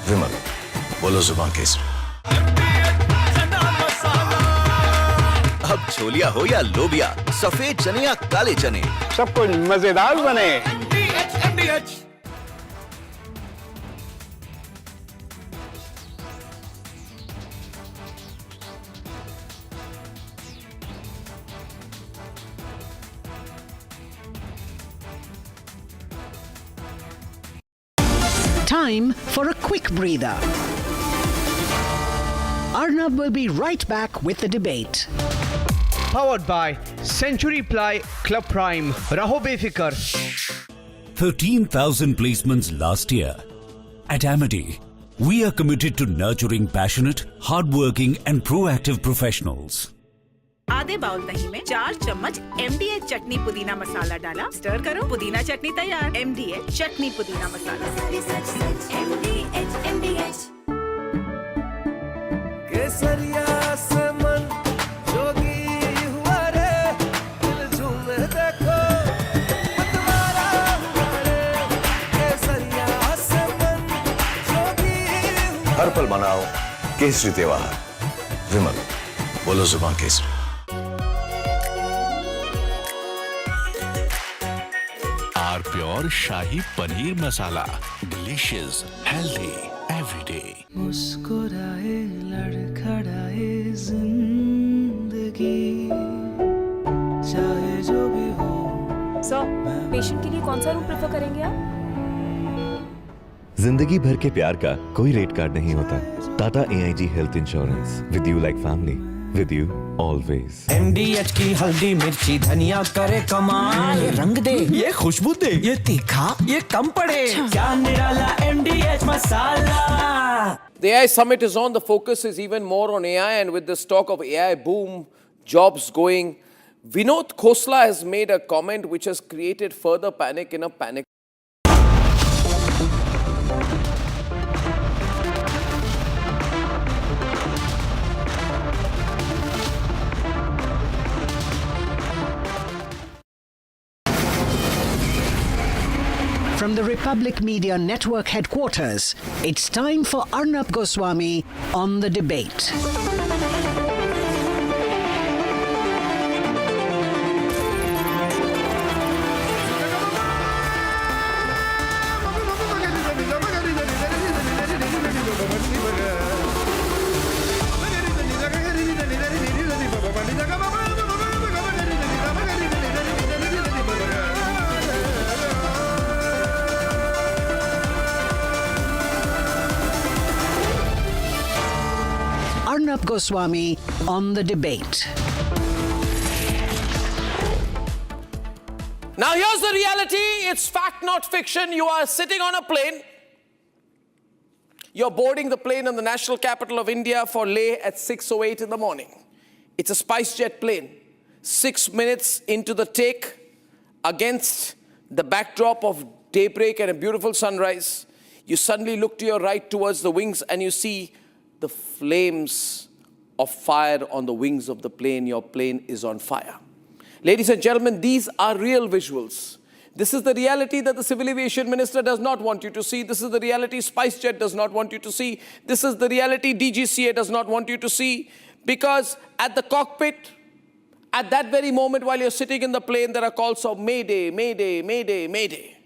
विमल, बोलो जुबान केसरी। अब छोलिया हो या लोबिया, सफेद चने या काले चने, सब कुछ मजेदार बने। Time for a quick breather. Arnab will be right back with the debate. Powered by Century Ply Club Prime. Raho befikar. 13,000 placements last year. At Amity, we are committed to nurturing passionate, hardworking and proactive professionals. आधे bowl दही में 4 चम्मच MDH चटनी पुदीना मसाला डाला, stir करो, पुदीना चटनी तैयार। MDH चटनी पुदीना मसाला। MDH। केसरिया से मन जोगी हुआ रे, दिल झूमे देखो मतवारा हुआ रे, केसरिया से मन जोगी हुआ। हर पल मनाओ केसरी त्योहार। विमल, बोलो जुबान केसरी। प्योर शाही paneer masala, delicious, healthy, everyday. मुस्कुराए लड़खड़ाए जिंदगी चाहे जो भी हो। सर, पेशेंट के लिए कौन सा रूम प्रेफर करेंगे आप? जिंदगी भर के प्यार का कोई रेट कार्ड नहीं होता। Tata AIG health insurance, with you like family, with you always. MDH की हल्दी मिर्ची धनिया करे कमाल, ये रंग दे, ये खुशबू दे, ये तीखा, ये कम पड़े, क्या निराला MDH masala. The AI summit is on. The focus is even more on AI, and with this talk of AI boom, jobs going, Vinod Khosla has made a comment which has created further panic in a panic. From the Republic Media Network headquarters, it's time for Arnab Goswami on the debate. Arnab Goswami on the debate. Now here's the reality. It's fact, not fiction. You are sitting on a plane. You're boarding the plane in the national capital of India for Leh at 6:08 in the morning. It's a SpiceJet plane. 6 minutes into the take, against the backdrop of daybreak and a beautiful sunrise, you suddenly look to your right towards the wings and you see the flames of fire on the wings of the plane. Your plane is on fire. Ladies and gentlemen, these are real visuals. This is the reality that the Civil Aviation Minister does not want you to see. This is the reality SpiceJet does not want you to see. This is the reality DGCA does not want you to see. Because at the cockpit, At that very moment, while you're sitting in the plane, there are calls of Mayday, Mayday, Mayday, Mayday.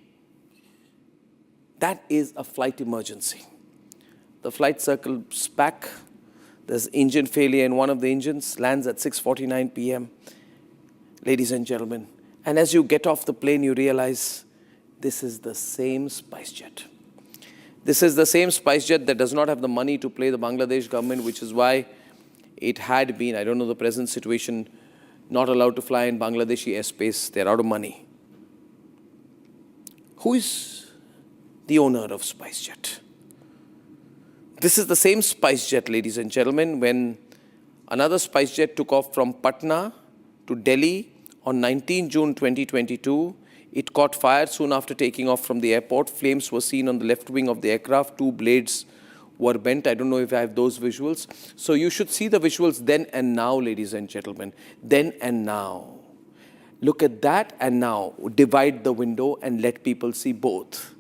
That is a flight emergency. The flight circles back. There's engine failure in one of the engines, lands at 6:49 p.m. Ladies and gentlemen, and as you get off the plane, you realize this is the same SpiceJet. This is the same SpiceJet that does not have the money to pay the Bangladesh government, which is why it had been, I don't know the present situation, not allowed to fly in Bangladeshi airspace. They're out of money. Who is the owner of SpiceJet? This is the same SpiceJet, ladies and gentlemen, when another SpiceJet took off from Patna to Delhi on 19 June 2022. It caught fire soon after taking off from the airport. Flames were seen on the left wing of the aircraft. 2 blades were bent. I don't know if I have those visuals. So you should see the visuals then and now, ladies and gentlemen. Then and now. Look at that and now. Divide the window and let people see both.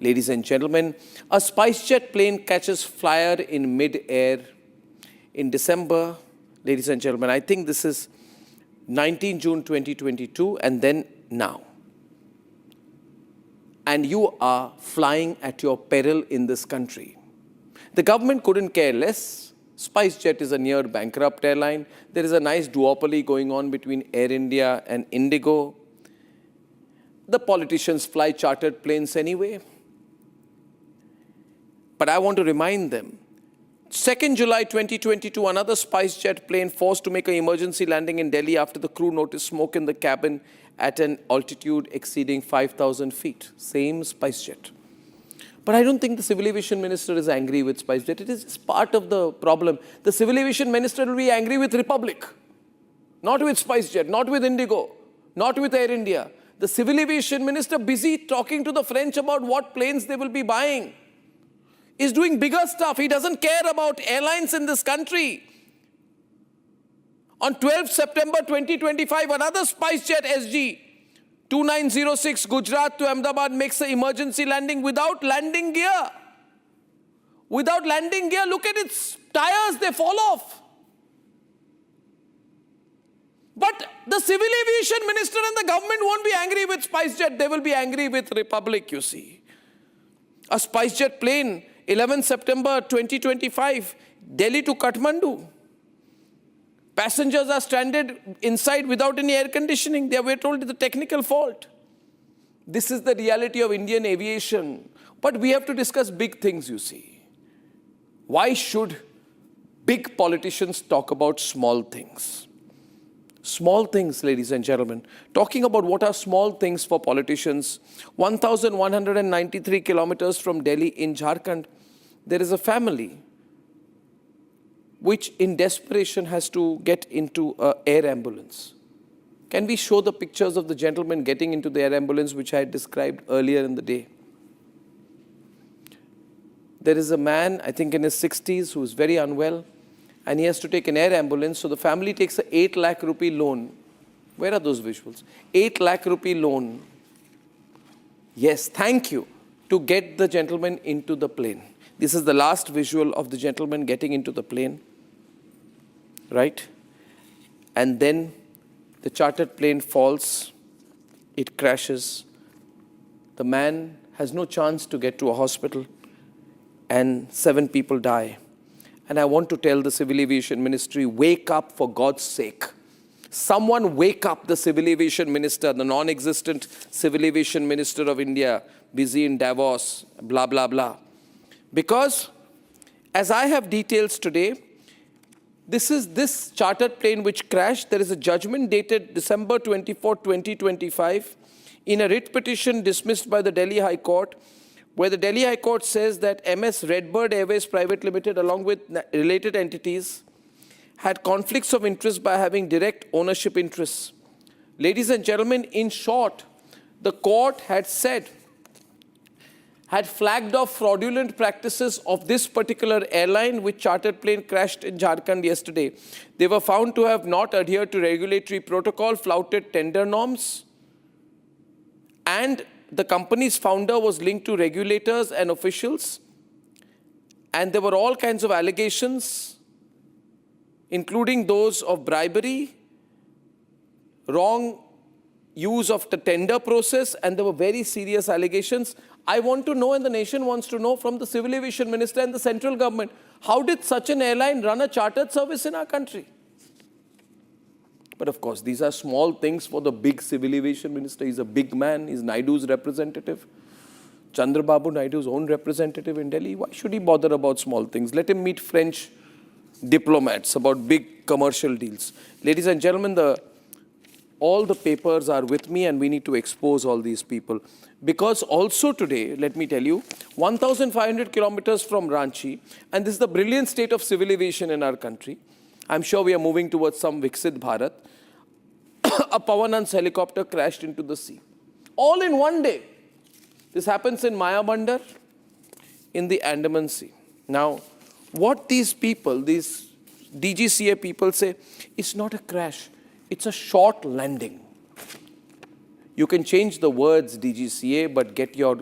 Ladies and gentlemen, a SpiceJet plane catches fire in mid-air in December. Ladies and gentlemen, I think this is 19 June 2022 and then now. And you are flying at your peril in this country. The government couldn't care less. SpiceJet is a near bankrupt airline. There is a nice duopoly going on between Air India and Indigo. The politicians fly chartered planes anyway. But I want to remind them, 2nd July 2022, another SpiceJet plane forced to make an emergency landing in Delhi after the crew noticed smoke in the cabin at an altitude exceeding 5,000 feet. Same SpiceJet. But I don't think the Civil Aviation Minister is angry with SpiceJet. It is just part of the problem. The Civil Aviation Minister will be angry with Republic, not with SpiceJet, not with Indigo, not with Air India. The Civil Aviation Minister, busy talking to the French about what planes they will be buying, is doing bigger stuff. He doesn't care about airlines in this country. On 12 September 2025, another SpiceJet SG 2906 Gujarat to Ahmedabad makes an emergency landing without landing gear. Without landing gear, look at its tires, they fall off. But the Civil Aviation Minister and the government won't be angry with SpiceJet. They will be angry with Republic, you see. A SpiceJet plane, 11 September 2025, Delhi to Kathmandu. Passengers are stranded inside without any air conditioning. They were told it's a technical fault. This is the reality of Indian aviation. But we have to discuss big things, you see. Why should big politicians talk about small things? Small things, ladies and gentlemen. Talking about what are small things for politicians. 1,193 kilometers from Delhi in Jharkhand, there is a family which in desperation has to get into an air ambulance. Can we show the pictures of the gentleman getting into the air ambulance which I had described earlier in the day? There is a man, I think in his 60s, who is very unwell, and he has to take an air ambulance. So the family takes an 8 lakh rupee loan. Where are those visuals? 8 lakh rupee loan. Yes, thank you. To get the gentleman into the plane. This is the last visual of the gentleman getting into the plane. Right? And then the chartered plane falls. It crashes. The man has no chance to get to a hospital. And 7 people die. And I want to tell the Civil Aviation Ministry, wake up for God's sake. Someone wake up the Civil Aviation Minister, the non-existent Civil Aviation Minister of India, busy in Davos, blah, blah, blah. Because, as I have details today, this is this chartered plane which crashed. There is a judgment dated December 24, 2025, in a writ petition dismissed by the Delhi High Court, where the Delhi High Court says that MS Redbird Airways Private Limited, along with related entities, had conflicts of interest by having direct ownership interests. Ladies and gentlemen, in short, the court had flagged off fraudulent practices of this particular airline, which chartered plane crashed in Jharkhand yesterday. They were found to have not adhered to regulatory protocol, flouted tender norms, and the company's founder was linked to regulators and officials, and there were all kinds of allegations, including those of bribery wrong use of the tender process, and there were very serious allegations. I want to know, and the nation wants to know from the Civil Aviation Minister and the central government, how did such an airline run a chartered service in our country? But of course, these are small things for the big Civil Aviation Minister. He's a big man. He's Naidu's representative. Chandrababu Naidu's own representative in Delhi. Why should he bother about small things? Let him meet French diplomats about big commercial deals. Ladies and gentlemen, all the papers are with me, and we need to expose all these people. Because also today, let me tell you, 1,500 kilometers from Ranchi, and this is the brilliant state of civil aviation in our country. I'm sure we are moving towards some Viksit Bharat. A Pavanans helicopter crashed into the sea. All in one day. This happens in Mayabandar, in the Andaman Sea. Now, what these people, these DGCA people say, it's not a crash, it's a short landing. You can change the words DGCA, but get your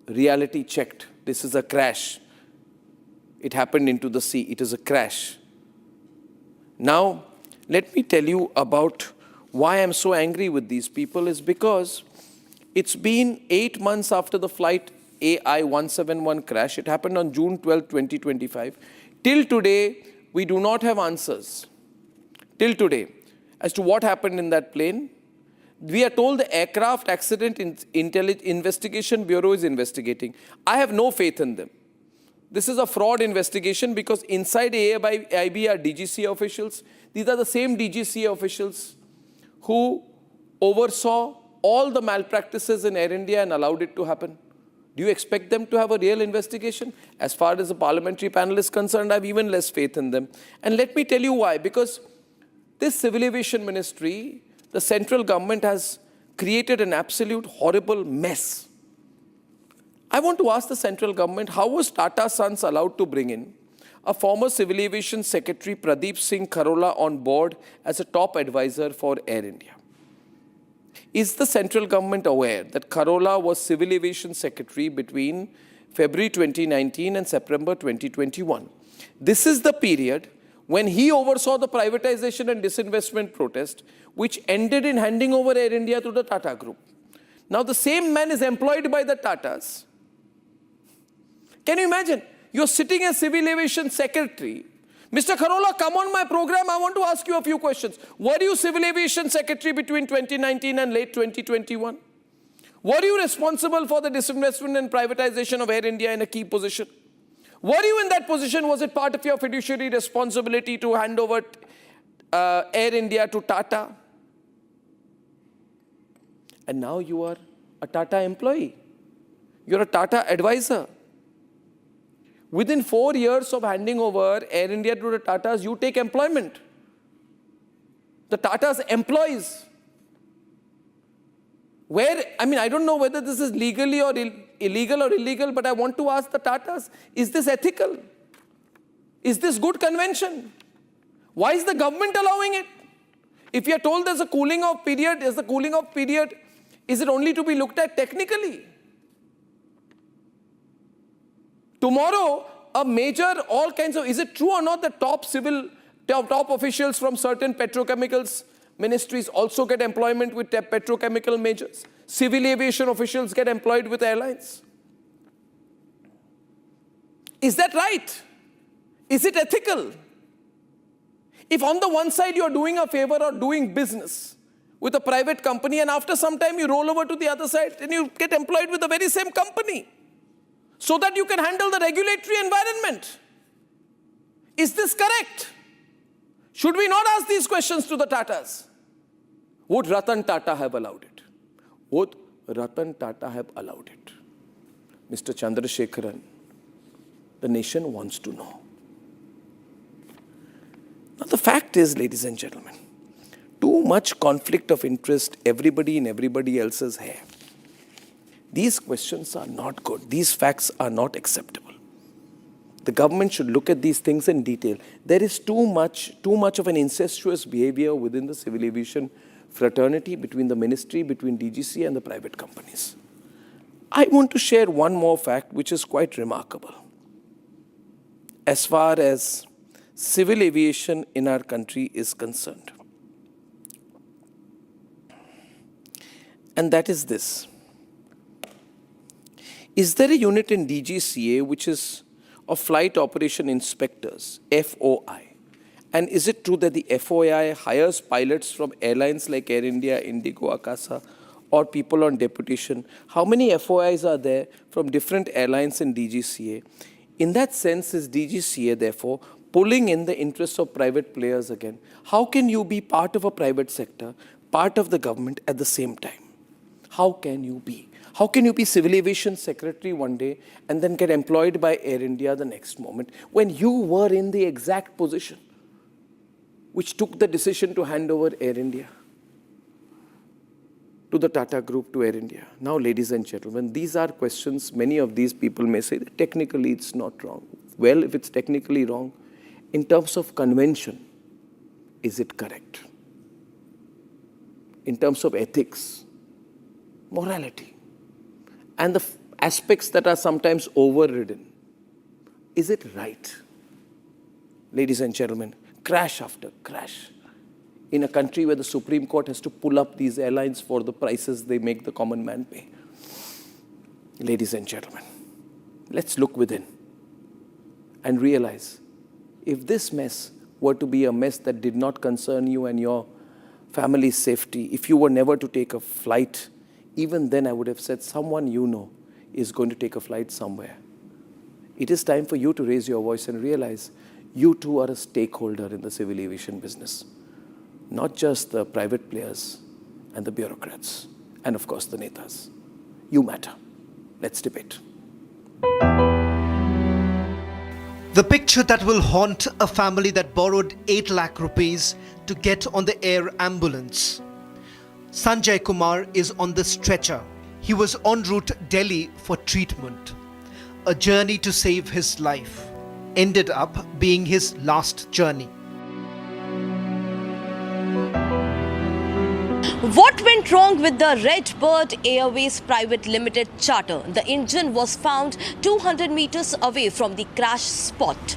reality checked. This is a crash. It happened into the sea. It is a crash. Now, let me tell you about why I'm so angry with these people is because it's been 8 months after the flight AI-171 crash. It happened on June 12, 2025. Till today, we do not have answers. Till today, as to what happened in that plane. We are told the Aircraft Accident Investigation Bureau is investigating. I have no faith in them. This is a fraud investigation because inside AAIB are DGCA officials. These are the same DGCA officials who oversaw all the malpractices in Air India and allowed it to happen. Do you expect them to have a real investigation? As far as the parliamentary panel is concerned, I have even less faith in them. And let me tell you why. Because this Civil Aviation Ministry, the central government has created an absolute horrible mess. I want to ask the central government, how was Tata Sons allowed to bring in a former Civil Aviation Secretary, Pradeep Singh Kharola, on board as a top advisor for Air India? Is the central government aware that Kharola was Civil Aviation Secretary between February 2019 and September 2021? This is the period when he oversaw the privatization and disinvestment protest, which ended in handing over Air India to the Tata Group. Now the same man is employed by the Tatas. Can you imagine? You're sitting as Civil Aviation Secretary. Mr. Kharola, come on my program. I want to ask you a few questions. Were you Civil Aviation Secretary between 2019 and late 2021? Were you responsible for the disinvestment and privatization of Air India in a key position? Were you in that position? Was it part of your fiduciary responsibility to hand over Air India to Tata? And now you are a Tata employee. You're a Tata advisor. Within 4 years of handing over Air India to the Tatas, you take employment. The Tatas employs. I don't know whether this is legally or illegal, but I want to ask the Tatas, is this ethical? Is this good convention? Why is the government allowing it? If you are told there's a cooling off period, is it only to be looked at technically? Tomorrow, is it true or not that top officials from certain petrochemicals ministries also get employment with petrochemical majors? Civil aviation officials get employed with airlines. Is that right? Is it ethical? If on the one side you're doing a favor or doing business with a private company and after some time you roll over to the other side and you get employed with the very same company, so that you can handle the regulatory environment. Is this correct? Should we not ask these questions to the Tatas? Would Ratan Tata have allowed it? Would Ratan Tata have allowed it? Mr. Chandrasekharan, the nation wants to know. Now the fact is, ladies and gentlemen, too much conflict of interest, everybody in everybody else's hair. These questions are not good. These facts are not acceptable. The government should look at these things in detail. There is too much of an incestuous behavior within the civil aviation fraternity, between the ministry, between DGC and the private companies. I want to share one more fact which is quite remarkable. As far as civil aviation in our country is concerned. And that is this. Is there a unit in DGCA which is of Flight Operation Inspectors, FOI? And is it true that the FOI hires pilots from airlines like Air India, Indigo, Akasa, or people on deputation? How many FOIs are there from different airlines in DGCA? In that sense, is DGCA, therefore, pulling in the interests of private players again? How can you be part of a private sector, part of the government at the same time? How can you be? How can you be Civil Aviation Secretary one day and then get employed by Air India the next moment when you were in the exact position which took the decision to hand over Air India to the Tata Group, to Air India? Now, ladies and gentlemen, these are questions many of these people may say that technically it's not wrong. Well, if it's technically wrong, in terms of convention, is it correct? In terms of ethics, morality, and the aspects that are sometimes overridden, is it right? Ladies and gentlemen, crash after crash in a country where the Supreme Court has to pull up these airlines for the prices they make the common man pay. Ladies and gentlemen, let's look within and realize if this mess were to be a mess that did not concern you and your family's safety, if you were never to take a flight, even then I would have said someone you know is going to take a flight somewhere. It is time for you to raise your voice and realize you too are a stakeholder in the civil aviation business. Not just the private players and the bureaucrats, and of course the netas. You matter. Let's debate. The picture that will haunt a family that borrowed 8 lakh rupees to get on the air ambulance. Sanjay Kumar is on the stretcher. He was en route Delhi for treatment. A journey to save his life ended up being his last journey. What went wrong with the Redbird Airways Private Limited charter? The engine was found 200 meters away from the crash spot.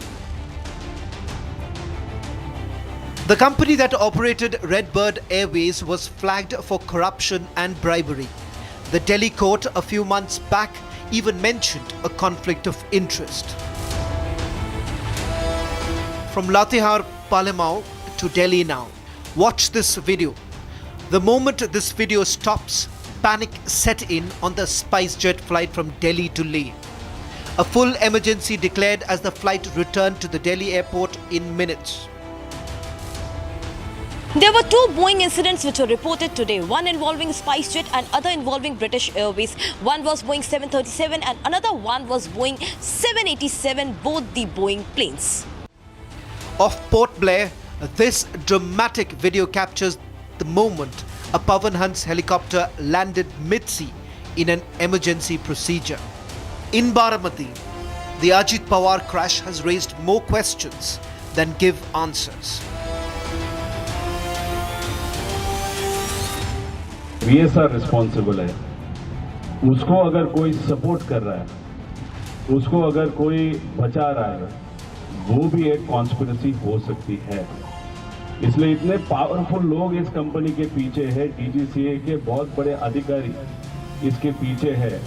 The company that operated Redbird Airways was flagged for corruption and bribery. The Delhi court a few months back even mentioned a conflict of interest. From Latihar, Palemau to Delhi now. Watch this video. The moment this video stops, panic set in on the SpiceJet flight from Delhi to Leh. A full emergency declared as the flight returned to the Delhi airport in minutes. There were 2 Boeing incidents which were reported today, one involving SpiceJet and other involving British Airways. One was Boeing 737 and another one was Boeing 787, both the Boeing planes. Off Port Blair, this dramatic video captures the moment a Pawan Hans helicopter landed mid-sea in an emergency procedure. In Baramati, the Ajit Pawar crash has raised more questions than give answers. VSR responsible है, उसको अगर कोई support कर रहा है, उसको अगर कोई बचा रहा है, वो भी एक कॉन्स्पिरेसी हो सकती है. इसलिए इतने पावरफुल लोग इस कंपनी के पीछे है, DGCA के बहुत बड़े अधिकारी इसके पीछे है.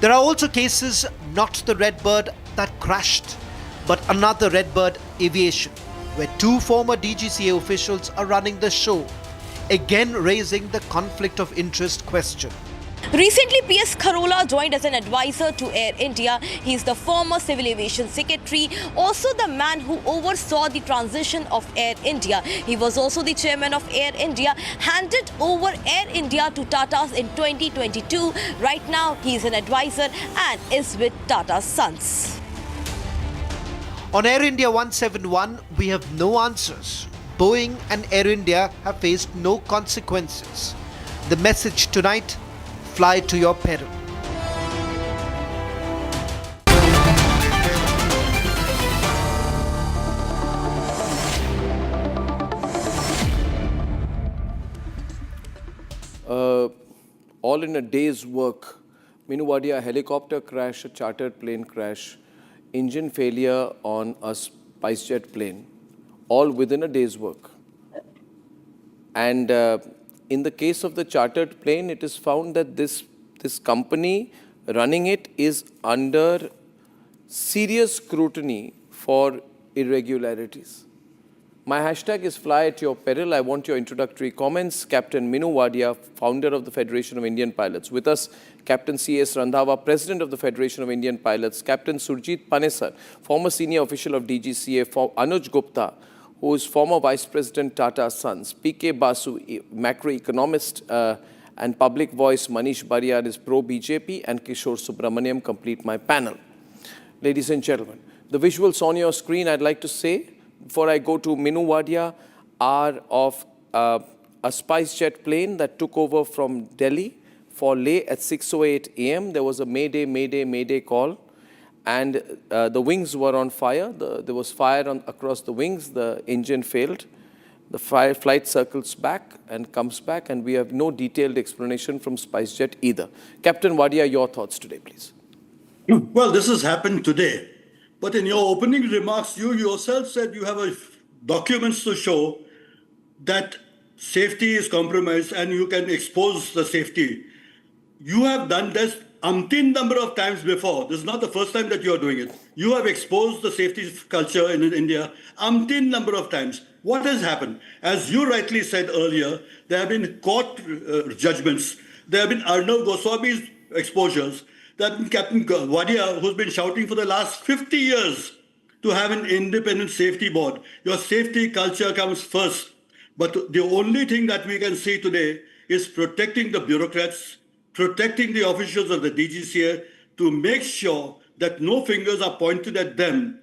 There are also cases, not the Redbird that crashed, but another Redbird Aviation, where 2 former DGCA officials are running the show, again raising the conflict of interest question. Recently, PS Kharola joined as an advisor to Air India. He is the former Civil Aviation Secretary, also the man who oversaw the transition of Air India. He was also the chairman of Air India, handed over Air India to Tata's in 2022. Right now, he is an advisor and is with Tata's sons. On Air India 171, we have no answers. Boeing and Air India have faced no consequences. The message tonight: fly to your peril. All in a day's work. Minuwadia helicopter crash, a chartered plane crash, engine failure on a SpiceJet plane, all within a day's work. And in the case of the chartered plane, it is found that this company running it is under serious scrutiny for irregularities. My hashtag is fly at your peril. I want your introductory comments. Captain Minu Wadia, founder of the Federation of Indian Pilots. With us, Captain C.S. Randhawa, president of the Federation of Indian Pilots. Captain Surjit Panesar, former senior official of DGCA. Anuj Gupta, who is former vice president Tata Sons. P.K. Basu, macroeconomist and public voice. Manish Bariyar is pro-BJP. And Kishore Subramaniam complete my panel. Ladies and gentlemen, the visuals on your screen, I'd like to say, before I go to Minu Wadia, are of a SpiceJet plane that took over from Delhi for Leh at 6:08 a.m. There was a Mayday call, and the wings were on fire. There was fire across the wings. The engine failed. The flight circles back and comes back, and we have no detailed explanation from SpiceJet either. Captain Wadia, your thoughts today, please. Well, this has happened today. But in your opening remarks, you yourself said you have documents to show that safety is compromised and you can expose the safety. You have done this umpteen number of times before. This is not the first time that you are doing it. You have exposed the safety culture in India umpteen number of times. What has happened? As you rightly said earlier, there have been court judgments. There have been Arnab Goswami's exposures. That Captain Wadia, who's been shouting for the last 50 years to have an independent safety board. Your safety culture comes first. But the only thing that we can see today is protecting the bureaucrats, protecting the officials of the DGCA to make sure that no fingers are pointed at them.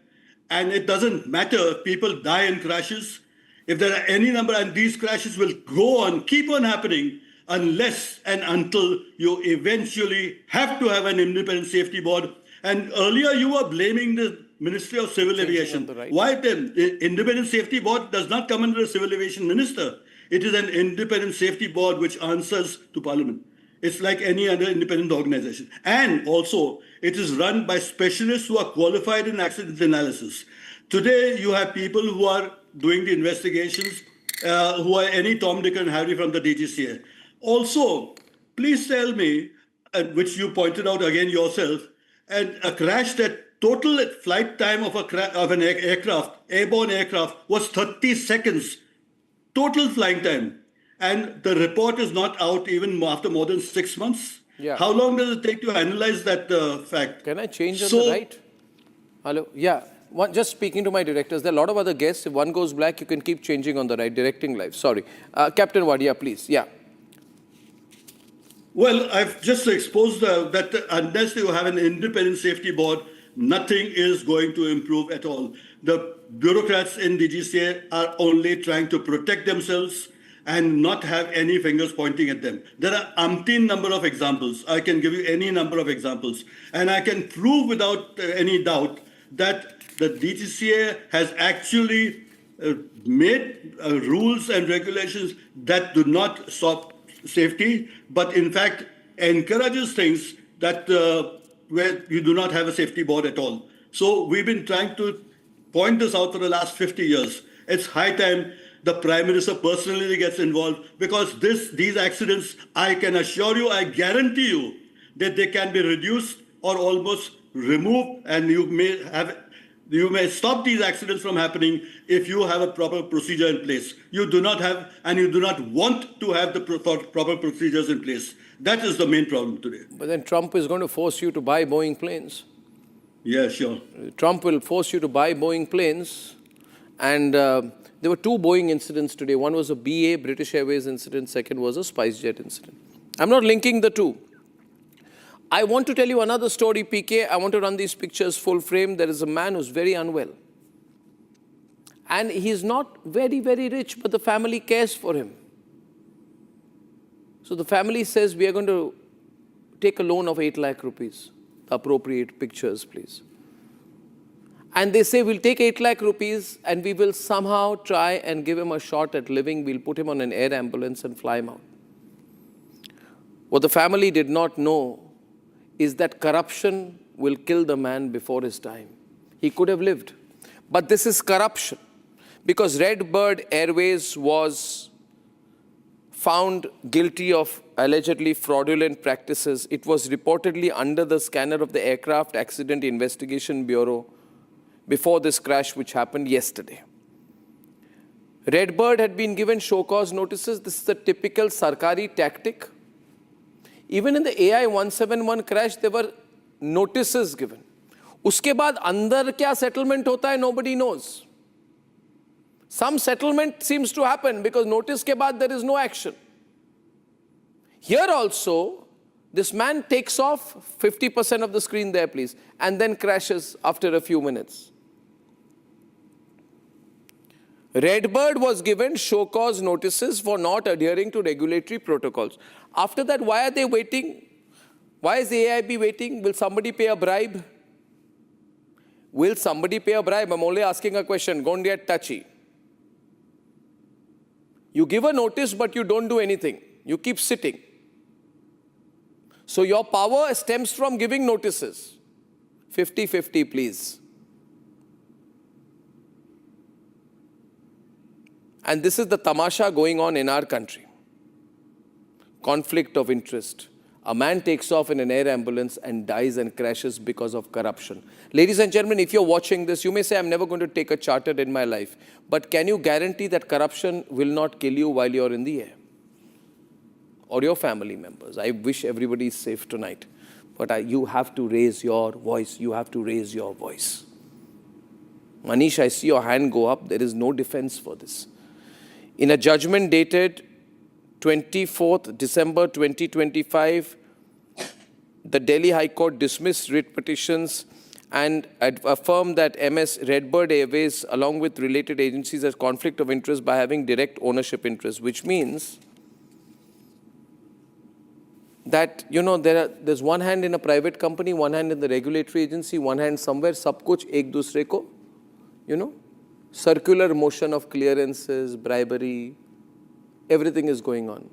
And it doesn't matter if people die in crashes. If there are any number, and these crashes will go on, keep on happening, unless and until you eventually have to have an independent safety board. And earlier you were blaming the Ministry of Civil Aviation. Right. Why then? The independent safety board does not come under the Civil Aviation Minister. It is an independent safety board which answers to Parliament. It's like any other independent organization. And also, it is run by specialists who are qualified in accident analysis. Today, you have people who are doing the investigations, who are any Tom, Dick and Harry from the DGCA. Also, please tell me, which you pointed out again yourself, and a crash that total flight time of an aircraft, airborne aircraft, was 30 seconds. Total flying time. And the report is not out even after more than 6 months. Yeah. How long does it take to analyze that fact? Can I change on the right? Hello? Yeah. Just speaking to my directors, there are a lot of other guests. If one goes black, you can keep changing on the right, directing live. Sorry. Captain Wadia, please. Yeah. Well, I've just exposed that unless you have an independent safety board, nothing is going to improve at all. The bureaucrats in DGCA are only trying to protect themselves and not have any fingers pointing at them. There are umpteen number of examples. I can give you any number of examples. And I can prove without any doubt that the DGCA has actually made rules and regulations that do not stop safety, but in fact encourages things that where you do not have a safety board at all. So we've been trying to point this out for the last 50 years. It's high time the Prime Minister personally gets involved, because these accidents, I can assure you, I guarantee you, that they can be reduced or almost removed, and you may stop these accidents from happening if you have a proper procedure in place. You do not have, and you do not want to have the proper procedures in place. That is the main problem today. But then Trump is going to force you to buy Boeing planes. Yeah, sure. Trump will force you to buy Boeing planes. And there were 2 Boeing incidents today. One was a BA, British Airways incident. Second was a SpiceJet incident. I'm not linking the two. I want to tell you another story, PK. I want to run these pictures full frame. There is a man who's very unwell. And he's not very, very rich, but the family cares for him. So the family says, we are going to take a loan of 8 lakh rupees. Appropriate pictures, please. And they say, we'll take 8 lakh rupees and we will somehow try and give him a shot at living. We'll put him on an air ambulance and fly him out. What the family did not know is that corruption will kill the man before his time. He could have lived. But this is corruption. Because Redbird Airways was found guilty of allegedly fraudulent practices. It was reportedly under the scanner of the Aircraft Accident Investigation Bureau before this crash which happened yesterday. Redbird had been given show cause notices. This is a typical Sarkari tactic. Even in the AI 171 crash, there were notices given. Uske baad andar kya settlement hota hai, nobody knows. Some settlement seems to happen because notice ke baad there is no action. Here also, this man takes off 50% of the screen there, please, and then crashes after a few minutes. Redbird was given show cause notices for not adhering to regulatory protocols. After that, why are they waiting? Why is the AIB waiting? Will somebody pay a bribe? Will somebody pay a bribe? I'm only asking a question. Don't get touchy. You give a notice, but you don't do anything. You keep sitting. So your power stems from giving notices. 50-50, please. And this is the tamasha going on in our country. Conflict of interest. A man takes off in an air ambulance and dies and crashes because of corruption. Ladies and gentlemen, if you're watching this, you may say, I'm never going to take a charter in my life. But can you guarantee that corruption will not kill you while you're in the air? Or your family members? I wish everybody is safe tonight. But you have to raise your voice. You have to raise your voice. Manish, I see your hand go up. There is no defense for this. In a judgment dated 24th December 2025, the Delhi High Court dismissed writ petitions and affirmed that MS Redbird Airways, along with related agencies, has conflict of interest by having direct ownership interest, which means that, you know, there's one hand in a private company, one hand in the regulatory agency, one hand somewhere, sab kuch ek dusre ko, you know, circular motion of clearances, bribery, everything is going on.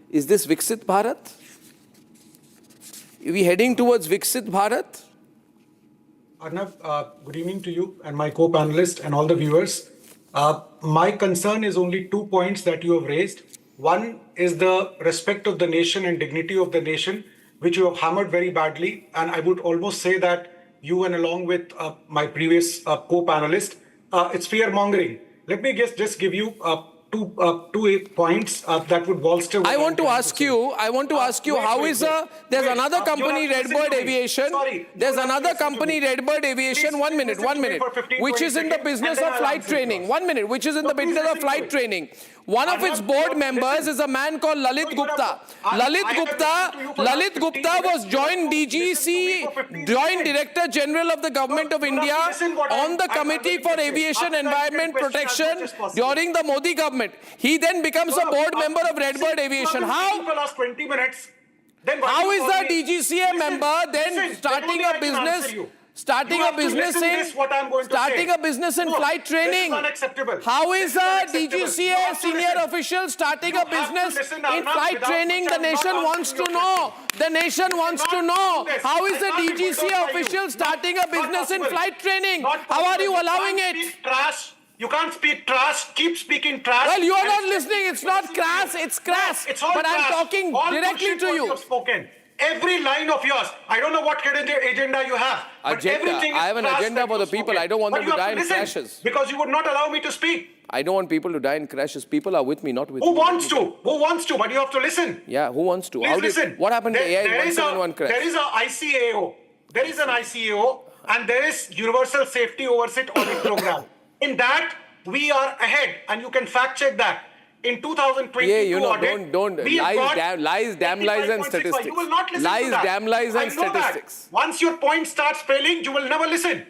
Is this Viksit Bharat? Are we heading towards Viksit Bharat? Arnab, good evening to you and my co-panelist and all the viewers. My concern is only 2 points that you have raised. One is the respect of the nation and dignity of the nation, which you have hammered very badly. And I would almost say that you and along with my previous co-panelist, it's fear-mongering. Let me just give you two points that would bolster. I want to ask you, how is there's another company, Redbird Aviation. There's another company, Redbird Aviation. 1 minute, which is in the business of flight training. 1 minute, which is in the business of flight training. One of its board members is a man called Lalit Gupta. Lalit Gupta was Joint DGC, Joint Director General of the Government of India on the Committee for Aviation Environment Protection during the Modi government. He then becomes a board member of Redbird Aviation. How is the DGCA member then starting a business? Starting a business in flight training. How is a DGCA senior official starting a business in flight training? The nation wants to know. The nation wants to know. How is a DGCA official starting a business in flight training? How are you allowing it? You can't speak trash. Keep speaking trash. Well, you are not listening. It's not crass. It's crass. But I'm talking directly to you. Every line of yours. I don't know what hidden agenda you have. Agenda. I have an agenda for the people. I don't want them to die in crashes. Because you would not allow me to speak. I don't want people to die in crashes. People are with me, not with Who wants to? Who wants to? But you have to listen. Yeah, who wants to? Please listen. What happened to AI 171 crash? There is an ICAO. There is an ICAO and there is Universal Safety Oversight Audit Program. In that, we are ahead and you can fact check that. In 2022 yeah, you know, audit, don't lies, damn lies and statistics. You will not listen lies, to that. damn lies and statistics. That. Once your point starts failing, you will never listen.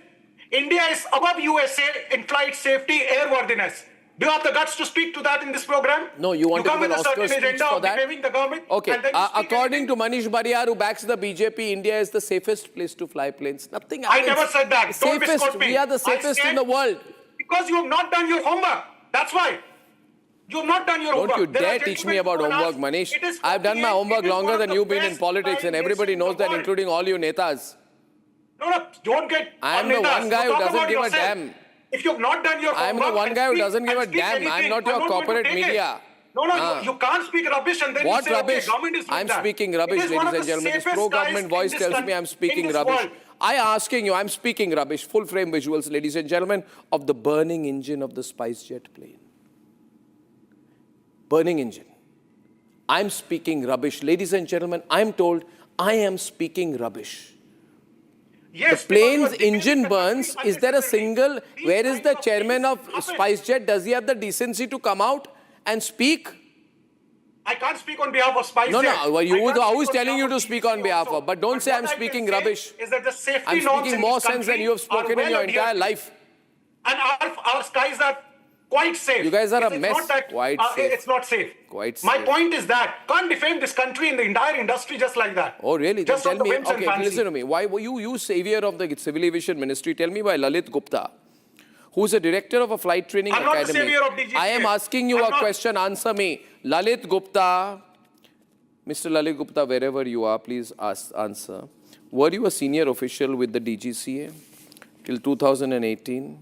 India is above USA in flight safety, airworthiness. Do you have the guts to speak to that in this program? No, you want to give an Oscar speech for that? The government, okay, according to Manish Bariyar, who backs the BJP, India is the safest place to fly planes. Nothing else. I never said that. Don't misquote me. We are the safest in the world. Because you have not done your homework. That's why. You have not done your homework. Don't you dare teach me about homework, Manish. I've done my homework longer than you've been in politics, and everybody knows that, including all you netas. No, don't get. I am the one guy who doesn't give a damn. If you have not done your homework, I am the one guy who doesn't give a damn. I'm not your corporate media. No, you can't speak rubbish and then What you say, rubbish? okay, government is doing I'm that. speaking It rubbish, is one ladies of and the gentlemen. This safest pro-government skies voice in tells this me I'm in speaking this rubbish. world. I asking you, I'm speaking rubbish. Full frame visuals, ladies and gentlemen, of the burning engine of the SpiceJet plane. Burning engine. I'm speaking rubbish. Ladies and gentlemen, I'm told I am speaking rubbish. Yes, the plane's engine burns. Is there a single... Where is the chairman of SpiceJet? Does he have the decency to come out and speak? I can't speak on behalf of SpiceJet. No. Who is telling you to speak on behalf of? But don't say I'm speaking rubbish. Is that the safety I'm norms speaking in more this sense than country you have spoken are in your well entire adhered to. life. And our skies are quite safe. You guys are a It's mess. Not that, Quite safe. It's not safe. Quite My safe. point is that can't defame this country and the entire industry just like that. Oh, really? Just Then tell on the me. whims and Okay, fancy. listen to me. Why were you savior of the Civil Aviation Ministry? Tell me why Lalit Gupta, who's a director of a flight training I'm academy. not the savior of DGCA. I am asking you a question. Answer me. Lalit Gupta, Mr. Lalit Gupta, wherever you are, please answer. Were you a senior official with the DGCA till 2018?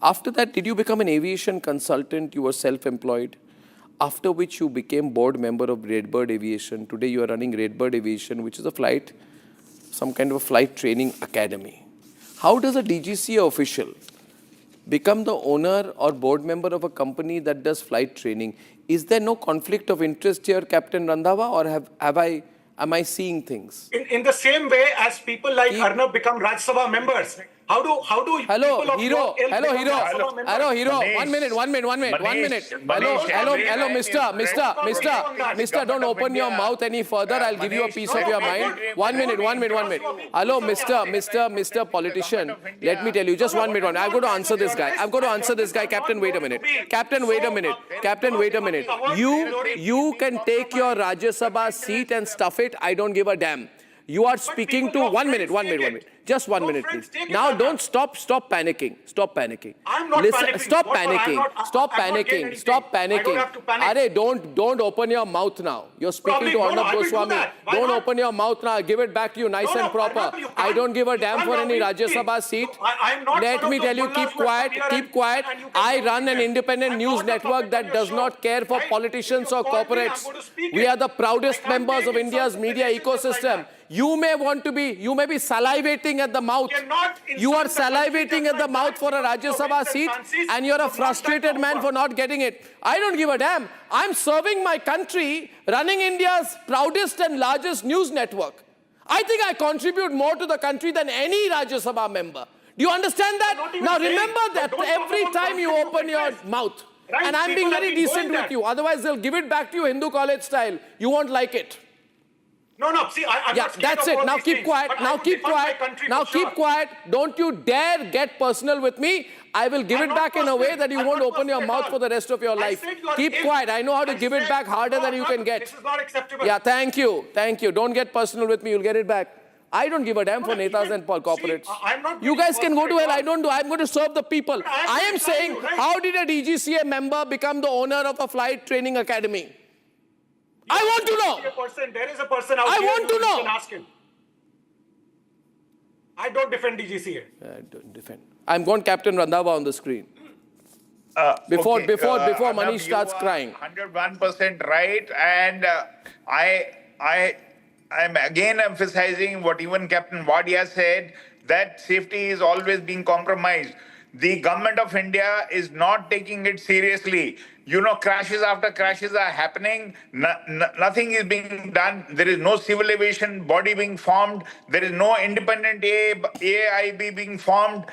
After that, did you become an aviation consultant? You were self-employed. After which you became board member of Redbird Aviation. Today you are running Redbird Aviation, which is some kind of a flight training academy. How does a DGCA official become the owner or board member of a company that does flight training? Is there no conflict of interest here, Captain Randhawa, or am I seeing things? In the same way as people like Arnab become Rajya Sabha members, how do Hello, people of Hero. your ilk Hello, become Hero. Rajya Sabha members? Hello, Hero. Manish. 1 minute. Hello, Mister. Don't open your mouth any further. I'll give you a piece of your mind. 1 minute. Hello, Mister Politician. Let me tell you, just 1 minute. I've got to answer this guy. Captain, wait a minute. Captain, wait a minute. You can take your Rajya Sabha seat and stuff it. I don't give a damn. You are speaking to 1 minute. Just 1 minute, please. Now don't stop panicking. I'm not panicking. Stop What, panicking. Stop panicking. Arey, don't open your mouth now. You're speaking to Arnab Goswami. Don't open your mouth now. Give it back to you nice and proper. I don't give a damn for any Rajya Sabha seat. Let me tell you, keep quiet. I run an independent news network that does not care for politicians or corporates. We are the proudest members of India's media ecosystem. You may be salivating at the mouth. You are salivating at the mouth for a Rajya Sabha seat and you're a frustrated man for not getting it. I don't give a damn. I'm serving my country, running India's proudest and largest news network. I think I contribute more to the country than any Rajya Sabha member. Do you understand that? Now remember that every time you open your mouth. And I'm being very decent with you. Otherwise they'll give it back to you Hindu college style. You won't like it. No, see, I'm not that's it. Now keep quiet. Now keep quiet. Don't you dare get personal with me. I will give it back in a way that you won't open your mouth for the rest of your life. Keep quiet. I know how to give it back harder than you can get. This is not acceptable. Yeah, thank you. Don't get personal with me. You'll get it back. I don't give a damn for netas and corporates. You guys can go to hell. I don't do. I'm going to serve the people. I am saying, how did a DGCA member become the owner of a flight training academy? I want to know. There is a person out here. I want to know. You can ask him. I don't defend DGCA. I don't defend. I'm going Captain Randhawa on the screen. Before Manish starts crying. 101% right, and I'm again emphasizing what even Captain Wadia said, that safety is always being compromised. The government of India is not taking it seriously. Crashes after crashes are happening. Nothing is being done. There is no civil aviation body being formed. There is no independent AAIB being formed.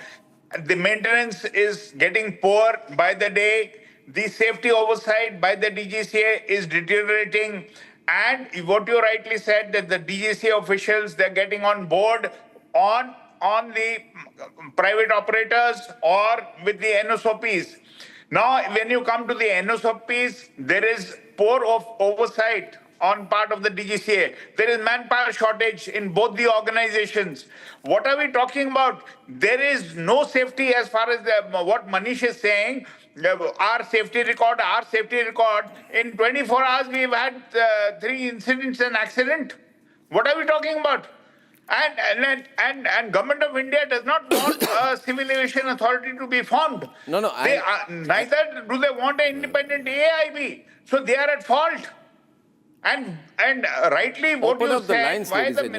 The maintenance is getting poor by the day. The safety oversight by the DGCA is deteriorating. And what you rightly said, that the DGCA officials, they're getting on board on the private operators or with the NSOPs. Now, when you come to the NSOPs, there is poor oversight on part of the DGCA. There is manpower shortage in both the organizations. What are we talking about? There is no safety as far as what Manish is saying. Our safety record. In 24 hours, we've had 3 incidents and accident. What are we talking about? And Government of India does not want a civil aviation authority to be formed. No. Neither do they want an independent AAIB. So they are at fault. And rightly, what Open you up the said, lines, why ladies the and